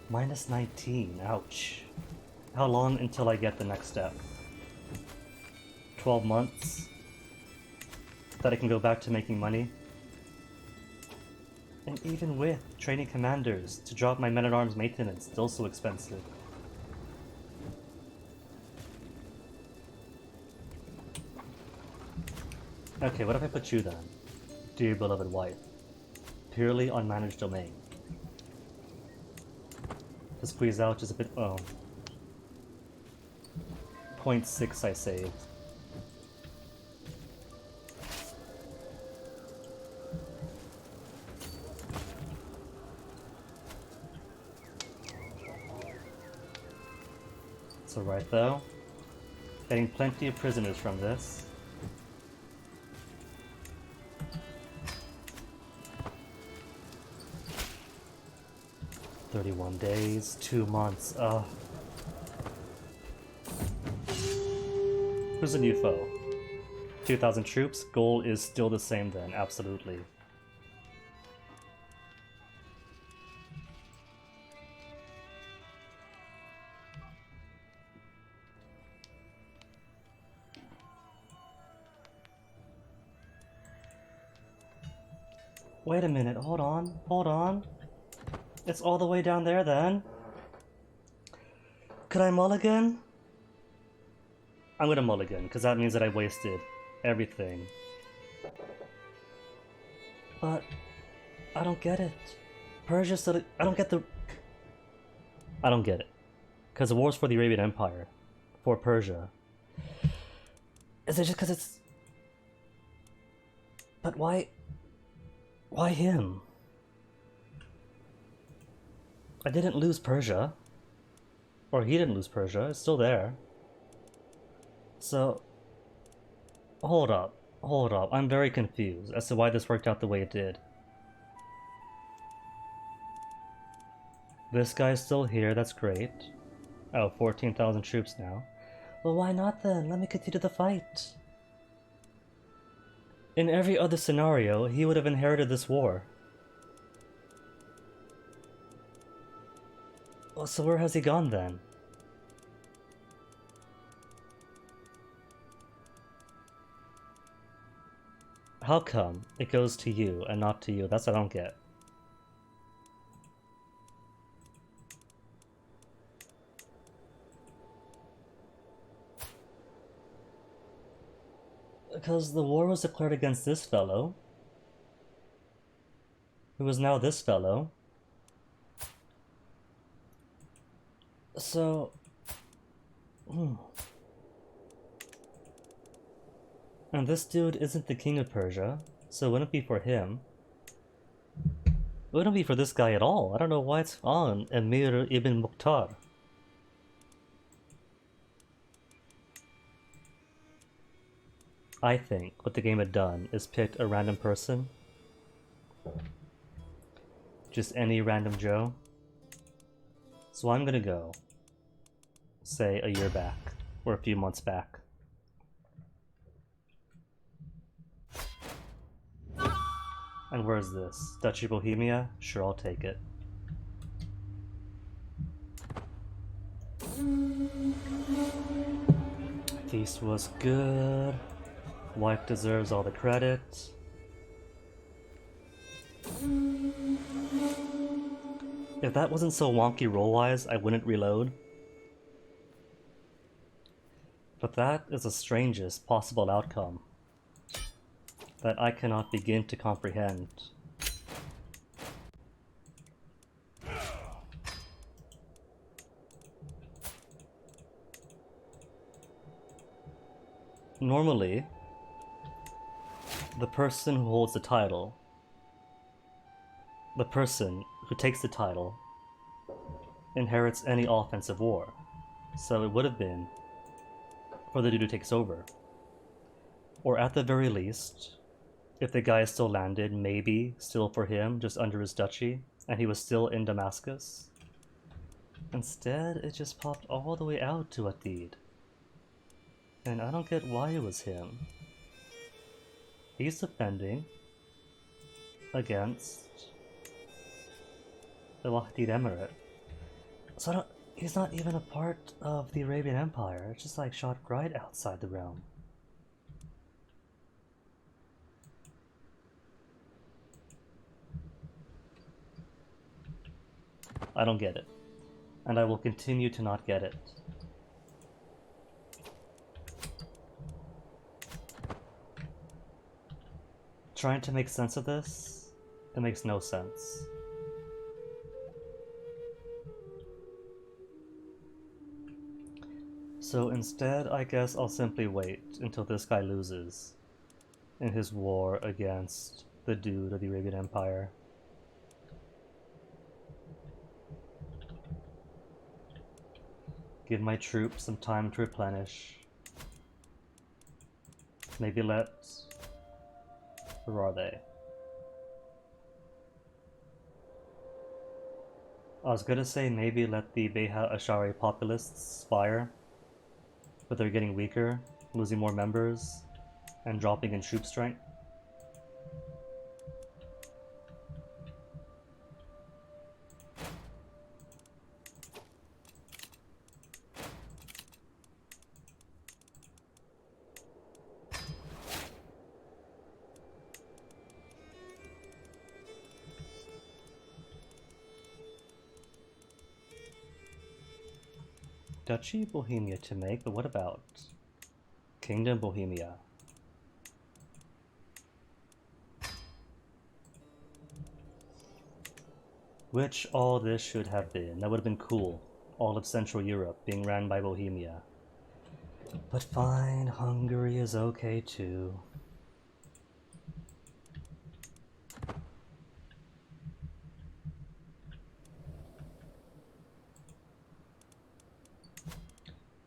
Minus 19, ouch. How long until I get the next step? 12 months? That I can go back to making money? And even with training commanders, to drop my men-at-arms maintenance, still so expensive. Okay, what if I put you then? Dear beloved wife. Purely unmanaged domain. To squeeze out just a bit. Oh. 0.6 I saved. It's alright though. Getting plenty of prisoners from this. "31 days, 2 months, ugh. Who's the new foe? 2,000 troops? Goal is still the same then, absolutely. Wait a minute, hold on. It's all the way down there then? Could I mulligan? I'm gonna mulligan, because that means that I wasted everything. But I don't get it. Persia still... I don't get it. Because the war's for the Arabian Empire. For Persia. Is it just because it's... But why... Why him? I didn't lose Persia. Or he didn't lose Persia, it's still there. So... Hold up. I'm very confused as to why this worked out the way it did. This guy's still here, that's great. Oh, 14,000 troops now. Well, why not then? Let me continue the fight. In every other scenario, he would have inherited this war. Well, so where has he gone then? How come it goes to you and not to you? That's what I don't get. Because the war was declared against this fellow, who is now this fellow. So... And this dude isn't the king of Persia, so it wouldn't be for him. It wouldn't be for this guy at all. I don't know why it's on Emir ibn Mukhtar. I think what the game had done is picked a random person. Just any random Joe. So I'm gonna go, say, a year back, or a few months back. And where is this? Duchy Bohemia? Sure, I'll take it. Feast was good. Wife deserves all the credit. If that wasn't so wonky roll-wise, I wouldn't reload. But that is the strangest possible outcome that I cannot begin to comprehend. Normally, the person who holds the title, the person who takes the title, inherits any offensive war. So it would have been for the dude who takes over. Or at the very least, if the guy still landed, maybe still for him, just under his duchy, and he was still in Damascus. Instead, it just popped all the way out to Atid. And I don't get why it was him. He's defending against the Wahid Emirate. So he's not even a part of the Arabian Empire. It's just like shot right outside the realm. I don't get it. And I will continue to not get it. Trying to make sense of this, it makes no sense. So instead, I guess I'll simply wait until this guy loses in his war against the dude of the Arabian Empire. Give my troops some time to replenish. Maybe let... Where are they? I was gonna say maybe let the Beha Ashari populists fire, but they're getting weaker, losing more members, and dropping in troop strength. Duchy Bohemia to make, but what about Kingdom Bohemia? Which all this should have been. That would have been cool. All of Central Europe being ran by Bohemia. But fine, Hungary is okay too.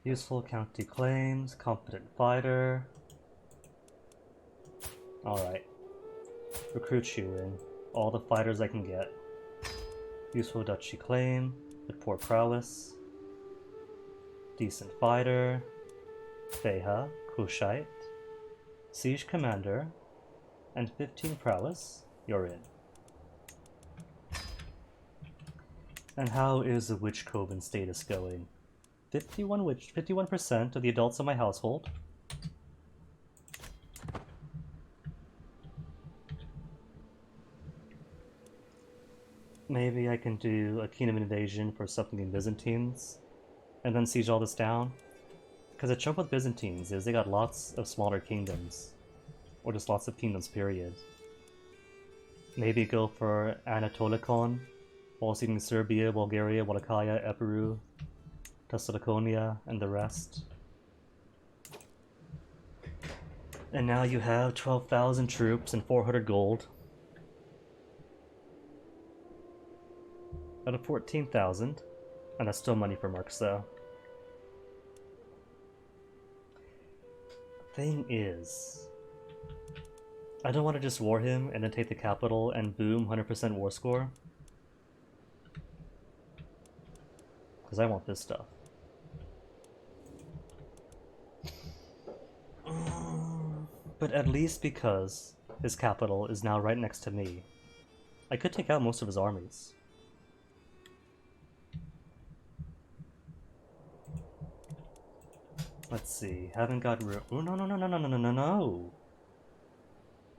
Useful county claims, competent fighter. Alright. Recruit you in. All the fighters I can get. Useful duchy claim, with poor prowess. Decent fighter. Beha, Kushite. Siege commander. And 15 prowess. You're in. And how is the Witch Coven status going? 51% of the adults in my household. Maybe I can do a kingdom invasion for something in Byzantines, and then siege all this down. Because the trouble with Byzantines is they got lots of smaller kingdoms, or just lots of kingdoms, period. Maybe go for Anatolikon, while sieging Serbia, Bulgaria, Wallachia, Epirus, Thessalonica, and the rest. And now you have 12,000 troops and 400 gold. Out of 14,000. And that's still money for Marx, though. Thing is, I don't want to just war him and then take the capital and boom, 100% war score. Because I want this stuff. But at least because His capital is now right next to me. I could take out most of his armies. Let's see. Haven't got room. Oh, no, no, no, no, no, no, no, no, no.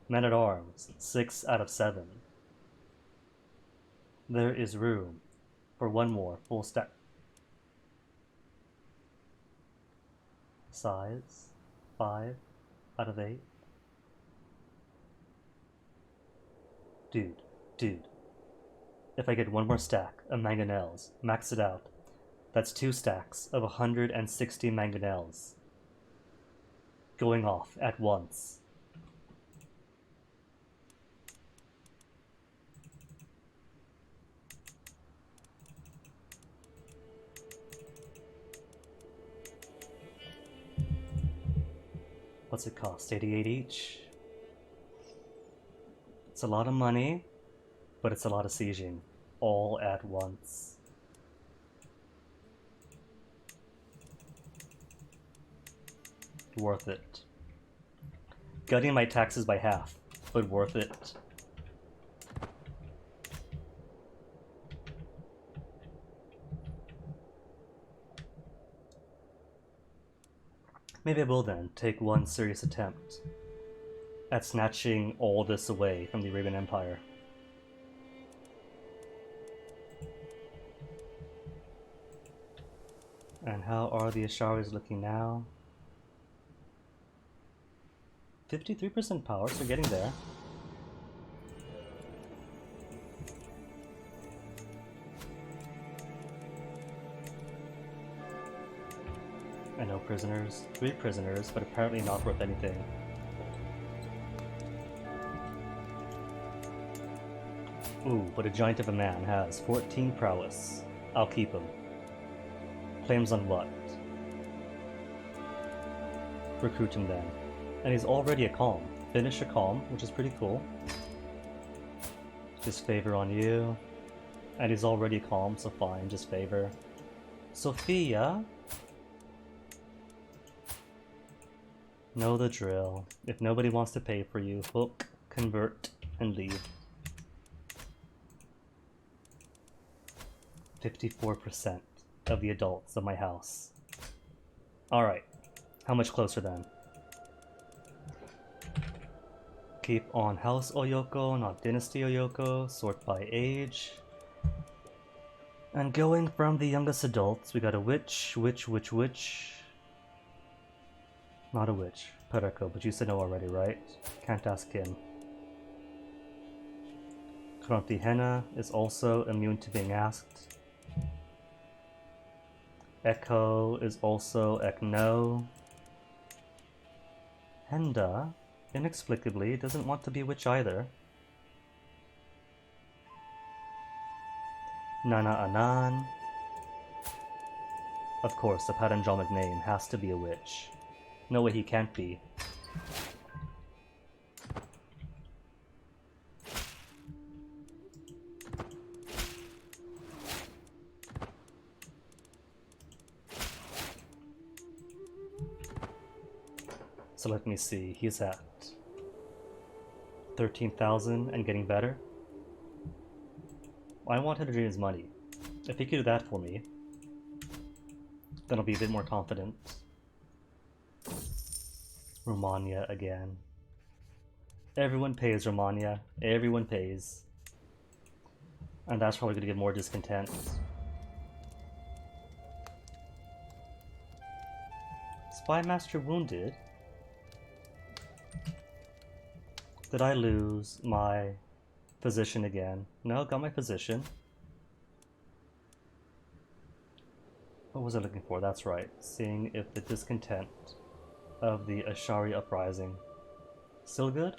Men at arms. 6 out of 7. There is room for one more full stack. Size. 5 out of 8. Dude. If I get one more stack of mangonels, max it out. That's 2 stacks of 160 mangonels. Going off at once. What's it cost? 88 each? It's a lot of money, but it's a lot of sieging. All at once. Worth it. Gutting my taxes by half, but worth it. Maybe I will then take one serious attempt at snatching all this away from the Arabian Empire. And how are the Asharis looking now? 53% power, so getting there. I know prisoners. 3 prisoners, but apparently not worth anything. Ooh, but a giant of a man has 14 prowess. I'll keep him. Claims on what? Recruit him then. And he's already a calm. Finish a calm, which is pretty cool. Just favor on you. And he's already calm, so fine, just favor. Sophia? Know the drill. If nobody wants to pay for you, hook, convert, and leave. 54% of the adults of my house. Alright, how much closer then? Keep on House Oyoko, not Dynasty Oyoko, sort by age. And going from the youngest adults, we got a witch. Not a witch, Pereko, but you said no already, right? Can't ask him. Kronti Henna is also immune to being asked. Echo is also Ekno. Henda, inexplicably, doesn't want to be a witch either. Nana Anan. Of course, the palindromic name has to be a witch. No way he can't be. So let me see, he's at 13,000 and getting better. I want him to drain his money. If he could do that for me, then I'll be a bit more confident. Romania again. Everyone pays Romania. Everyone pays. And that's probably going to get more discontent. Spy Master wounded. Did I lose my position again? No, got my position. What was I looking for? That's right. Seeing if the discontent of the Ashari uprising. Still good?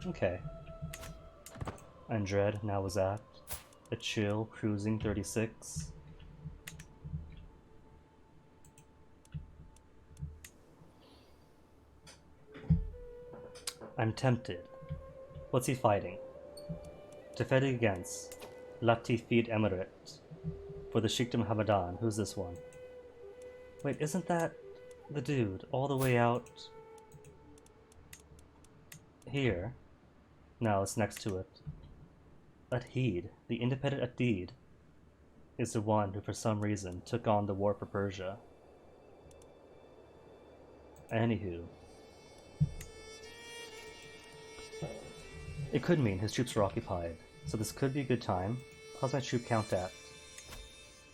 Okay. And Dread now was at a chill, cruising 36. I'm tempted. What's he fighting? Defending against Latifid Emirate for the Sheikhdom Hamadan. Who's this one? Wait, isn't that the dude all the way out here? No, it's next to it. Adheed, the independent Adheed, is the one who for some reason took on the war for Persia. Anywho. It could mean his troops were occupied, so this could be a good time. How's my troop count at?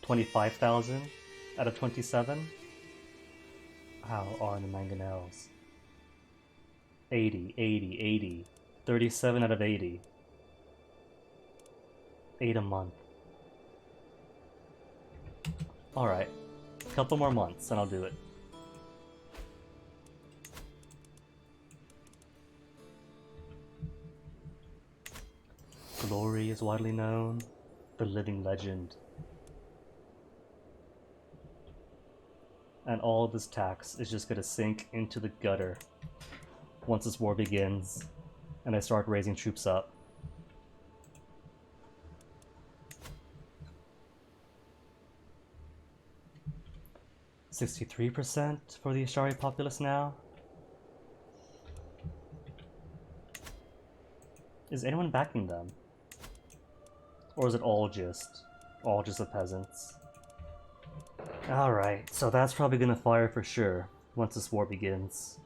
25,000 out of 27? How are the mangonels? 80, 80, 80. 37 out of 80. 8 a month. Alright. A couple more months and I'll do it. Glory is widely known. The living legend. And all of this tax is just gonna sink into the gutter once this war begins and I start raising troops up. %63% for the Ashari populace now. Is anyone backing them? Or is it all just the peasants? Alright, so that's probably gonna fire for sure once this war begins.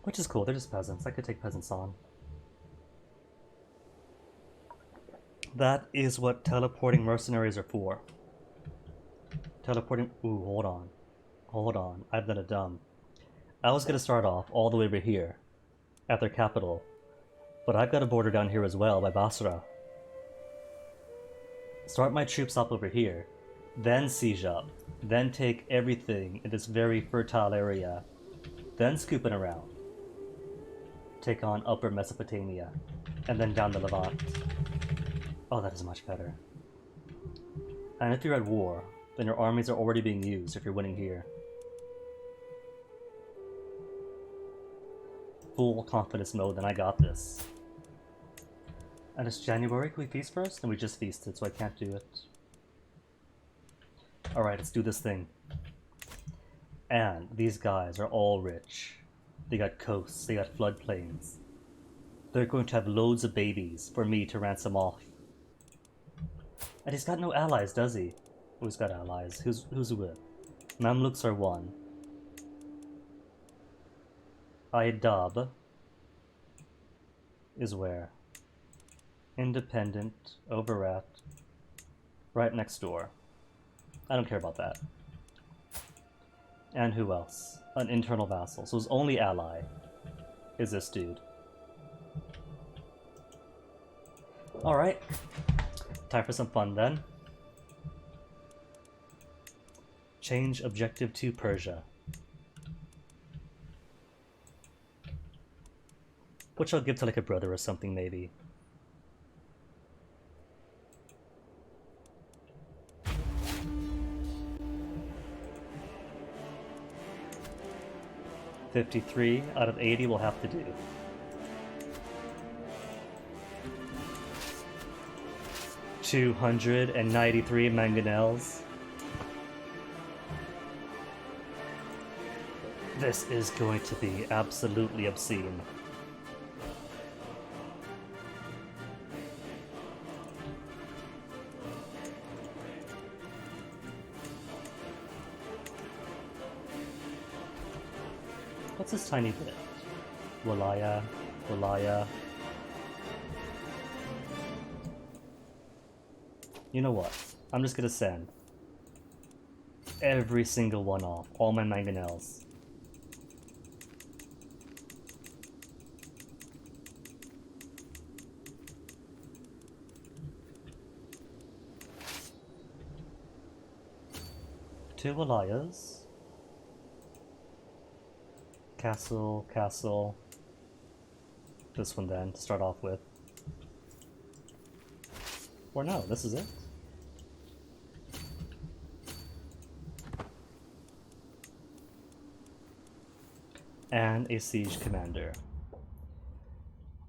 Which is cool, they're just peasants. I could take peasants on. That is what teleporting mercenaries are for. Teleporting... Ooh, hold on. Hold on, I've done it dumb. I was gonna start off all the way over here, at their capital. But I've got a border down here as well, by Basra. Start my troops up over here, then siege up, then take everything in this very fertile area, then scoop it around. Take on Upper Mesopotamia, and then down the Levant. Oh, that is much better. And if you're at war, then your armies are already being used if you're winning here. Full confidence mode, then I got this. And it's January, can we feast first? And we just feasted, so I can't do it. Alright, let's do this thing. And these guys are all rich. They got coasts, they got floodplains. They're going to have loads of babies for me to ransom off. And he's got no allies, does he? Who's got allies? Who's with? Mamluks are one. Aydab is where? Independent, Overat, right next door. I don't care about that. And who else? An internal vassal. So his only ally is this dude. Alright. Time for some fun then. Change objective to Persia. Which I'll give to like a brother or something maybe. $53 out of 80 will have to do. $293 mangonels. This is going to be absolutely obscene. What's this tiny bit? Walaya, Walaya. You know what? I'm just gonna send every single one off, all my mangonels. Two Walayas. Castle, castle. This one then, to start off with. Or no, this is it. And a siege commander.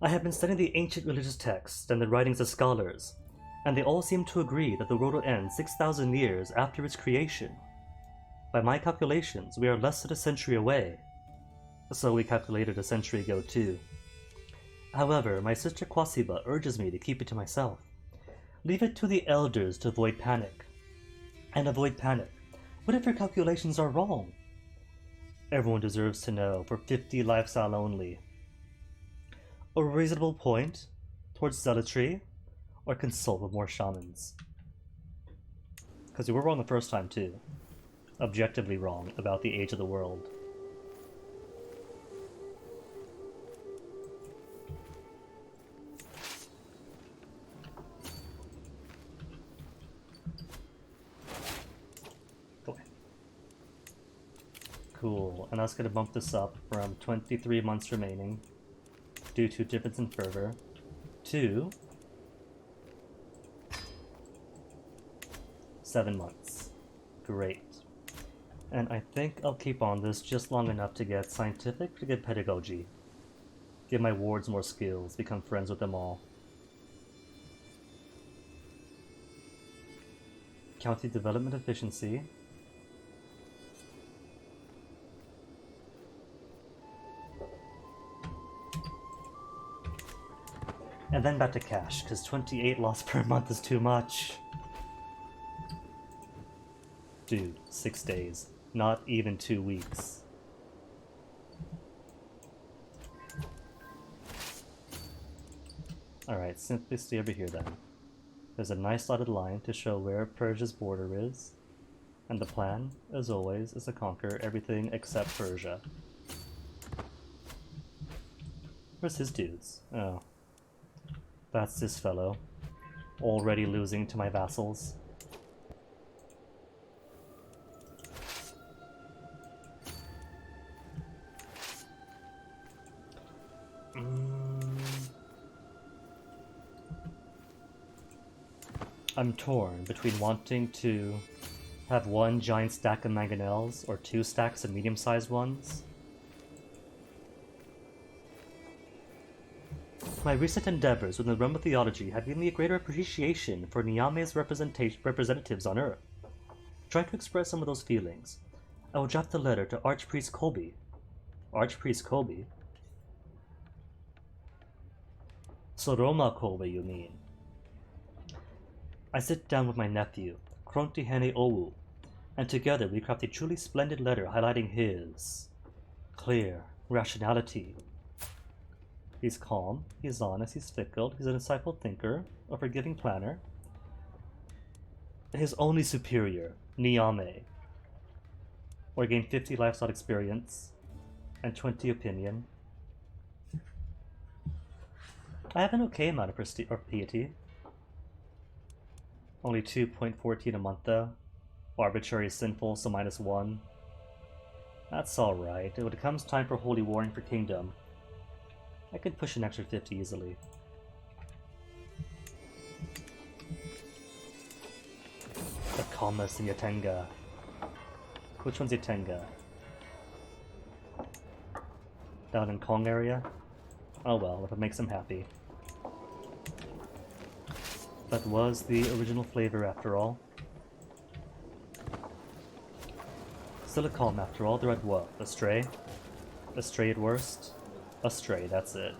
I have been studying the ancient religious texts and the writings of scholars, and they all seem to agree that the world will end 6,000 years after its creation. By my calculations, we are less than a century away. So we calculated a century ago too. However, my sister Kwasiba urges me to keep it to myself. Leave it to the elders to avoid panic. And avoid panic. What if your calculations are wrong? Everyone deserves to know, for 50 lifestyle only. A reasonable point towards zealotry, or consult with more shamans. Because we were wrong the first time too. Objectively wrong about the age of the world. Cool, and that's going to bump this up from 23 months remaining due to difference in fervor to 7 months. Great. And I think I'll keep on this just long enough to get scientific, to get pedagogy. Give my wards more skills, become friends with them all. County development efficiency. And then back to cash, because 28 loss per month is too much. Dude, 6 days. Not even 2 weeks. Alright, simply stay over here then. There's a nice dotted line to show where Persia's border is. And the plan, as always, is to conquer everything except Persia. Where's his dudes? Oh. That's this fellow. Already losing to my vassals. I'm torn between wanting to have one giant stack of mangonels or 2 stacks of medium-sized ones. My recent endeavors within the realm of theology have given me a greater appreciation for Niame's representatives on Earth. Trying to express some of those feelings, I will draft a letter to Archpriest Colby. Archpriest Colby? Soroma Colby, you mean? I sit down with my nephew, Krontihene Owu, and together we craft a truly splendid letter highlighting his clear rationality. He's calm, he's honest, he's fickle, he's an insightful thinker, a forgiving planner. His only superior, Niame, or gain 50 lifestyle experience and 20 opinion. I have an okay amount of prestige or piety. Only 2.14 a month though. Arbitrary sinful, so -1. That's alright. When it comes time for Holy Warring for Kingdom, I could push an extra 50 easily. The calmness in Yatenga. Which one's Yatenga? Down in Kong area? Oh well, if it makes him happy. That was the original flavor after all. Still a calm after all. They're at what? Astray? Astray at worst? Astray, that's it.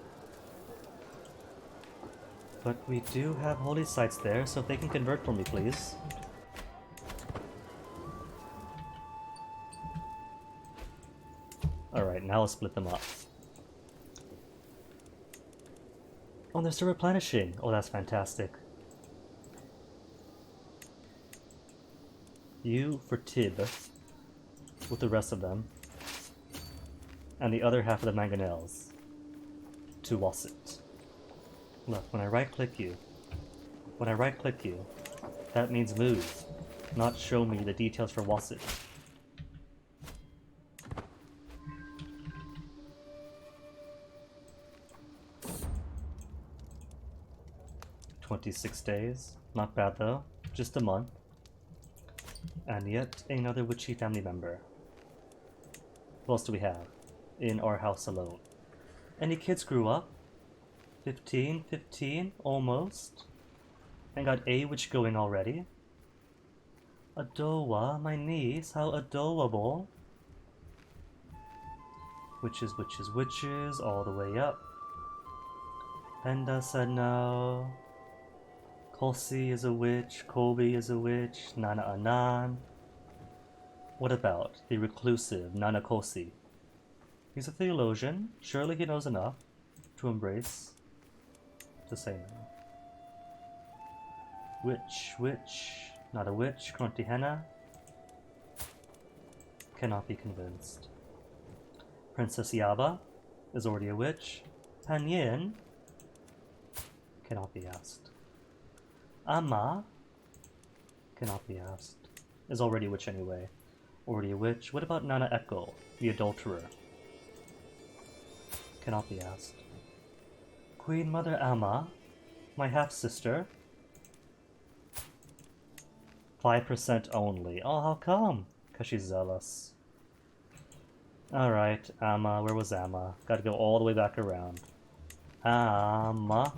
But we do have holy sites there, so if they can convert for me, please. Alright, now I'll split them up. Oh, they're still replenishing. Oh, that's fantastic. You for Tib, with the rest of them, and the other half of the mangonels to Wasset. Look, when I right-click you, that means move, not show me the details for Wasset. "26 days, not bad though, just a month. And yet another witchy family member. What else do we have in our house alone? Any kids grew up? 15, almost. And got a witch going already. Adowa, my niece, how adorable. Witches, all the way up. Penda said no. Kolsi is a witch. Kobe is a witch. Nana Anan. What about the reclusive Nana Kosi? He's a theologian. Surely he knows enough to embrace to say no. Witch. Not a witch. Kronti cannot be convinced. Princess Yaba is already a witch. Pan Yin cannot be asked. Amma cannot be asked. Is already a witch anyway. Already a witch. What about Nana Echo, the adulterer? Cannot be asked. Queen Mother Amma, my half-sister. 5% only. Oh, how come? Because she's zealous. Alright, Amma. Where was Amma? Gotta go all the way back around. Amma.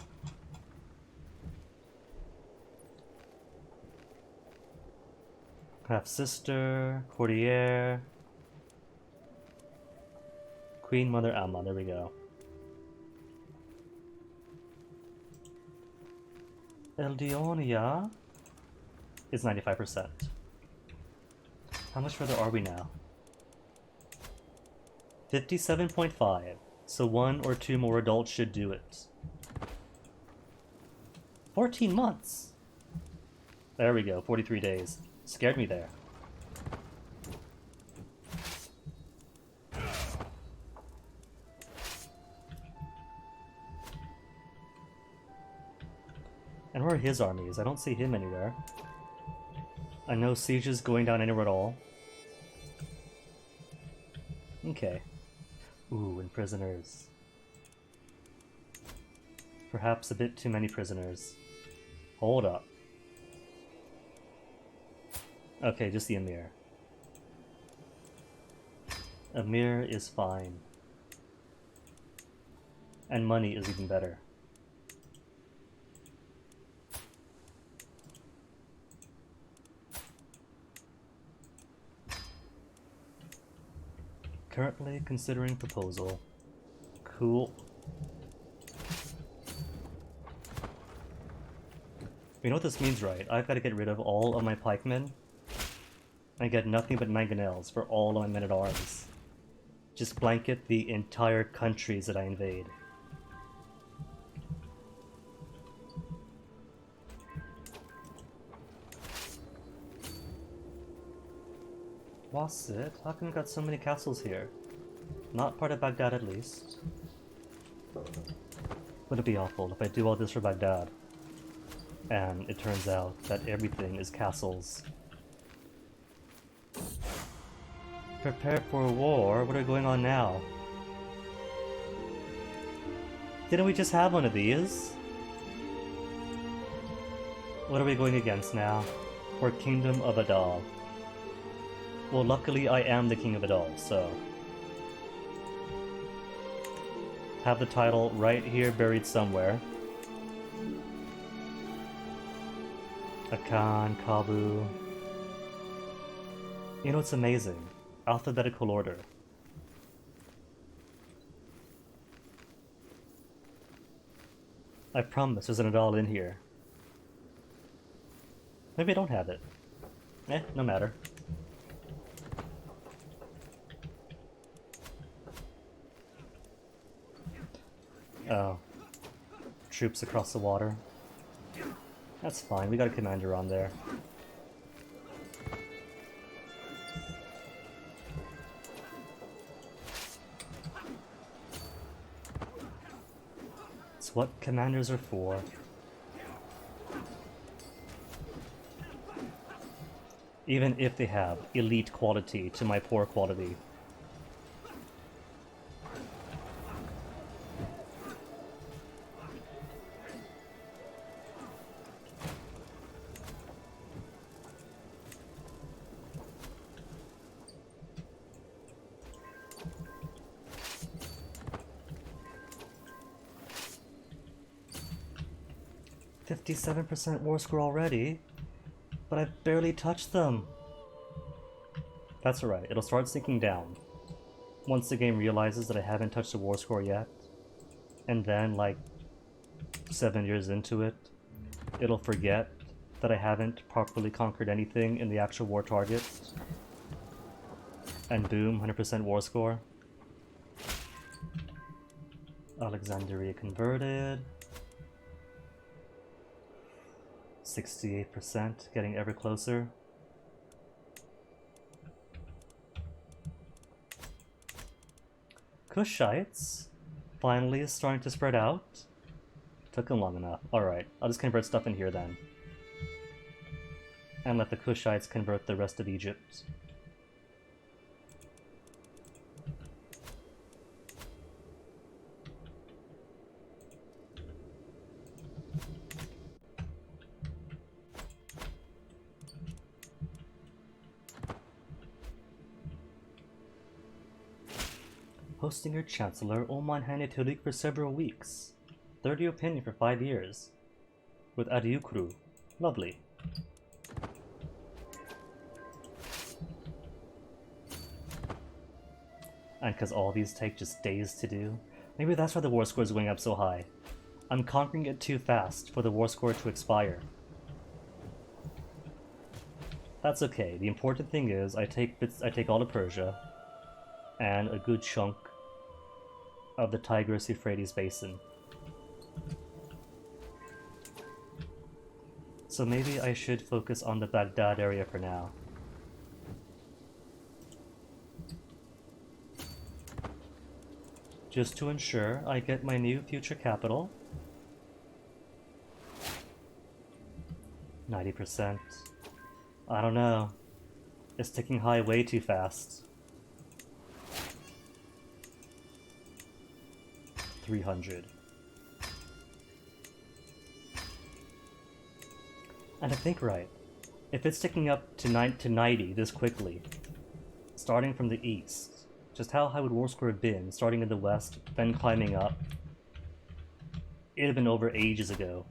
Half-sister. Courtier. Queen Mother Amma. There we go. Eldionia is 95%. How much further are we now? 57.5. So 1 or 2 more adults should do it. 14 months! There we go, 43 days. Scared me there. And where are his armies? I don't see him anywhere. I know Siege is going down anywhere at all. Okay. Ooh, and prisoners. Perhaps a bit too many prisoners. Hold up. Okay, just the Emir. Emir is fine. And money is even better. Currently considering proposal. Cool. You know what this means, right? I've got to get rid of all of my pikemen. I get nothing but mangonels for all of my men-at-arms. Just blanket the entire countries that I invade. Wasit? How come we got so many castles here? Not part of Baghdad, at least. Would it be awful if I do all this for Baghdad, and it turns out that everything is castles? Prepare for war? What are going on now? Didn't we just have one of these? What are we going against now? For Kingdom of Adal. Well, luckily I am the King of Adal, so... have the title right here buried somewhere. Akan, Kabu... You know what's amazing? Alphabetical order. I promise there's an Adal in here. Maybe I don't have it. No matter. Oh. Troops across the water. That's fine, we got a commander on there. It's what commanders are for. Even if they have elite quality to my poor quality. %57 war score already, but I've barely touched them. That's alright, it'll start sinking down once the game realizes that I haven't touched the war score yet, and then like 7 years into it, it'll forget that I haven't properly conquered anything in the actual war target. And boom, 100% war score. Alexandria converted. 68%, getting ever closer. Kushites finally is starting to spread out. Took them long enough. Alright, I'll just convert stuff in here then. And let the Kushites convert the rest of Egypt. Hosting your Chancellor, Oman handed Tariq for several weeks. 30 opinion for 5 years. With Adiukru. Lovely. And because all these take just days to do. Maybe that's why the war score is going up so high. I'm conquering it too fast for the war score to expire. That's okay. The important thing is I take all of Persia and a good chunk of the Tigris-Euphrates basin. So maybe I should focus on the Baghdad area for now. Just to ensure I get my new future capital. 90%. I don't know. It's ticking high way too fast. 300. And I think right. If it's ticking up to 90 this quickly, starting from the east, just how high would war score have been, starting in the west, then climbing up? It'd have been over ages ago.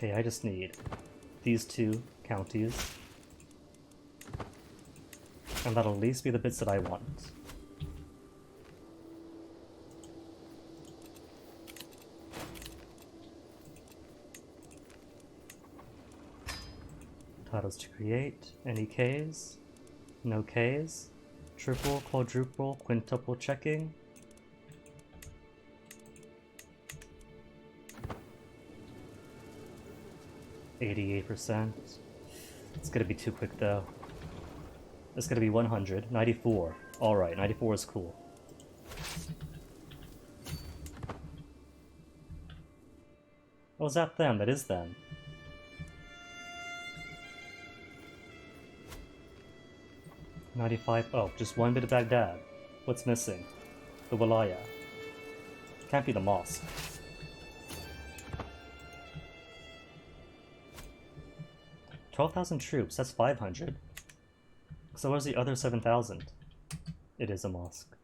Okay, I just need these two counties. And that'll at least be the bits that I want. Titles to create. Any Ks? No Ks. Triple, quadruple, quintuple checking. %. It's gonna be too quick though. It's gonna be 100. 94. Alright, 94 is cool. Oh, is that them? That is them. $95. Oh, just one bit of Baghdad. What's missing? The Walaya. Can't be the mosque. $12,000 troops, that's 500. So where's the other 7,000? It is a mosque.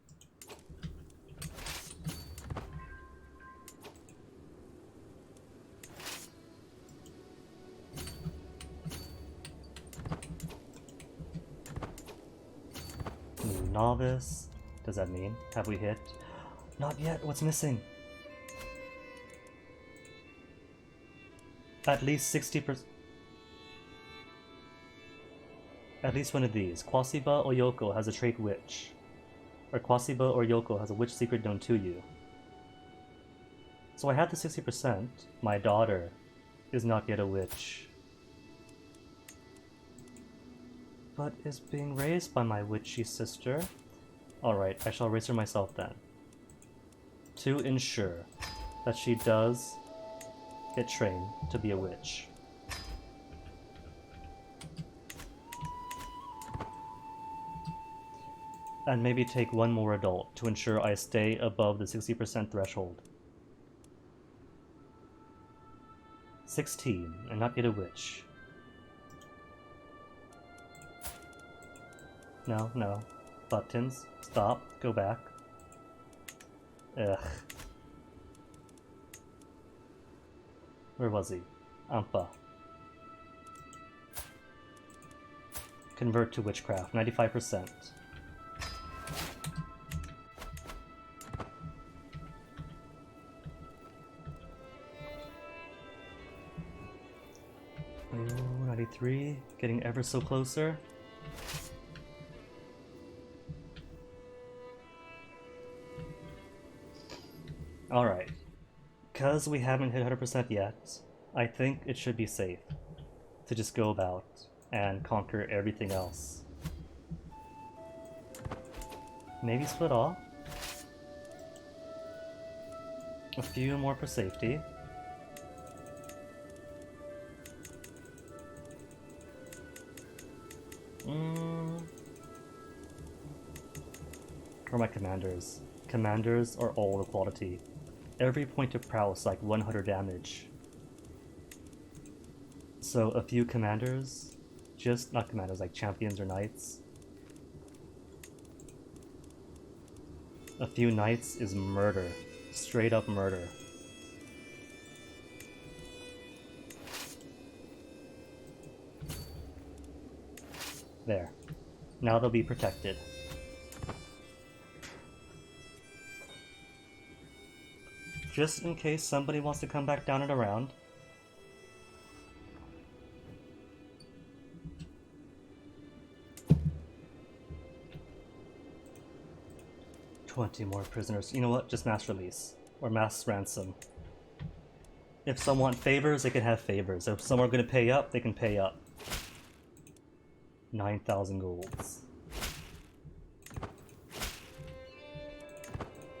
New novice. Does that mean? Have we hit? Not yet, what's missing? At least 60%. At least one of these. Kwasiba or Yoko has a trait witch. Or Kwasiba or Yoko has a witch secret known to you. So I had the 60%. My daughter is not yet a witch. But is being raised by my witchy sister. Alright, I shall raise her myself then. To ensure that she does get trained to be a witch. And maybe take one more adult to ensure I stay above the 60% threshold. 16, and not yet a witch. No, no. Buttons. Stop. Go back. Ugh. Where was he? Ampa. Convert to witchcraft, 95%. Ooh, 93, getting ever so closer. Alright. Because we haven't hit 100% yet, I think it should be safe to just go about and conquer everything else. Maybe split off. A few more for safety. Or my commanders. Commanders are all equality. Every point of prowess like 100 damage. So a few commanders, just not commanders, like champions or knights. A few knights is murder. Straight up murder. There. Now they'll be protected. Just in case somebody wants to come back down and around. $20 more prisoners. You know what? Just mass release. Or mass ransom. If some want favors, they can have favors. If some are going to pay up, they can pay up. 9,000 golds.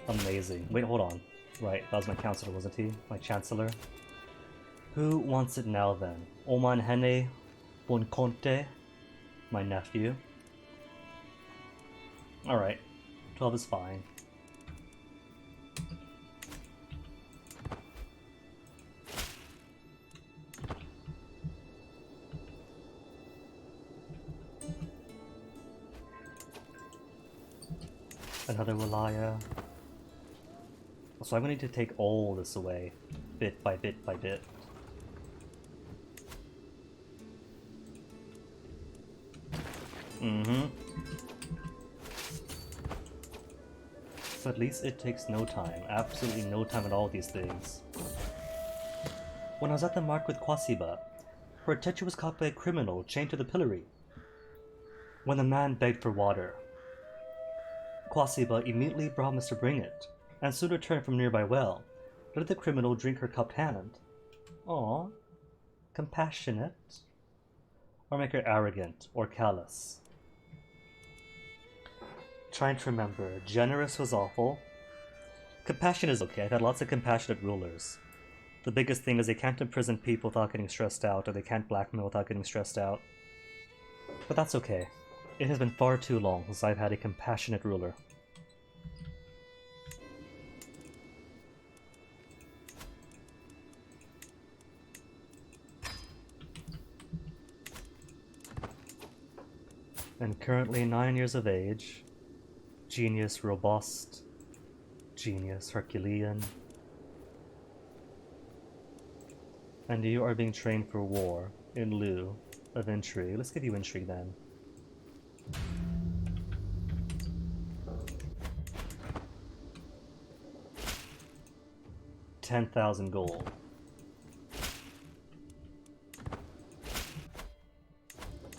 Amazing. Wait, hold on. Right, that was my counselor, wasn't he? My chancellor. Who wants it now then? Oman Hene Bonconte, my nephew. Alright, 12 is fine. Another Walaya. So I'm going to need to take all this away, bit by bit by bit. So at least it takes no time, absolutely no time at all these things. When I was at the mark with Kwasiba, her attention was caught by a criminal chained to the pillory. When the man begged for water, Kwasiba immediately promised to bring it, and soon returned from nearby well, let the criminal drink her cupped hand. Aw, compassionate. Or make her arrogant or callous. Trying to remember, generous was awful. Compassion is okay, I've had lots of compassionate rulers. The biggest thing is they can't imprison people without getting stressed out, or they can't blackmail without getting stressed out. But that's okay. It has been far too long since I've had a compassionate ruler. And currently 9 years of age. Genius robust. Genius Herculean. And you are being trained for war in lieu of intrigue. Let's give you intrigue then. $10,000 gold.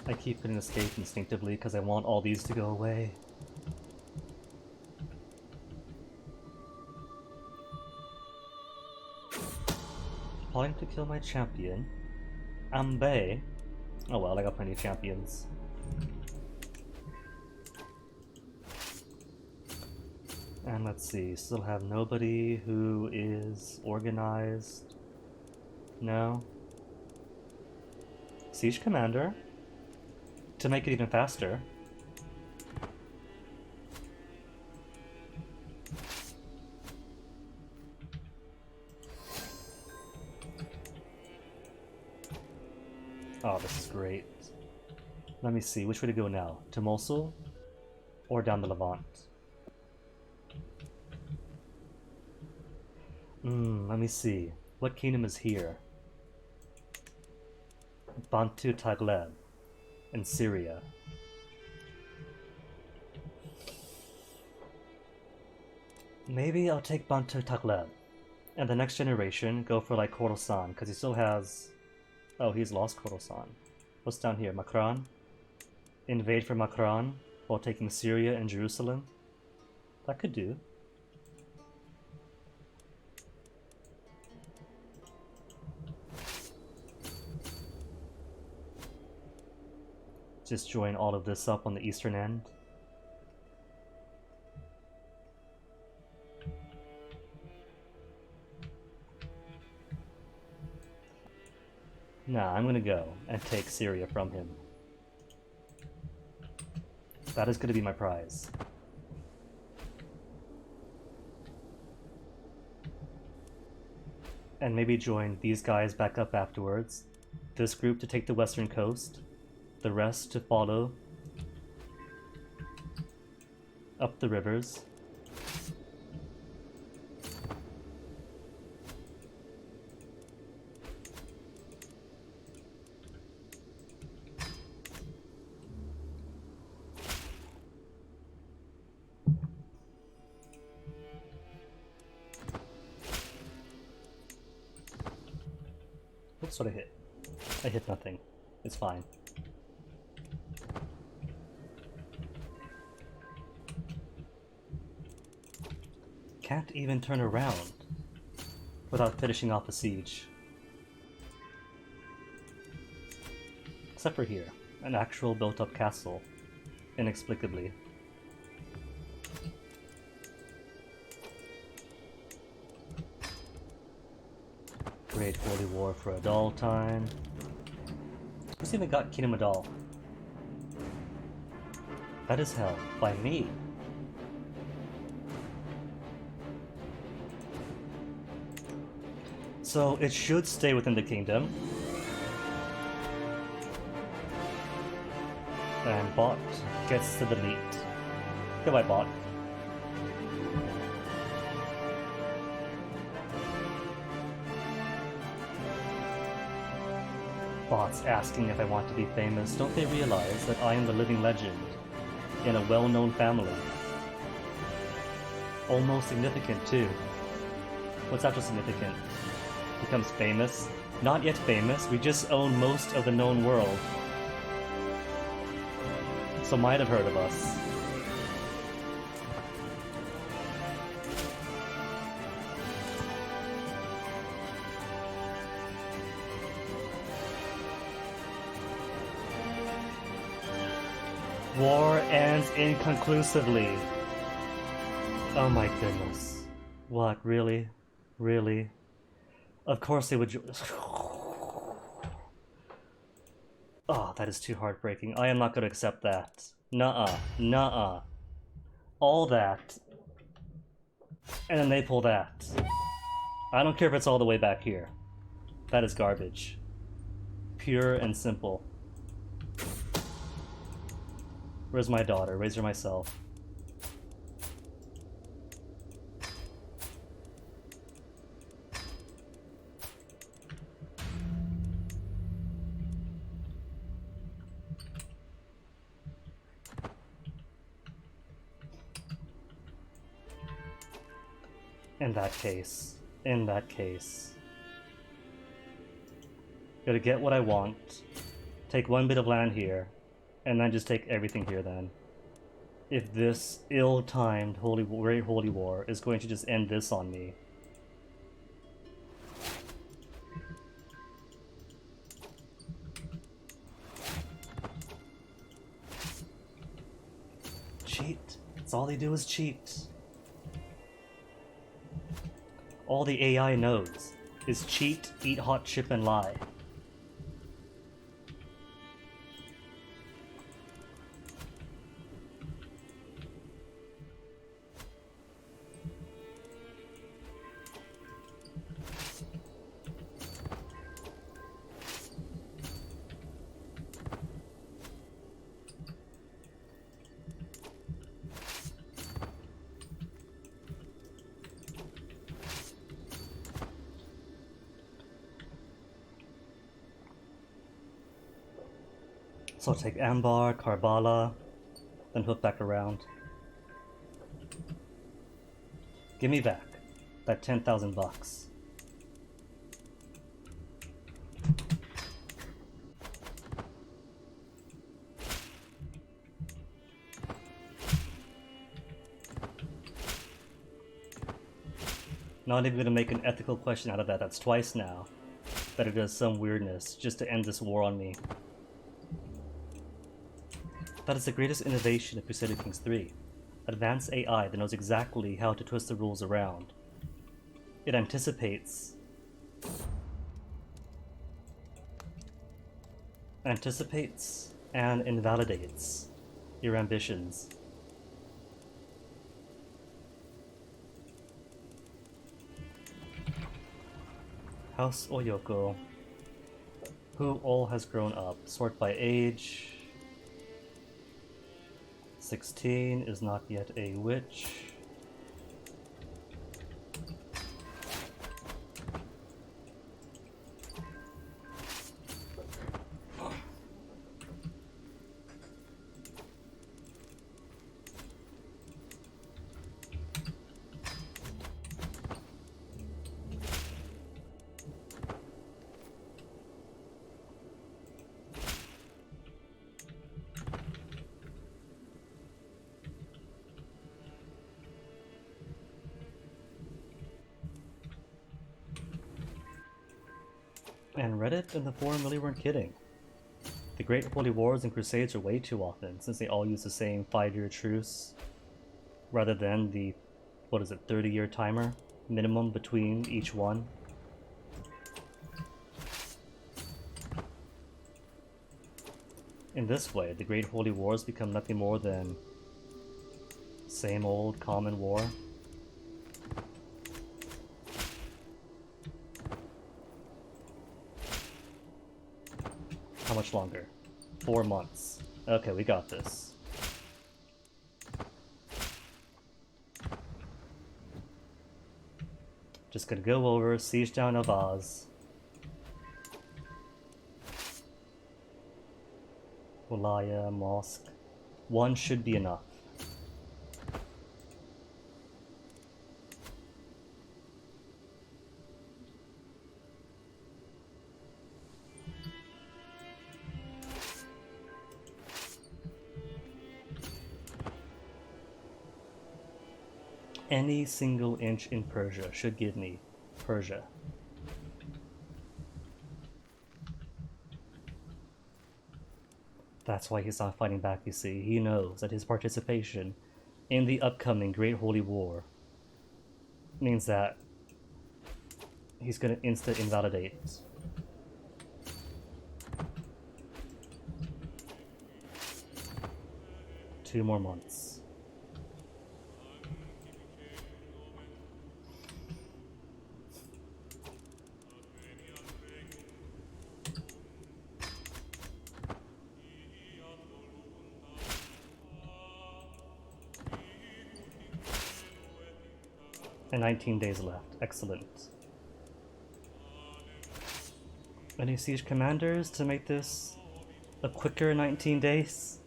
I keep putting escape instinctively because I want all these to go away. Plotting to kill my champion. Ambe. Oh well, I got plenty of champions. And let's see, still have nobody who is organized. No. Siege Commander. To make it even faster. Oh, this is great. Let me see, which way to go now? To Mosul? Or down the Levant? Let me see. What kingdom is here? Bantu Tagleb in Syria. Maybe I'll take Bantu Tagleb. And the next generation, go for like Khorasan, because he still has... Oh, he's lost Khorasan. What's down here? Makran? Invade for Makran while taking Syria and Jerusalem? That could do. Just join all of this up on the eastern end. Nah, I'm gonna go and take Syria from him. That is gonna be my prize. And maybe join these guys back up afterwards. This group to take the western coast. The rest to follow up the rivers. What sort of hit? I hit nothing. It's fine. Can't even turn around without finishing off a siege. Except for here, an actual built-up castle, inexplicably. Great Holy War for Adal time. Who's even got Kingdom Adal? That is held by me. So it should stay within the kingdom. And bot gets to the lead. Goodbye, bot. Bot's asking if I want to be famous. Don't they realize that I am the living legend in a well-known family? Almost significant, too. What's after significant? Becomes famous? Not yet famous, we just own most of the known world. So might have heard of us. War ends inconclusively. Oh my goodness. What, really? Really? Of course they would. Oh, that is too heartbreaking. I am not going to accept that. Nuh-uh. Nuh-uh. All that. And then they pull that. I don't care if it's all the way back here. That is garbage. Pure and simple. Where's my daughter? Raise her myself. In that case, gotta get what I want, take one bit of land here, and then just take everything here then. If this ill-timed Great Holy War is going to just end this on me. Cheat. That's all they do is cheat. All the AI knows is cheat, eat hot chip, and lie. So I'll take Ambar, Karbala, then hook back around. Give me back that 10,000 bucks. Not even gonna make an ethical question out of that. That's twice now that it does some weirdness just to end this war on me. That is the greatest innovation of Crusader Kings 3. Advanced AI that knows exactly how to twist the rules around. It anticipates and invalidates your ambitions. House Oyoko, who all has grown up. Sort by age. 16 is not yet a witch. And Reddit and the forum really weren't kidding. The Great Holy Wars and Crusades are way too often, since they all use the same 5-year truce, rather than the, 30-year timer minimum between each one. In this way, the Great Holy Wars become nothing more than same old common war. How much longer? 4 months. Okay, we got this. Just gonna go over, siege down Avaz. Walaya, Mosque. 1 should be enough. Any single inch in Persia should give me Persia. That's why he's not fighting back, you see. He knows that his participation in the upcoming Great Holy War means that he's gonna insta-invalidate. Two more months. And 19 days left. Excellent. Any siege commanders to make this a quicker 19 days?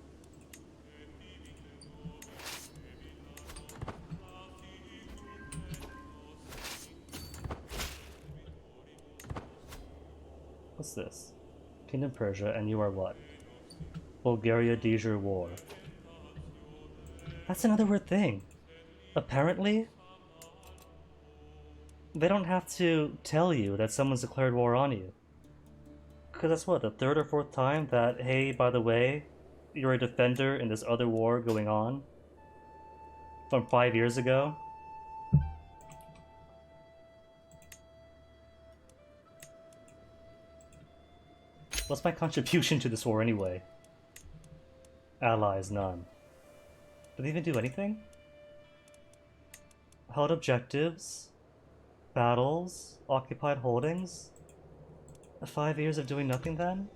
What's this? Kingdom Persia, and you are what? Bulgaria de jure war. That's another weird thing. Apparently, they don't have to tell you that someone's declared war on you. Because that's what, the 3rd or 4th time that, hey, by the way, you're a defender in this other war going on from 5 years ago. What's my contribution to this war anyway? Allies, none. Did they even do anything? Held objectives, battles, occupied holdings. 5 years of doing nothing then?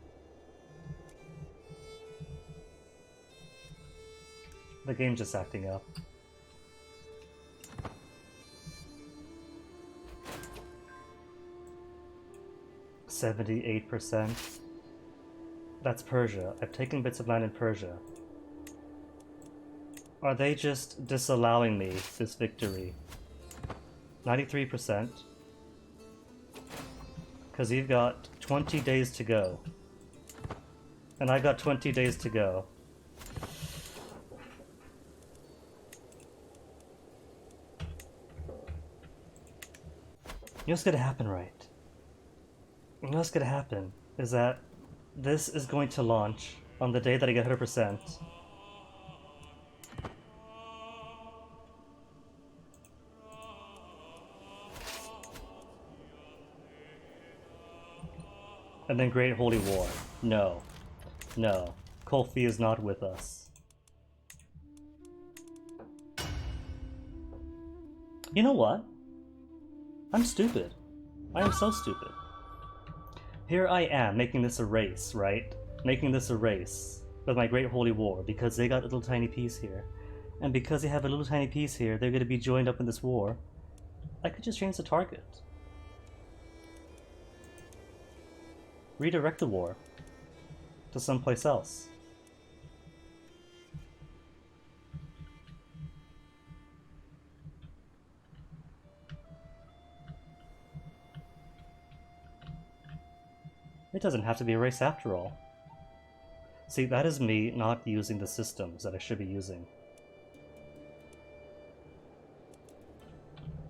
The game's just acting up. %78%. That's Persia. I've taken bits of land in Persia. Are they just disallowing me this victory? 93%. Because you've got 20 days to go. And I've got 20 days to go. You know what's gonna happen, right? You know what's gonna happen is that this is going to launch on the day that I get 100%. And then Great Holy War. No. No. Kofi is not with us. You know what? I'm stupid. I am so stupid. Here I am making this a race, right? Making this a race with my Great Holy War because they got a little tiny piece here. And because they have a little tiny piece here, they're going to be joined up in this war. I could just change the target. Redirect the war to someplace else. It doesn't have to be a race after all. See, that is me not using the systems that I should be using.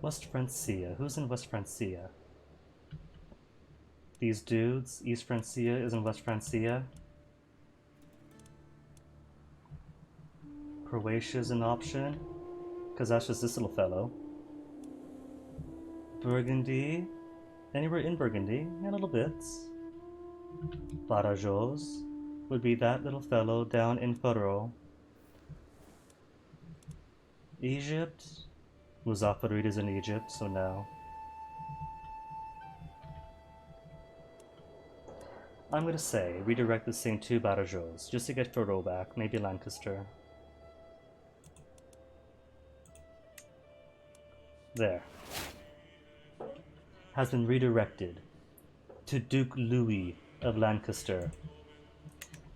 West Francia. Who's in West Francia? These dudes. East Francia is in West Francia. Croatia's an option, because that's just this little fellow. Burgundy. Anywhere in Burgundy, a little bits. Badajoz would be that little fellow down in Faro. Egypt. Muzaffarid is in Egypt, so no. I'm gonna say redirect this thing to Badajoz, just to get Faro back, maybe Lancaster. There. Has been redirected to Duke Louis of Lancaster.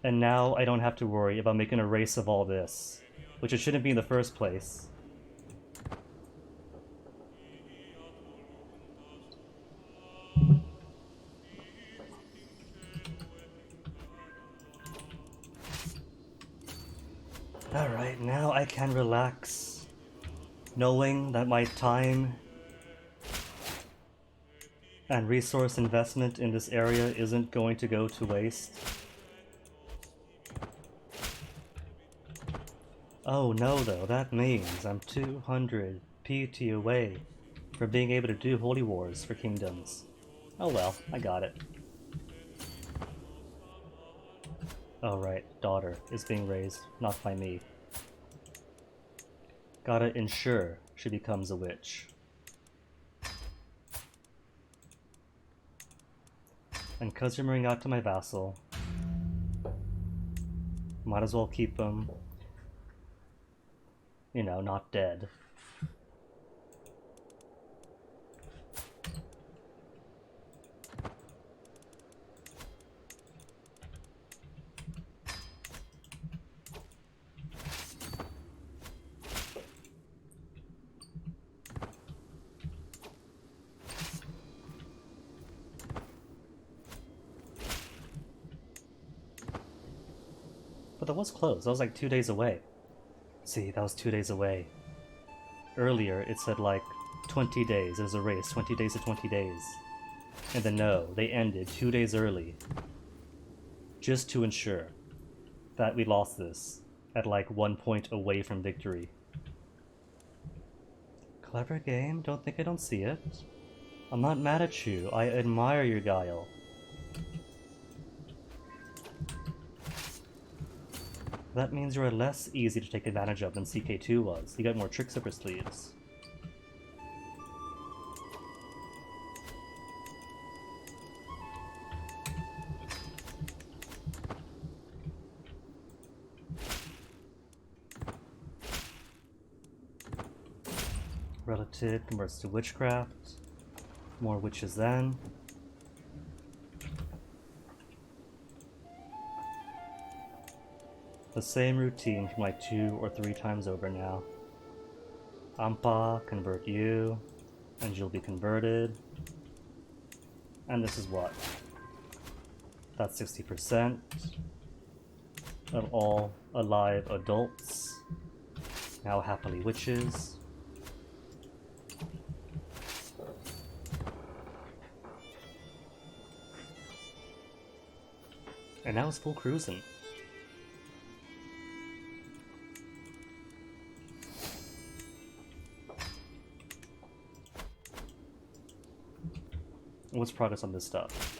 And now I don't have to worry about making a race of all this, which it shouldn't be in the first place. Alright, now I can relax, knowing that my time and resource investment in this area isn't going to go to waste. Oh no though, that means I'm 200 PT away from being able to do Holy Wars for Kingdoms. Oh well, I got it. Oh right, daughter is being raised, not by me. Gotta ensure she becomes a witch. And cause you're marrying out to my vassal, might as well keep him, you know, not dead. But that was close. That was like 2 days away. See, that was 2 days away. Earlier, it said like 20 days. There's a race, 20 days to 20 days. And then no, they ended 2 days early. Just to ensure that we lost this at like 1 point away from victory. Clever game. Don't think I don't see it. I'm not mad at you. I admire your guile. That means you are less easy to take advantage of than CK2 was. You got more tricks up your sleeves. Relative converts to witchcraft. More witches then. The same routine from like 2 or 3 times over now. Ampa, convert you, and you'll be converted. And this is what? That's 60% of all alive adults, now happily witches. And now it's full cruising. What's progress on this stuff?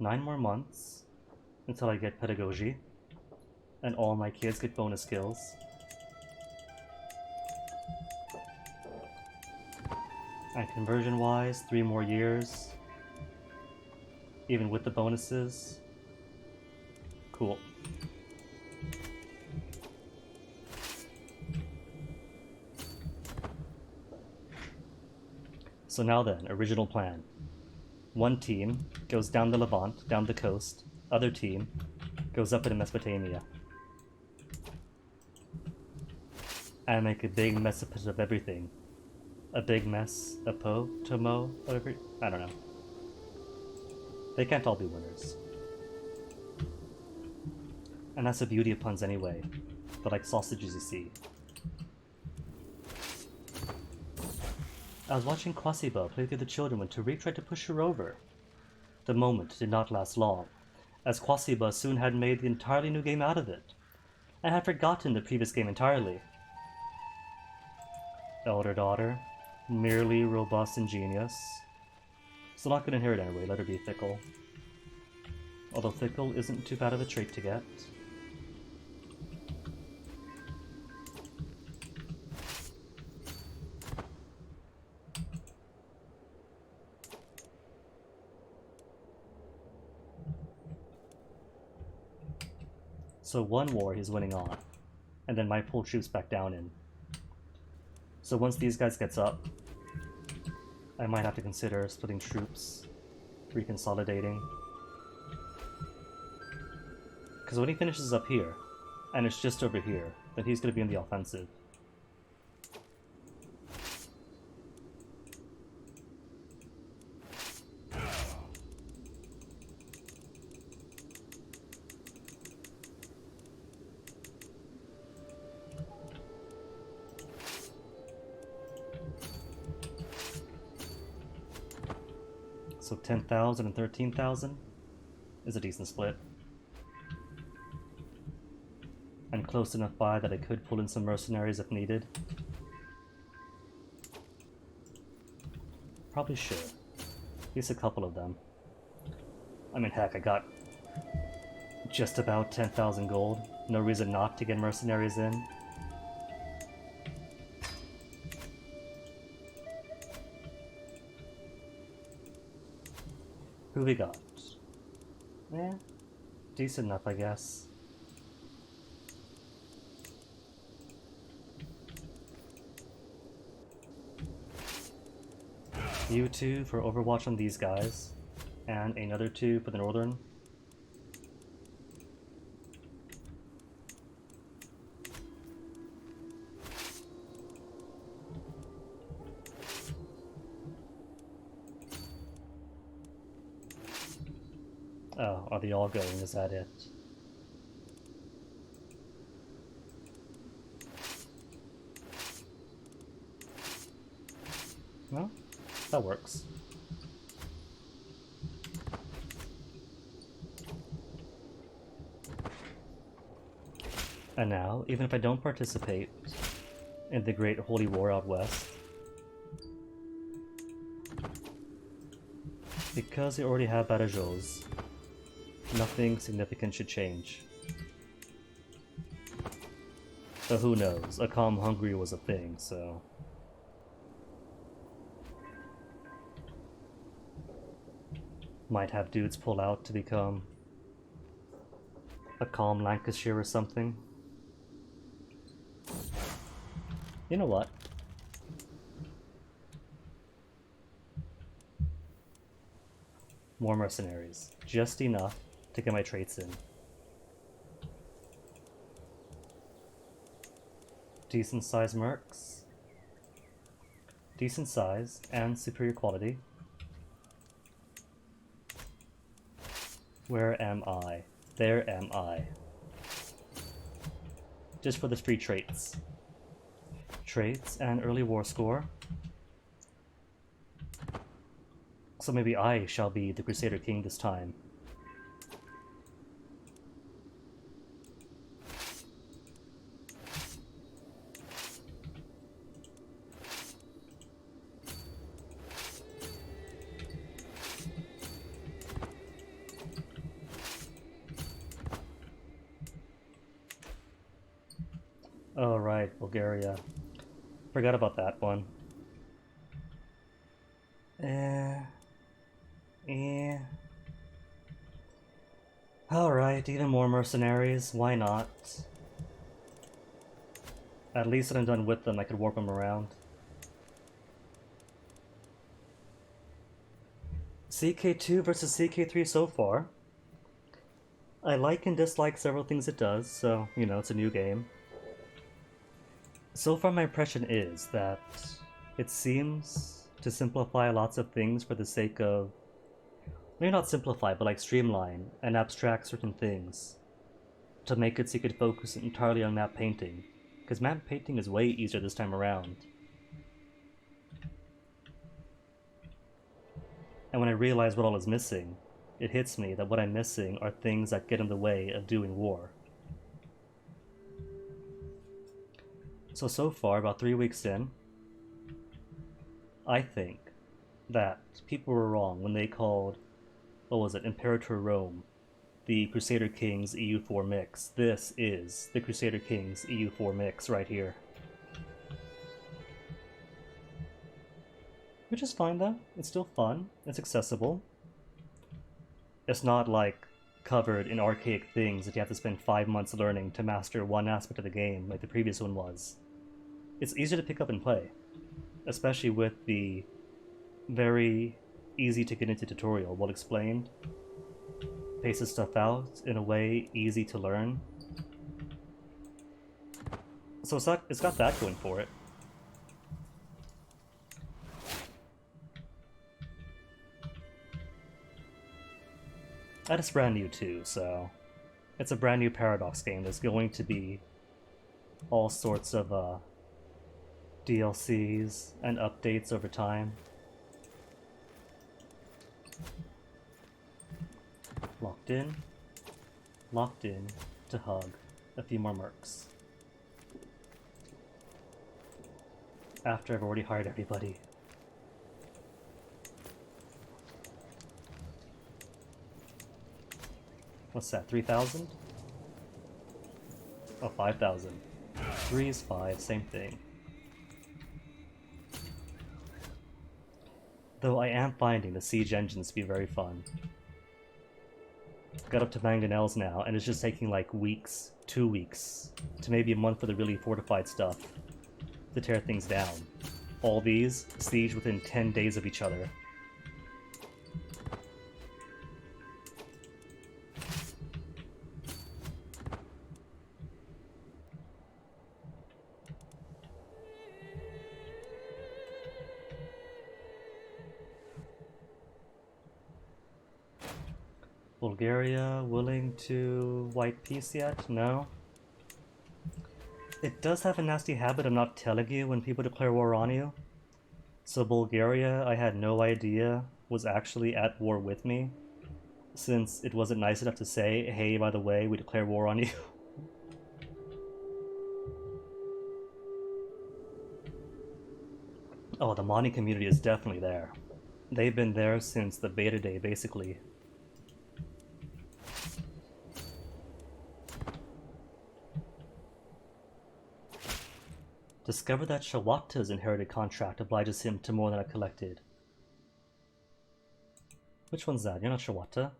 9 more months until I get pedagogy and all my kids get bonus skills. And conversion wise, 3 more years, even with the bonuses. Cool. So now then, original plan. One team goes down the Levant, down the coast. Other team goes up into Mesopotamia. And make a big mess of everything. A big mess, a tomo of every... I don't know. They can't all be winners. And that's the beauty of puns anyway. They're like sausages, you see. I was watching Kwasiba play through the children when Tariq tried to push her over. The moment did not last long, as Kwasiba soon had made the entirely new game out of it, and had forgotten the previous game entirely. Elder daughter, merely robust and genius. Still not gonna inherit anyway, let her be fickle. Although fickle isn't too bad of a trait to get. So one war he's winning on, and then might pull troops back down in. So once these guys gets up, I might have to consider splitting troops, reconsolidating. Because when he finishes up here, and it's just over here, then he's going to be in the offensive. So 10,000 and 13,000 is a decent split. And close enough by that I could pull in some mercenaries if needed. Probably should. At least a couple of them. I mean, heck, I got just about 10,000 gold. No reason not to get mercenaries in. Who we got? Eh, decent enough, I guess. You 2 for Overwatch on these guys, and another 2 for the Northern. Oh, are they all going? Is that it? No? That works. And now, even if I don't participate in the Great Holy War out west, because they already have Badajoz, nothing significant should change. But who knows, a calm Hungary was a thing, so... Might have dudes pull out to become a calm Lancashire or something. You know what? More mercenaries. Just enough to get my traits in. Decent size mercs. Decent size and superior quality. Where am I? There am I. Just for the free traits. Traits and early war score. So maybe I shall be the Crusader King this time. Oh right, Bulgaria. Forgot about that one. Alright, even more mercenaries, why not? At least when I'm done with them, I could warp them around. CK2 versus CK3 so far. I like and dislike several things it does, so, you know, it's a new game. So far my impression is that it seems to simplify lots of things for the sake of... maybe not simplify, but like streamline and abstract certain things to make it so you could focus entirely on map painting. Because map painting is way easier this time around. And when I realize what all is missing, it hits me that what I'm missing are things that get in the way of doing war. So far, about 3 weeks in, I think that people were wrong when they called, what was it, Imperator Rome, the Crusader Kings EU4 mix. This is the Crusader Kings EU4 mix right here. Which is fine though, it's still fun, it's accessible. It's not like covered in archaic things that you have to spend 5 months learning to master one aspect of the game like the previous one was. It's easy to pick up and play, especially with the very easy to get into tutorial, well explained, paces stuff out in a way easy to learn. So it's got that going for it. And it's brand new too, so it's a brand new Paradox game. There's going to be all sorts of DLCs and updates over time. Locked in to hug a few more mercs. After I've already hired everybody. What's that, 3,000? Oh, 5,000. 3 is 5, same thing. Though I am finding the siege engines to be very fun. Got up to mangonels now, and it's just taking like weeks, 2 weeks, to maybe a month for the really fortified stuff to tear things down. All these siege within 10 days of each other. Bulgaria willing to white peace yet? No. It does have a nasty habit of not telling you when people declare war on you. So Bulgaria, I had no idea, was actually at war with me, since it wasn't nice enough to say, hey, by the way, we declare war on you. Oh, the modding community is definitely there. They've been there since the beta day, basically. Discover that Shawata's inherited contract obliges him to more than I collected. Which one's that? You're not Shawata?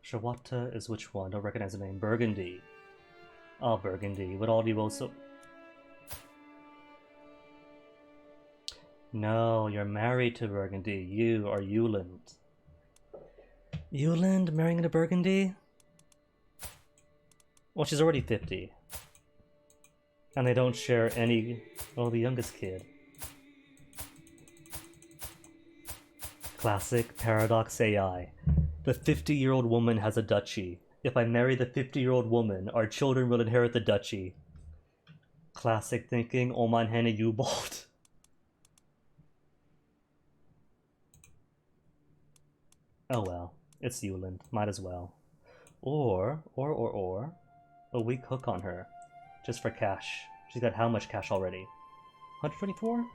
Shawata is which one? Don't recognize the name. Burgundy. Oh, Burgundy. Would all be also... No, you're married to Burgundy. You are Euland. Euland marrying into Burgundy? Well, she's already 50. And they don't share any... Oh, the youngest kid. Classic Paradox AI. The 50-year-old woman has a duchy. If I marry the 50-year-old woman, our children will inherit the duchy. Classic thinking, Oman Henne U-Bolt. Oh well, it's Yuland. Might as well. Or, a weak hook on her. Just for cash. She's got how much cash already? 124?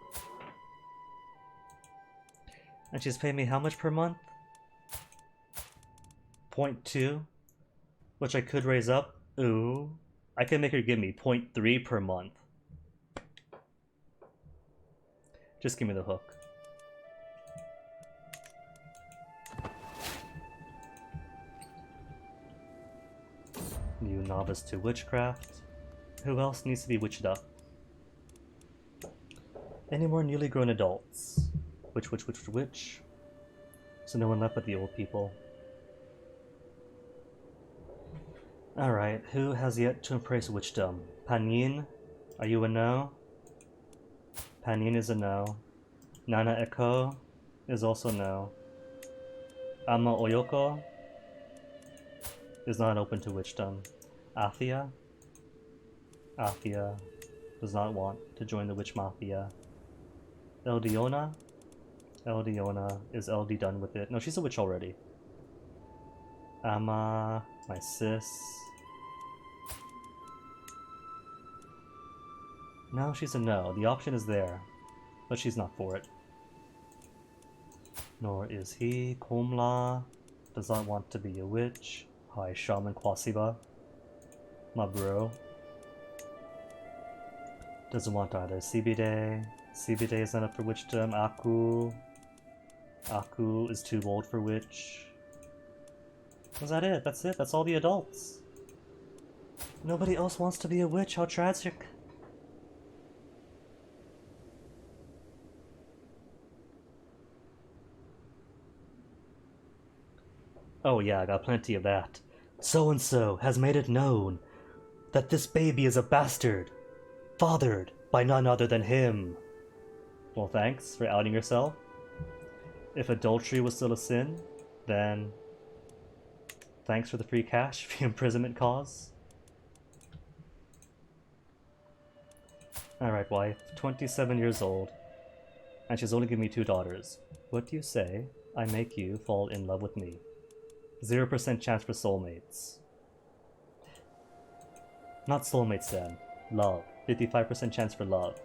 And she's paying me how much per month? 0.2? Which I could raise up. Ooh. I could make her give me 0.3 per month. Just give me the hook. New novice to witchcraft. Who else needs to be witched up? Any more newly grown adults? Which? So no one left but the old people. Alright, who has yet to embrace witchdom? Panyin? Are you a no? Panyin is a no. Nana Eko is also no. Ama Oyoko is not open to witchdom. Athia? Athia does not want to join the witch mafia. Eldiona? Eldiona, is LD done with it? No, she's a witch already. Ama, my sis. No, she's a no. The option is there, but she's not for it. Nor is he. Komla does not want to be a witch. Hi, Shaman Kwasiba. My bro. Doesn't want either. CBD. CBD is not up for witchdom. Aku. Aku is too old for witch. Was that it? That's it? That's all the adults? Nobody else wants to be a witch? How tragic. Oh yeah, I got plenty of that. So-and-so has made it known that this baby is a bastard, fathered by none other than him. Well, thanks for outing yourself. If adultery was still a sin, then thanks for the free cash for the imprisonment cause. Alright, wife, 27 years old, and she's only given me 2 daughters. What do you say I make you fall in love with me? 0% chance for soulmates. Not soulmates then. Love. 55% chance for love.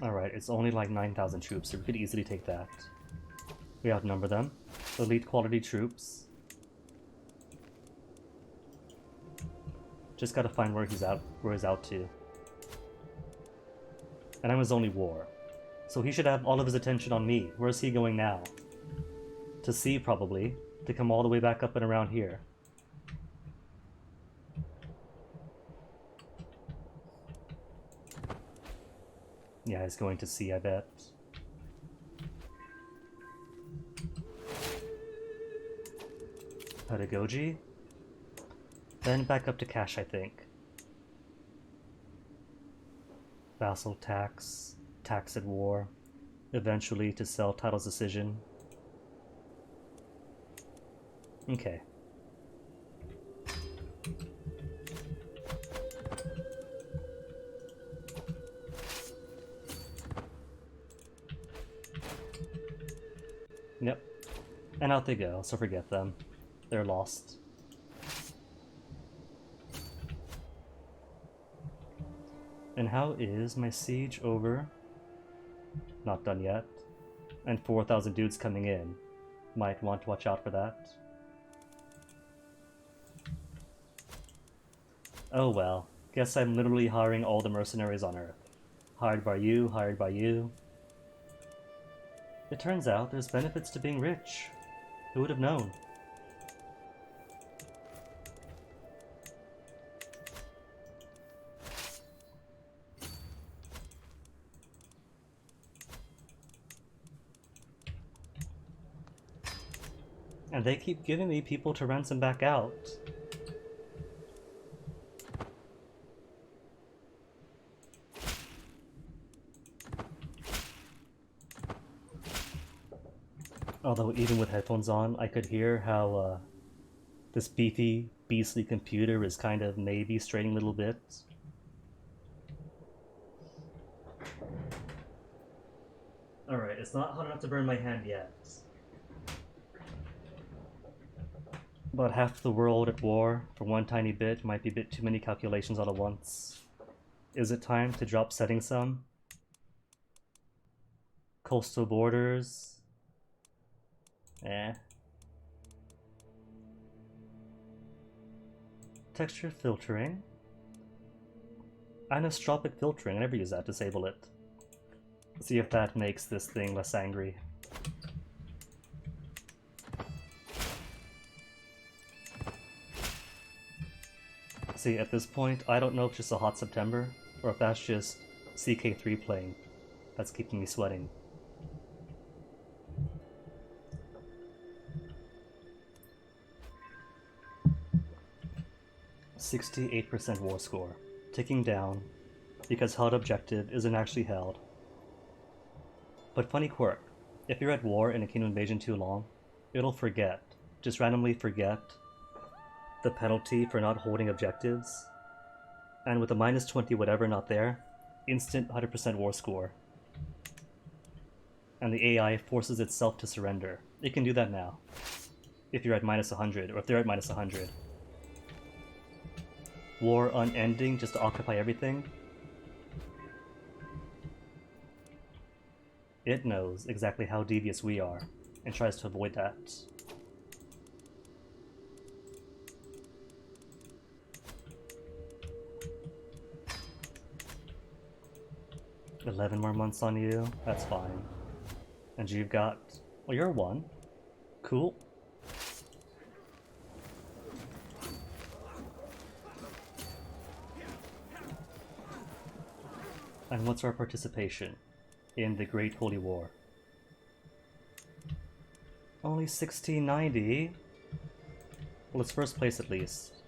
Alright, it's only like 9,000 troops, so we could easily take that. We outnumber them. Elite quality troops. Just gotta find where he's out to. And I'm his only war. So he should have all of his attention on me. Where's he going now? To sea, probably. To come all the way back up and around here. Yeah, he's going to sea, I bet. Pedagogy? Then back up to cash, I think. Vassal tax, tax at war, eventually to sell title's decision. Okay. Yep. And out they go, so forget them. They're lost. And how is my siege over? Not done yet. And 4,000 dudes coming in. Might want to watch out for that. Oh well. Guess I'm literally hiring all the mercenaries on Earth. Hired by you, hired by you. It turns out there's benefits to being rich. Who would have known? And they keep giving me people to ransom back out. Although even with headphones on, I could hear how this beefy, beastly computer is kind of maybe straining a little bit. Alright, it's not hot enough to burn my hand yet. But half the world at war for one tiny bit might be a bit too many calculations all at once. Is it time to drop setting some? Coastal borders? Eh. Texture filtering? Anisotropic filtering, I never use that, disable it. See if that makes this thing less angry. See, at this point, I don't know if it's just a hot September, or if that's just CK3 playing that's keeping me sweating. %68% war score, ticking down, because held objective isn't actually held. But funny quirk, if you're at war in a Kingdom Invasion too long, it'll forget, just randomly forget, the penalty for not holding objectives, and with a -20 whatever not there, instant 100% war score. And the AI forces itself to surrender. It can do that now, if you're at -100, or if they're at -100. War unending just to occupy everything. It knows exactly how devious we are, and tries to avoid that. "11 more months on you? That's fine. And you've got... well, you're 1. Cool. And what's our participation in the Great Holy War? Only 1690? Well, it's first place at least.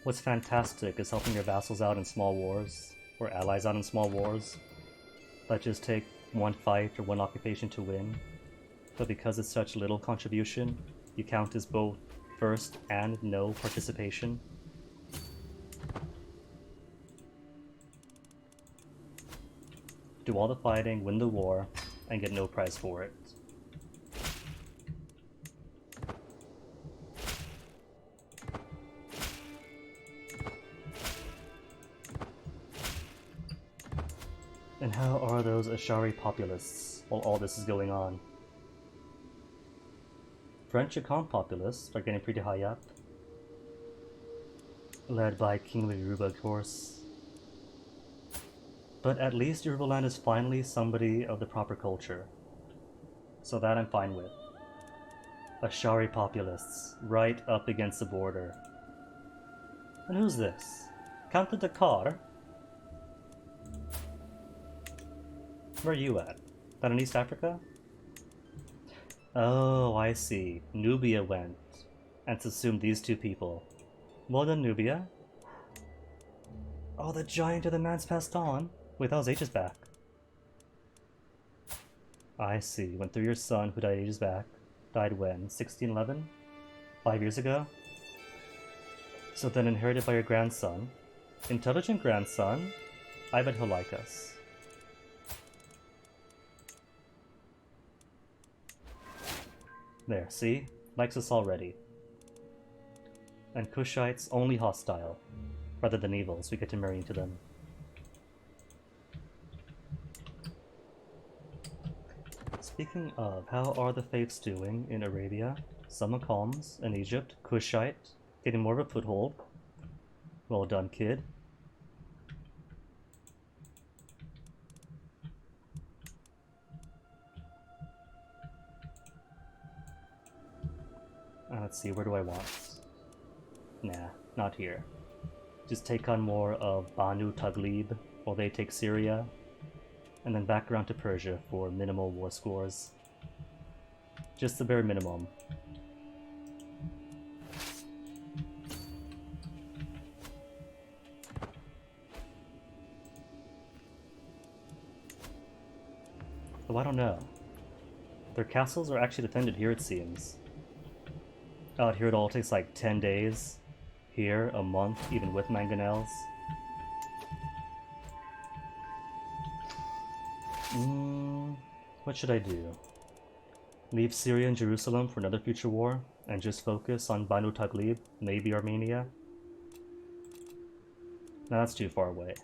What's fantastic is helping your vassals out in small wars, or allies out in small wars, that just take one fight or one occupation to win. But because it's such little contribution, you count as both first and no participation. Do all the fighting, win the war, and get no prize for it. And how are those Ashari populists while all this is going on? French Econ populists are getting pretty high up. Led by King Yoruba, of course. But at least Yorubaland is finally somebody of the proper culture. So that I'm fine with. Ashari populists, right up against the border. And who's this? Count the Dakar? Where are you at? That in East Africa? Oh, I see. Nubia went. And it's assumed these two people. Well done, Nubia. Oh, the giant of the man's passed on. Wait, that was ages back. I see. Went through your son, who died ages back. Died when? 1611? 5 years ago? So then inherited by your grandson. Intelligent grandson? I bet he'll like us. There, see? Likes us already. And Kushites only hostile, rather than evil, so we get to marry into them. Speaking of, how are the faiths doing in Arabia? Some Akams in Egypt, Kushite, getting more of a foothold. Well done, kid. Let's see, where do I want? Nah, not here. Just take on more of Banu Taglib while they take Syria, and then back around to Persia for minimal war scores. Just the bare minimum. Oh, I don't know. Their castles are actually defended here, it seems. Out here it all takes like 10 days. Here, a month, even with mangonels. What should I do? Leave Syria and Jerusalem for another future war, and just focus on Banu Taglib, maybe Armenia? No, that's too far away.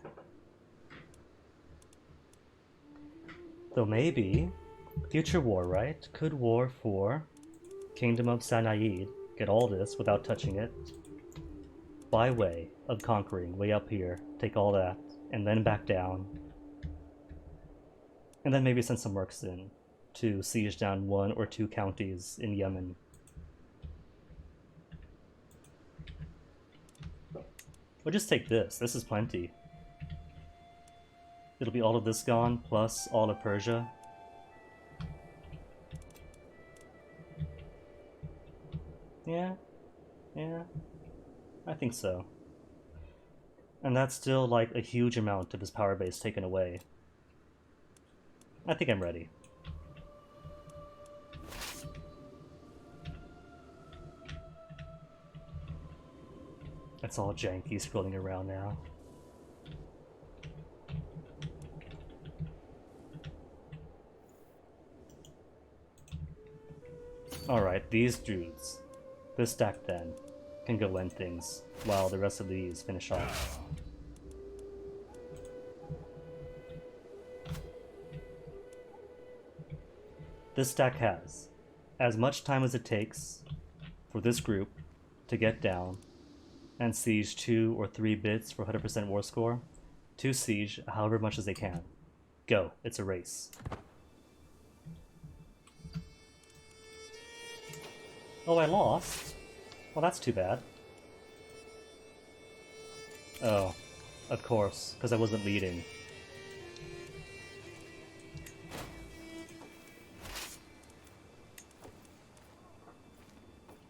Though maybe, future war, right? Could war for Kingdom of Sanaid get all this without touching it? By way of conquering way up here, take all that, and then back down. And then maybe send some mercs in to siege down 1 or 2 counties in Yemen. We'll just take this. This is plenty. It'll be all of this gone, plus all of Persia. Yeah. I think so. And that's still like a huge amount of his power base taken away. I think I'm ready. It's all janky scrolling around now. Alright, these dudes. This stack then can go end things while the rest of these finish off. This stack has as much time as it takes for this group to get down and siege 2 or 3 bits for 100% war score, to siege however much as they can. Go, it's a race. Oh, I lost? Well, that's too bad. Oh, of course, because I wasn't leading.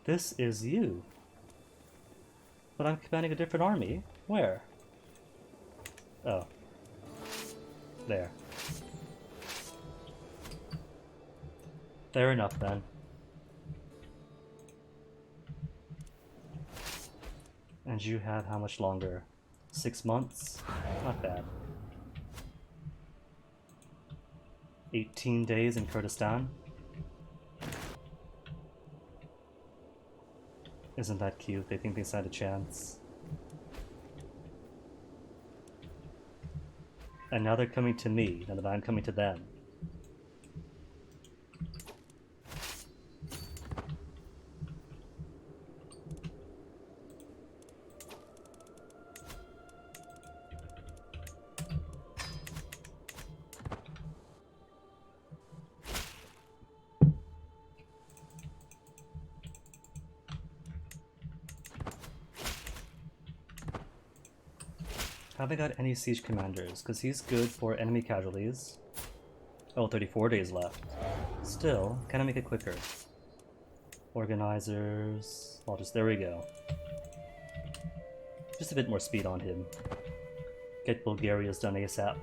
This is you. But I'm commanding a different army? Where? Oh. There. Fair enough, then. And you have how much longer? 6 months? Not bad. 18 days in Kurdistan? Isn't that cute? They think they stand a chance. And now they're coming to me, now that I'm coming to them. Haven't got any siege commanders, because he's good for enemy casualties. Oh, 34 days left. Still, can I make it quicker? Organizers... I'll just... there we go. Just a bit more speed on him. Get Bulgaria's done ASAP.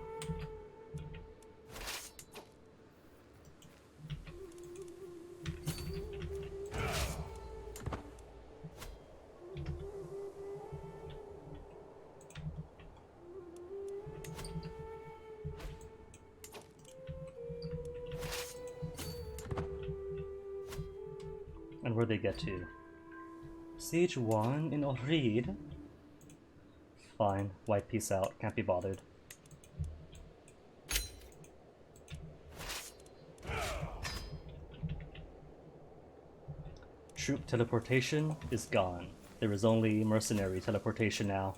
And where'd they get to? Siege 1 in Ohrid? Fine, white peace out, can't be bothered. Troop teleportation is gone. There is only mercenary teleportation now.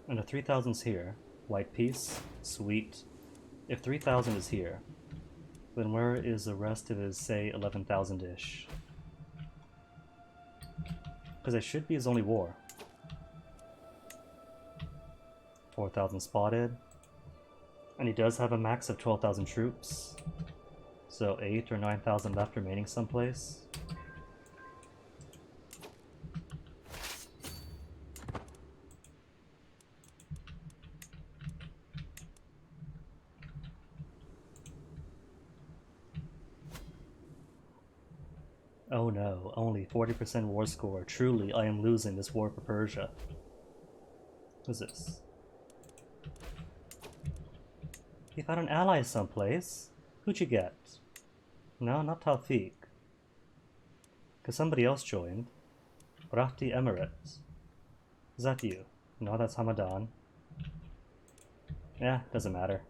And the 3000's here. White piece? Sweet. If 3,000 is here, then where is the rest of his, say, 11,000-ish? Because it should be his only war. 4,000 spotted. And he does have a max of 12,000 troops. So 8 or 9,000 left remaining someplace. Oh no, only 40% war score. Truly, I am losing this war for Persia. Who's this? You found an ally someplace? Who'd you get? No, not Tawfiq. Because somebody else joined. Rahti Emirates. Is that you? No, that's Hamadan. Yeah, doesn't matter.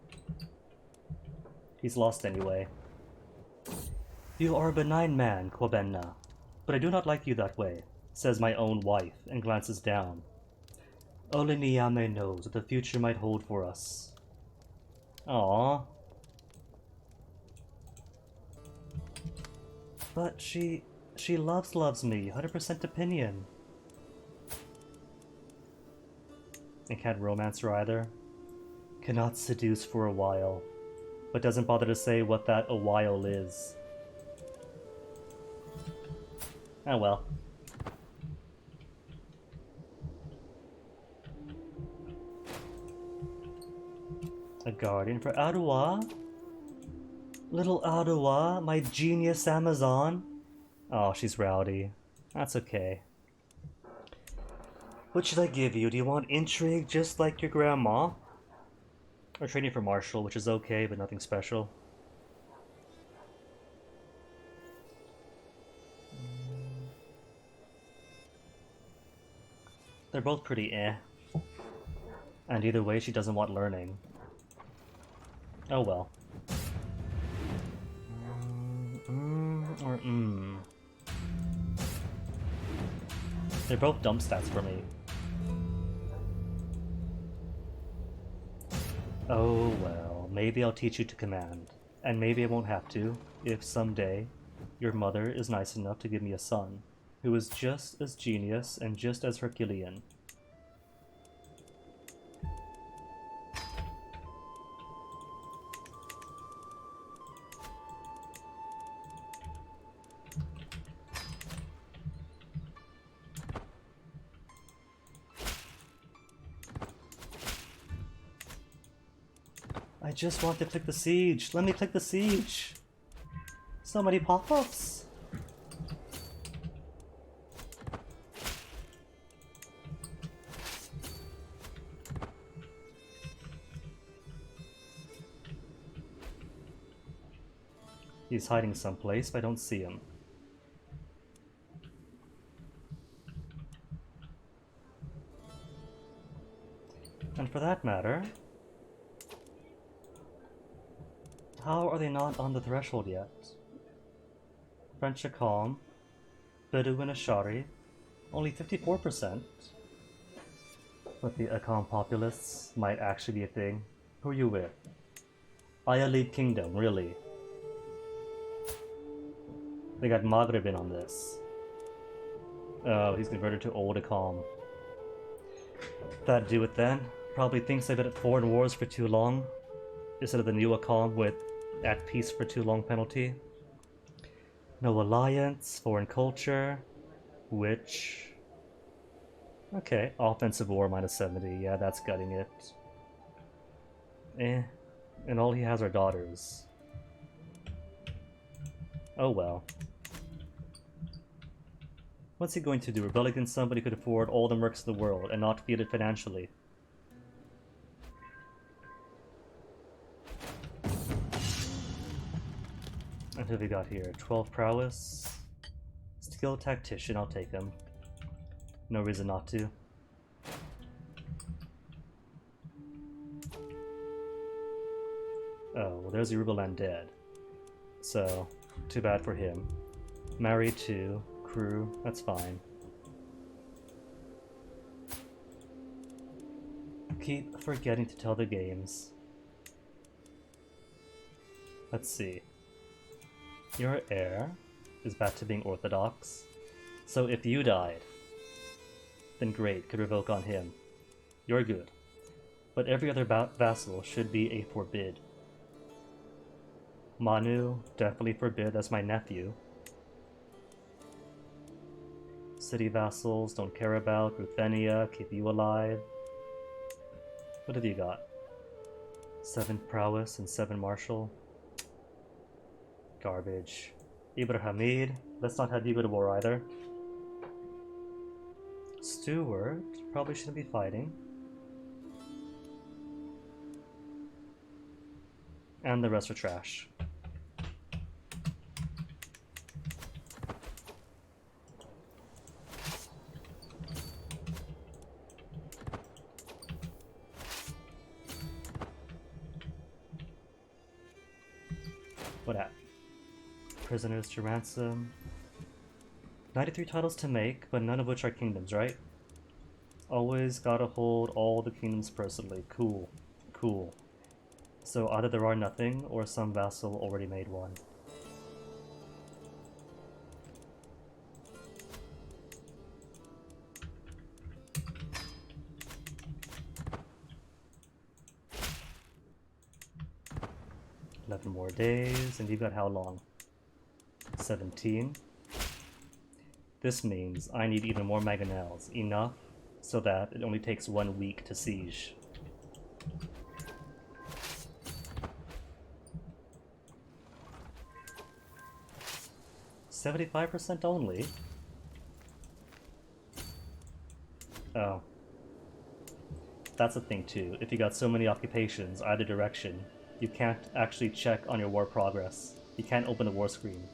He's lost anyway. You are a benign man, Kobenna, but I do not like you that way, says my own wife, and glances down. Only Niame knows what the future might hold for us. Aww. But she loves me, 100% opinion. And can't romance her either. Cannot seduce for a while, but doesn't bother to say what that a while is. Oh well. A guardian for Arua? Little Arua, my genius Amazon? Oh, she's rowdy. That's okay. What should I give you? Do you want intrigue just like your grandma? Or training for martial, which is okay, but nothing special. They're both pretty eh. And either way, she doesn't want learning. Oh well. Or They're both dump stats for me. Oh well, maybe I'll teach you to command. And maybe I won't have to, if someday your mother is nice enough to give me a son, who is just as genius and just as Herculean. I just want to click the siege. Let me click the siege. So many pop-ups. He's hiding someplace, but I don't see him. And for that matter, how are they not on the threshold yet? French Akam, Bedouin Ashari, only 54%. But the Akam populists might actually be a thing. Who are you with? Ayalid Kingdom, really? They got Maghreb in on this. Oh, he's converted to Old Akam. That'd do it then. Probably thinks they've been at foreign wars for too long, instead of the new Akam with at peace for too long penalty. No alliance, foreign culture, which... Okay, offensive war minus 70, yeah, that's gutting it. Eh, and all he has are daughters. Oh well. What's he going to do? Rebel against somebody who could afford all the mercs in the world and not feel it financially? And who have we got here? 12 prowess. Skilled tactician, I'll take him. No reason not to. Oh, well there's Yorubaland dead. So, too bad for him. Married to, crew, that's fine. Keep forgetting to tell the games. Let's see. Your heir is back to being orthodox. So if you died, then great, could revoke on him. You're good. But every other vassal should be a forbid. Manu, definitely forbid, that's my nephew. City vassals, don't care about. Ruthenia, keep you alive. What have you got? 7 prowess and 7 martial. Garbage. Ibrahimid, let's not have you go to war either. Stewart, probably shouldn't be fighting. And the rest are trash. What at? Prisoners to ransom. 93 titles to make, but none of which are kingdoms, right? Always gotta hold all the kingdoms personally. Cool. Cool. So either there are nothing, or some vassal already made one. "11 more days, and you've got how long? 17. This means I need even more mangonels, enough so that it only takes 1 week to siege. "75% only?" Oh. That's a thing too. If you got so many occupations either direction, you can't actually check on your war progress. You can't open the war screen.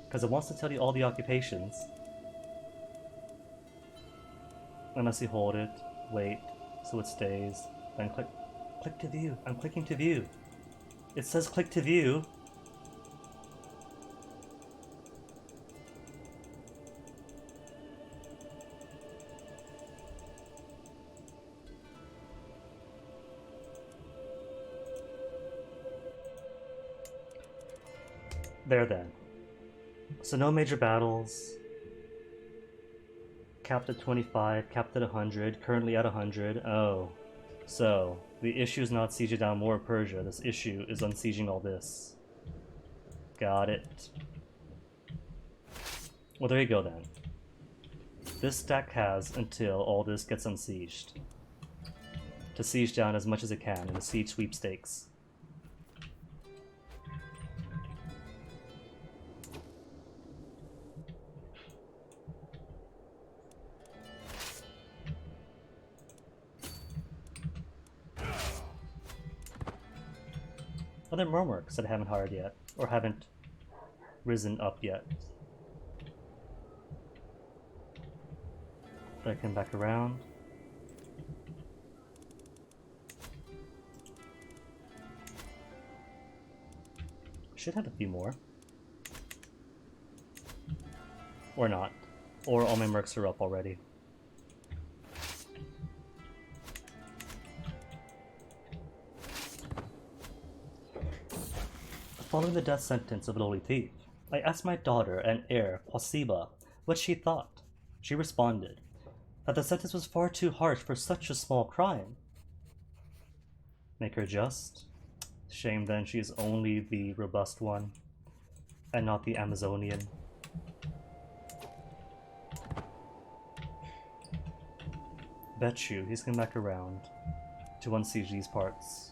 Because it wants to tell you all the occupations. Unless you hold it, wait, so it stays, then click to view. I'm clicking to view. It says click to view. There then. So no major battles. Capped at 25, capped at 100, currently at 100. Oh. So, the issue is not sieging down more of Persia, this issue is unsieging all this. Got it. Well, there you go then. This stack has until all this gets unsieged to siege down as much as it can in the siege sweepstakes. Other Mermerks that I haven't hired yet, or haven't risen up yet. But I come back around. Should have a few more. Or not. Or all my mercs are up already. Following the death sentence of a lowly thief, I asked my daughter and heir, Quasiba, what she thought. She responded that the sentence was far too harsh for such a small crime. Make her just? Shame then she is only the robust one, and not the Amazonian. Bet you he's coming back around to unsiege these parts.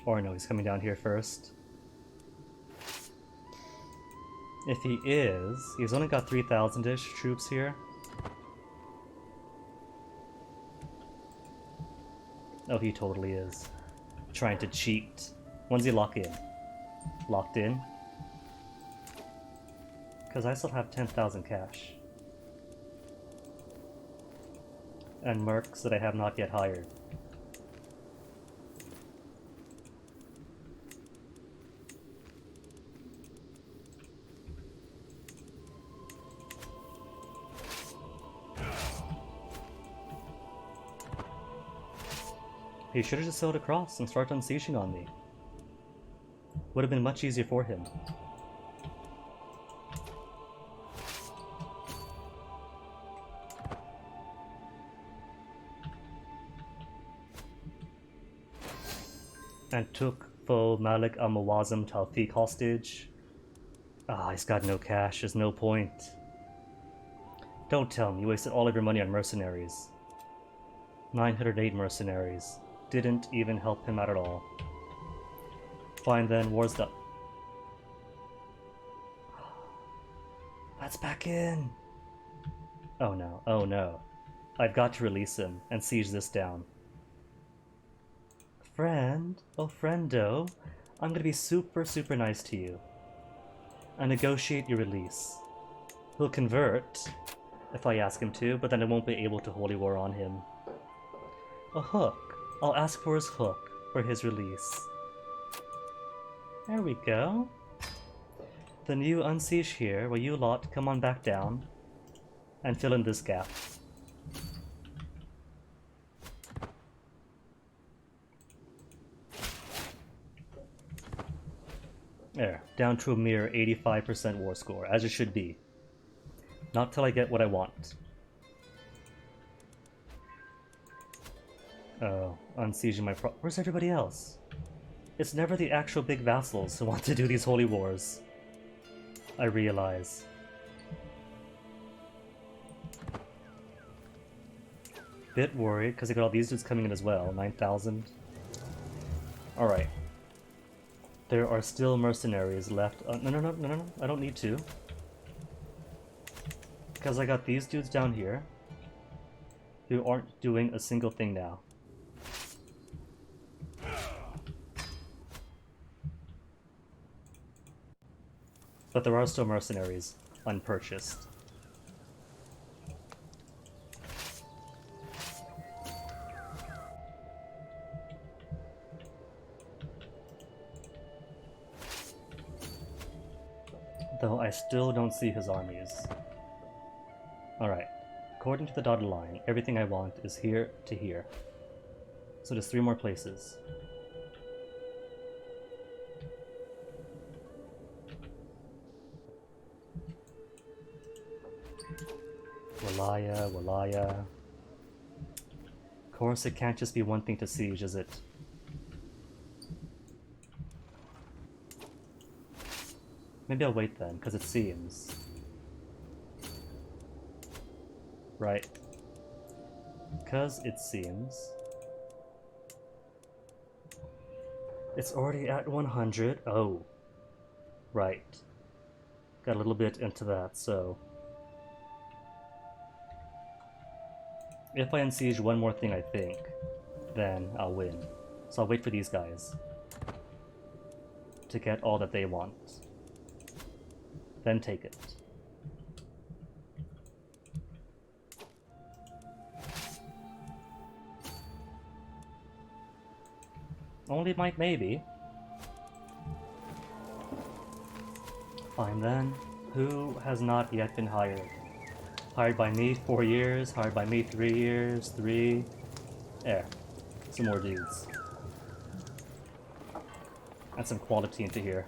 Or no, he's coming down here first. If he is, he's only got 3,000-ish troops here. Oh, he totally is. Trying to cheat. When's he lock in? Locked in? Because I still have 10,000 cash. And mercs that I have not yet hired. He should have just sailed across and started unsieging on me. Would have been much easier for him. And took foe Malik al-Mawazim Tawfiq hostage. Ah, he's got no cash, there's no point. Don't tell me you wasted all of your money on mercenaries. 908 mercenaries. Didn't even help him out at all. Fine then, war's done. Let's back in! Oh no, oh no. I've got to release him and siege this down. Friend, oh friendo, I'm gonna be super nice to you. I negotiate your release. He'll convert, if I ask him to, but then I won't be able to holy war on him. A hook. I'll ask for his hook, for his release. There we go. The new unsiege here, where you lot come on back down and fill in this gap. There, down to a mere 85% war score, as it should be. Not till I get what I want. Oh, unsieging my where's everybody else? It's never the actual big vassals who want to do these holy wars. I realize. Bit worried, because I got all these dudes coming in as well, 9,000. Alright. There are still mercenaries left. No, I don't need to. Because I got these dudes down here who aren't doing a single thing now. But there are still mercenaries unpurchased. Though I still don't see his armies. Alright, according to the dotted line, everything I want is here to here. So there's 3 more places. Walaya. Of course it can't just be one thing to siege, is it? Maybe I'll wait then, because it seems. Right. Because it seems. It's already at 100. Oh. Right. Got a little bit into that, so. If I unsiege one more thing, I think, then I'll win. So I'll wait for these guys to get all that they want. Then take it. Only might maybe. Fine then. Who has not yet been hired? Hired by me 4 years, hired by me 3 years, 3. There. Some more dudes. And some quality into here.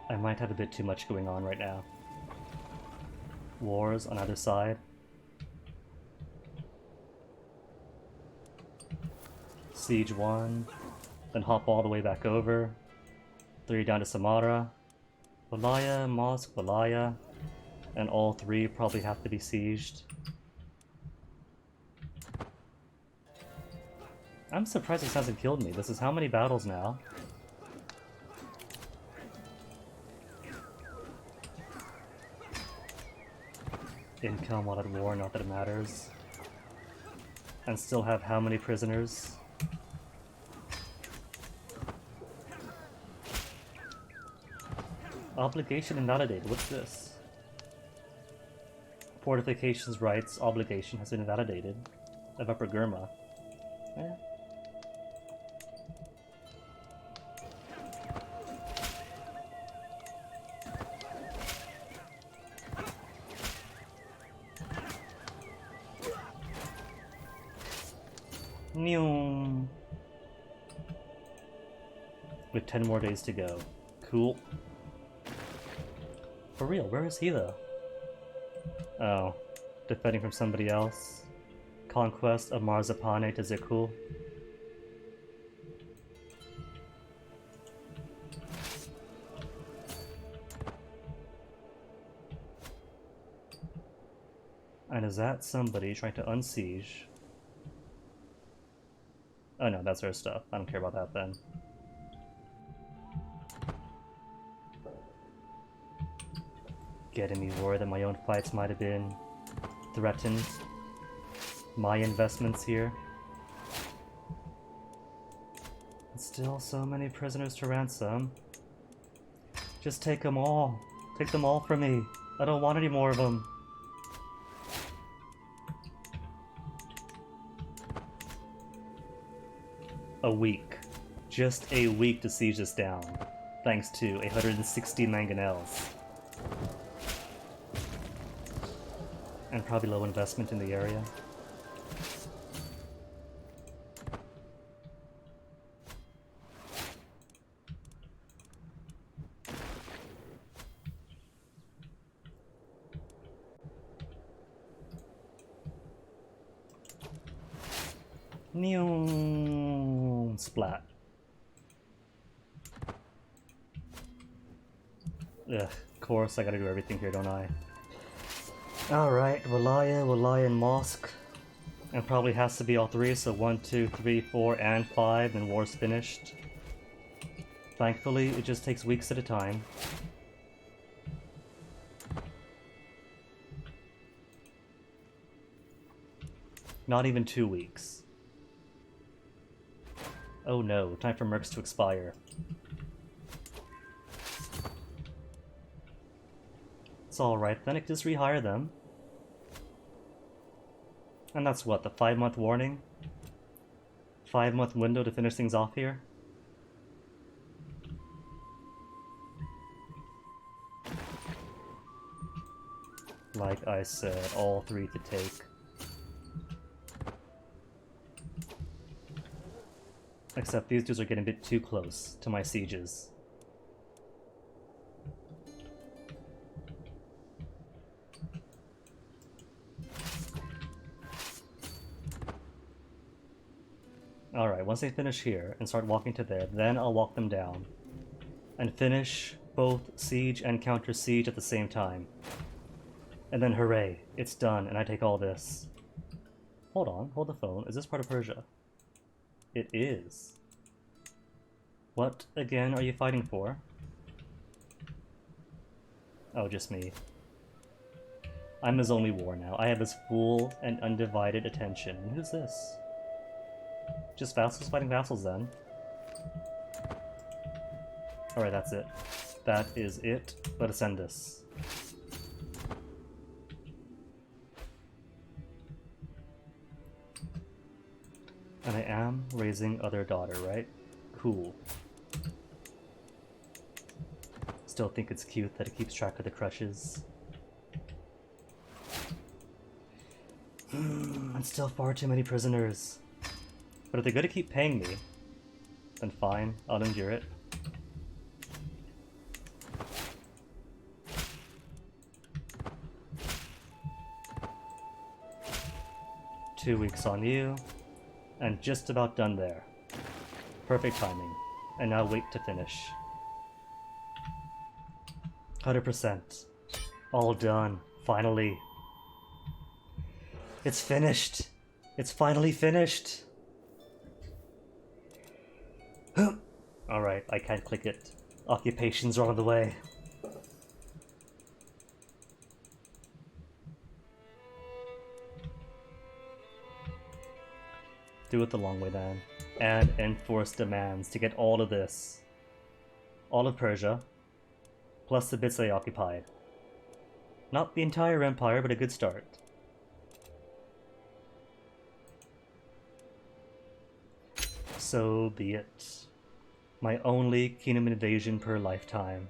I might have a bit too much going on right now. Wars on either side. Siege 1, then hop all the way back over. 3 down to Samarra. Walaya, Mosque, Walaya, and all 3 probably have to be sieged. I'm surprised this hasn't killed me. This is how many battles now? Income while at war, not that it matters. And still have how many prisoners? Obligation invalidated, what's this? Fortifications rights obligation has been validated. Of Upper Gurma. Eh. Meow. With 10 more days to go. Cool. For real, where is he though? Oh, defending from somebody else. Conquest of Marzapane to Zikul. And is that somebody trying to unsiege? Oh no, that's her stuff. I don't care about that then. Getting me worried that my own fights might have been threatened. My investments here. And still so many prisoners to ransom. Just take them all. Take them all from me. I don't want any more of them. A week. Just a week to siege this down. Thanks to 160 mangonels. And probably low investment in the area. Neon splat. Ugh, of course I gotta do everything here, don't I? Alright, Walaya, and Mosque. And probably has to be all three, so 1, 2, 3, 4, and 5, and war's finished. Thankfully, it just takes weeks at a time. Not even 2 weeks. Oh no, time for mercs to expire. It's alright then, I can just rehire them. And that's what, the 5-month warning? 5-month window to finish things off here? Like I said, all 3 to take. Except these dudes are getting a bit too close to my sieges. Alright, once they finish here and start walking to there, then I'll walk them down. And finish both siege and counter siege at the same time. And then hooray, it's done and I take all this. Hold on, hold the phone. Is this part of Persia? It is. What, again, are you fighting for? Oh, just me. I'm his only war now. I have his full and undivided attention. Who's this? Just vassals fighting vassals then. Alright, that's it. That is it. Let us end this. And I am raising other daughter, right? Cool. Still think it's cute that it keeps track of the crushes. And still far too many prisoners. But if they're gonna keep paying me, then fine, I'll endure it. Two weeks on you, and just about done there. Perfect timing. And now wait to finish. 100%. All done. Finally. It's finished. It's finally finished. Alright, I can't click it. Occupations are on the way. Do it the long way then. And enforce demands to get all of this. All of Persia. Plus the bits they occupied. Not the entire empire, but a good start. So be it. My only kingdom invasion per lifetime.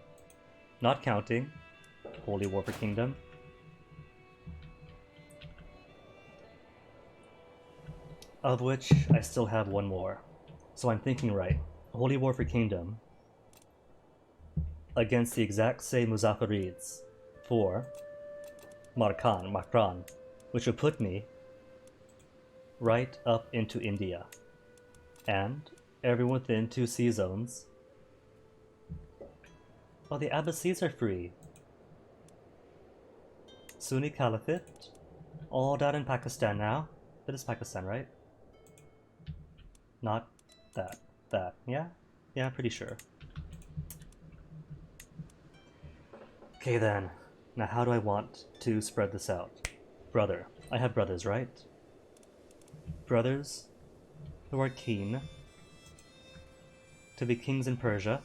Not counting Holy Warper Kingdom. Of which I still have one more. So I'm thinking right. Holy Warper Kingdom against the exact same Muzaffarids for Makran, which would put me right up into India. And everyone within 2 sea zones. Oh, the Abbasids are free. Sunni Caliphate. All that in Pakistan now. That is Pakistan, right? Not that. That. Yeah? Yeah, pretty sure. Okay then. Now how do I want to spread this out? Brother. I have brothers, right? Brothers who are keen to be kings in Persia.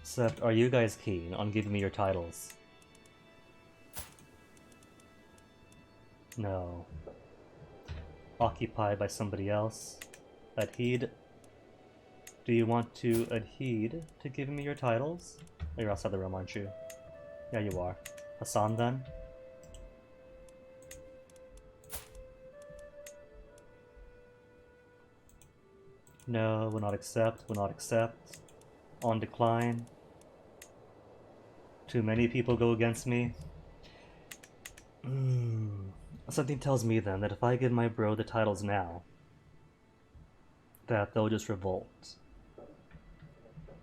Except, are you guys keen on giving me your titles? No. Occupied by somebody else. Adheed. Do you want to adheed to giving me your titles? Oh, you're outside the realm, aren't you? Yeah, you are. Hassan, then? No, will not accept, will not accept. On decline. Too many people go against me. Something tells me then that if I give my bro the titles now, that they'll just revolt.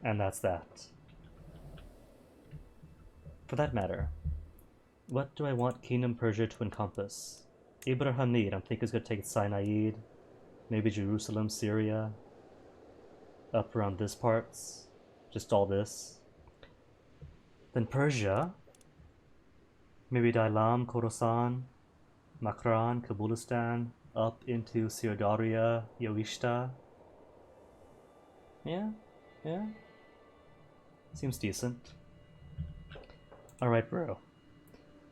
And that's that. For that matter, what do I want Kingdom Persia to encompass? Ibrahimid, I'm thinking is going to take Sinai, maybe Jerusalem, Syria, up around this parts, just all this. Then Persia, maybe Dailam, Khorasan, Makran, Kabulistan, up into Sirdaria, Yavishta. Yeah, yeah. Seems decent. Alright, bro.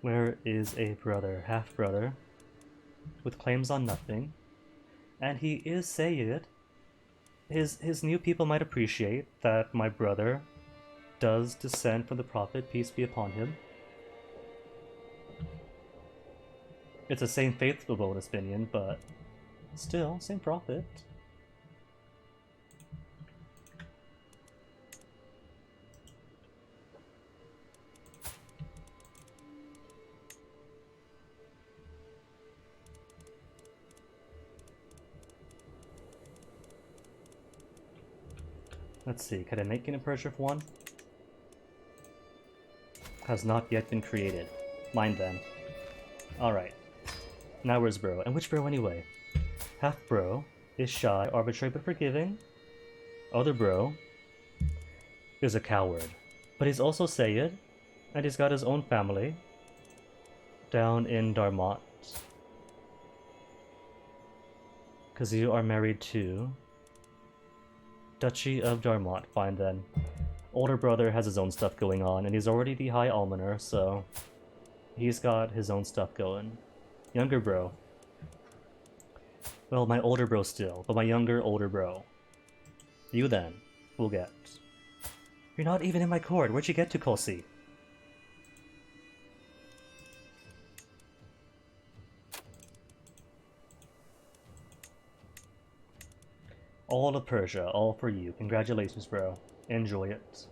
Where is a brother, half-brother, with claims on nothing, and he is Sayyid. His new people might appreciate that my brother does descend from the Prophet, peace be upon him. It's the same faithful bonus opinion, but still, same Prophet. Let's see, can I make it in Persia for one? Has not yet been created. Mine then. Alright. Now where's bro? And which bro anyway? Half bro is shy, arbitrary but forgiving. Other bro is a coward. But he's also Sayyid, and he's got his own family down in Darmot. Because you are married to Duchy of Darmot. Fine then. Older brother has his own stuff going on, and he's already the High Almoner, so he's got his own stuff going. Younger bro. Well, my older bro still, but my older bro. You then will get. You're not even in my court. Where'd you get to, Kosi? All of Persia, all for you. Congratulations, bro. Enjoy it.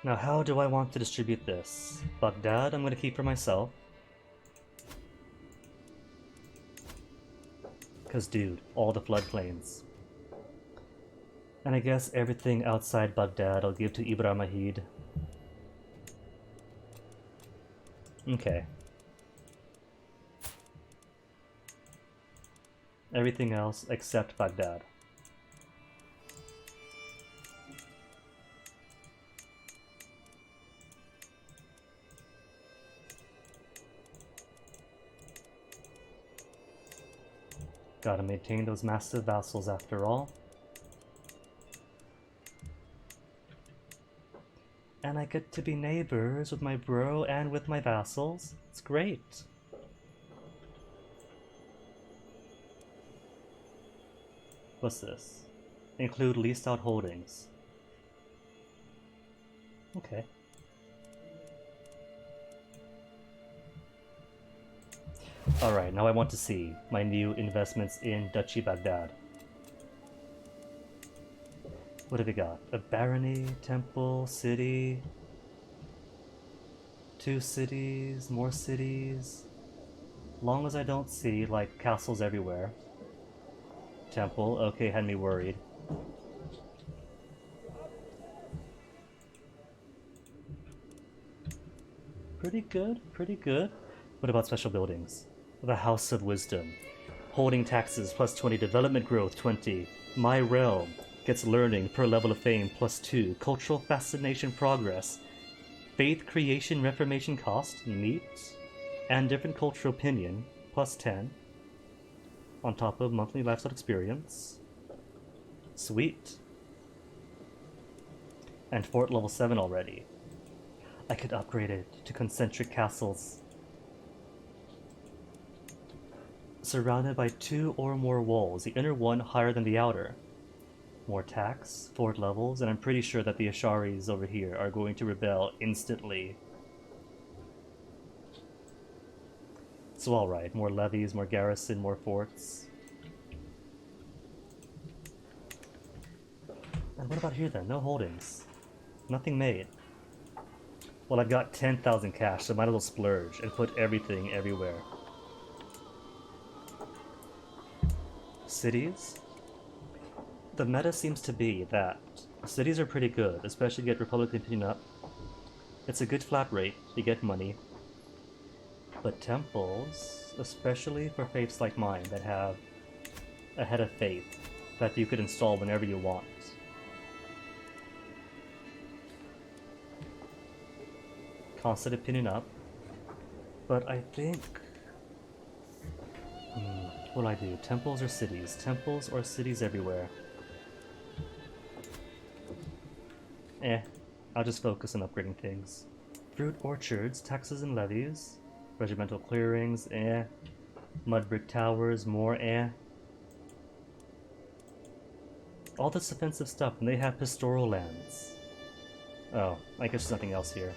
Now, how do I want to distribute this? Baghdad, I'm going to keep for myself. Because, dude, all the floodplains. And I guess everything outside Baghdad I'll give to Ibrahimid. Okay. Everything else except Baghdad. Gotta maintain those massive vassals after all. And I get to be neighbors with my bro and with my vassals. It's great. What's this? Include leased out holdings. Okay. Alright, now I want to see my new investments in Duchy Baghdad. What have we got? A barony, temple, city, 2 cities, more cities. Long as I don't see, like, castles everywhere. Temple, okay, had me worried. Pretty good, pretty good. What about special buildings? The House of Wisdom. Holding taxes plus 20, development growth 20. My realm gets learning per level of fame plus 2. Cultural fascination progress. Faith creation reformation cost, neat. And different cultural opinion plus 10. On top of monthly lifestyle experience. Sweet. And fort level 7 already. I could upgrade it to concentric castles. Surrounded by 2 or more walls, the inner one higher than the outer. More tax, fort levels, and I'm pretty sure that the Asharis over here are going to rebel instantly. So alright, more levies, more garrison, more forts. And what about here then? No holdings. Nothing made. Well, I've got 10,000 cash, so I might as well splurge and put everything everywhere. Cities? The meta seems to be that cities are pretty good, especially to get Republican opinion up. It's a good flat rate, you get money. But temples, especially for faiths like mine that have a head of faith that you could install whenever you want. Constant opinion up. But I think... what'll I do? Temples or cities? Temples or cities everywhere? I'll just focus on upgrading things. Fruit orchards, taxes and levies. Regimental clearings, Mud brick towers, more, All this offensive stuff, and they have pastoral lands. Oh, I guess there's nothing else here.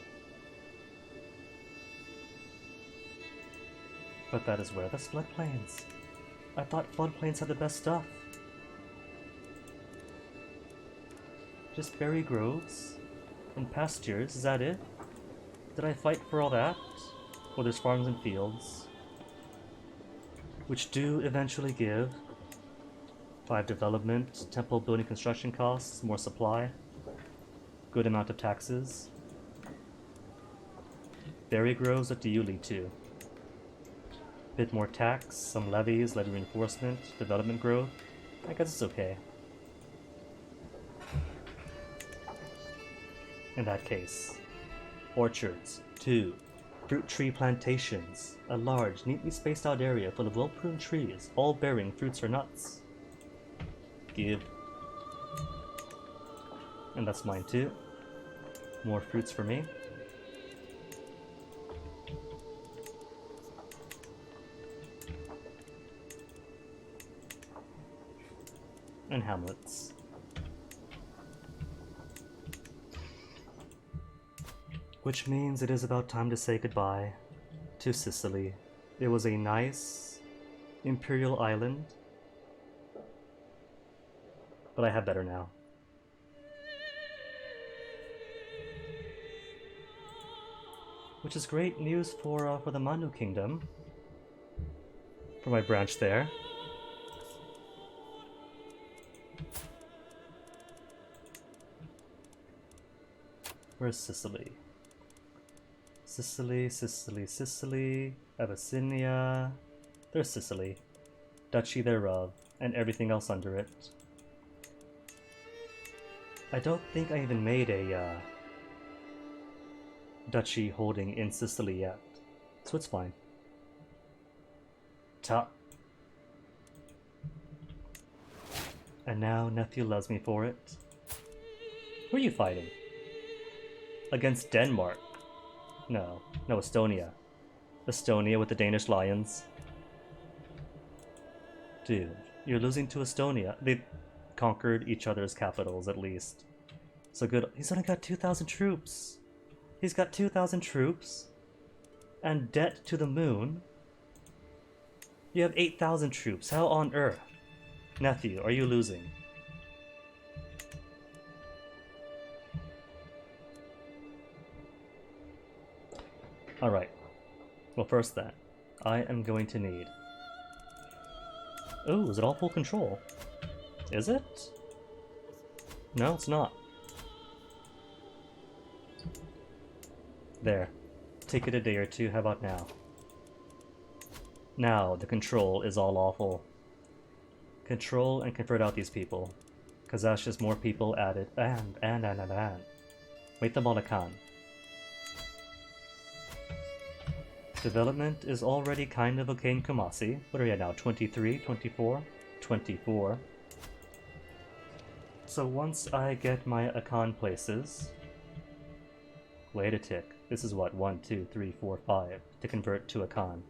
But that is where? That's floodplains. I thought floodplains had the best stuff. Just berry groves and pastures, is that it? Did I fight for all that? Well, there's farms and fields, which do eventually give 5 development, temple building construction costs, more supply, good amount of taxes. Berry groves, what do you lead to? Bit more tax, some levies, levy reinforcement, development growth. I guess it's okay. In that case. Orchards, 2. Fruit tree plantations, a large, neatly spaced out area full of well-pruned trees, all bearing fruits or nuts. Give. And that's mine too. More fruits for me. And hamlets. Which means it is about time to say goodbye to Sicily. It was a nice imperial island, but I have better now. Which is great news for the Manu Kingdom, for my branch there. Where's Sicily? Sicily, Sicily, Sicily, Abyssinia. There's Sicily. Duchy thereof, and everything else under it. I don't think I even made a duchy holding in Sicily yet, so it's fine. And now nephew loves me for it. Who are you fighting? Against Denmark? No, Estonia. Estonia with the Danish lions. Dude, you're losing to Estonia. They've conquered each other's capitals at least. So good. He's only got 2,000 troops. He's got 2,000 troops. And debt to the moon. You have 8,000 troops. How on earth? Nephew, are you losing? Alright. Well, first then, I am going to need... Oh, is it all full control? Is it? No, it's not. There. Take it a day or two, how about now? Now, the control is all awful. Control and convert out these people. Because that's just more people added. And. Make them all a Khan. Development is already kind of okay in Kumasi. What are you at now? 23? 24? 24. So once I get my Akan places... Wait a tick. This is what? 1, 2, 3, 4, 5 to convert to Akan.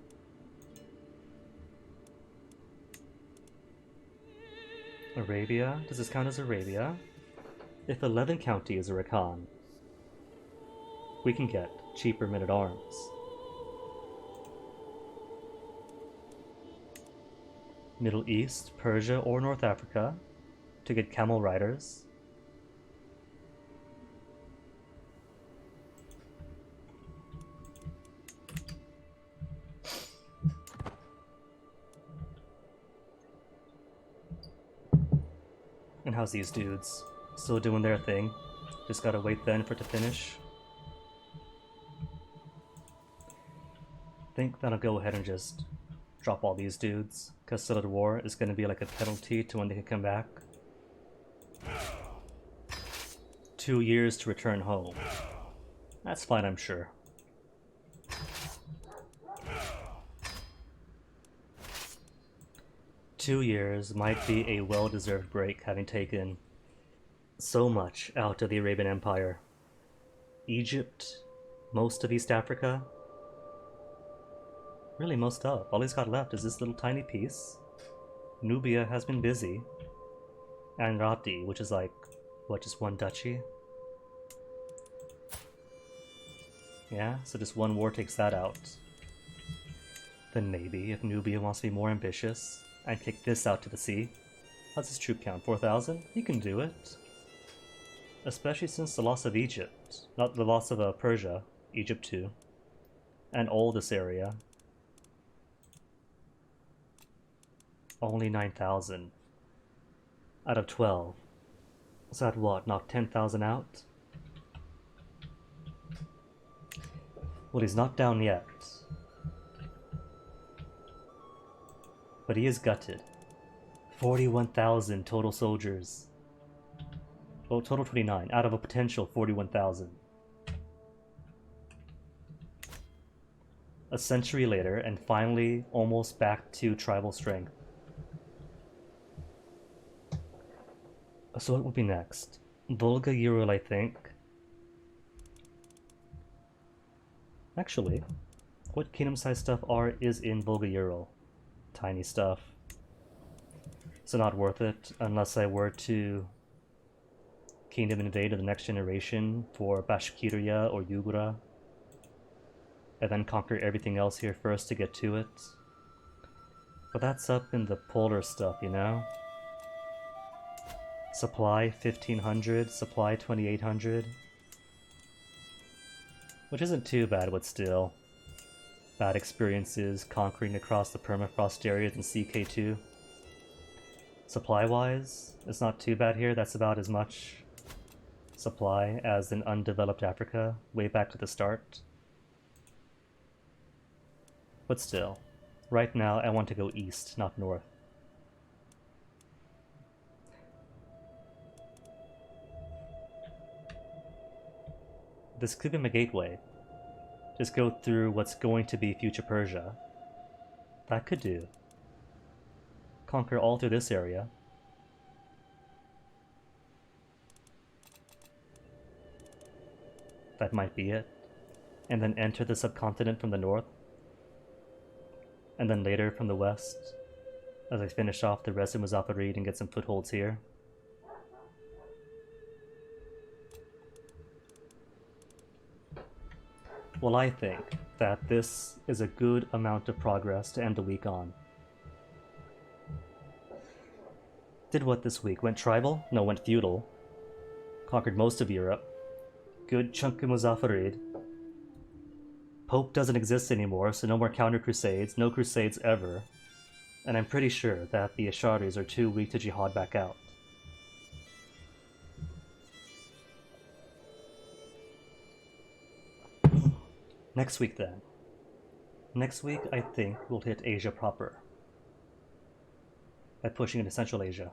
Arabia? Does this count as Arabia? If 11 counties are Akan, we can get cheaper men-at-arms. Middle East, Persia, or North Africa to get camel riders. And how's these dudes? Still doing their thing. Just gotta wait then for it to finish. Think that I'll go ahead and just drop all these dudes, because Civil War is going to be like a penalty to when they can come back. 2 years to return home. That's fine, I'm sure. Two years might be a well-deserved break, having taken so much out of the Arabian Empire. Egypt, most of East Africa. Really, most of. All he's got left is this little tiny piece. Nubia has been busy. And Rati, which is like, what, just one duchy? Yeah, so just one war takes that out. Then maybe, if Nubia wants to be more ambitious, and kick this out to the sea. How's his troop count? 4,000? He can do it. Especially since the loss of Egypt. Not the loss of Persia. Egypt too. And all this area. Only 9,000 out of 12. So that what? Knock 10,000 out? Well, he's not down yet. But he is gutted. 41,000 total soldiers. Well, total 29 out of a potential 41,000. A century later, and finally almost back to tribal strength. So what will be next? Volga Ural, I think. Actually, what kingdom-sized stuff is in Volga Ural? Tiny stuff. So not worth it, unless I were to kingdom invade to the next generation for Bashkiria or Yugura. And then conquer everything else here first to get to it. But that's up in the polar stuff, you know? Supply 1500, supply 2800. Which isn't too bad, but still. Bad experiences conquering across the permafrost areas in CK2. Supply-wise, it's not too bad here. That's about as much supply as in undeveloped Africa, way back to the start. But still, right now I want to go east, not north. This could be my gateway. Just go through what's going to be future Persia. That could do. Conquer all through this area. that might be it. And then enter the subcontinent from the north. And then later from the west, as I finish off the rest of Muzafarrid and get some footholds here. Well, I think that this is a good amount of progress to end the week on. Did what this week? Went tribal? No, went feudal. Conquered most of Europe. Good chunk of Muzafarrid. Pope doesn't exist anymore, so no more counter-crusades, no crusades ever. And I'm pretty sure that the Asharis are too weak to jihad back out. Next week then. Next week, I think we'll hit Asia proper. By pushing into Central Asia.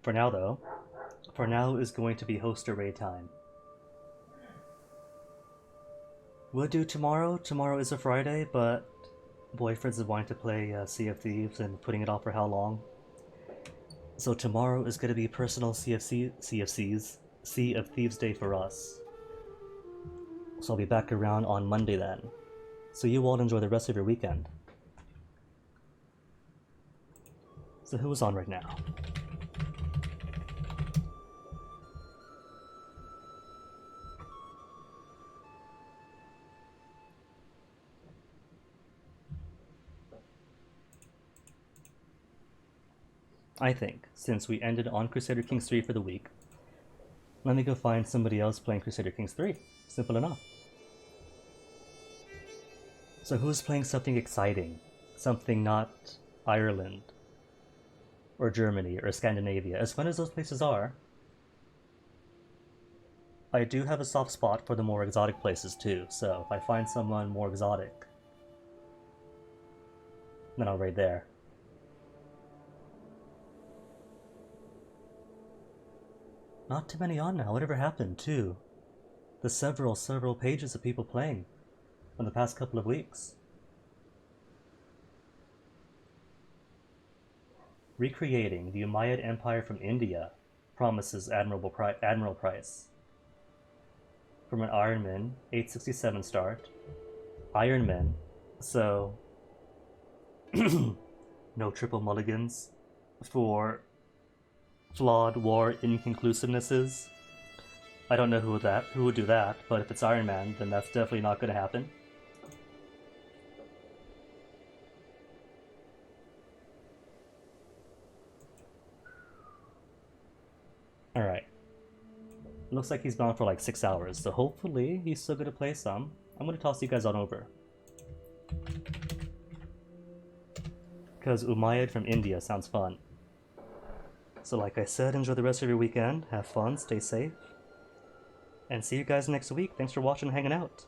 For now though, for now is going to be host array time. We'll do tomorrow. Tomorrow is a Friday, but boyfriends is wanting to play Sea of Thieves and putting it off for how long. So tomorrow is going to be personal Sea of Thieves day for us. So I'll be back around on Monday then. So you all enjoy the rest of your weekend. So who's on right now? I think, since we ended on Crusader Kings 3 for the week, let me go find somebody else playing Crusader Kings 3. Simple enough. So who's playing something exciting? Something not Ireland, or Germany, or Scandinavia. As fun as those places are, I do have a soft spot for the more exotic places too, so if I find someone more exotic, then I'll raid there. Not too many on now. Whatever happened to the several pages of people playing in the past couple of weeks? Recreating the Umayyad Empire from India promises admirable price. From an Ironman, 867 start. Ironman, so no triple mulligans for flawed war inconclusivenesses. I don't know who would do that, but if it's Iron Man, then that's definitely not going to happen. Alright. Looks like he's gone for like 6 hours, so hopefully he's still going to play some. I'm going to toss you guys on over. Because Umayyad from India sounds fun. So like I said, enjoy the rest of your weekend, have fun, stay safe, and see you guys next week. Thanks for watching and hanging out.